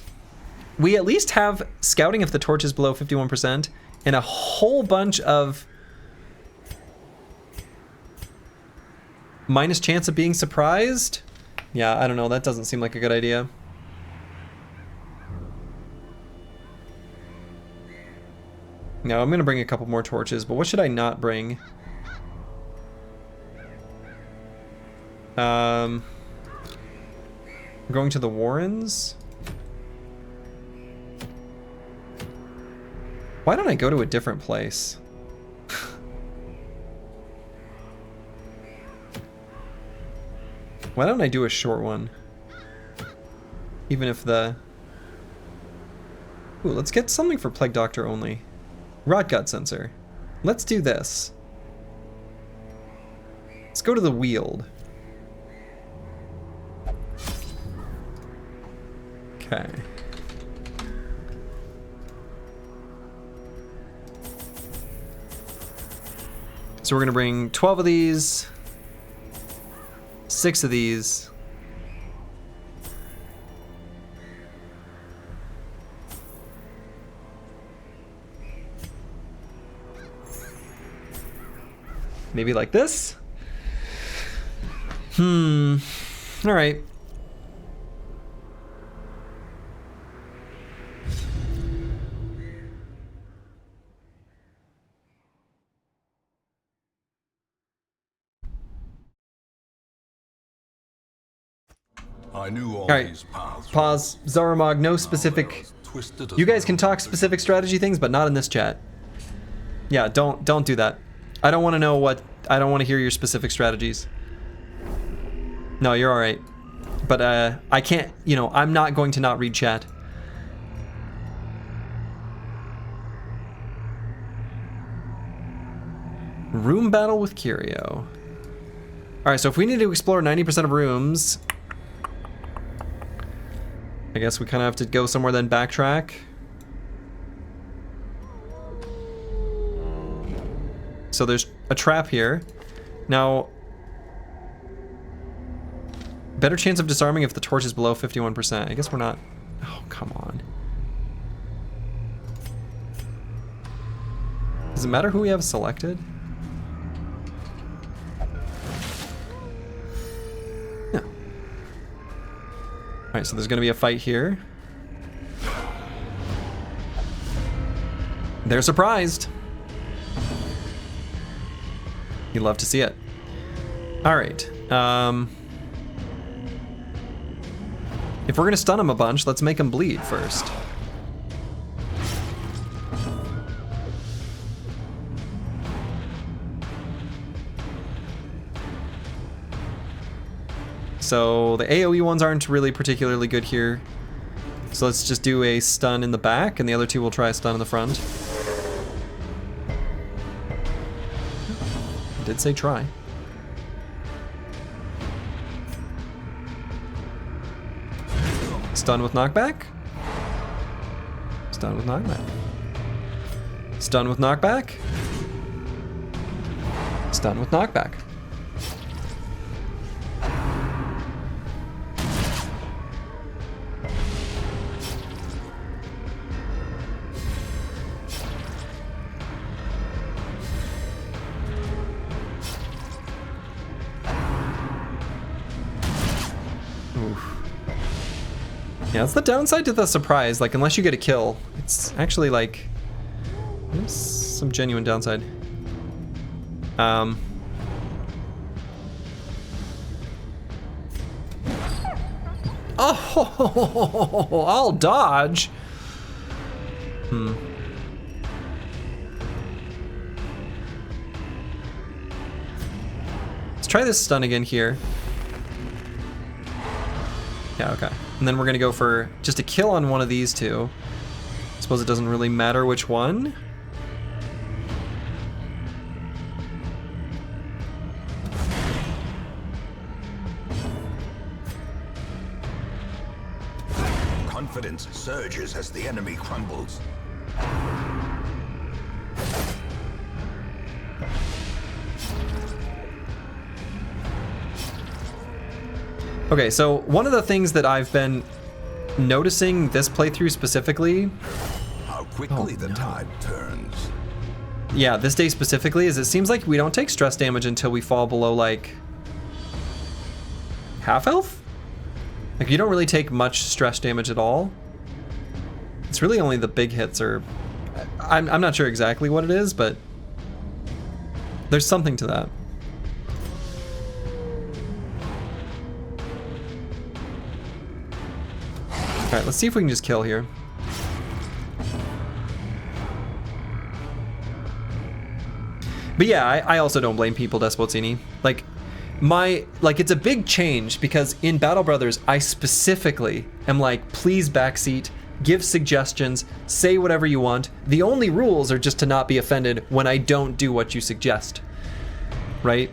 We at least have scouting if the torch is below 51% and a whole bunch of minus chance of being surprised. Yeah, I don't know. That doesn't seem like a good idea. No, I'm gonna bring a couple more torches, but what should I not bring? I'm going to the Warrens. Why don't I go to a different place? Why don't I do a short one? Even if the... Ooh, let's get something for Plague Doctor only. Rot Gut Sensor. Let's do this. Let's go to the Weald. Okay. So we're gonna bring 12 of these, 6 of these. Maybe like this? All right. I knew all right. these paths. Pause. Zaramog, no specific... You guys can talk specific strategy things, but not in this chat. Yeah, don't do that. I don't want to know what... I don't want to hear your specific strategies. No, you're alright. But I can't... You know, I'm not going to not read chat. Room battle with Curio. Alright, so if we need to explore 90% of rooms... I guess we kind of have to go somewhere then backtrack. So there's a trap here. Now, better chance of disarming if the torch is below 51%. I guess we're not... Oh, come on. Does it matter who we have selected? Alright, so there's gonna be a fight here. They're surprised. You love to see it. Alright. If we're gonna stun him a bunch, let's make him bleed first. So the AoE ones aren't really particularly good here. So let's just do a stun in the back, and the other two will try a stun in the front. I did say try. Stun with knockback. Stun with knockback. Stun with knockback. Stun with knockback. Yeah, that's the downside to the surprise. Like, unless you get a kill, it's actually like, there's some genuine downside. Oh, I'll dodge. Let's try this stun again here. Yeah, okay. And then we're gonna go for just a kill on one of these two. I suppose it doesn't really matter which one. Confidence surges as the enemy crumbles. Okay, so one of the things that I've been noticing this playthrough specifically, How quickly the tide turns. yeah, this day specifically, is it seems like we don't take stress damage until we fall below like half health? Like, you don't really take much stress damage at all. It's really only the big hits, or I'm not sure exactly what it is, but there's something to that. All right, let's see if we can just kill here. But yeah, I also don't blame people, Despozzini. Like, it's a big change because in Battle Brothers, I specifically am like, please backseat, give suggestions, say whatever you want. The only rules are just to not be offended when I don't do what you suggest, right?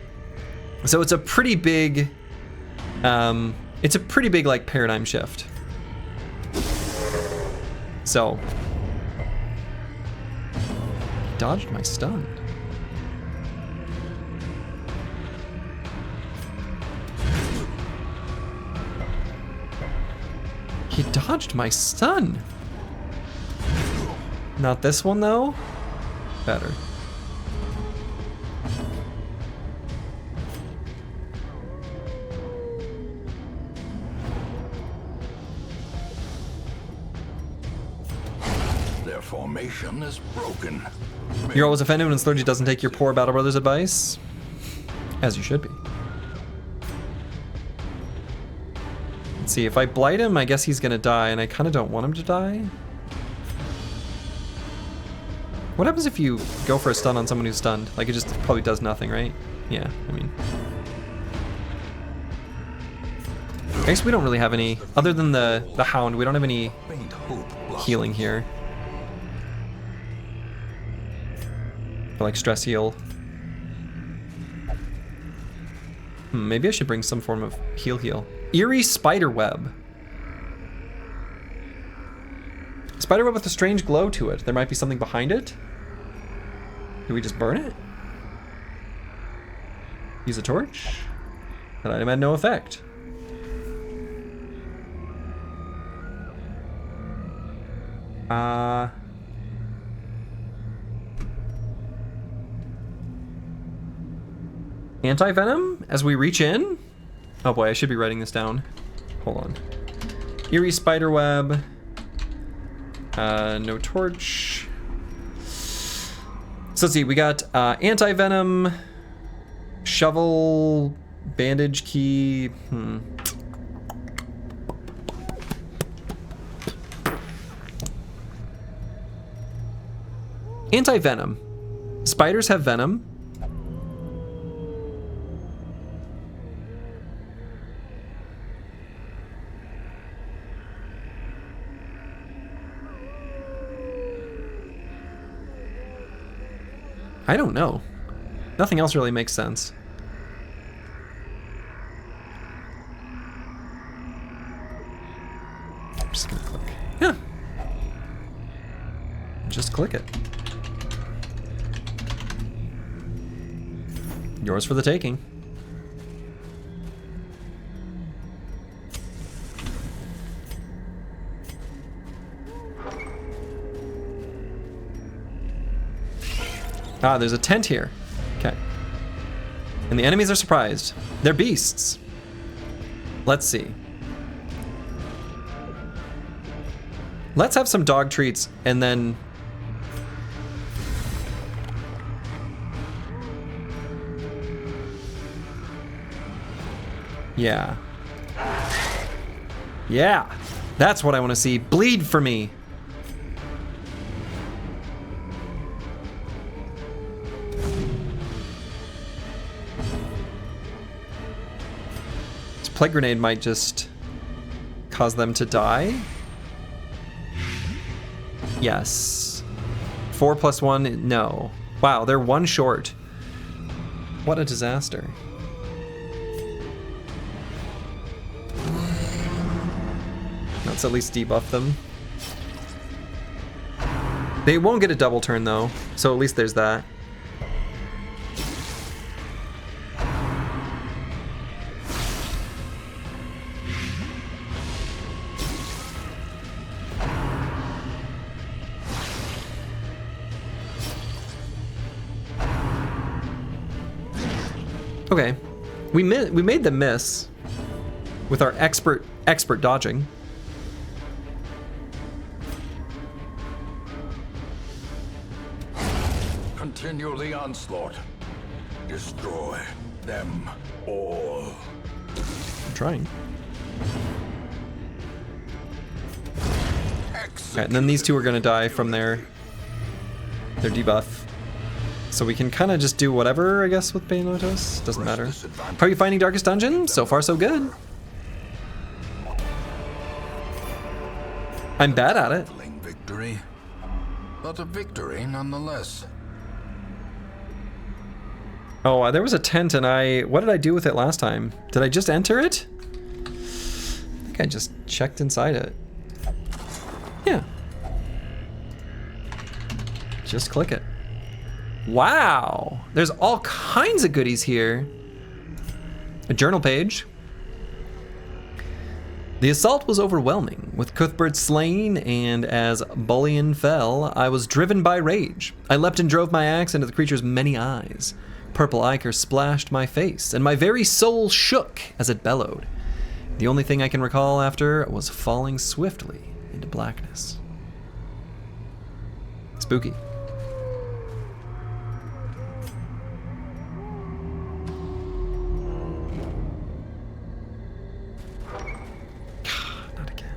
So it's a pretty big, like paradigm shift. So, dodged my stun. He dodged my stun. Not this one though. Better. Their formation is broken. You're always offended when Slurgi doesn't take your poor Battle Brothers advice. As you should be. Let's see, if I blight him, I guess he's gonna die, and I kinda don't want him to die. What happens if you go for a stun on someone who's stunned? Like, it just probably does nothing, right? Yeah, I mean. I guess we don't really have any, other than the Hound, we don't have any healing here. For like stress heal. Maybe I should bring some form of heal. Eerie spiderweb. Spiderweb with a strange glow to it. There might be something behind it. Do we just burn it? Use a torch? That item had no effect. Anti-venom as we reach in? Oh boy, I should be writing this down. Hold on. Eerie spiderweb. No torch. So let's see, we got anti-venom, shovel, bandage key. Anti-venom. Spiders have venom. I don't know. Nothing else really makes sense. I'm just gonna click. Yeah. Just click it. Yours for the taking. Ah, there's a tent here. Okay. And the enemies are surprised. They're beasts. Let's see. Let's have some dog treats and then... Yeah. Yeah. That's what I want to see. Bleed for me. This plague grenade might just cause them to die. Yes. 4 + 1, no. Wow, they're 1 short. What a disaster. Let's at least debuff them. They won't get a double turn though, so at least there's that. Okay, we made them miss with our expert dodging. Continue the onslaught. Destroy them all. I'm trying. Okay, and then these two are gonna die from their debuff. So we can kind of just do whatever, I guess, with Bayanotos. Doesn't matter. How are you finding Darkest Dungeon? So far, so good. I'm bad at it. Victory, but a victory nonetheless. Oh, there was a tent and what did I do with it last time? Did I just enter it? I think I just checked inside it. Yeah. Just click it. Wow, there's all kinds of goodies here. A journal page. The assault was overwhelming, with Cuthbert slain, and as Bullion fell, I was driven by rage. I leapt and drove my axe into the creature's many eyes. Purple ichor splashed my face, and my very soul shook as it bellowed. The only thing I can recall after was falling swiftly into blackness. Spooky. Not again.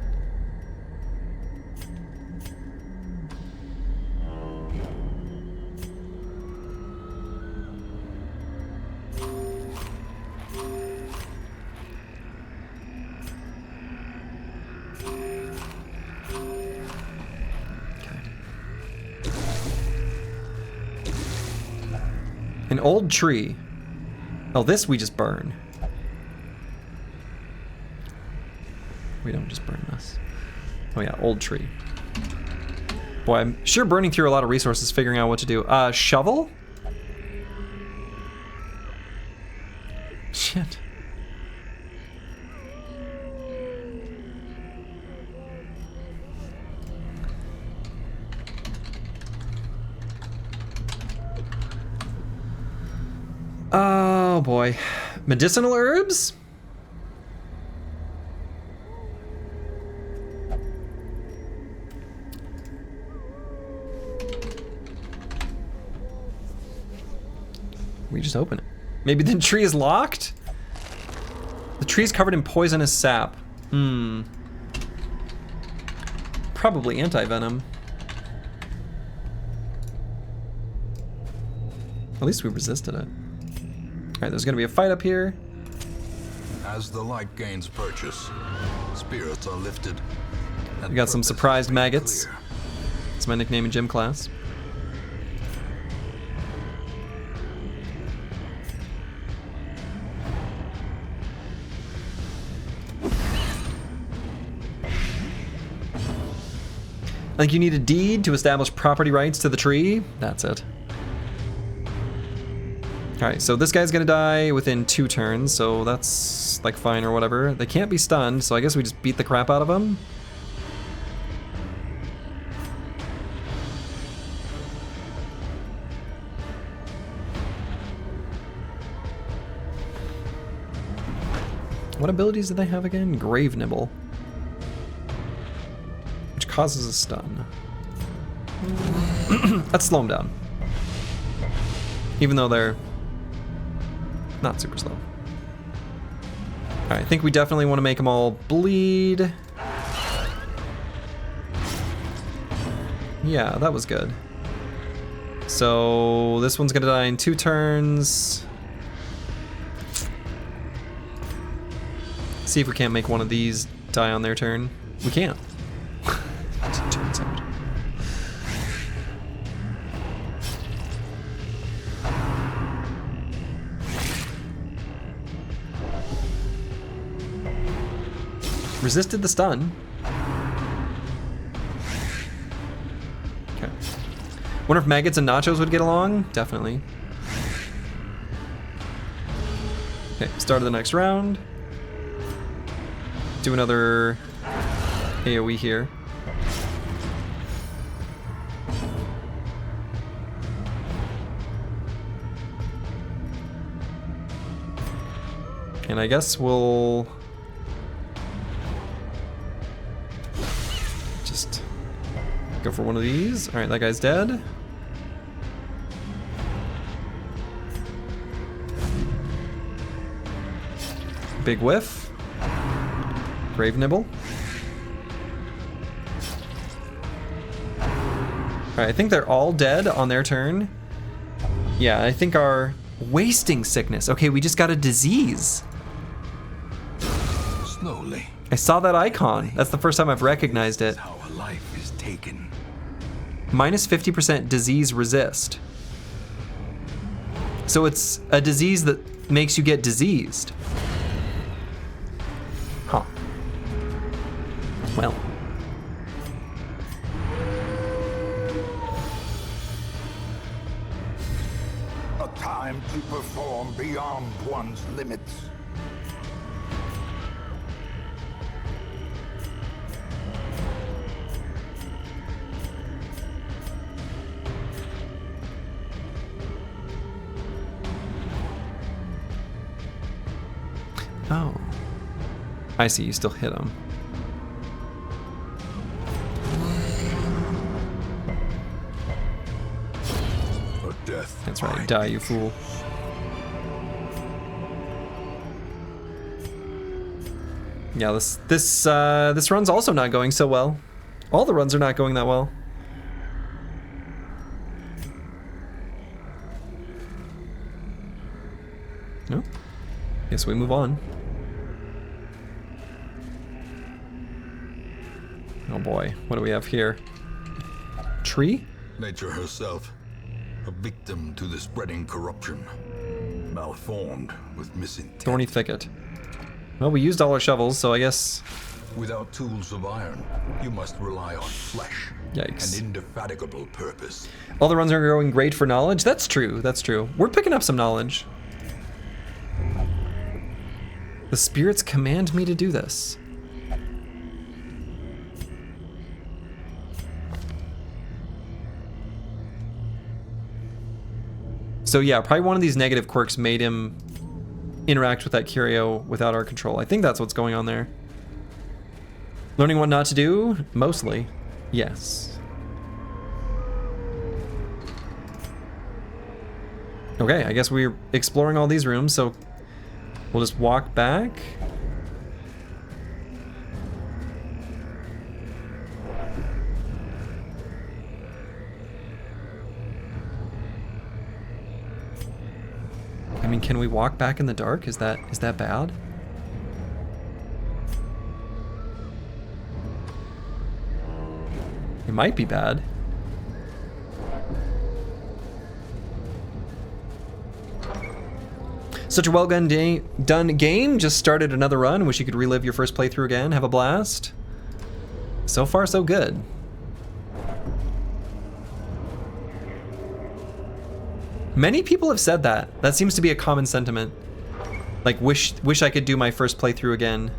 An old tree. Oh, this we just burn. We don't just burn this. Oh yeah, old tree. Boy, I'm sure burning through a lot of resources figuring out what to do. Shovel? Shit. Oh boy. Medicinal herbs? We just open it. Maybe the tree is locked? The tree's covered in poisonous sap. Probably anti-venom. At least we resisted it. Alright, there's gonna be a fight up here. As the light gains purchase, spirits are lifted. We got some surprised maggots. That's my nickname in gym class. I think you need a deed to establish property rights to the tree. That's it. Alright, so this guy's gonna die within 2 turns, so that's like fine or whatever. They can't be stunned, so I guess we just beat the crap out of them. What abilities do they have again? Grave Nibble. Which causes a stun. Let's slow them down. Even though they're not super slow. Alright, I think we definitely want to make them all bleed. Yeah, that was good. So this one's gonna die in 2 turns. See if we can't make one of these die on their turn. We can't. Turns out. Resisted the stun. Okay. Wonder if maggots and nachos would get along? Definitely. Okay, start of the next round. Do another AoE here. And I guess we'll just go for one of these. All right, that guy's dead. Big whiff. Grave Nibble. Alright, I think they're all dead on their turn. Yeah, I think our wasting sickness. Okay, we just got a disease. Slowly. I saw that icon. That's the first time I've recognized it. How a life is taken. Minus 50% disease resist. So it's a disease that makes you get diseased. Huh. Well. A time to perform beyond one's limits. Oh. I see, you still hit him. A death. That's right, die, you fool. Yeah, this run's also not going so well. All the runs are not going that well. No? Guess we move on. Oh boy, what do we have here? Tree? Nature herself, a victim to the spreading corruption. Malformed with misintent. Thorny thicket. Well, we used all our shovels, so I guess... Without tools of iron, you must rely on flesh. Yikes. An indefatigable purpose. All the runs are going great for knowledge? That's true, that's true. We're picking up some knowledge. The spirits command me to do this. So yeah, probably one of these negative quirks made him interact with that curio without our control. I think that's what's going on there. Learning what not to do? Mostly. Yes. Okay, I guess we're exploring all these rooms, so we'll just walk back. Can we walk back in the dark? Is that bad? It might be bad. Such a well done game. Just started another run. Wish you could relive your first playthrough again. Have a blast. So far, so good. Many people have said that. That seems to be a common sentiment. Like, wish I could do my first playthrough again.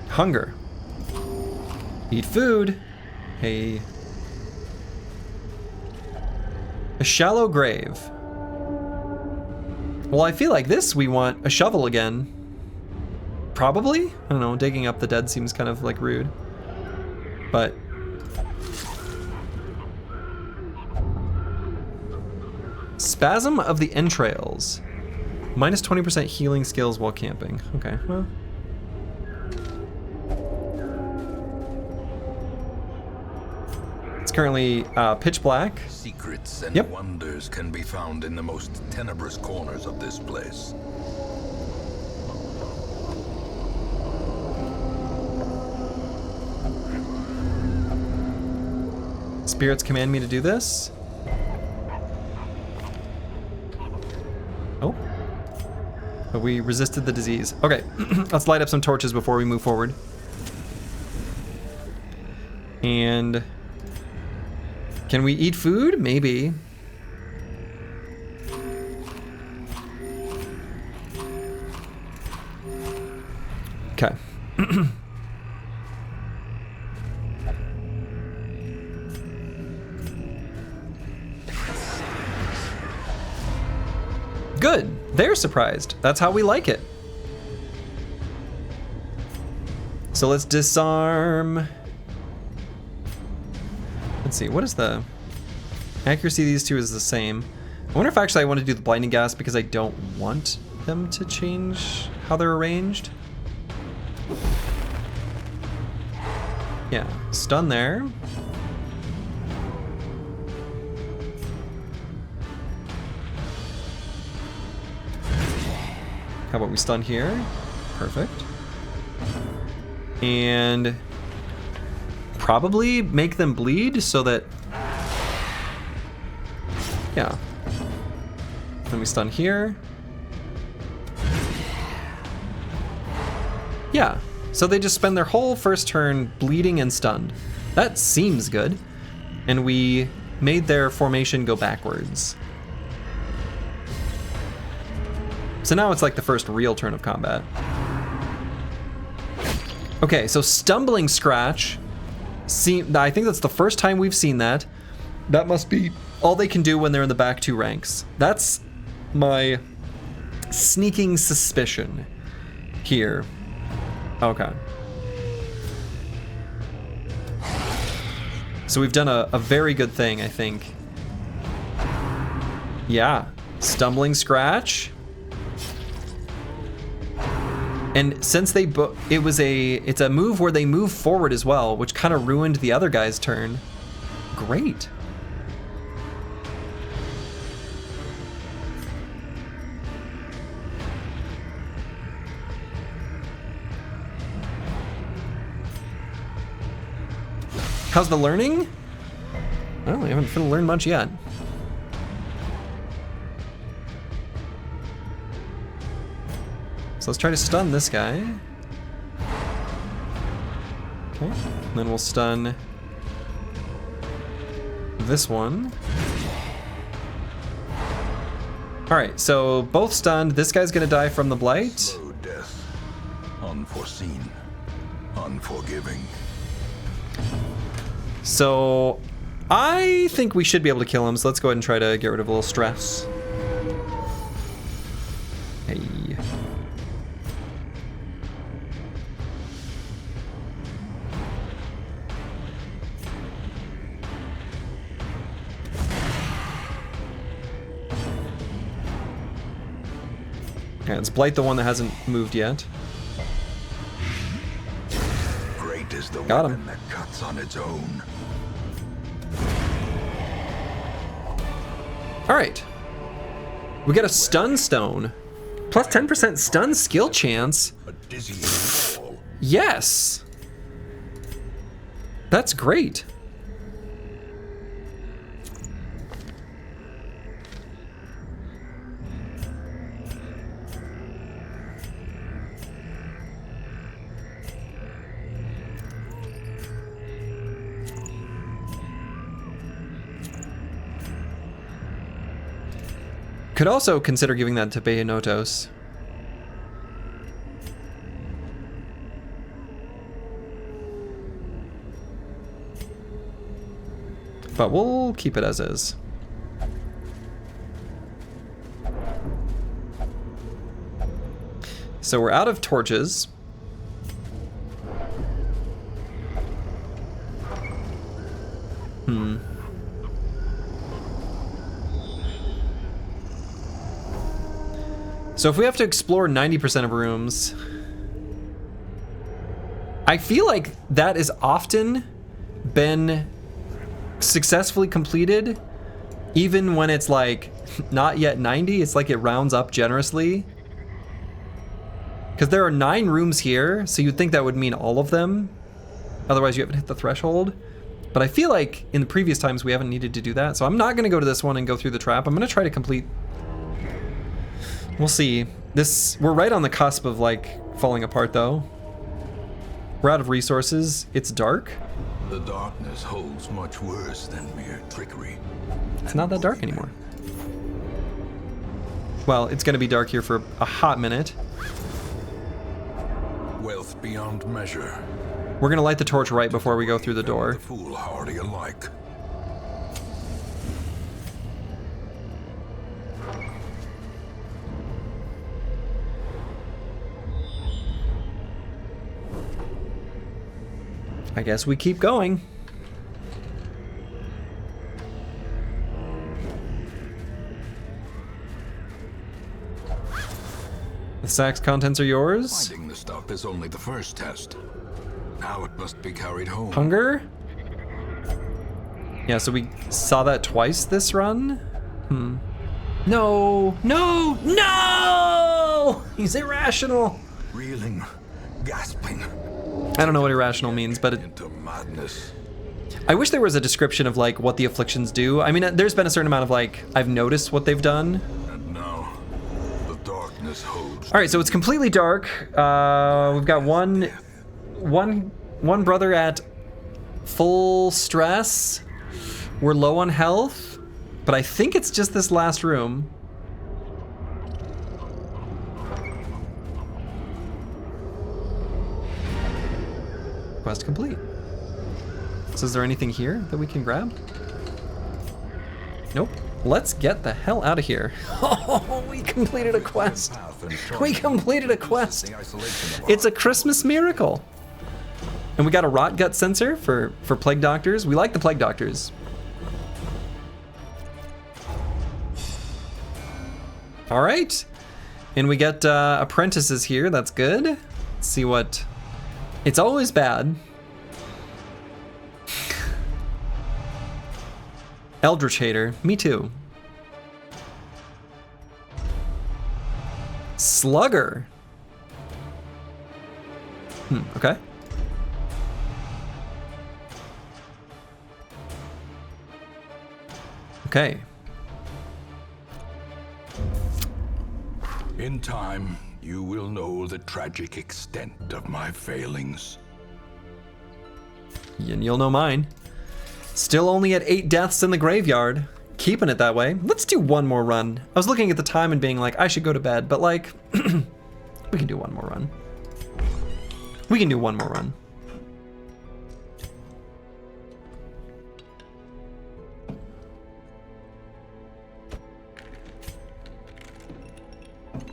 Hunger. Eat food. Hey. A shallow grave. Well, I feel like this we want a shovel again. Probably? I don't know, digging up the dead seems kind of like rude. But Spasm of the Entrails. Minus 20% healing skills while camping. Okay, well. It's currently pitch black. Secrets and Yep. wonders can be found in the most tenebrous corners of this place. Spirits command me to do this. Oh. But we resisted the disease. Okay, let's light up some torches before we move forward. And can we eat food? Maybe. Okay. Good. They're surprised. That's how we like it. So let's disarm. Let's see, what is the accuracy of these two is the same. I wonder if actually I want to do the blinding gas because I don't want them to change how they're arranged. Yeah, stun there. How about we stun here? Perfect. And probably make them bleed so that, yeah. Then we stun here. Yeah, so they just spend their whole first turn bleeding and stunned. That seems good. And we made their formation go backwards. So now it's like the first real turn of combat. Okay, so Stumbling Scratch. I think that's the first time we've seen that. That must be all they can do when they're in the back two ranks. That's my sneaking suspicion here. Okay. So we've done a very good thing, I think. Yeah, Stumbling Scratch. And since it's a move where they move forward as well, which kind of ruined the other guy's turn. Great. How's the learning? Well, I haven't learned much yet. So let's try to stun this guy. Okay, and then we'll stun this one. All right, so both stunned. This guy's gonna die from the blight. Slow death, unforeseen, unforgiving. So I think we should be able to kill him, so let's go ahead and try to get rid of a little stress. Hey. Okay, let's blight the one that hasn't moved yet. Great is the Got him. weapon that cuts on its own. All right. We got a stun stone. Plus 10% stun skill chance. A dizzying fall. Yes. That's great. Could also consider giving that to Beinotos. But we'll keep it as is. So we're out of torches. So if we have to explore 90% of rooms, I feel like that has often been successfully completed, even when it's like not yet 90. It's like it rounds up generously. Because there are 9 rooms here, so you'd think that would mean all of them. Otherwise you haven't hit the threshold. But I feel like in the previous times we haven't needed to do that. So I'm not gonna go to this one and go through the trap. I'm gonna try to complete. We'll see. We're right on the cusp of like falling apart though. We're out of resources. It's dark. The darkness holds much worse than mere trickery. It's not that dark anymore. Well, it's gonna be dark here for a hot minute. Wealth beyond measure. We're gonna light the torch right before we go through the door. The foolhardy alike. I guess we keep going. The sack's contents are yours. Finding the stuff is only the first test. Now it must be carried home. Hunger? Yeah, so we saw that twice this run? No! No! No! He's irrational! Reeling, gasping. I don't know what irrational means, but Into madness. I wish there was a description of like what the afflictions do. I mean, there's been a certain amount of like, I've noticed what they've done. And now, the darkness holds. All right, so it's completely dark. We've got one brother at full stress. We're low on health, but I think it's just this last room. Quest complete. So is there anything here that we can grab? Nope. Let's get the hell out of here. Oh, we completed a quest. We completed a quest. It's a Christmas miracle. And we got a rot gut sensor for plague doctors. We like the plague doctors. All right. And we get apprentices here. That's good. Let's see what... It's always bad. Eldritch Hater. Me too. Slugger. Okay. Okay. In time, you will know the tragic extent of my failings. And you'll know mine. Still only at 8 deaths in the graveyard. Keeping it that way. Let's do one more run. I was looking at the time and being like, I should go to bed, but like, we can do one more run. We can do one more run.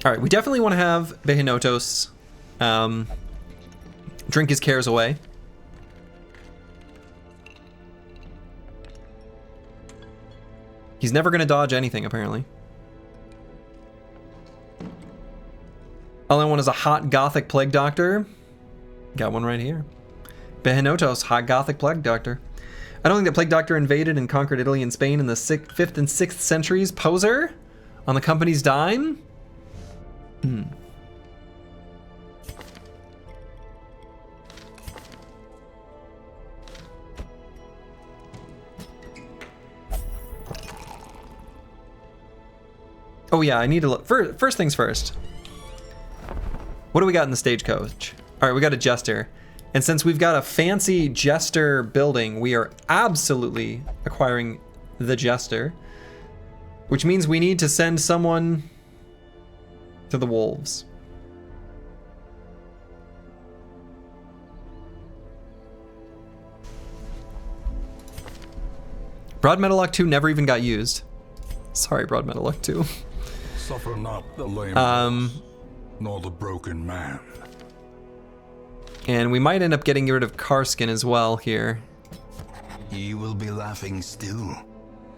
All right, we definitely want to have Beinotos drink his cares away. He's never gonna dodge anything, apparently. All I want is a hot gothic plague doctor. Got one right here. Beinotos, hot gothic plague doctor. I don't think the Plague Doctor invaded and conquered Italy and Spain in the 5th and 6th centuries. Poser? On the company's dime? Oh yeah, I need to look. First things first. What do we got in the stagecoach? All right, we got a jester. And since we've got a fancy jester building, we are absolutely acquiring the jester, which means we need to send someone to the wolves. Broad Metallock 2 never even got used. Sorry, Broad Metallock 2. Suffer not the lame horse, nor the broken man. And we might end up getting rid of Karskin as well here. Ye will be laughing still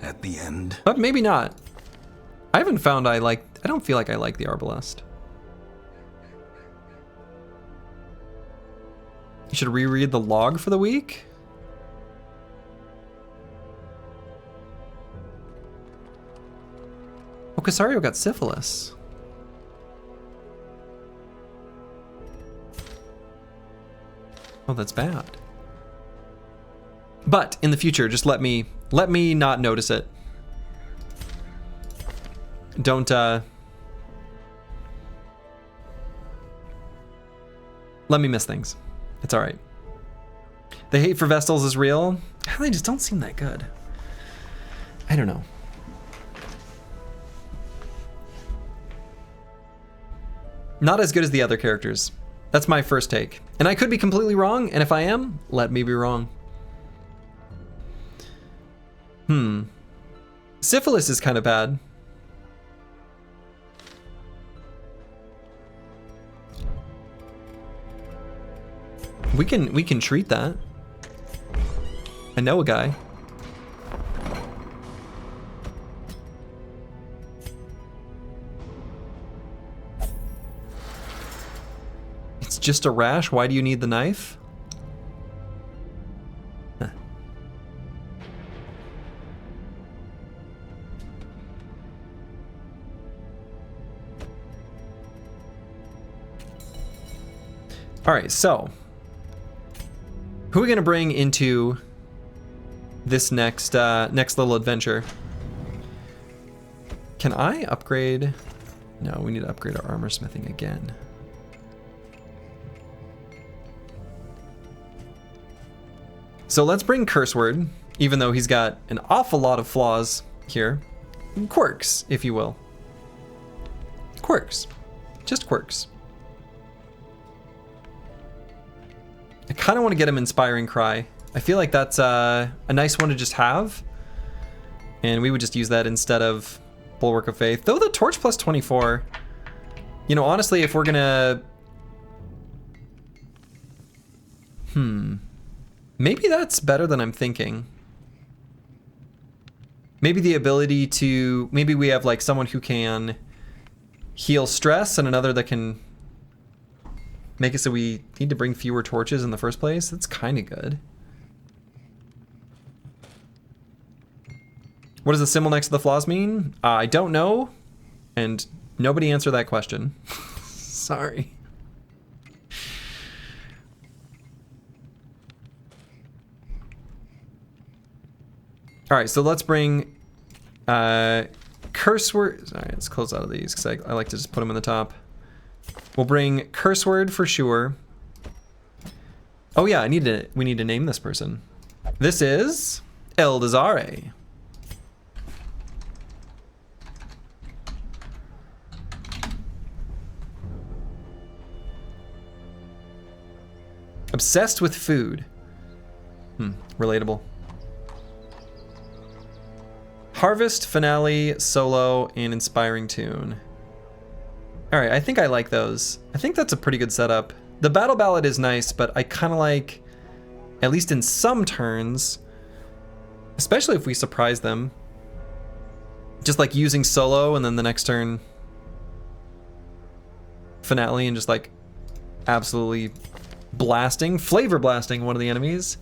at the end. But maybe not. I haven't found I don't feel like I like the Arbalest. You should reread the log for the week? Oh, Casario got syphilis. Oh, that's bad. But in the future, just let me not notice it. Don't let me miss things. It's all right. The hate for Vestals is real. They just don't seem that good. I don't know. Not as good as the other characters. That's my first take. And I could be completely wrong, and if I am, let me be wrong. Syphilis is kind of bad. We can treat that. I know a guy. It's just a rash. Why do you need the knife? Huh. All right, so who are we gonna bring into this next little adventure? Can I upgrade? No, we need to upgrade our armor smithing again. So let's bring Curseword, even though he's got an awful lot of flaws here. Quirks, if you will. Quirks. Just quirks. I kind of want to get him Inspiring Cry. I feel like that's a nice one to just have. And we would just use that instead of Bulwark of Faith. Though the Torch plus 24, you know, honestly, if we're gonna... Maybe that's better than I'm thinking. Maybe the ability to... Maybe we have like someone who can heal stress and another that can make it so we need to bring fewer torches in the first place. That's kind of good. What does the symbol next to the flaws mean? I don't know. And nobody answered that question. Sorry. All right, so let's bring curse word. All right, let's close out of these because I like to just put them in the top. We'll bring curse word for sure. Oh yeah, we need to name this person. This is Eldazare. Obsessed with food. Relatable. Harvest, Finale, Solo, and Inspiring Tune. Alright, I think I like those. I think that's a pretty good setup. The Battle Ballad is nice, but I kind of like, at least in some turns, especially if we surprise them, just like using Solo and then the next turn Finale and just like absolutely blasting, flavor blasting one of the enemies.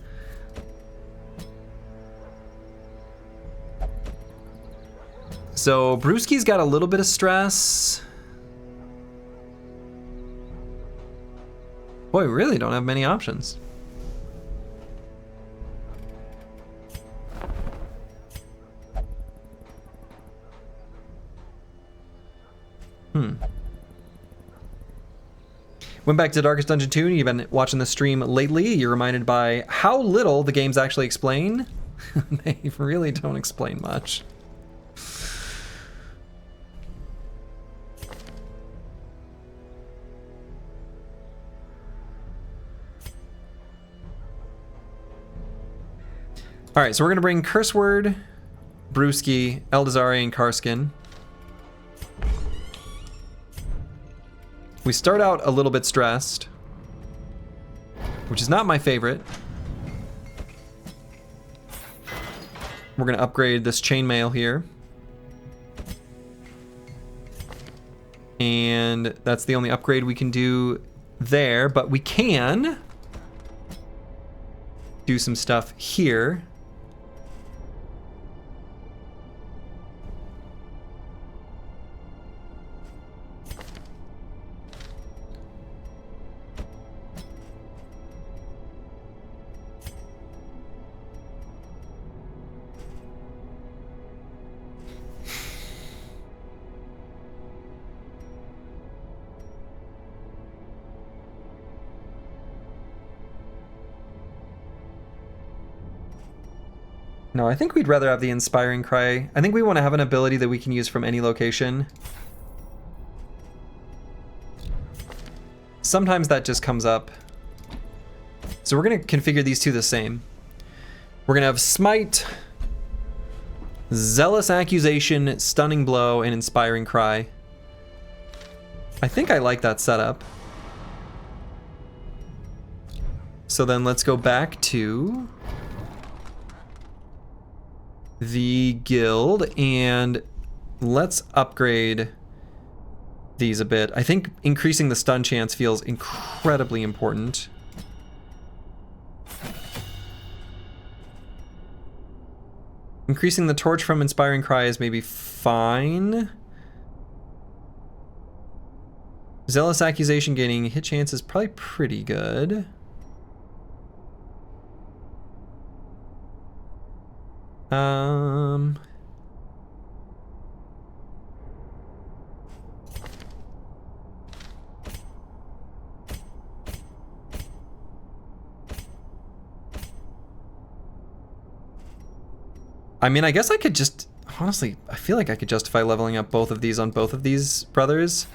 So Brewski's got a little bit of stress. Boy, we really don't have many options. Went back to Darkest Dungeon 2, and you've been watching the stream lately. You're reminded by how little the games actually explain. They really don't explain much. All right, so we're gonna bring Curse Word, Brewski, Eldazari, and Karskin. We start out a little bit stressed, which is not my favorite. We're gonna upgrade this chainmail here. And that's the only upgrade we can do there, but we can do some stuff here. No, I think we'd rather have the Inspiring Cry. I think we want to have an ability that we can use from any location. Sometimes that just comes up. So we're going to configure these two the same. We're going to have Smite, Zealous Accusation, Stunning Blow, and Inspiring Cry. I think I like that setup. So then let's go back to the guild and let's upgrade these a bit. I think increasing the stun chance feels incredibly important. Increasing the torch from Inspiring Cry is maybe fine. Zealous Accusation gaining hit chance is probably pretty good. I mean, I guess I could just, honestly, I feel like I could justify leveling up both of these on both of these brothers.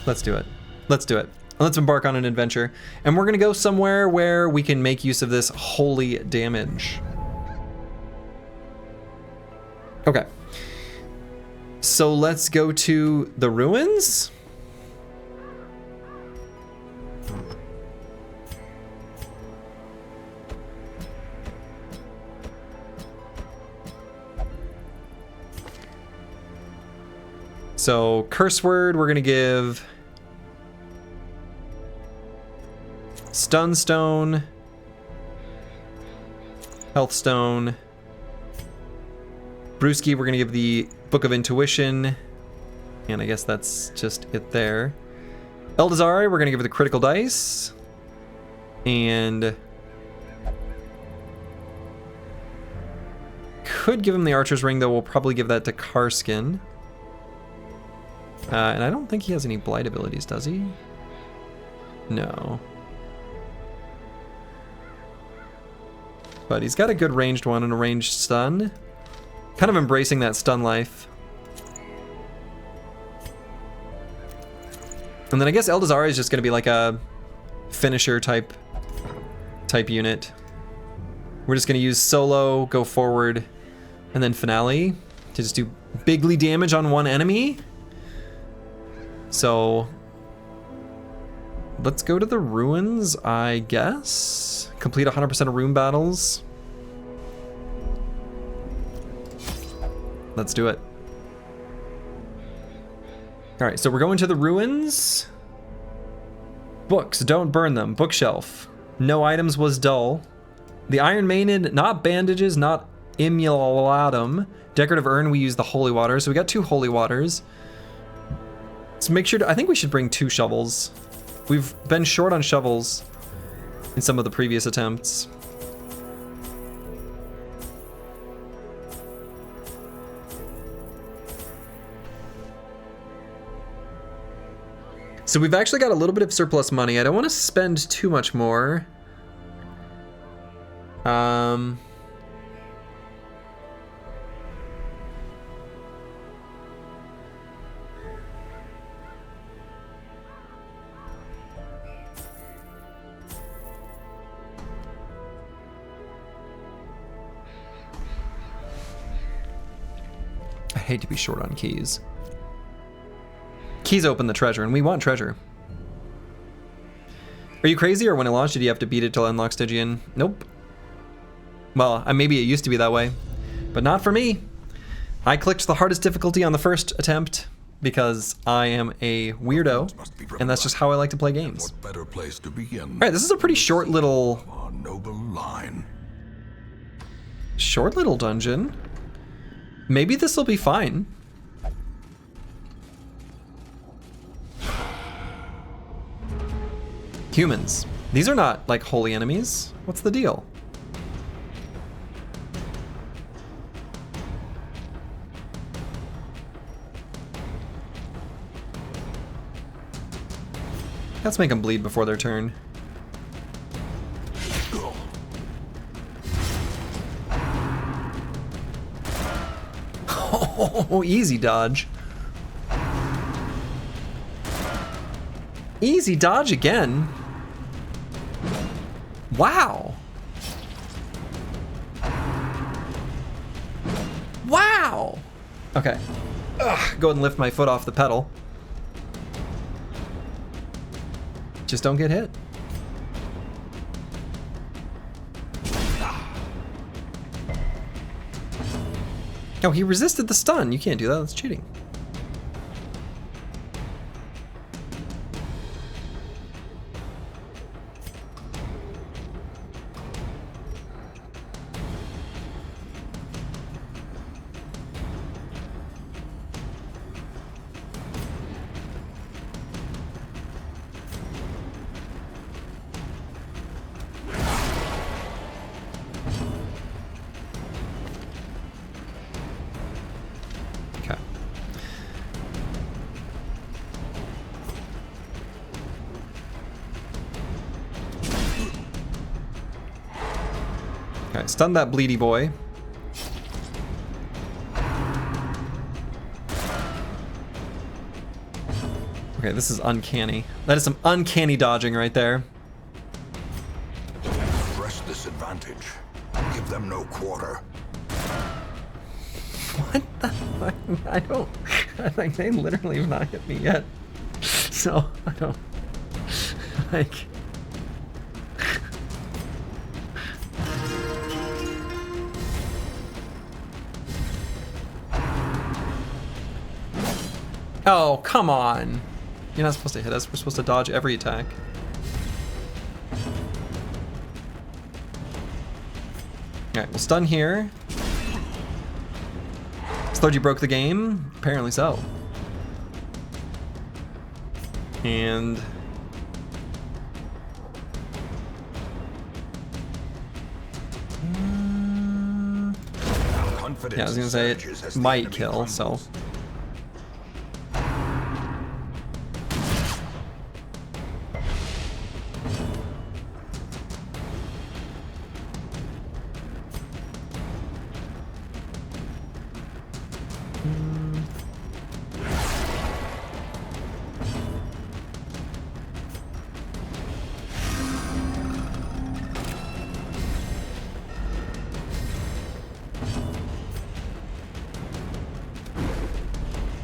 Let's do it. Let's do it. Let's embark on an adventure. And we're gonna go somewhere where we can make use of this holy damage. Okay. So let's go to the ruins. So curse word, we're gonna give stun stone, health stone. Brewski, we're gonna give the Book of Intuition, and I guess that's just it there. Eldazari, we're gonna give her the critical dice, and could give him the Archer's Ring, though we'll probably give that to Karskin. And I don't think he has any blight abilities, does he? No. But he's got a good ranged one and a ranged stun. Kind of embracing that stun life. And then I guess Eldazari is just going to be like a finisher type unit. We're just going to use solo, go forward, and then finale to just do bigly damage on one enemy. So let's go to the ruins, I guess. Complete 100% of room battles. Let's do it. All right, so we're going to the ruins. Books, don't burn them. Bookshelf. No items was dull. The Iron Maiden, not bandages, not Immolatum. Decorative urn, we use the holy water. So we got 2 holy waters. Let's make sure I think we should bring 2 shovels. We've been short on shovels in some of the previous attempts. So we've actually got a little bit of surplus money. I don't want to spend too much more. I hate to be short on keys. Keys open the treasure, and we want treasure. Are you crazy, or when it launched, did you have to beat it to unlock Stygian? Nope. Well, maybe it used to be that way, but not for me. I clicked the hardest difficulty on the first attempt because I am a weirdo, and that's just how I like to play games. What better place to begin? All right, this is a pretty short little... Our noble line. Short little dungeon. Maybe this will be fine. Humans. These are not, like, holy enemies. What's the deal? Let's make them bleed before their turn. Oh, easy dodge. Easy dodge again. Wow. Wow. Okay. Ugh, go ahead and lift my foot off the pedal. Just don't get hit. No, he resisted the stun. You can't do that. That's cheating. Okay, stun that bleedy boy. Okay, this is uncanny. That is some uncanny dodging right there. Press this advantage. Give them no quarter. What the fuck? I don't... Like, they literally have not hit me yet. So, I don't... Like... Oh, come on. You're not supposed to hit us. We're supposed to dodge every attack. Alright, we'll stun here. Slurgi broke the game. Apparently so. And... yeah, I was gonna say it might kill, so...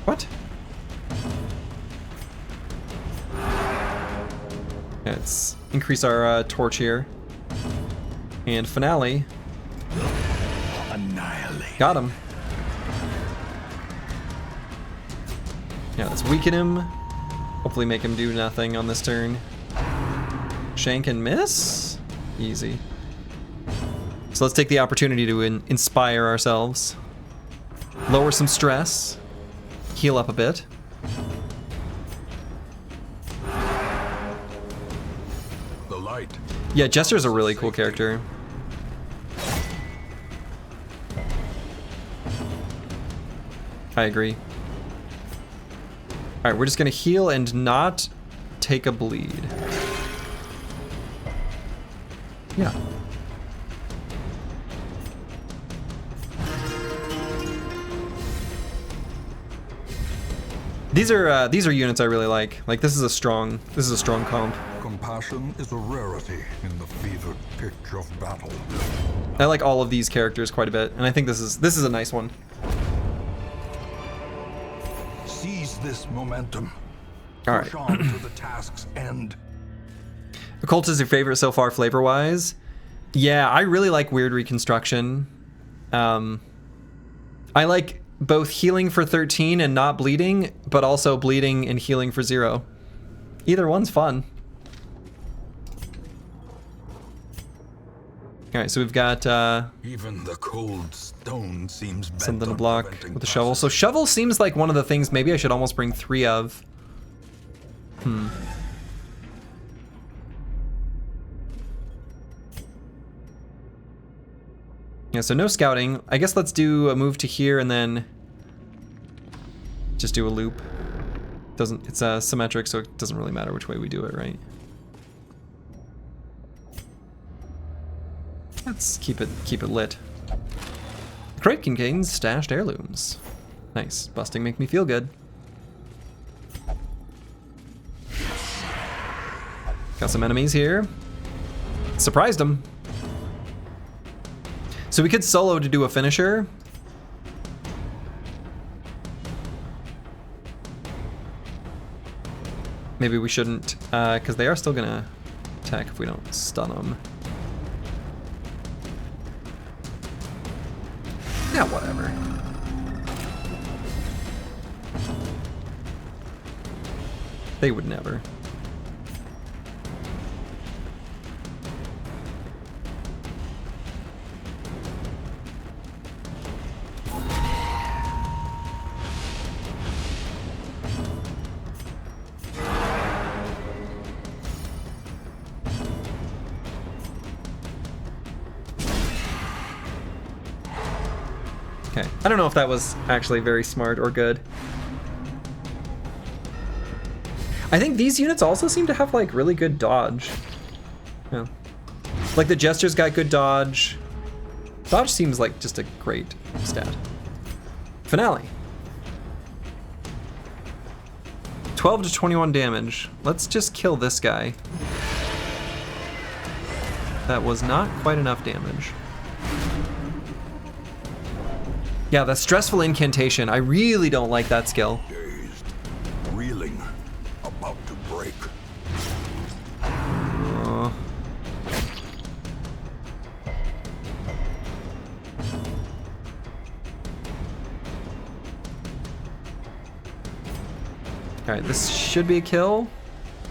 What? Let's increase our torch here. And finale. Annihilate. Got him. Yeah, let's weaken him. Hopefully make him do nothing on this turn. Shank and miss? Easy. So let's take the opportunity to inspire ourselves. Lower some stress. Heal up a bit. The light. Yeah, Jester's a really cool character. I agree. Alright, we're just gonna heal and not take a bleed. Yeah. These are units I really like. Like this is a strong comp. Compassion is a rarity in the fevered pitch of battle. I like all of these characters quite a bit, and I think this is a nice one. Seize this momentum. All right. Push on to the task's end. Occult is your favorite so far, flavor-wise? Yeah, I really like Weird Reconstruction. I like both healing for 13 and not bleeding, but also bleeding and healing for 0. Either one's fun. All right, so we've got Even the cold stone seems bent something to on block preventing with a shovel. So passage. shovel seems like one of the things maybe I should almost bring 3 of. Yeah, so no scouting. I guess let's do a move to here and then just do a loop. It's symmetric, so it doesn't really matter which way we do it, right? Let's keep it lit. The crate contains stashed heirlooms. Nice. Busting make me feel good. Got some enemies here. Surprised them. So we could solo to do a finisher. Maybe we shouldn't, because they are still gonna attack if we don't stun them. Yeah, whatever. They would never. Okay, I don't know if that was actually very smart or good. I think these units also seem to have like really good dodge. Yeah. Like the Jester's got good dodge. Dodge seems like just a great stat. Finale. 12 to 21 damage. Let's just kill this guy. That was not quite enough damage. Yeah, that stressful incantation. I really don't like that skill. Dazed, reeling, about to break. Alright, this should be a kill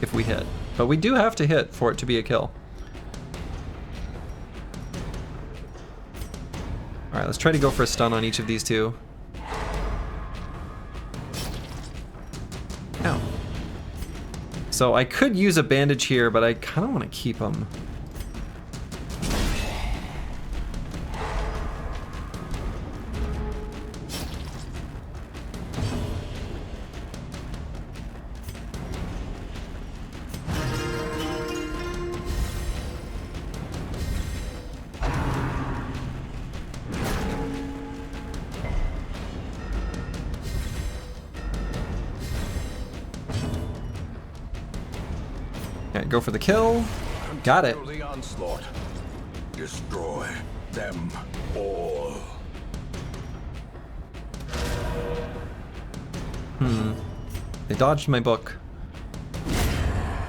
if we hit. But we do have to hit for it to be a kill. Alright, let's try to go for a stun on each of these two. Ow. So I could use a bandage here, but I kind of want to keep them. Okay, go for the kill. Got it. Continue the onslaught. Destroy them all. They dodged my book.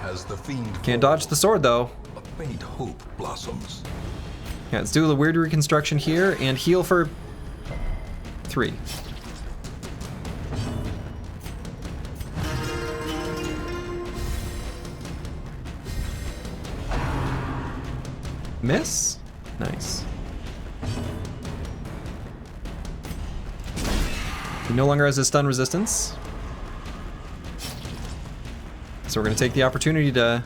As the fiend Can't dodge the sword though. a faint hope blossoms. Yeah, let's do the weird reconstruction here and heal for 3. Miss? Nice. He no longer has his stun resistance. So we're going to take the opportunity to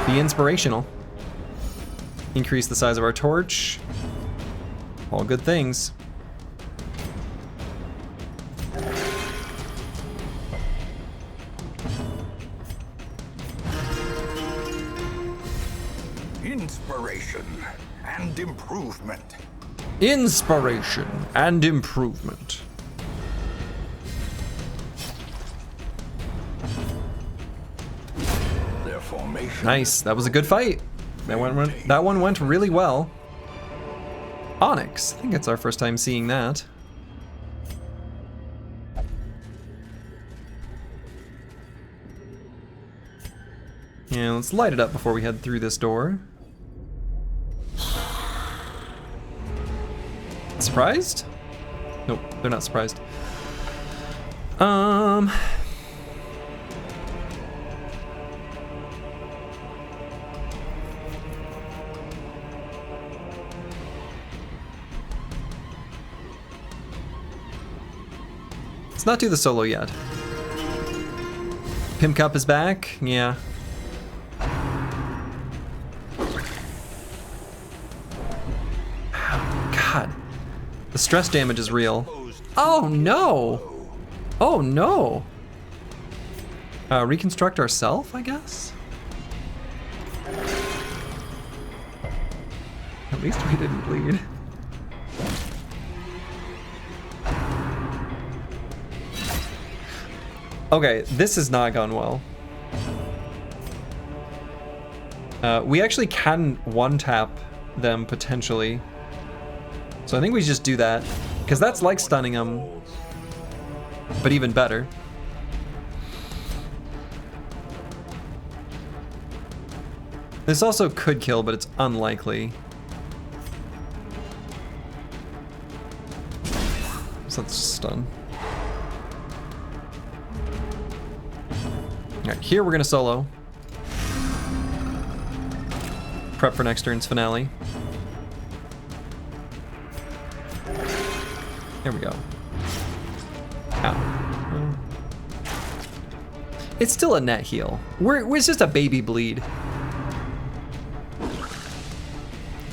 be inspirational. Increase the size of our torch. All good things. Inspiration and improvement. Inspiration and improvement. Their formation. Nice. That was a good fight. That one went really well. Onyx. I think it's our first time seeing that. Yeah, let's light it up before we head through this door. Surprised? Nope, they're not surprised. Let's not do the solo yet. Pimp Cup is back, yeah. God, the stress damage is real. Oh no! Oh no! Reconstruct ourselves, I guess? At least we didn't bleed. Okay, this has not gone well. We actually can one-tap them potentially. So I think we just do that, because that's like stunning them, but even better. This also could kill, but it's unlikely. So let's stun. Alright, here we're gonna solo. Prep for next turn's finale. There we go. Ow. It's still a net heal. It's just a baby bleed.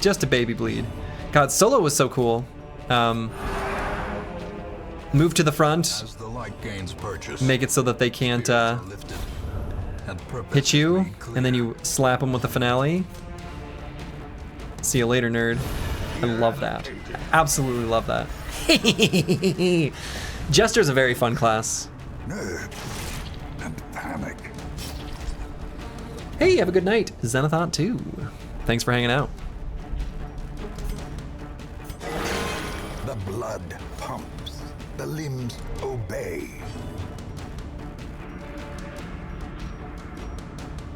Just a baby bleed. God, solo was so cool. Move to the front. As the light gains purchase, Make it so that they can't lifted, and hit you, purpose and then you slap them with the finale. See you later, nerd. I love that. Absolutely love that. Jester's a very fun class. Nerve and panic. Hey, have a good night. Zenithot too. Thanks for hanging out. The blood pumps. The limbs obey.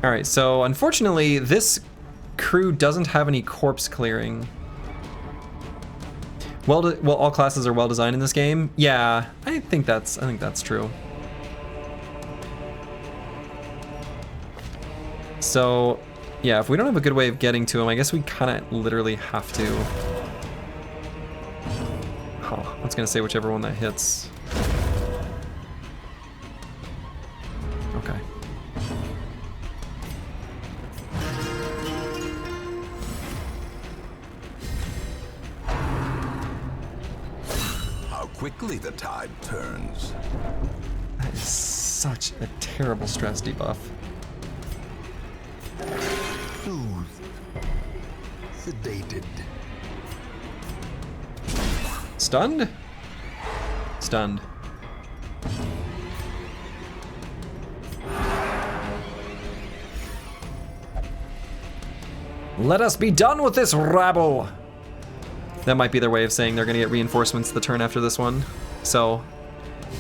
All right, so unfortunately, this crew doesn't have any corpse clearing. Well, all classes are well designed in this game. Yeah, I think that's true. So, yeah, if we don't have a good way of getting to him, I guess we kind of literally have to. Oh, I was gonna say whichever one that hits. Okay. Quickly the tide turns. That is such a terrible stress debuff. Soothed. Sedated. Stunned? Stunned. Let us be done with this rabble! That might be their way of saying they're gonna get reinforcements the turn after this one. So,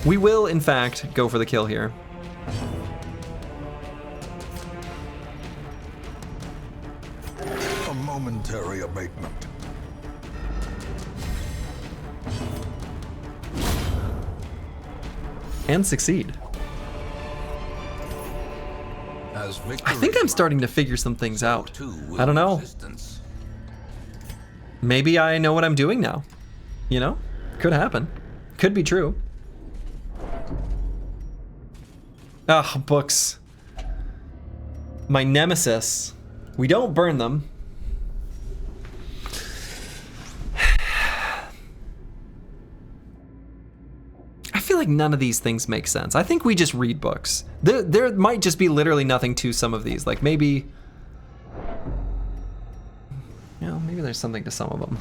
we will, in fact, go for the kill here. A momentary abatement. And succeed. as I think I'm starting to figure some things out. I don't know. Maybe I know what I'm doing now. You know? Could happen. Could be true. Ah, books. My nemesis. We don't burn them. I feel like none of these things make sense. I think we just read books. There might just be literally nothing to some of these. Like maybe... You know, maybe there's something to some of them.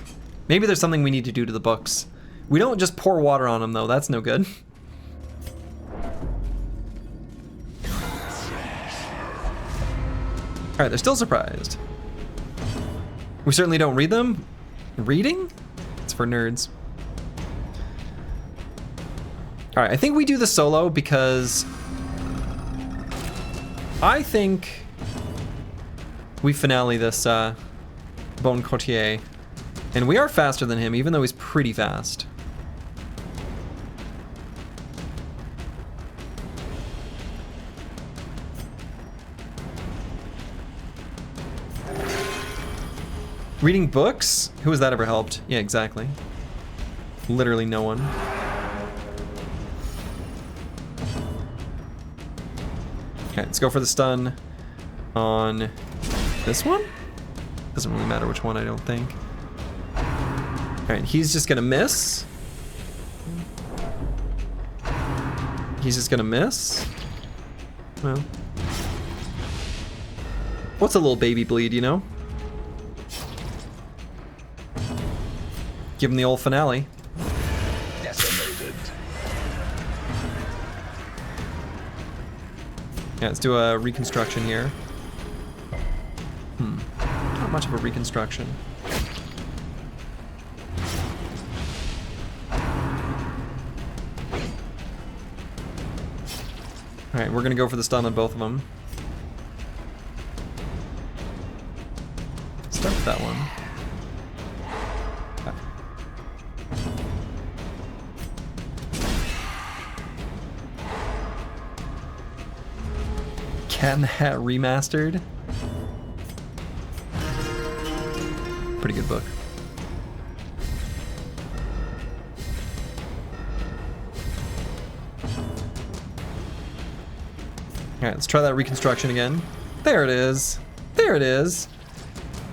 Maybe there's something we need to do to the books. We don't just pour water on them though. That's no good. Alright, they're still surprised. We certainly don't read them. Reading? It's for nerds. Alright, I think we do the solo because I think we finale this Bon Courtier. And we are faster than him, even though he's pretty fast. Reading books? Who has that ever helped? Yeah, exactly. Literally no one. Okay, let's go for the stun on this one. Doesn't really matter which one, I don't think. Alright, he's just gonna miss. He's just gonna miss. Well. What's a little baby bleed, you know? Give him the old finale. Decimated. Yeah, let's do a reconstruction here. Not much of a reconstruction. Alright, we're gonna go for the stun on both of them. Start with that one. Cat in the Hat Remastered. Pretty good book. Alright, let's try that reconstruction again. There it is. There it is.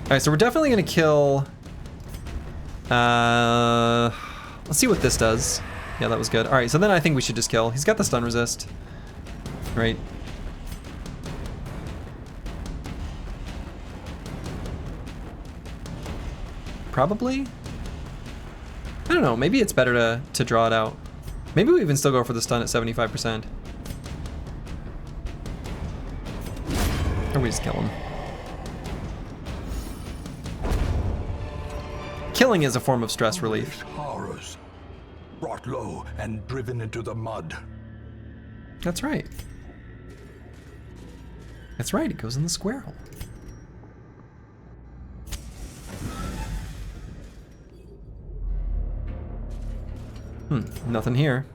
Alright, so we're definitely gonna kill... let's see what this does. Yeah, that was good. Alright, so then I think we should just kill. He's got the stun resist. Right. Probably? I don't know, maybe it's better to draw it out. Maybe we even still go for the stun at 75%. Or we just kill him. Killing is a form of stress relief. Horrors. Brought low and driven into the mud. That's right. That's right, it goes in the square hole. Nothing here.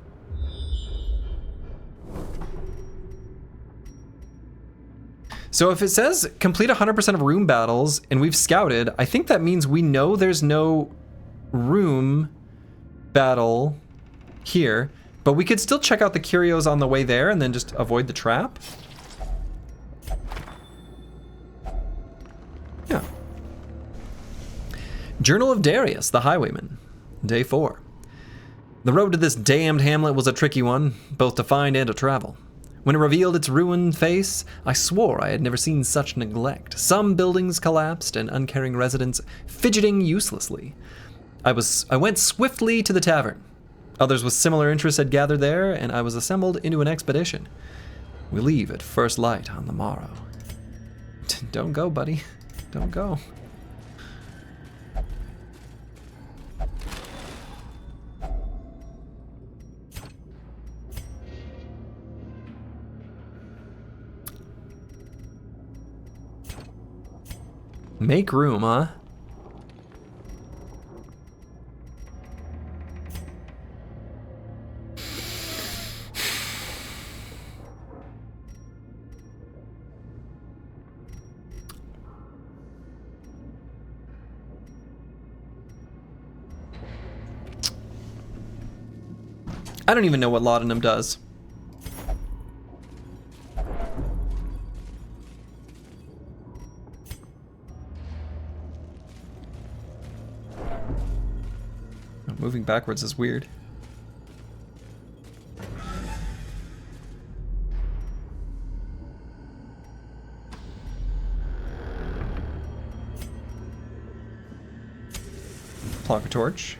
So if it says complete 100% of room battles and we've scouted, I think that means we know there's no room battle here, but we could still check out the curios on the way there and then just avoid the trap. Yeah. Journal of Darius, the Highwayman, Day 4. The road to this damned hamlet was a tricky one, both to find and to travel. When it revealed its ruined face, I swore I had never seen such neglect. Some buildings collapsed and uncaring residents fidgeting uselessly. I went swiftly to the tavern. Others with similar interests had gathered there, and I was assembled into an expedition. We leave at first light on the morrow. Don't go, buddy. Don't go. Make room, huh? I don't even know what laudanum does. Moving backwards is weird. Plonk a torch.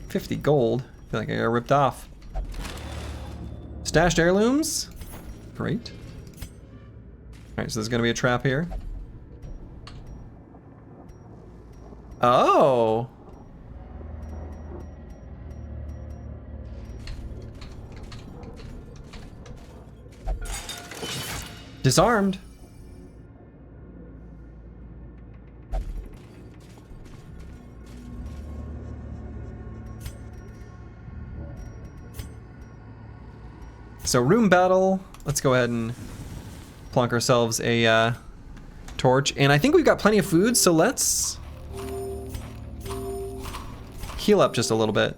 50 gold. I feel like I got ripped off. Stashed heirlooms. Great. Alright, so there's gonna be a trap here. Oh! Disarmed. So room battle. Let's go ahead and plonk ourselves a torch. And I think we've got plenty of food, so let's heal up just a little bit.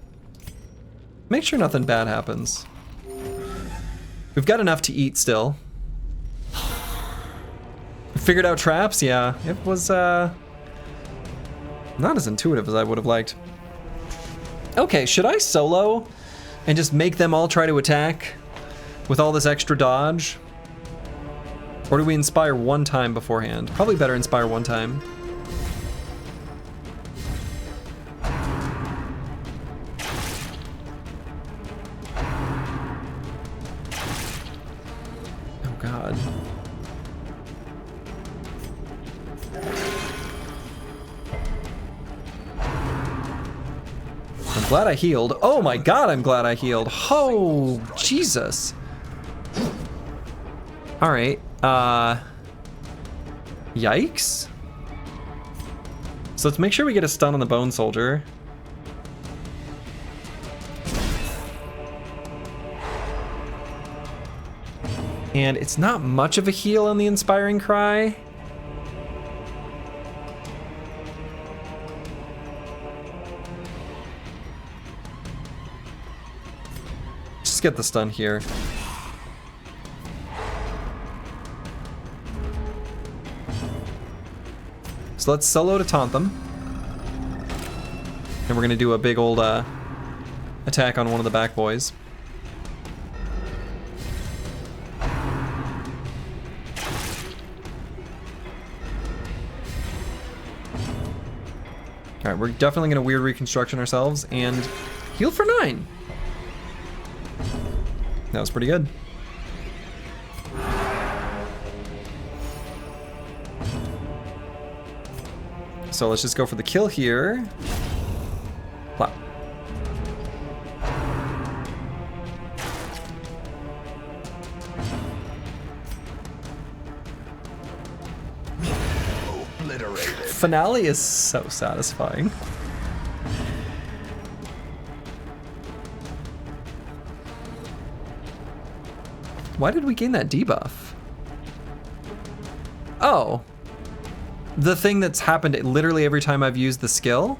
Make sure nothing bad happens. We've got enough to eat still. Figured out traps? Yeah, it was not as intuitive as I would have liked. Okay, should I solo and just make them all try to attack with all this extra dodge? Or do we inspire one time beforehand? Probably better inspire one time. Oh God. I'm glad I healed. Oh my God, I'm glad I healed. Oh, Jesus. All right, yikes. So let's make sure we get a stun on the bone soldier. And it's not much of a heal on the inspiring cry. Just get the stun here. So let's solo to taunt them. And we're gonna do a big old attack on one of the back boys. Alright, we're definitely gonna weird reconstruction ourselves and heal for 9. That was pretty good. So let's just go for the kill here. Wow. Obliterated. Finale is so satisfying. Why did we gain that debuff? Oh. The thing that's happened literally every time I've used the skill?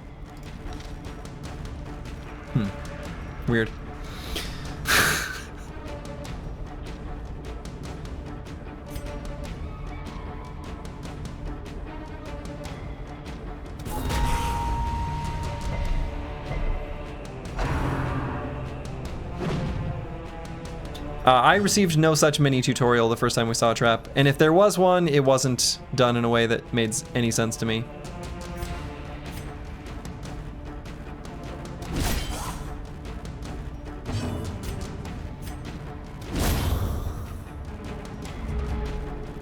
Weird. I received no such mini tutorial the first time we saw a trap, and if there was one, it wasn't done in a way that made any sense to me.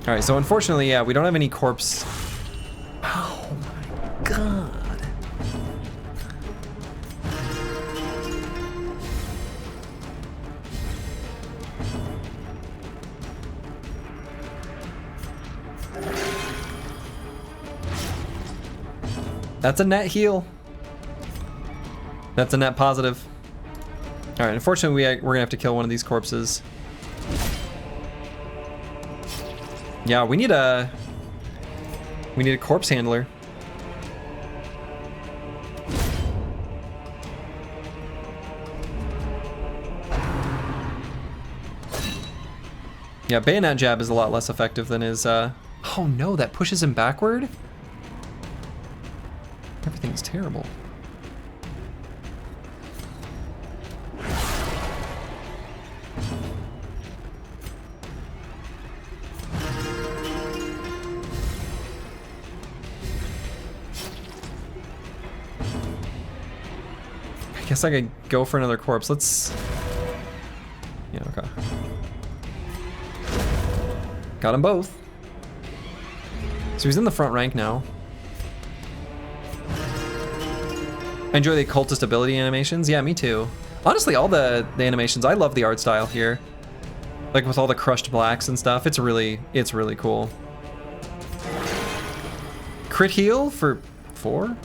Alright, so unfortunately, yeah, we don't have any corpse. Oh my God. That's a net heal. That's a net positive. All right, unfortunately, we're gonna have to kill one of these corpses. Yeah, we need a corpse handler. Yeah, bayonet jab is a lot less effective than his, oh no, that pushes him backward? Everything's terrible. I guess I could go for another corpse. Let's... Yeah, okay. Got them both. So he's in the front rank now. I enjoy the cultist ability animations. Yeah, me too. Honestly, all the animations, I love the art style here. Like with all the crushed blacks and stuff, it's really cool. Crit heal for 4?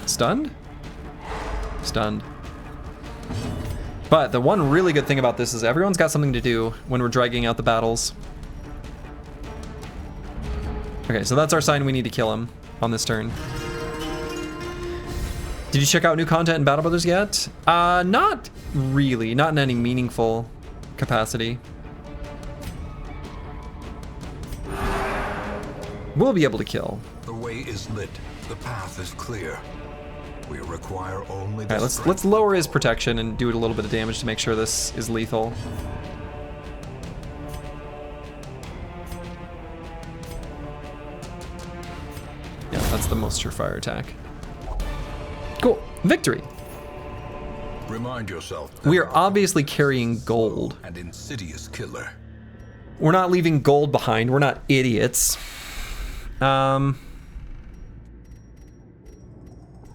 Stunned? Stunned. But the one really good thing about this is everyone's got something to do when we're dragging out the battles. Okay, so that's our sign we need to kill him on this turn. Did you check out new content in Battle Brothers yet? Not really, not in any meaningful capacity. We'll be able to kill. The way is lit. The path is clear. We require only. All right, let's lower his protection and do it a little bit of damage to make sure this is lethal. Yeah, that's the most surefire attack. Cool, victory. Remind yourself. We are obviously carrying gold. An insidious killer. We're not leaving gold behind. We're not idiots.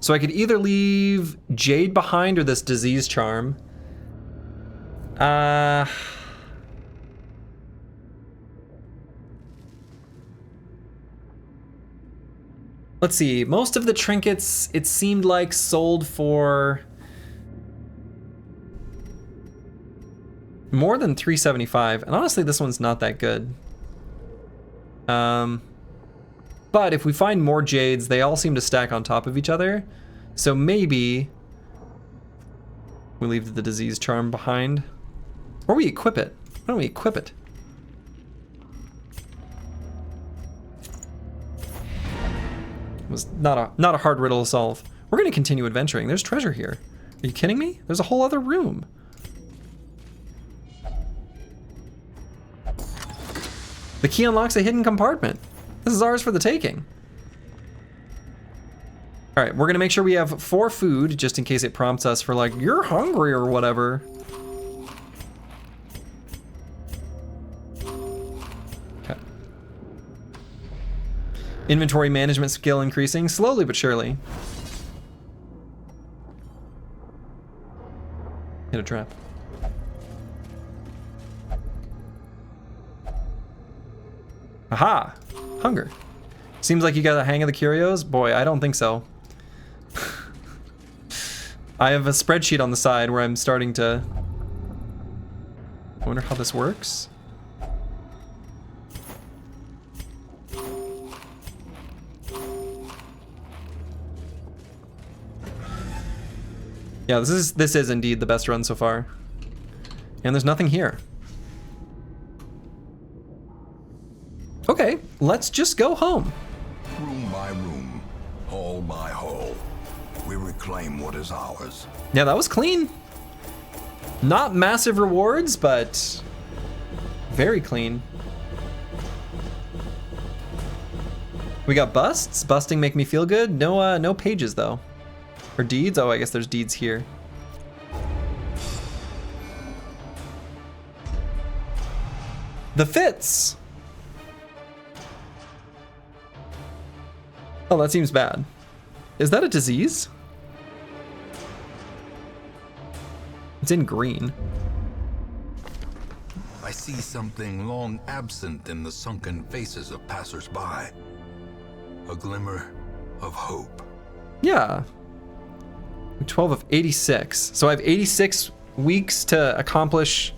So I could either leave Jade behind or this disease charm. Let's see. Most of the trinkets, it seemed like, sold for more than $375, and honestly, this one's not that good. But if we find more jades, they all seem to stack on top of each other. So maybe we leave the disease charm behind. Or we equip it. Why don't we equip it? It was not a hard riddle to solve. We're gonna continue adventuring. There's treasure here. Are you kidding me? There's a whole other room. The key unlocks a hidden compartment. This is ours for the taking. All right, we're gonna make sure we have 4 food just in case it prompts us for like, you're hungry or whatever. Okay. Inventory management skill increasing slowly but surely. Hit a trap. Aha! Hunger. Seems like you got a hang of the curios? Boy, I don't think so. I have a spreadsheet on the side where I'm starting to... I wonder how this works. Yeah, this is indeed the best run so far. And there's nothing here. Okay, let's just go home. Room by room, hall by hall, we reclaim what is ours. Yeah, that was clean. Not massive rewards, but very clean. We got busts. Busting make me feel good. No pages though. Or deeds? Oh, I guess there's deeds here. The fits. Oh, that seems bad. Is that a disease? It's in green. I see something long absent in the sunken faces of passers-by. A glimmer of hope. Yeah. 12 of 86. So I have 86 weeks to accomplish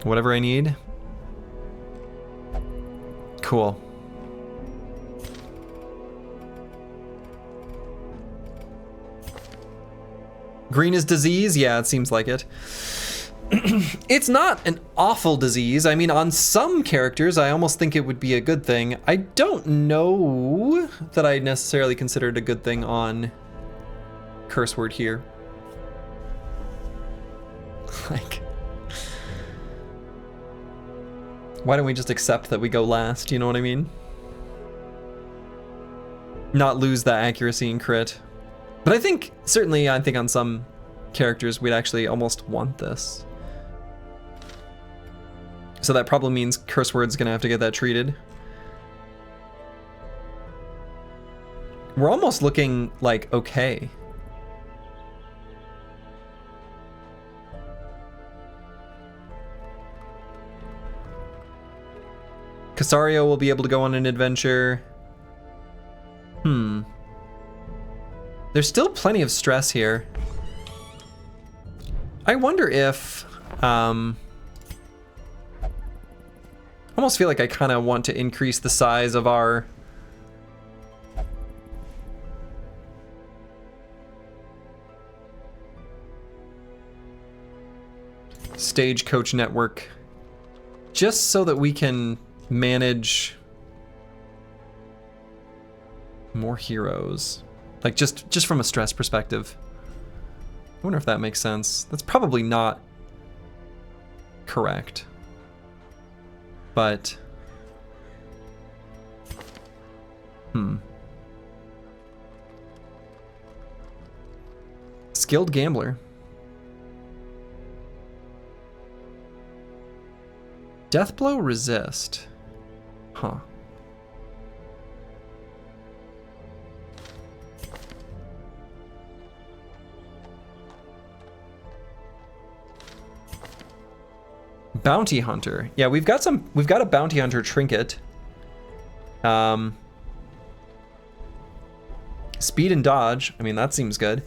whatever I need. Cool. Green is disease? Yeah, it seems like it. It's not an awful disease. I mean, on some characters, I almost think it would be a good thing. I don't know that I necessarily consider it a good thing on curse word here. Like, why don't we just accept that we go last? You know what I mean? Not lose that accuracy and crit. But I think, certainly, I think on some characters, we'd actually almost want this. So that probably means curse word's gonna have to get that treated. We're almost looking like okay. Casario will be able to go on an adventure. There's still plenty of stress here. I wonder if, almost feel like I kind of want to increase the size of our stagecoach network, just so that we can manage more heroes, like just from a stress perspective. I wonder if that makes sense. That's probably not correct, but skilled gambler. Deathblow resist. Huh. Bounty hunter. Yeah, we've got a bounty hunter trinket. Speed and dodge. I mean, that seems good.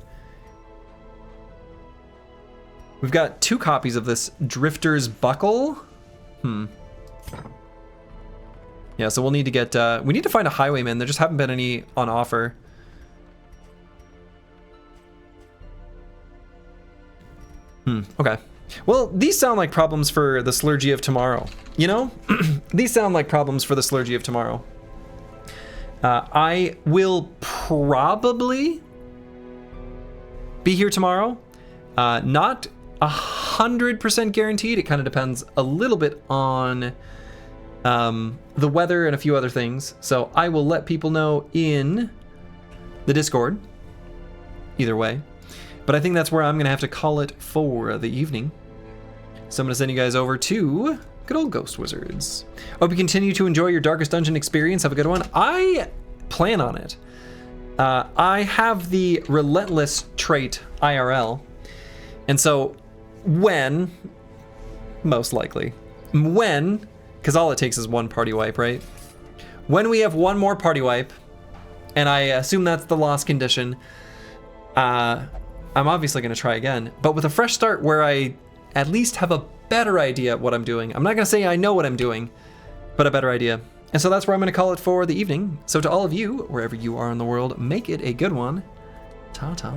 We've got 2 copies of this Drifter's Buckle. Yeah, so we'll need to get, we need to find a highwayman. There just haven't been any on offer. Okay. Well, these sound like problems for the Slurgi of tomorrow. You know? These sound like problems for the Slurgi of tomorrow. I will probably be here tomorrow. Not 100% guaranteed. It kind of depends a little bit on the weather and a few other things. So I will let people know in the Discord. Either way. But I think that's where I'm going to have to call it for the evening. So I'm going to send you guys over to good old Ghost Wizards. Hope you continue to enjoy your Darkest Dungeon experience. Have a good one. I plan on it. I have the Relentless trait IRL. And so when, most likely, when, because all it takes is one party wipe, right? When we have one more party wipe, and I assume that's the loss condition, I'm obviously going to try again, but with a fresh start where I at least have a better idea of what I'm doing. I'm not going to say I know what I'm doing, but a better idea. And so that's where I'm going to call it for the evening. So to all of you, wherever you are in the world, make it a good one. Ta-ta.